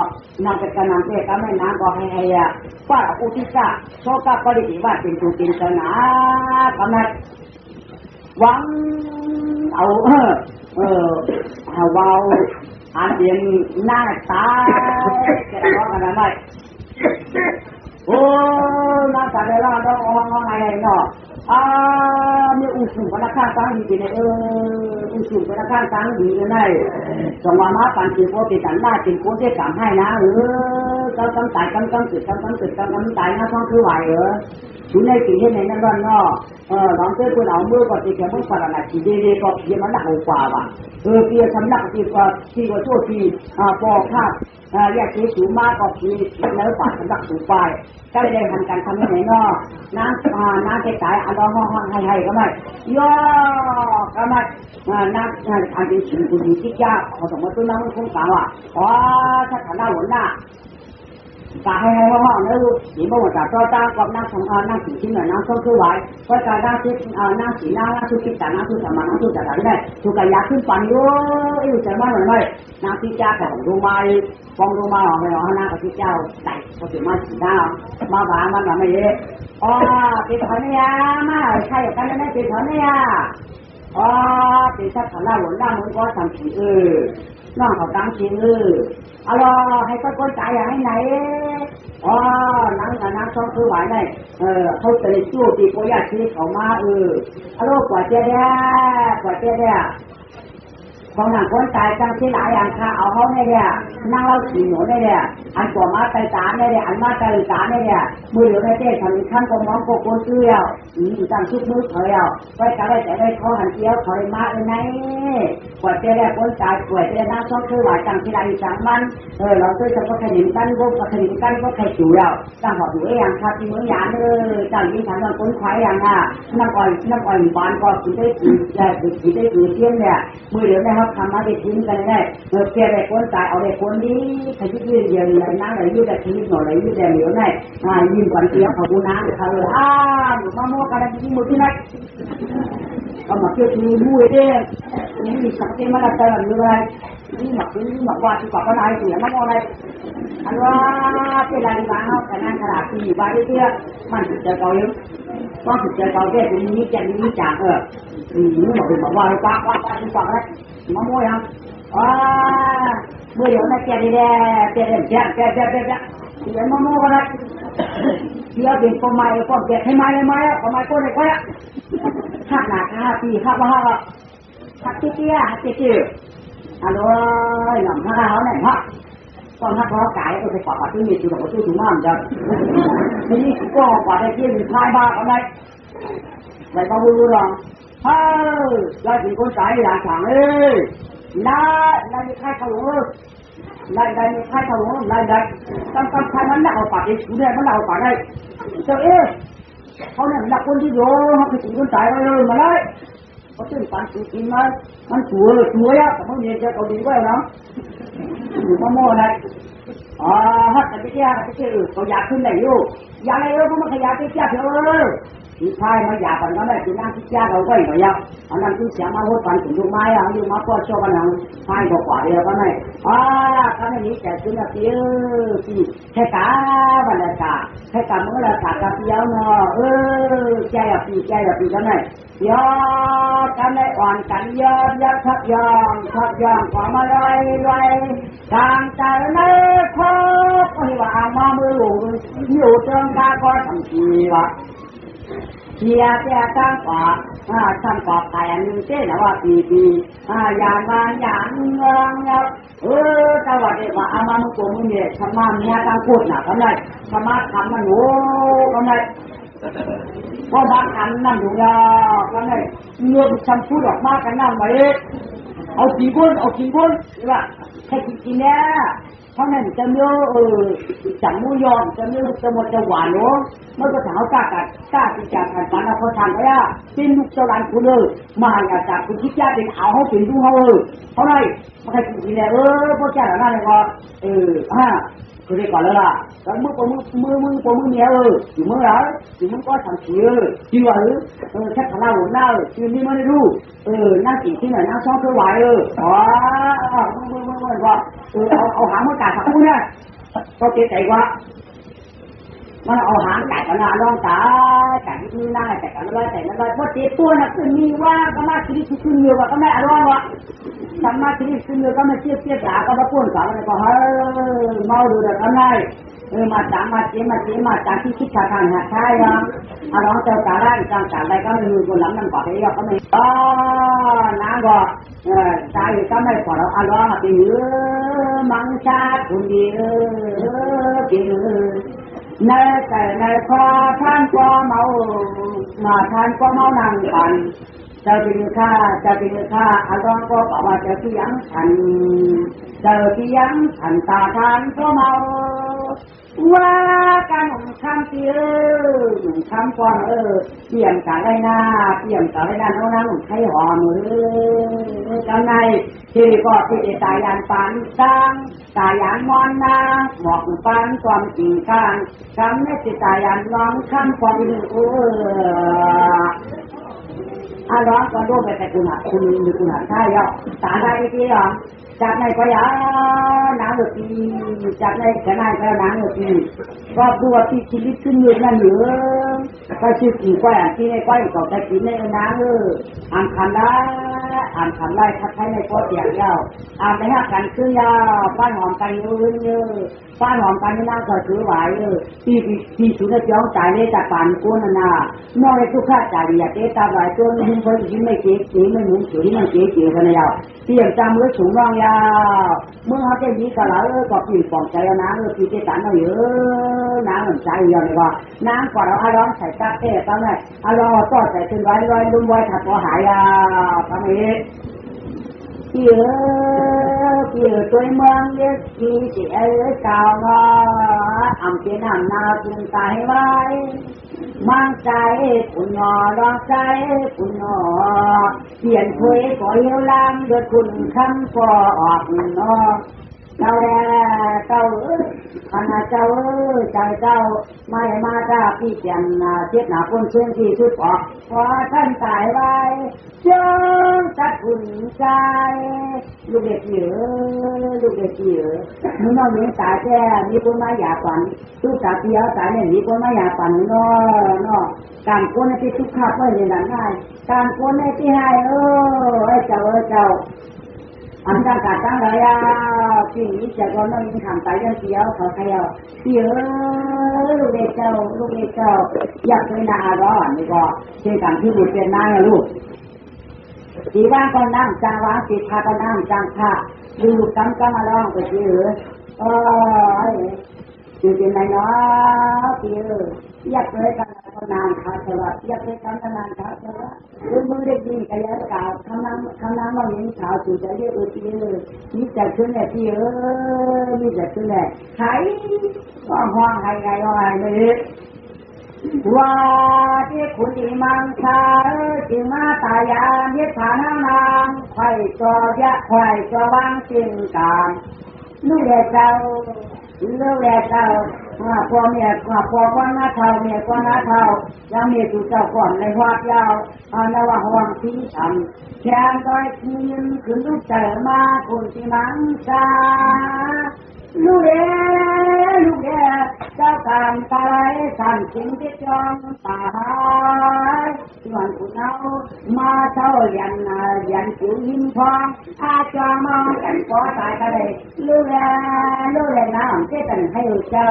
นำไปกันนำไปกันไม่นานก็ให้ว่าอุทิศโชคก็ได้ที่ว่าเป็นตัวเป็นศาสนาทำไมหวังเอาวาวอันเดียนหน้าตาจะร้องกันอะไรโอ้หน้าตาเดี๋ยวเราต้องไงเนาะมีอุสุพนักงานตั้งดีเนี่ยอุสุพนักงานตั้งดีเลยสมมาปันจีโพติสันได้จีโพติสามให้นะกำตายกำจุดกำตายนะท้องคือไหวชุดในกี่ที่ไหนนั่นร้อนเนาะหลังเจ้าคนเอามือก็ตีแขนมือฝรั่งจีดีก็เพียมันหนักกว่าว่ะเพียสำนักที่ก็ชั่วที่ปอภาพเรียกที่สูงมากก็คือแล้วปากสำนักสูงไปก็ได้ทำการทำที่ไหนเนาะน้ำใจอันร้องให้ก็ไม่ย่อก็ไม่น้ำอันเป็นสิ่งที่ที่ยากเขาสมมติตัวน้ำคงกล่าวว่าถ้าฐานะหวนหน้าตาให้ห้องแล้วสีบ่งจากตัวตากับน้ำสีชิ้นหน่อยน้ำส้มคือไหวเพราะการน้ำสีน้ำชุดติดแต่น้ำชุดสมานน้ำชุดจัดได้ถูกกระยาขึ้นปั่นอยู่ใจมากหน่อยไหมน้ำที่จ้าของดูมาฟองดูมาออกไปออกหน้ากับที่เจ้าใส่พอถึงมาสีหน้ามาบ้านมันไม่เยอะติดถอนเนี่ยมาใช่กันได้ติดถอนเนี่ยติดถ้าถอนหน้าหวนหน้ามึงก็ทำสีน้องเขาตั้งสีให้ก็คนใจอย่างไหนน้ำช่องคือไหวเลยเขาจะได้สู้ตีโกยาชีเขามากว่าเจ๊ได้ของหนังคนตายจังที่หลายอย่างค่ะเอาเขาเนี่ยนั่งเล่าขี่หนูเนี่ยอันกว่ามาไตสารเนี่ยอันมาไตสารเนี่ยมือเหลือได้เจ๊ทำขั้นกองน้องโกโก้เสื้อจังชุดมือเขยไว้จะได้แต่ได้เขาหันเกี้ยวเขาเลยมาเลยไงกว่าเจ๊ได้คนตายกว่าเจ๊น้ำช่องคือไหวจังที่หลายจังมันเราเคยจะก็ขยินกันก็ขยินกันก็ใครจู่แล้วจังหอบอยู่อย่างค่ะที่มือหยาจังยิ่งฉันต้องคนควายอย่างน้ำอ่อยบานก็กินได้กินได้กินเที่ยงเนี่ยมือเหลือได้ทำมาได้ทิ้งกันได้เมื่อเพียได้คนตายเอาได้คนนี้ขยิบยืนเดียวเลยนั่งเลยยืดได้ชีวิตหน่อยเลยยืดได้เหลียวได้ยิ้มก่อนเตี้ยขอบคุณนะเขาเลยอยู่มาโม่กันที่มือที่ไหนเอามาเกี่ยวกับมือเด้นี่มีสักเกมมาแล้วแต่ละมืออะไรนี่หมักว่าที่กับอะไรเสียมาโม่อะไรอันว่าเป็นอะไรบ้างเขาแต่นั่งขนาดที่อยู่บ้านเตี้ยมันสุดใจเกาเยอะต้องสุดใจเกาเยอะตรงนี้แกนี้จากนี่บอกว่าป้าที่ฟังแล้วมาโม่ยังเมื่อเดี๋ยวนะแกได้แกเดี๋ยวมาโม่กันนะเดี๋ยวเป็นคนใหม่ก็แกให้ใหม่คนใหม่ก็ได้ก็แล้วหักหนาปีหักว่าหักเตี้ยฮัลโหลหลังหักเขาเนี่ยฮะตอนหักเขาไก่ก็ไปกวาดที่มีจุดของตู้ถุงน้ำจังนี่ก็กวาดได้ที่มีพายบ้าอะไรไม่ต้องรู้หรอกเราถึงคนตายหลานสั่งน้ามีใครเขา lại đây khai thầu lại đây tam khai hắn đạo phải cái chủ đề hắn đạo phải đây trời ơiเขาเนี่ยหลักคนที่โยเขาคือคนตายไปเลยมาเลยเขาตื่นฝันตื่นกินมามันชัวร์อ่ะแต่เขาเนี่ยจะเอาดีกว่าเนาะอยู่มาโม่เลยฮัทแต่ที่แก่เขาอยากขึ้นไหนอยู่อยากอะไรเขามาขยับที่แก่เถอะที่ท้ายมาอยากกันก็ได้ที่นั่งที่แก่เราไว้หน่อยอันนั้นที่เสียมาหัวฝันถึงลูกไม้อ่ะอยู่มาปอดโชว์กันหนังท้ายกว่าเดียวก็ได้ก็ไม่มีแต่ขึ้นมาเตี้ยที่แค่กาบรรยากาศแค่กาเมื่อไรกากับเดียวเนาะใจแบบปีก็ได้ยอดกันได้อ่อนกันยอดทับยองความมาลอยทางใจไม่พบไม่ว่ามามือหลงอยู่เติมตาก็ทำทีวะเชียร์แต่ตั้งกว่าตั้งกว่าแต่หนึ่งเจ้าว่าปีอย่างเงินแต่ว่าเด็กว่าอามามุกมึงเนี่ยธรรมะเมียตั้งพูดนะก็ได้ธรรมะทำมันโง่ก็ได้เพราะบางคำนั่นอยู่ยาก็ได้เงื่อนคำพูดออกมากันนั่นไปเอากี่คนใช่ป่ะแค่กินเนี่ยเพราะนั่นจะเนื้อจังมูยอนจะเนื้อจะหมดจะหวานเนาะเมื่อก็ถามกล้าที่จะขันฝันเอาเขาทำไปอ่ะเป็นลูกเจ้าหลานคุณเลยมาอยากจากคุณคิดยากเป็นเอาเขาเป็นดูเขาเพราะไรมาใครกินเนี่ยพวกแกเหล่านั้นเลยก็คือได้ก่อนแล้วล่ะแล้วมือเมียอยู่เมื่อไรอยู่มึงก็ทำเสียจริงวะแค่ขนาดหัวหน้าจริงนี่ไม่ได้รู้นั่งกินที่ไหนนั่งซ้อมเพื่อไหวมึงว่าเอาหางมากัดสักคู่เนี่ยก็เจ๊ใจว่ามันเอาหางกัดกันนะลองตากัดที่หน้ากัดกันอะไรแต่อะไรเพราะเจ๊ตัวน่ะคือมีว่าก็มาคิดขึ้นเยอะว่าก็ไม่อร่อยวะทำมาคิดขึ้นเยอะก็มาเจี๊ยบด่าก็มาป้วนสาวอะไรก็เมาดูแต่ทำไงมาจากที่คิดทางหาใช่ยังร้องเจ้าตาได้จังการอะไรก็ไม่มีคนหลังนั่งกอดให้เราก็ไม่น้ำก็ใจก็ไม่พอเราร้องไปเยอะมังชาคุณดีกินในแต่ในคอท่านก็เมานั่งกันจะเป็นข้าร้องก็บอกว่าจะเสียงฉันตาทานก็เมาว่าการหนุ่มคำเตี้ยหนุ่มคำก่อนเปี่ยมกะไรหน้าโน้นหนุ่มไทยหอมกำในที่ก็ที่ตายานปานตังตายานมอนนาหมอกปานความจริงกันกำในที่ตายานน้องคำความร้องก็รู้ไปแต่คุณใช่ย่อตาได้ที่ย่อจากในก็ยาหนังหรือปีจากในก็นายก็หนังหรือปีก็ดูว่าที่ชีวิตขึ้นเยอะนั่นเยอะก็ชื่อกี่ก้อยที่ในก้อยก็จะกินในหนังอ่านคำได้ทักทายในก็เสียงยาวไปหากันคือยาวบ้านหอมกันเยอะบ้านหอมกันนี่น่าก็ถือไหวที่สุดแล้วย้อนใจเลยจากป่านกูนั่นน่ะนอกจากทุกข้าจ่ายอยากเตะตาไหวตัวนี้คนยิ้มไม่เก๋ไม่หมุนสวยมันเก๋กันยาวเตรียมจำมือสูงรองยาวเมื่อเขาจะยีกระเหล่าก็ปีนปองใจน้ำปีเจตันเราเยอะน้ำเหมือนใจยาวเลยว่าน้ำก่อนเราร้อนใส่ตาเตะตอนไหนร้อนต่อใส่จนไว้ดุมไว้ถัดพอหายยาวทำเองเยอะตัวเมืองเล็กที่เอ๋เก่าเนาะอำเป็นอำนาจจึงตายไว้มั่งใจคุณหนอรอใจคุณหนอเปลี่ยนคุยก็เลี้ยวล้ำด้วยคุณคำก็ออกเนาะเจ้าเจ้าขณะเจ้าใจเจ้าไม่มาจ้าพี่เจียนเจ็ดหนาคนเชื่อที่ชุดออกพอท่านตายไว้เจ้าจัดคุณใจลูกเด็กเยอะมึงน้องเลี้ยงตายแก่มีคนมาอยากฝันทุกสาเดียวตายเนี่ยมีคนมาอยากฝันเนาะการคนในที่ทุกข์ขับไว้ในนั้นได้การคนในที่ให้ไอ้เจ้าอันตั้งการตั้งเลยสิ่งนี้จะก็ต้องมีทำไปเรื่องเดียวเขาใครลูกเด็กเจ้าอยากเป็นนาร้อนนี่ก็เช่นกันที่บุตรเป็นนายลูกสีว่างก็นั่งจางว่างสีพาก็นั่งจางผ้าดูกำก็มาร้องไปเชื่อจริงๆนายเนาะเชื่อ อยากเลยกันนานขาดสลับอยากเลยกันนานขาดสลับมือเด็กดีกันแล้วกล่าวคำน้ำมาเลี้ยงขาวสู่ใจเยอะทีเลยนี่จะขึ้นแหละที่นี่จะขึ้นแหละใครก็ห้องใครก็ให้เลยว่าที่คุณดีมังชาจึงมาตายาเยฐานานางไข่จอยะไข่จอวังจึงกามลูกแก่เจ้าลูกแก่เจ้าพ่อเมียพ่อก้อนหน้าเท่าเมียก้อนหน้าเท่ายังมีสุเจ้าก่อนในวัดยาวในว่าห่วงที่ทำแค่ก้อยคืนขึ้นลูกเจอมาคุณที่มังชาลูกแก่เจ้าการตายสั่นสิ่งที่จองตายส่วนคุณเอามาเท่ายันจิ๋วยิ้มทองอาจารย์มองกันก็ตายก็ได้ลูกแก่น้ำเจ้ากันให้เจ้า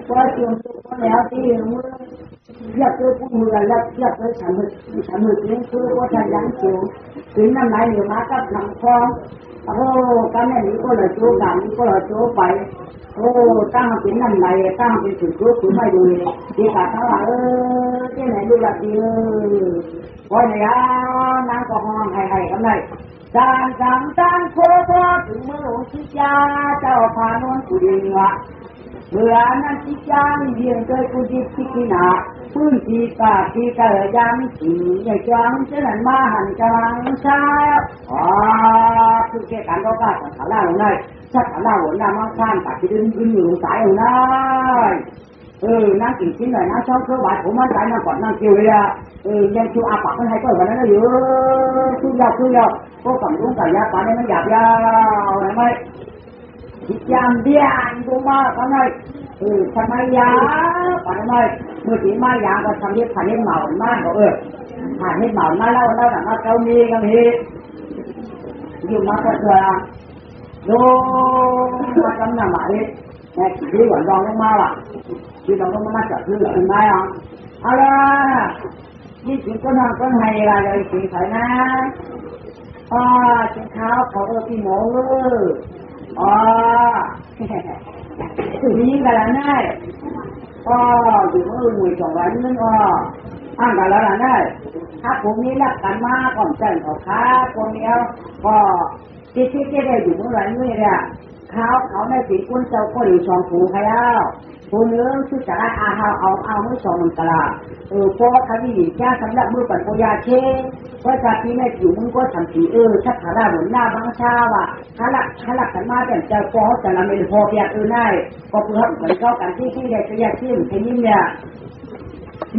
ก็จุ่มตุกแล้วที่มือเรียกตัวผู้มือแล้วเรียกตัวฉันมือเลี้ยงคือว่าฉันยังจิ๋วถึงน้ำไหลเหนียวมากับน้ำคลองโอ้กันแม่นี้ก็เลยโจกันก็เลยโจไปโอ้ตั้งเป็นน้ำไหลตั้งเป็นสุดคือไม่ดูเลยที่ขาดทั้งหลายที่ไหนดูละดีก็เนี่ยนางก็ห้องให้กันเลยจางโคตรถึงเมื่อหลวงชิจาเจ้าพานนกุดีวะเมื่อนั้นชิจาเรียนโดยกุจิติกินาพื้นที่กาที่เกิดยามสีใหญ่จังเจริญมาหันกำลังใช้คือแกการก็กล้าสังขารลงได้สังขารหัวหน้ามั่งคั่งตัดที่ดึงอยู่สายลงได้นั่งกินชิ้นหน่อยนะชอบเครื่องบาดผมมันสายมาก่อนนั่งคิวเลยยังคิวอาปากมันให้ก็วันนั้นเยอะคือยาวก็ฝั่งรุ่งกับยาปานนี่มันหยาบยาวเห็นไหมยามเดียนดูมาเขาหน่อยทำไมยาปานไม่เมื่อกี้มายาก็ทำที่ผ่านให้เหมาหน้าก็ผ่านให้เหมาหน้าเล่าแต่มาเจ้ามีกันทีอยู่มาก็เถอะดูมาจำหน่าหมายแต่ที่หวานรองลงมาว่ะที่เราต้องมาจับพื้นหรือเป็นไงอ่ะอะไรนี่ถึงก็นอนก็ให้อะไรสีใสนะชิ้นเท้าเขาที่หมูนี่กันแล้วนะอยู่เมื่อมือ2 วันนึงอ้างกันแล้วนะถ้าผมนี้รักกันมากก่อนเต้นเขาค้าคนเดียวก็ที่ได้อยู่เมื่อวันนี้เนี่ยเขาในสีกุนเจ้าก็อยู่2 ผูใครแล้วผู้เนื้อชื่อจะได้เอามือ2 มันกระพอคดีแค่สำหรับมือปันโปยาเชก็จะที่แม่ผิวมึงก็ทำสีชักขาได้หมุนหน้าบางชาว่ะขลักกันมาแต่จะพอจะนำเป็นพอเพียงได้ก็เพื่อเหมือนเข้ากันที่ได้จะแยกที่แค่นี้เนี่ย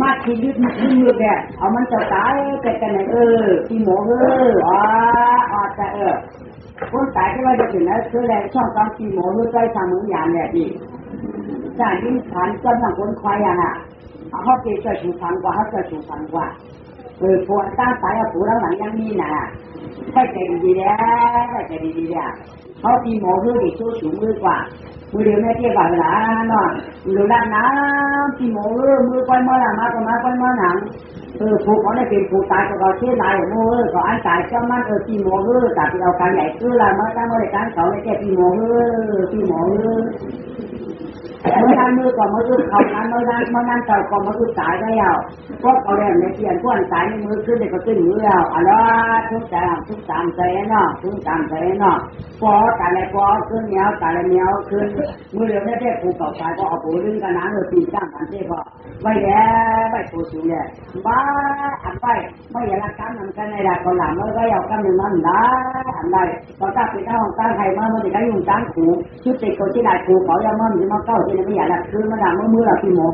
มาที่ยึดมือเนี่ยเอามันจะตายแต่กันไหนที่หมอจะคนตายที่ว่าจะถึงแล้วคือแรงช่องกลางที่หมอใกล้ทางมือยานเนี่ยดิจ่ายยิ่งฐานจนทางคนควายเขาจะถูกฟังกว่าเขาจะถูกฟังกว่าพวกตั้งสายผูแล้วหลังยังมีให้ใจดีๆเนี่ยเขาตีหมอมือดีสู้สูงมือกว่ามือเดียวไม่เทียบกับหลานเนาะดูด้านน้ำตีหมอมือก้อยมอหลังมาก็มาก้อยมอหนังผูกเขาได้เป็นผูกตายก็เชื่อลายของมือก็อันตายเจ้ามันตีหมอแต่ที่เอาการใหญ่คือลายมาตั้งไว้ในการเขาในแก่ตีหมอเมื่อนั้นมือก่อนมือเขานั้นเมื่อนั้นเก่าก่อนมือตายได้แล้วพวกเขาเรียนในเปลี่ยนพวกตายในมือขึ้นในก็ขึ้นมือแล้วทุกตามใจเนาะพอตายแล้วพอขึ้นเหนียวตายแล้วเหนียวขึ้นมือเดียวไม่ได้ผูกเก่าตายก็เอาปูดึงกันน้ำตีตั้งกันเท่พอไม่แย่ไม่ปูสูงเนี่ยบ้าอันไปไม่อยากรักกันมันกันในดักคนหลังไม่ก็อยากกันหนึ่งมันได้อันใดตอนตั้งปีตั้งไทยมาเมื่อได้ยุ่งตั้งขู่ชุดเด็กคนที่ได้ขู่เขายังมันจะมาเก้าที่ไม่อยากรักคือมาด่ามือเราที่หมอ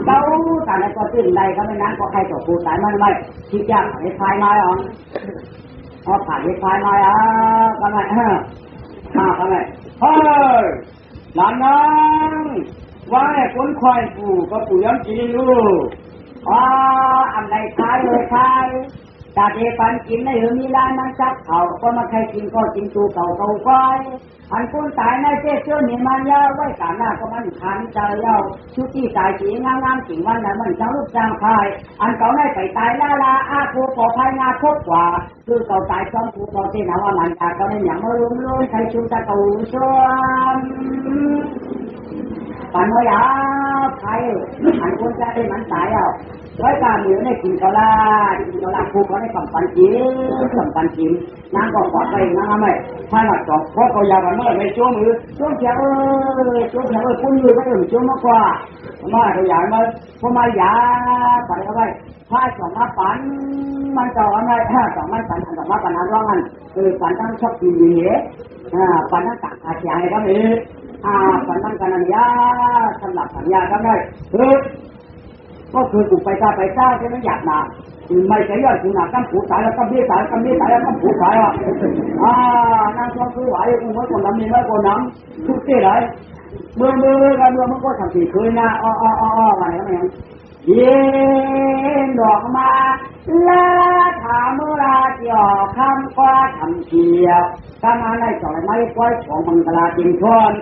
เก้าแต่ในก็ตื่นใดก็ไม่นั้นก็ใครตกขู่ตายมันไม่ที่ยากไอ้ไฟน้อยผ่านไอ้ไฟน้อยก็ไม่ก็ไม่เฮ้ยหลานน้องว่าไอ้คนควายปู่ก็ปู่ย้ำจีนลูกอันใดคล้ายเลยคล้าย ตาเทปันกินในมีลายมันจับเขาก็มาใครกินก็กินตูเก่าเก่าก้อยอันคนตายในเจ้าเจ้านี่มันยาวไว้การหน้าก็มันขันใจเย้าชุดที่ตายจีงามงามสิ่งวันนั้นมันจังลูกจังพายอันเก่าในไปตายลาลาอาคูปอพายงาคบกว่าคือเก่าตายซ้อมคูปอเจ้าว่ามันตายก็ได้อย่างมาลุ้มลุ้นใครชุดตะกูซ้อมปันว่าอย่าใครอันคนจะได้มันตายเอาร้อยการเหนือในกินกะลาคูเขาได้กำปั้นจิ้มนางก็ขอไปนางไม่ถ้าหลักจบเพราะเขาอยากกันเมื่อไม่ช่วงมือช่วงเขียวคุณอยู่ไม่ถึงช่วงมากกว่ามาเขาอยากมาเพราะมาอยากไปเอาไว้ถ้าสองมาปันมันจะอะไรถ้าสองมันปันสองมาปันร้องกันปันตั้งชอบกินเหยปันตั้งตักอาเซียนก็มีปันตั้งกันยาสำหรับสัญญาก็ได้ก็คือกูไปเจ้าจะไม่อยากมาไม่ใช่ยอดกูหนักกันผูกสายแล้วก็เบี้ยสายแล้วก็ผูกสายนั่งท้องคือไหวกูไม่คนน้ำมีไม่คนน้ำทุกที่เลยเมื่อกันมันก็ทำสี่คืนนะอะไรก็ไม่ยังเย็นดอกมาละถามเมื่อราเกี่ยวคำก็ทำเชียวทำอะไรจ่อยไม่ก้อยของมังกรจิงชน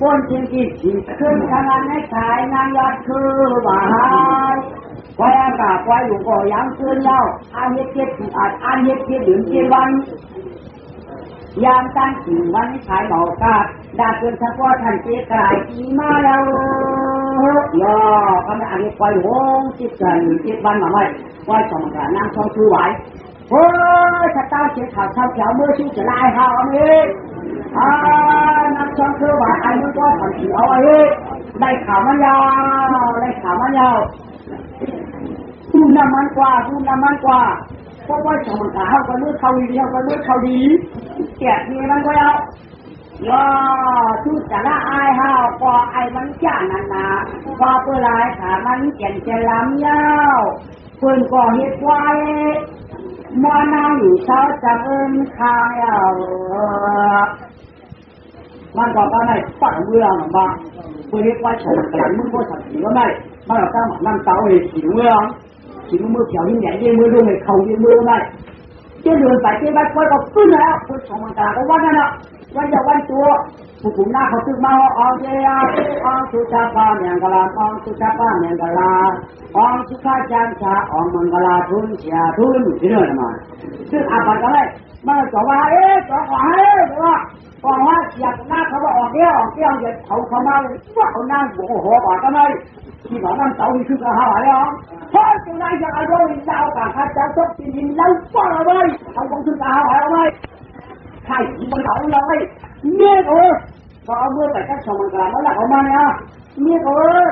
พ้นจริงที่ขึ้นทำงานให้ขายงานยอดคือหวานไว้อากาศไว้อยู่ก็ยังคืนเล่าอันเฮ็ดดื่มกินวันยามตั้งสิ่งวันขายหมอกาดาเกินทั้งว่าท่านเจ๊กายปีมาแล้วย่อคำอันนี้ไว้วง10 วันมาไว้ไว้สมการนั่งท้องคือไหวโอ้ยถ้าเต้าเสียข่าวเช้าเขียวเมื่อชื่อจะไล่ข่าวอันนี้นักช่องคือว่าไอ้มันก็ทำสิ่งเอาไว้ได้ข่าวมันยาวดูน้ำมันกว่าเพราะว่าสมการเขาก็เลือกเขาดีแกะนี่มันก็เอาย่อชื่อจะละไอ้ห่าก็ไอ้มันจ้านันนาพอเพื่อไรขามันเก่งจะล้ำยาวเพื่อนก็เฮ็ดไว้มอนาอยู่เช้าจะข้าวมันก็ไม่ปัดเมืองบ้างเพื่อเรียกว่าฉลาดกันมึงก็สับสีก็ไม่มาเราตั้งนั่งเตาเองสีเมืองเขียวยิ่งใหญ่ยิ่งมือด้วยเขายิ่งมือไม่เจ้าเดินไปเจ้าบ้านก็ขึ้นแล้วคุณสมบัติก็ว่านั่นแหละวันตัวผู้คุมหน้าเขาตึกมาออกเจียสุชาป้าเมียงกะลาสุขาจันทรามังกะลาทุนเสียทุนที่นั่นมาซึ่งอาบัติอะไรมาจ่อว่าจ่อว่าบอกว่าอยากหน้าเขาว่าออกเกี้ยวอย่าเขามาว่าเขานั่งโอ้โหกว่าก็ไม่ที่บอกนั่งเตาที่คือกระหายอ่ะเพราะตรงนั้นอยากเอาด้วยดาวกาข้าเจ้าชอบกินแล้วว่าอะไรเขาต้องคือกระหายอะไรใครที่มันเอาเลยเนี่ยก็เอาเมื่อแต่แค่สมังกลางแล้วออกมาเนี่ยเนี่ย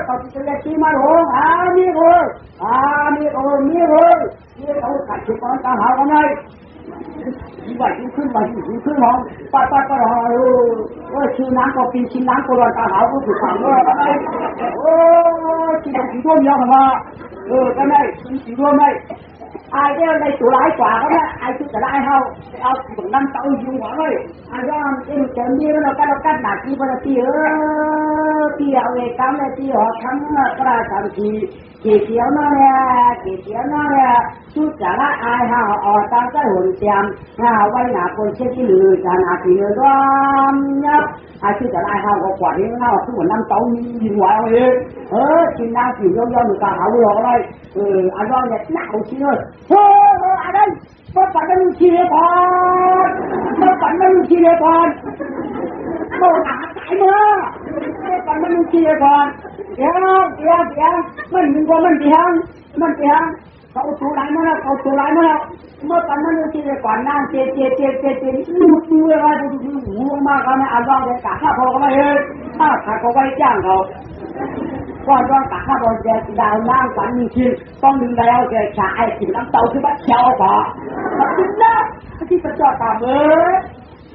เขาจะเรียกที่มาหลงเนี่ยขัดชุดก่อนกระหายอะไรที่ว่าที่ขึ้นห้องป้าก็รอว่าชื่อน้ำก็กินชิ้นน้ำก็รอตาหาวก็ถูกฝังเลยโอ้ที่ต้องสีร่วมเยอะมาก็ได้สีร่วมได้ไอ้เจ้าในตัวร้ายกว่าก็ได้ไอ้ที่จะได้เอาถึงน้ำเต้าอยู่หัวเลยไอ้ย่างเอ็มเจมี่แล้วเรากัดหนักที่พนักที่เอาเอกำเลยที่หอทั้งกระสังทีเขียวนั่นแหละชุดจะละอายห่าออกตามใจหุ่นเตียมไว้หนาคนเชื่อที่ลือจานาทีเนื้อร้อนยับไอ้ชุดจะละอายห่าก็กว่าที่เราคือเหมือนน้ำเต้ายิงไหวเอาเองกินน้ำกินย่อมอยู่กลางหาวหลอกอะไรไอ้ย่อมเนี่ยหนาวชิ้นเลยอะไรมาปั่นน้ำชีเลยก่อนมาหนาสายมาปั่นน้ำชีเลยก่อนเดี๋ยวมันมีว่ามันเพียงเขาตัวร้ายมาแล้วเมื่อปั่นน้ำชีเลยก่อนนั่งเจี๊ยดูอะไรดูหูมากเขาเนี่ยเอาย่อมเลยกะข้าพอก็ไม่เห็นถ้าเขาไว้จ้างเขาก่อนกะข้าพอจะดาวนั่งปั่นมีชิ้นต้องดึงแล้วแกฉายกินน้ำเต้าคือบ้าเชียวก่อนกินนะที่ประจอบตาม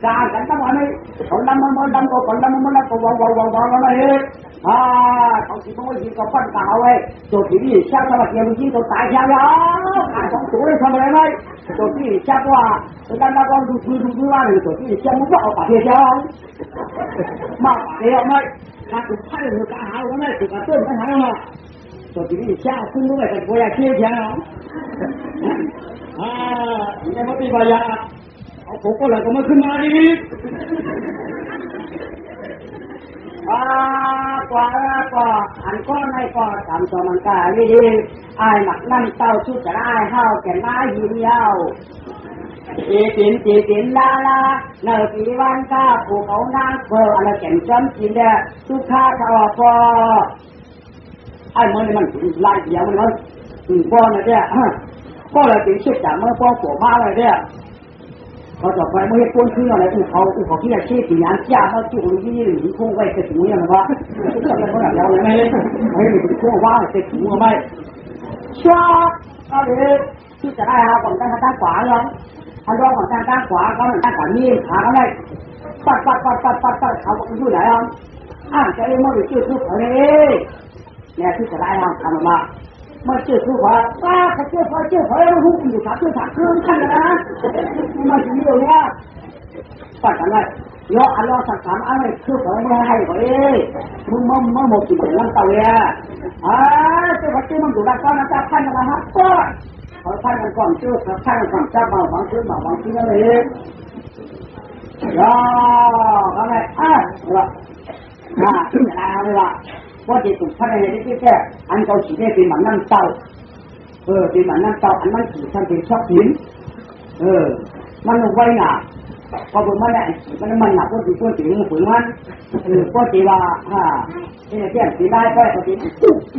การกันตั้งวันนี้เขาดำมันก็คนดำมันก็วางอะไรเขาสิเขายิงเขาปั้นกาวไว้ตัวที่นี่ชาติสมัยยิงเขาตายยาวขายของตัวเลยทำอะไรไหมตัวที่ชาติว่าตัวนั้นก็ดูว่าตัวที่ชาติมันก็เอาปากเดียวมาเดียวไหมถ้าถูกพันหรือกระหายก็ไม่ถูกกระตุ้นกระหายมาตัวที่นี่ชาติขึ้นด้วยแต่ตัวใหญ่เชี่ยว ยังไม่ตีบายาเอาผมก็เลยก็ไม่ขึ้นมาอีกกว่าอันก็ไม่ก็ตามตัวมันก็ดีไอ้หมักนั่นเต้าชุดจะได้เฮาแก่น้าหินยาวจีตินลาเนอปีวันก็ผูกเขานางเฟออะไรแก่นจำจีนเด้ทุกข้าทอพอไอ้มันไล่เดียวมันป้อนอะไรเนี่ยก็เลยถึงชุดจากเมื่อป้อนหัวมาอะไรเนี่ยเขาจะไปเมื่อป้นขึ้นอะไรเขาที่จะชี้ตีนจ้าเขาจู่ที่หรือคงไว้จะถึงอย่างไรวะทุกอย่างเขาแบบเราเลยไม่ถึงช่วงว่าจะถึงหรือไม่ชอบก็เลยที่จะได้ฮะของด้านขวาเลยอันรองของด้านขวาเขาด้านขวานี่ขาเขาได้ปัดเขาอยู่ไหนอ่ะจะเอ็มมาดูชื่อทุกคนเลยเนี่ยที่จะได้ฮะทำมาเมื่อชื่อทุกคนเขาชื่อพอแล้วหุ้มอยู่ขาชื่อขาเครื่องขั้นนะมาถึงเดี๋ยวนี้ปัดอะไรยออันรองสั่งอะไรชื่อเขาไม่ให้เขามึงหมดกินน้ำเต่าเลยเจ้าชื่อมันดูด้านก้อนนะจ๊ะขั้นนะฮะก็เขาท่านกันก่อนชื่อเขาท่านกันก่อนเจ้าบ่าวบางชื่อนั่นเองย่อเขาไงว่าที่ไหนอะไรวะว่าจะถูกท่านอะไรที่แค่อันเขาฉีดได้เป็นหมันนั่งเต่าเป็นหมันนั่งเต่าอันนั้นฉีดท่านเป็นชอบหินมันลงไว้หนาพอผมไม่ได้มันหนักก็ถือว่าถือมือฝืนมันก็ถือว่าเนี่ยเที่ยงตีได้ก็ปกติ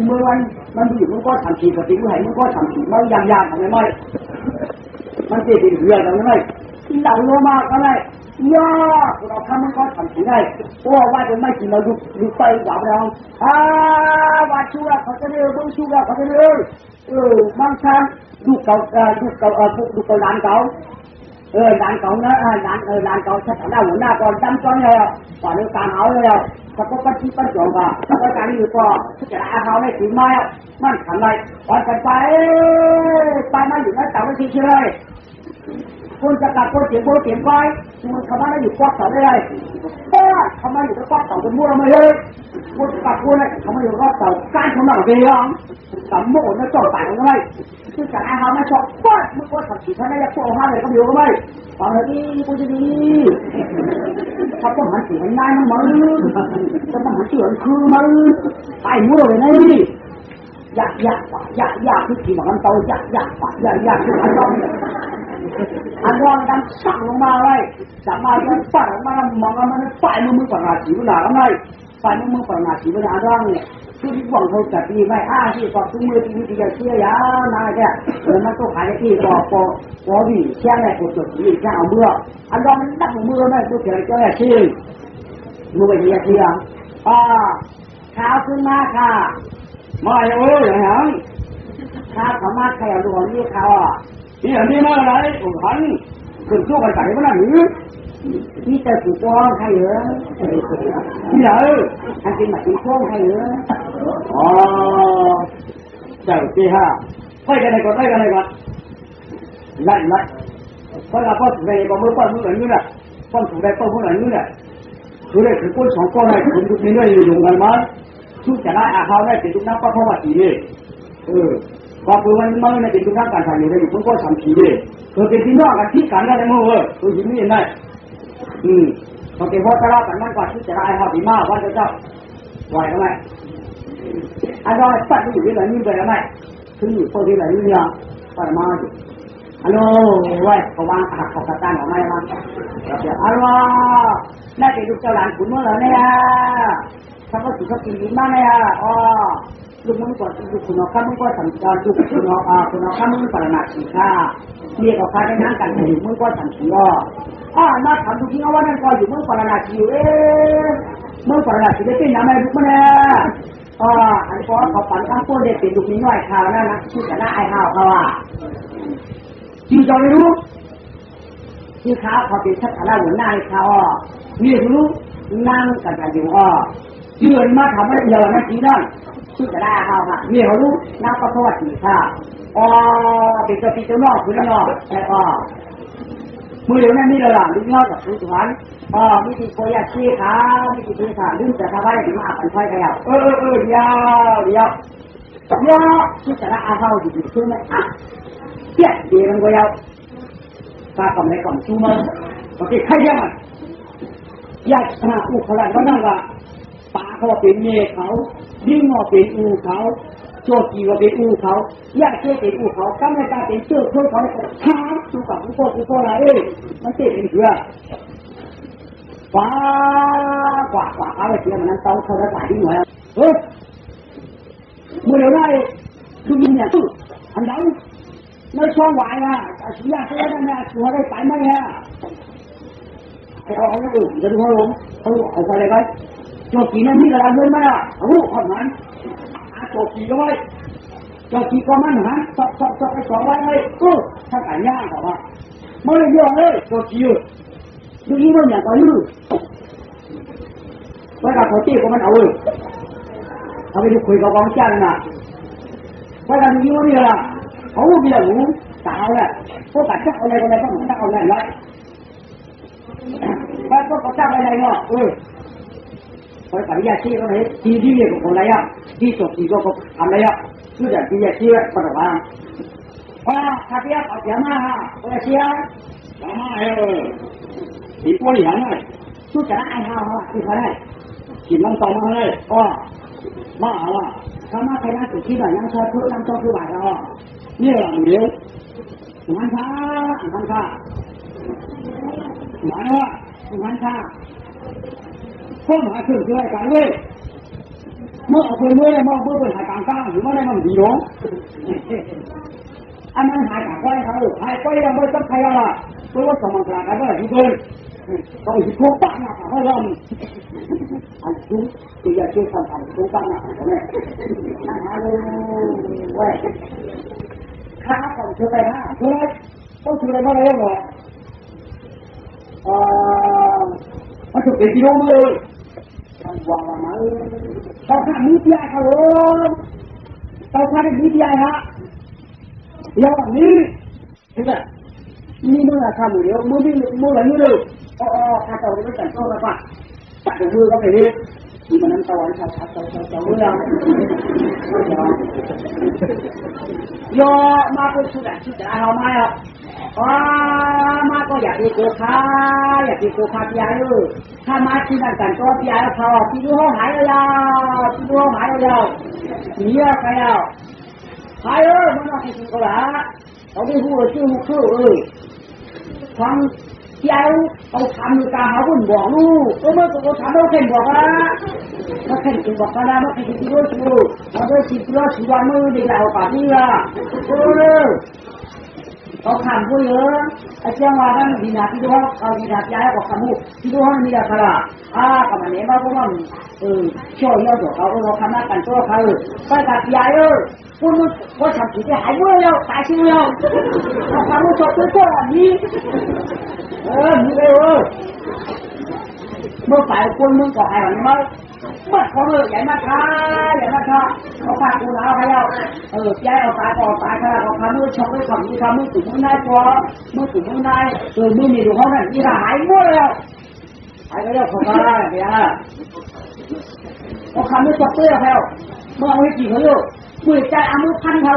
เมื่อมันอยู่มันก็ทำฉีดปกติมันก็ทำฉีดมันยางทำไม่มันเจ็บเรือทำไม่ที่เราโลมาก็ได้ย่อเราทำมันก็ทำฉีดได้เพราะว่าจะไม่กินเราดูไปหยาบเราว่าชูเขาจะเร็วมึงชูเขาจะเร็วบางครั้งดูเก่าร้านเก่าร้านเก่านะร้านเก่าชัดหน้าหัวหน้าก่อนจำก้อนเลยก่อนในการเอาเลยถ้าพวกกันที่ปั้นจงก็ถ้าพวกกันอยู่ก็จะอาเขาไม่ถึงไม่มันทำไรวันกันไปมาอยู่นั่นแต่ไม่ทิ้งเลยคุณจะตัดคนเสียงไปมันเขาไม่อยู่กวักเสาได้เลยเขาไม่อยู่กวักเสาเป็นมั่วไม่เลยคุณตัดคุณเลยเขาไม่อยู่กวักเสาการเขาหนักเดียวสามโม่เนี่ยจ่อตายกันเลยคือจะอาเขาไม่ชอบก็มึงก็ทำผิดถ้าไม่อยากโกงอะไรก็เดียวก็ไม่ฟังเลยดีกูจะดีถ้าต้องหันเสียงนายมันจะต้องหันเสียงคือมันไอ้มั่วเลยนะนี่อยากที่ขี่มันโตอยากที่มันต้องอันรองดังสั่งลงมาเลยจับมาจนฝันออกมามองมันฝ่ายมือปราชีวนาอะไรฝ่ายมือปราชีวนาอันรองเนี่ยที่หวังเขาจะตีไม่ที่ก็ทุกมือที่จะเชี่ยยานายแกมันก็ขายที่พอดีแค่ไหนก็จดที่แค่เอาเมื่ออันรองมันดักมือไม่ตัวเฉยก็แค่ชื่อมือไปเยี่ยเชี่ยข้าวขึ้นมาค่ะมาอย่างนั้นข้าวเขามาแค่หลวงนี่เขาที่อันนี้มาอะไรผมหันขึ้นสู้กันใส่มาหรือที่จะถูกฟ้องให้เหรอที่ไหนอันเป็นแบบถูกฟ้องให้เหรอเจ้าที่ห้าไปกันเลยก่อนไล่เพราะเราก็ถูกในกองมือป้อนมือหลังนี่แหละป้อนถูกในป้อนมือหลังนี่แหละคือได้ถือก้นสองก้อนให้คุณทุกนี้ด้วยอยู่กันมาชุดจะได้อาเขาได้ติดทุกนักก็เพราะว่าสีนี่ก็คือมันไม่ได้เป็นการการทำอยู่ในมันก็ทำผีเลยเป็นที่นอกกันที่การได้มั้งตัวหินนี่ได้พอเกี่ยวกับตลาดมันก็ที่จะได้หอบดีมากว่าจะเจ้าไหวกันไหมอันนั้นปัดอยู่ที่ไหนนี่ไปแล้วไหมถึงอยู่ตัวที่ไหนนี่เนี่ยปัดมาอยู่ฮัลโหลไว้เขาวางหักเขากระตันออกมาแล้วเดี๋ยวฮัลโหลน่าจะดูเจ้าหลานขุนเมื่อไหร่เนี่ยถ้าเขาสุขกินดีมากเนี่ยลูกมึงก่อนลูกคุณน้องข้ามึงก็สัญจรลูกคุณน้องข้ามึงปรนาชีข้าเรียกเอาข้าได้นั่งกันอยู่มึงก็สัญชีมาทำดูจริงว่านั่นก็อยู่มึงปรนาชีมึงปรนาชีได้เป็นยังไงลูกมันเนี่ยอันนี้เขาปั่นข้างต้นเด็กเป็นลูกนี้หน่อยข่าวนั่นนะชื่อจะน่าไอ้ข่าวเขาจริงจังไม่รู้ที่ข้าวพอเป็นชัดอะไรหัวหน้าเขานี่รู้นั่งกันอยู่เยือนมาทำให้เยอะนะทีนั่นที่จะได้เขาค่ะนี่เขารู้นักประวัติค่ะเป็นตัวปีตัวนอกคือน้องแล้วมือเดียวนั่นนี่เลยล่ะลิ้นยอดกับผู้สวนมีติโกยาชีค่ะมีติที่ค่ะลิ้นจะทำอะไรถึงมาปั่นไฟกันแล้วยาวที่จะได้เขาดีๆใช่ไหม biết gì bằng người đâu ta cầm lấy cầm chú mơ có cái khay ra mà ya thà u khả năng đó là bàเขาเป็นเมียเขายิ่งเขาเป็นอูเขาโจกีก็เป็นอูเขาญาติเป็นอูเขาก็ไม่กล้าเป็นเชื่อเขาท้าดูกับกูโตอะไรมันติดเป็นเพื่อว้ากว่าเอาไปเชื่อมันนั้นต้องเขาได้หลายที่หน่วยเฮ้ยมือเดียวได้คือยิงเนี่ยตู้อันนั้นไม่ช่องไหวอ่ะสียาเขาได้เนี่ยตัวได้ไปไหมฮะเอาลูกจะดูเขาลงเอาไปเลยไว้โจกีนั่นที่เราเล่นมาเอาลูกคนนั้นโจกีก็ไว้โจกีก็มันหันสอบไปสอบไว้เลยถ้าไก่ย่างบอกว่าไม่ได้เยอะเลยโจกีดูยิ่งมันอย่างก็ยืดไว้กับโจกีก็มันเอาเลยเอาไปดูคุยกับกองจ้างนะไว้กับดูยิ่งมันนี่ละเขาเบี้ยหนูสาวแหละพวกกัดจักอะไรก็เหมือนเอาแหละเลยไว้พวกกัดจักอะไรเนาะเพราะปริยาชีก็เลยที่เนี่ยของอะไรอ่ะที่จบที่ก็อะไรอ่ะชื่อจากปริยาชีก็แบบว่าถ้าเทียบเอาเสียมาฮะปริยาชีสามารถที่ตัวอย่างเลยชื่อจะได้ฮะที่เขาได้กินน้ำตองมาเลยมาอ่ะถ้ามาใครน่าสุดที่ไหนยังชอบคือบ่ายเราเนี่ยเดี๋ยวมันช้าหมายว่ามันช้าข้อหมายคืออะไรกันเว้ยเมื่อเอาไปเมื่อได้มองเมื่อเป็นหายกลางกลางหรือเมื่อได้มันดีหลงอันนั้นหายกลางก้อยเขาหายก้อยเราไม่ต้องใครละเพราะว่าสมองกลางกันก็ดีเกินต้องอีกทุกปังนะเขาเริ่มอันทุกที่จะช่วยทำทุกปังนะเขาเนี่ยนั่งเลยเว้ยข้าก่อนช่วยไปนะช่วยต้องช่วยอะไรบ้างเลยเหรอมันถูกเป็นกิโลมาเลยทำวางมาเขาขาดนิดเดียวครับผมเขาขาดนิดเดียวฮะเดี๋ยวนี้เห็นไหมนี่มึงอะทำอยู่เดี๋ยวมึงอะไรนี่เลยข้าเจ้าไม่แต่งตัวแล้วป่ะจับมือก็ไปดิที่มันนั้นตะวันชาวเมืองย่อมาเป็นชุดอะไรมาอ่ะมาก็อยากดีกูค้าพี่ยายถ้ามาที่นั่นกันตัวพี่ยายเขาที่ดูห้องหายแล้วหนีไปแล้วหายมันมาที่สุดก็ละเขาไม่รู้ชื่อทั้งพี่ยายเขาทำอยู่ตามเขาบุญบอกลูกเมื่อเขาทำเราเข็นบอกว่าเขาเข็นจริงบอกกันนะว่าเข็นจริงรู้เขาได้สิบล้อสิบวันมือเด็กเราป่านี่ละเขาทำผู้เยอะไอ้เจ้าว่านั่นดีนะที่ดูว่าเอาดีนะย้ายออกทำผู้ที่ดูว่ามีอะไรกับมันเนี่ยมาเพราะว่าช่วยเยอะกว่าเขาทำหน้ากันตัวเขาไปกับย้ายคุณว่าทำสิ่งที่หายเมื่อแล้วตายชิวแล้วเขาทำผู้ชมตัวนี้นี่เลยเมื่อฝ่ายคนมึงก็หายแบบนี้มั้ยเมื่อเขาเลยใหญ่มากเขาพากูแล้วไปแล้วย้ายเอาตายก็ตายค่ะเขาทำมือชกด้วยคำที่ทำมือถึงมือได้พอมือถึงมือได้มือนี่ดูเขาเนี่ยนี่หายหมดแล้วหายไปแล้วเขาได้เดี๋ยวเขาทำมือชกด้วยแล้วเมื่อเอาไว้กี่เขาอยู่มือใจเอามือพันเขา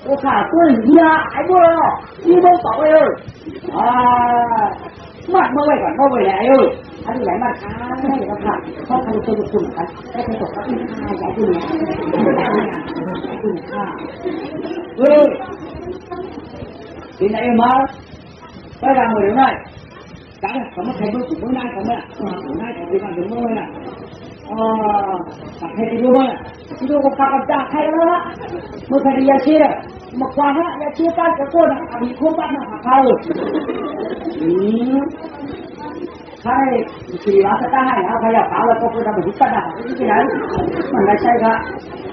โอ้ขาตัวเหี้ยหายหมดแล้วนี่มือต่อไปมัดเมื่อไว้ก่อนเมื่อไว้แล้วอันนี้ใหญ่มากค่ะเขาทำตัวคุณกันให้เป็นตัวที่ใหญ่ขึ้นค่ะทีไหนมาไปทำอะไรได้การสมัครใครดูถูกไม่ได้เขาเนี่ยถูกได้แต่ที่มันถึงไม่ได้ตัดให้ดูมั้ยดูก็พากันจ้าใครแล้วละเมื่อคดียาเชี่ยมากกว่าฮะยาเชี่ยการกระโดดอดีตคุ้มบ้านมาเขาใช่สีราชการให้เขาอยากเอาแล้วก็พูดแบบนี้ก็ได้ที่ไหนมันไม่ใช่ครับ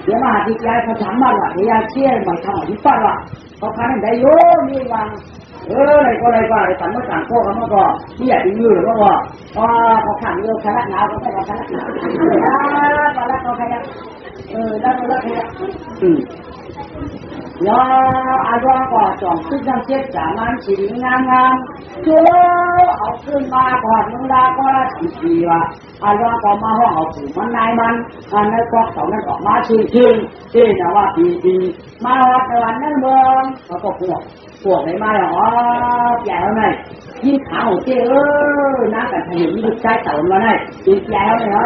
เดี๋ยวมาหาที่ยายเขาถามมาว่าเดี๋ยวยายเชี่ยมาทำที่ป้าว่าเขาพาได้โยมีวางอะไรก็แต่เมื่อสั่งพวกเขาเมื่อก่อนที่อยากจะยืดหรือว่าเขาขังเยอะขนาดหนาวเขาไม่ขนาดหนาวตอนแรกเขาขยันแล้วเขาขยัน ยออารมณ์ก่อจ่องซึ่งทั้งเจ็ดสามัญสีงามงามเจ้าเอาขึ้นมาก่อนมึงลาก็ละสีว่ะอารมณ์ก่อมาห้องเอาผูมันนายมันอันนั้นก็เขานั้นออกมาชิงที่นะว่าปีมาวัดในวันนั้นเมืองเขาก็พวกไหนมาหรอใหญ่แล้วไงยิ่งขาวเจ้น้ำกันถนนยิ่งใช้เต่ามาได้ติดใหญ่แล้วไง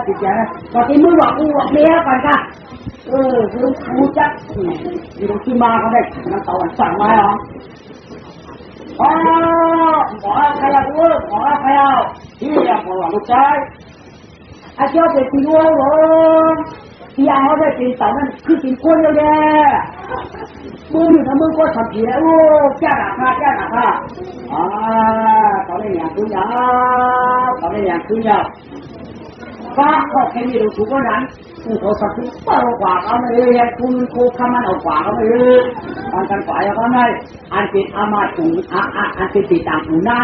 ติดใหญ่พอที่มึงบอกกูบอกเมียก่อนค่ะคือกูจักอยู่ตรงที่มาเขาได้น้ำเต่าสั่งมาหรอหมอใครเอาหมอใครเอาที่อยากบอกลูกชายอาเจ้าเป็นที่รู้ผมที่เอาได้เป็นเต่านั่นคือเป็นคนเดียวแน่มึงอยู่ทำมึงก็ทำผิดแล้วแก้หนักเขาได้อย่างคืนยาวก็เขาแค่มีรู้ถูกว่านั้นเขาสักทีเปล่ากว่าเขาไม่เลยคุณครูข้ามันเอากว่าเขาไม่เลยการฝ่ายเขาไม่อันเป็นอามาตุอันเป็นติดตามหูหน้า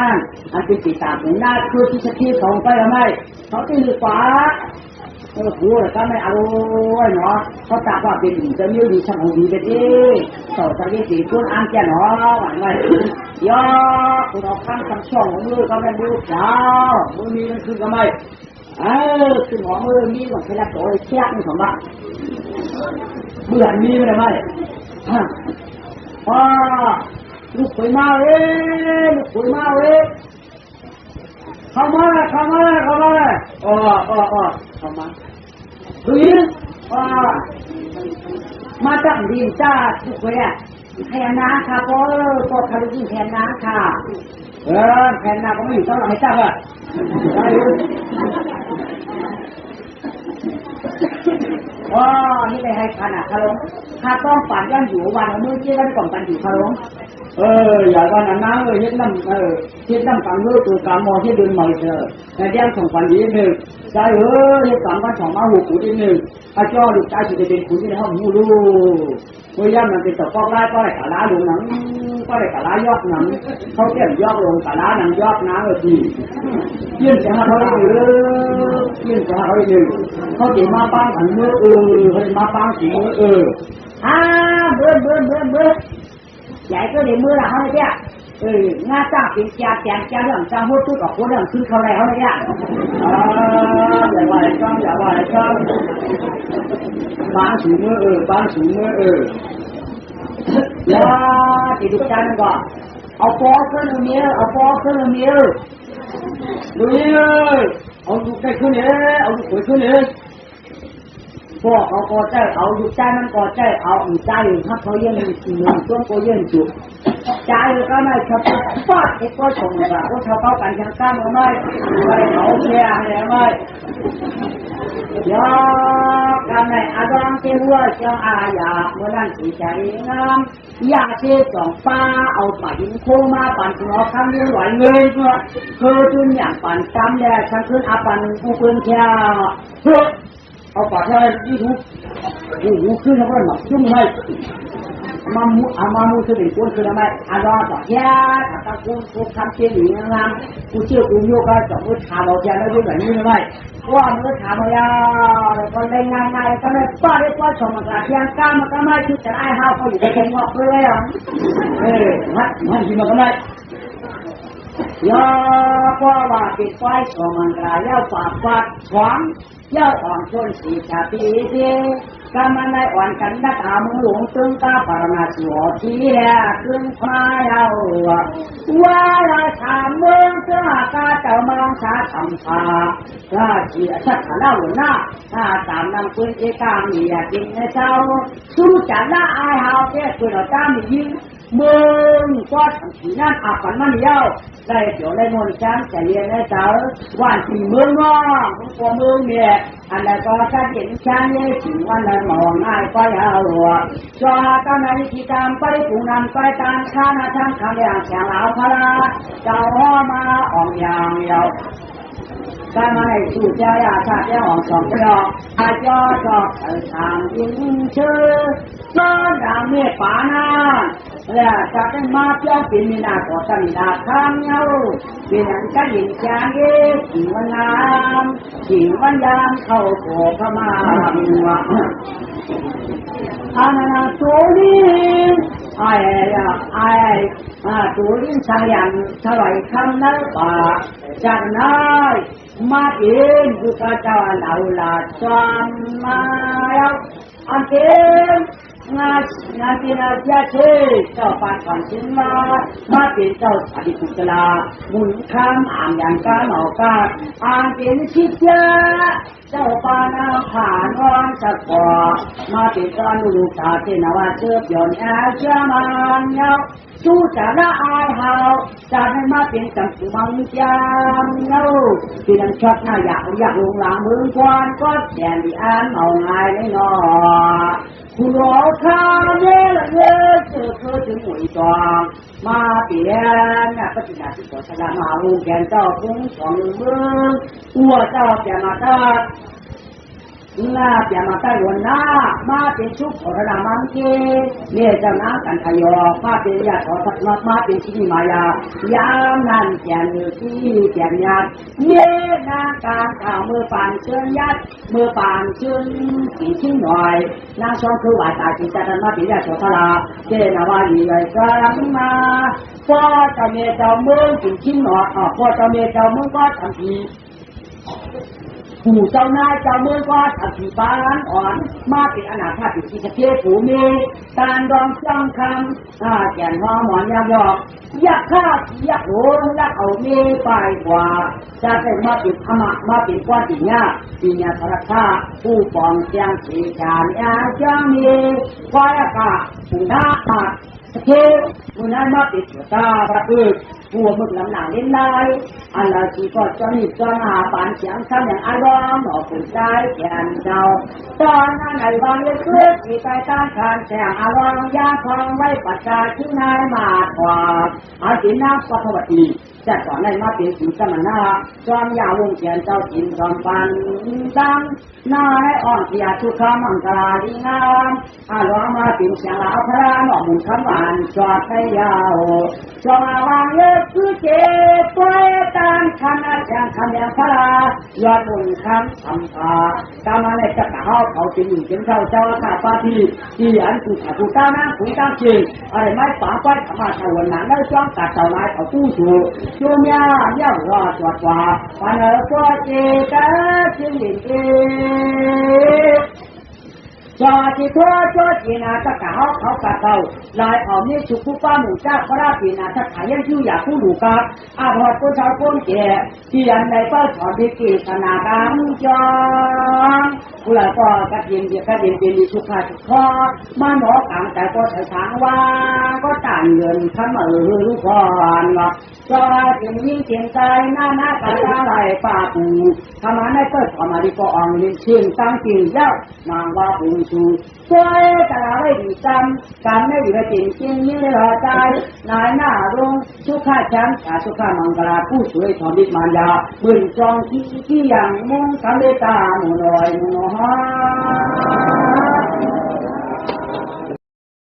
อันเป็นติดตามหูหน้าคือที่ชักที่ส่งไปแล้วไม่เขาตีหรือฝ่าผู้ก็ไม่เอาเนาะเขาตาว่าเป็นจะมีดีช่างดีเป็นเองต่อจากนี้สี่คนอ่านแก่เนาะหวังไว้ยอคุณเอาข้างคำช่องของมือก็ไม่รู้เจ้ามือมีนั่นคือก็ไม่คือหัวมือมีของใครละตัวเชี่ยนี่ของบ้านเบื่อมีไม่ได้ไหมลูกคุยมาเข้ามาเข้ามาจับดินจ้าทุกคนแผ่นน้ำค่ะก็ทะลุแผ่นน้ำค่ะแผ่นน้ำก็ไม่อยู่เท่าไหร่จ้านี่ไปให้ขนาดคารมข้าต้องปั่นย่างอยู่วันมือเชี่ยกันกล่องกันอยู่คารมอย่าวันนั้นเฮ็ดน้ำกังเลือตัวกางมอที่เดินใหม่เถอะในแดงของฝันดีหนึ่งใจเฮ็ด3 วัน 2 มาหูปูดีหนึ่งอาจ้อลูกใจสุดจะเป็นคุณที่ในห้องหูลูเมื่อย่ำมันเป็นตะกอกไล่ก็ได้กะล้าลงหนังก็ได้กะล้ายอดหนังเขาเก็บยอดลงกะล้าหนังยอดน้ำทียื่นจะหาเขาได้เขาจะมาบ้างหันมือเขาจะมาบ้างสีมือเบื่อใหญ่ก็เดี๋ยวมือละเขาเนี่ยงาจ้าเป็นแจกเรื่องจ้าพูดกับคนเรื่องขึ้นเขาแล้วเนี่ยอย่าว่าจ้องบ้างสีมือแล้วติดใจมันก็เอาฟอขึ้นเมียดูนี่เอาลูกได้ขึ้นเลยเอาลูกขึ้นเลยพวกเขาก็ใจเอาลูกใจมันก็ใจเอาใจถ้าเขาเย็นหนึ่งช่วงก็เย็นจุดใจก็ไม่ชอบฟาดไอ้ก็ชงแบบก็ชอบเข้ากันยังก้ามก็ไม่เขาแค่อะไรไม่ยอกันในอาดองเจ้าหัวเจ้าอาญาเมื่อนั้นสีใจงามอยากเชี่ยสองป้าเอาป่าหินโคมาปั่นหัวข้างนี้ไหวเงยเพื่อจุนอย่างปั่นจำแล้วฉันขึ้นอาปั่นกูเปินแค่เพื่อเอาป่าแค่ยี่หูขึ้นแล้วก็หนักจุ่มให้มามูคือเป็นคนคือทำไมอาดอต่อแย่ตะกูทำเชี่ยหนีงามกูเชี่ยกูโยกก็จะถามเราแค่แล้วด้วยแบบนี้ทำไมว่ามือถามมาแล้วก็ได้ง่ายก็ไม่ป้าได้ป้าชมมันก็เพียงก้ามันก็ไม่คิดจะไอ้ห้าวเขาอยู่ในเกมงอกเลยมันที่มันก็ไม่ยาก็ว่าติดไฟชมมันก็ย่าฝากหวังย่าอ่อนชนสีชาปีเสียก็มันได้อ่อนกันนักอามึงหลงตึงตาปรมาสวดทีแรกขึ้นมาเราว่าเราถามเมืองเจ้ากาเจ้ามองชาทำพาก็เสียชัดเล่าหน้าถ้าตามนำปืนเอกามีอยากกินในเจ้าสู้จัดละอายหาวแค่ตัวเราจ้ามียิงเมืองก็ทำสีนั่นอาปันมันเย้าได้เดี๋ยวได้มนต์ช้างจะเรียนให้เจ้าวันที่เมืองน้องพวกเมืองเนี่ยอันนั้นก็จะเห็นช้างเนี่ยถึงวันนั้นมองง่ายก็ยาวหัวจอตอนนั้นที่ตามไปปูนำไปตามข้านาช่างข้าอย่างแข็งเหลาพลาเจ้าพ่อมาอ่องอย่างเดียวก็มาให้สู่เจ้าอยากชาติอ่องสองดอกอาจอทางยิงเชื่อซ้อนดาวเมฆป่านา แล้วจากนั้นมาเจ้าเป็นมีนาขอสมินาข้างเงาเป็นอย่างกันยิงจางเย่กิ่งวันน้ำกิ่งวันยามเข้าโผขมาอาณาตัวนี้ไอ้ตัวนี้ชายันถวายคำนั้นป่าจากนั้นมาเองดูกระจายเอาละจำมาแล้วอันเต็มงานที่น่าจะเชื่อเจ้าปานก่อนชินมาเป็นเจ้าอดีตกุศลาบุญคำอ่านอย่างการหนอกาอ่านเป็นชิดยาเจ้าปานาผ่านวันสักก่อมาเป็นตอนลูกตาเจนว่าเชื่อย้อนแอเชื่อมันเงาสู้จะละอายเฮาจะให้มาเป็นจำสุมังยามเงาที่นั่งชอบหน้าอยากลงหลังมือควันก็แสนดีอันเอาง่ายเลยเนาะคุณรอข้าเนี่ยละเยอะเจอเธอถึงหวยจองมาเปลี่ยนเนี่ยปฏิญาณที่ก่อชนะมาลูกแกนเจ้าคุ้งสองมือตัวเจ้าแกมาตาลาเปียมาใต้วันหน้ามาเป็นชุกขอระมังเกเนี่ยเจ้าน้ำกันทยอมาเป็นยาขอสักมาเป็นที่มายายามนั่นแกนที่แกนยัดเนี่ยนาการข่าวมือปานเชิญยัดมือปานเชิญกี่ชิ้นหน่อยนางช่องคือว่าตายจิตใจมาเป็นยาขอสลาเจนาวาดีเลยกลับมาพ่อเจ้าเมียเจ้ามือกี่ชิ้นหน่อยพ่อเจ้าเมียเจ้ามือก็ทำทีผู้เจ้านายเจ้าเมืองก็อธิบายอ่อนมาเป็นอนาถาปิจิตเทผู้มีการรองจ้องคำแก่นหอหมอนยาหยอกอยากฆ่าอยากโหนอยากเอาเมไปกว่าจะเป็นมาเป็นธรรมะมาเป็นก้อนปีญาธรรมผู้ปองเสียงสีจานยาจ้างมีควายกะผู้น่าเทผู้นั้นมาเป็นตาประพฤติผู้มึกลำหนังเล่นลายอันละสีก็จะมีจหาปานเสียงคำอย่างอารมณ์ออกเป็นใจแก่นเจ้าตอนนั้นในบางเรื่องเพื่อที่ใจต้านทานแสงอารมณ์ยาคลองไว้ปัจจัยที่นายมาถวาอาศินาปัทวตีแต่ก่อนในมาเป็นสีสมณะจอมยาวงเขียนเจ้าจินจอมปันดังนายอ่อนเสียทุกขมังกราดีงามอาล้อมาเป็นเสียงลาวพระหนอมุนคำหวานจอดให้ยาวจอมาวางเลือกคือเจ็บปล่อยตามคณะแจงคำแดงพระยอดมุนคำสัมภาตามมาในกระเป๋าเขาจะอยู่จนเข้าเจ้าข้าปาทีที่อันกูขากูต้าน้ำกูต้าจริงอะไรไม่ป๋าไฟธรรมะชาวนาได้จ้องกัดเต่าลายเขาตู้ชูชูเมียเยี่ยมรอดจอดว่าวันเออก็เจก้าจึงเห็นเอจอที่ทั่วจอจีนาตะกะเขากะเต่าลายเอาเนี่ยชุกุป้าหมู่เจ้าพระราปีนาตะขายยังชื่ออยากผู้ดูกับอาพอผู้ชาวคนแก่ที่อันใดก็สอนที่กีศนาการจองผู้หลายก็กระเทียมเป็นชุกขาชุกคอมาหนอกลางแต่ก็ใช้ทางว่าก็ต่างเงินข้ามาลูกพรว่าจอที่ยิ่งเสียงใจหน้ากะตาไหลป่าปูทำมาได้ก็ทำมาดีก็อ่องลิ้นเชียงตั้งจริงเจ้านางว่าปูชูช่วยแต่ละไม่ดีจำการไม่ดีจริงจริงนี่รอใจนายหน้ารงชุกขาช้ำชุกขามังกราผู้ช่วยทอมดิมารยาบึนจองที่อย่างมุ่งทำเมตตาหมู่ลอยหมู่ฮา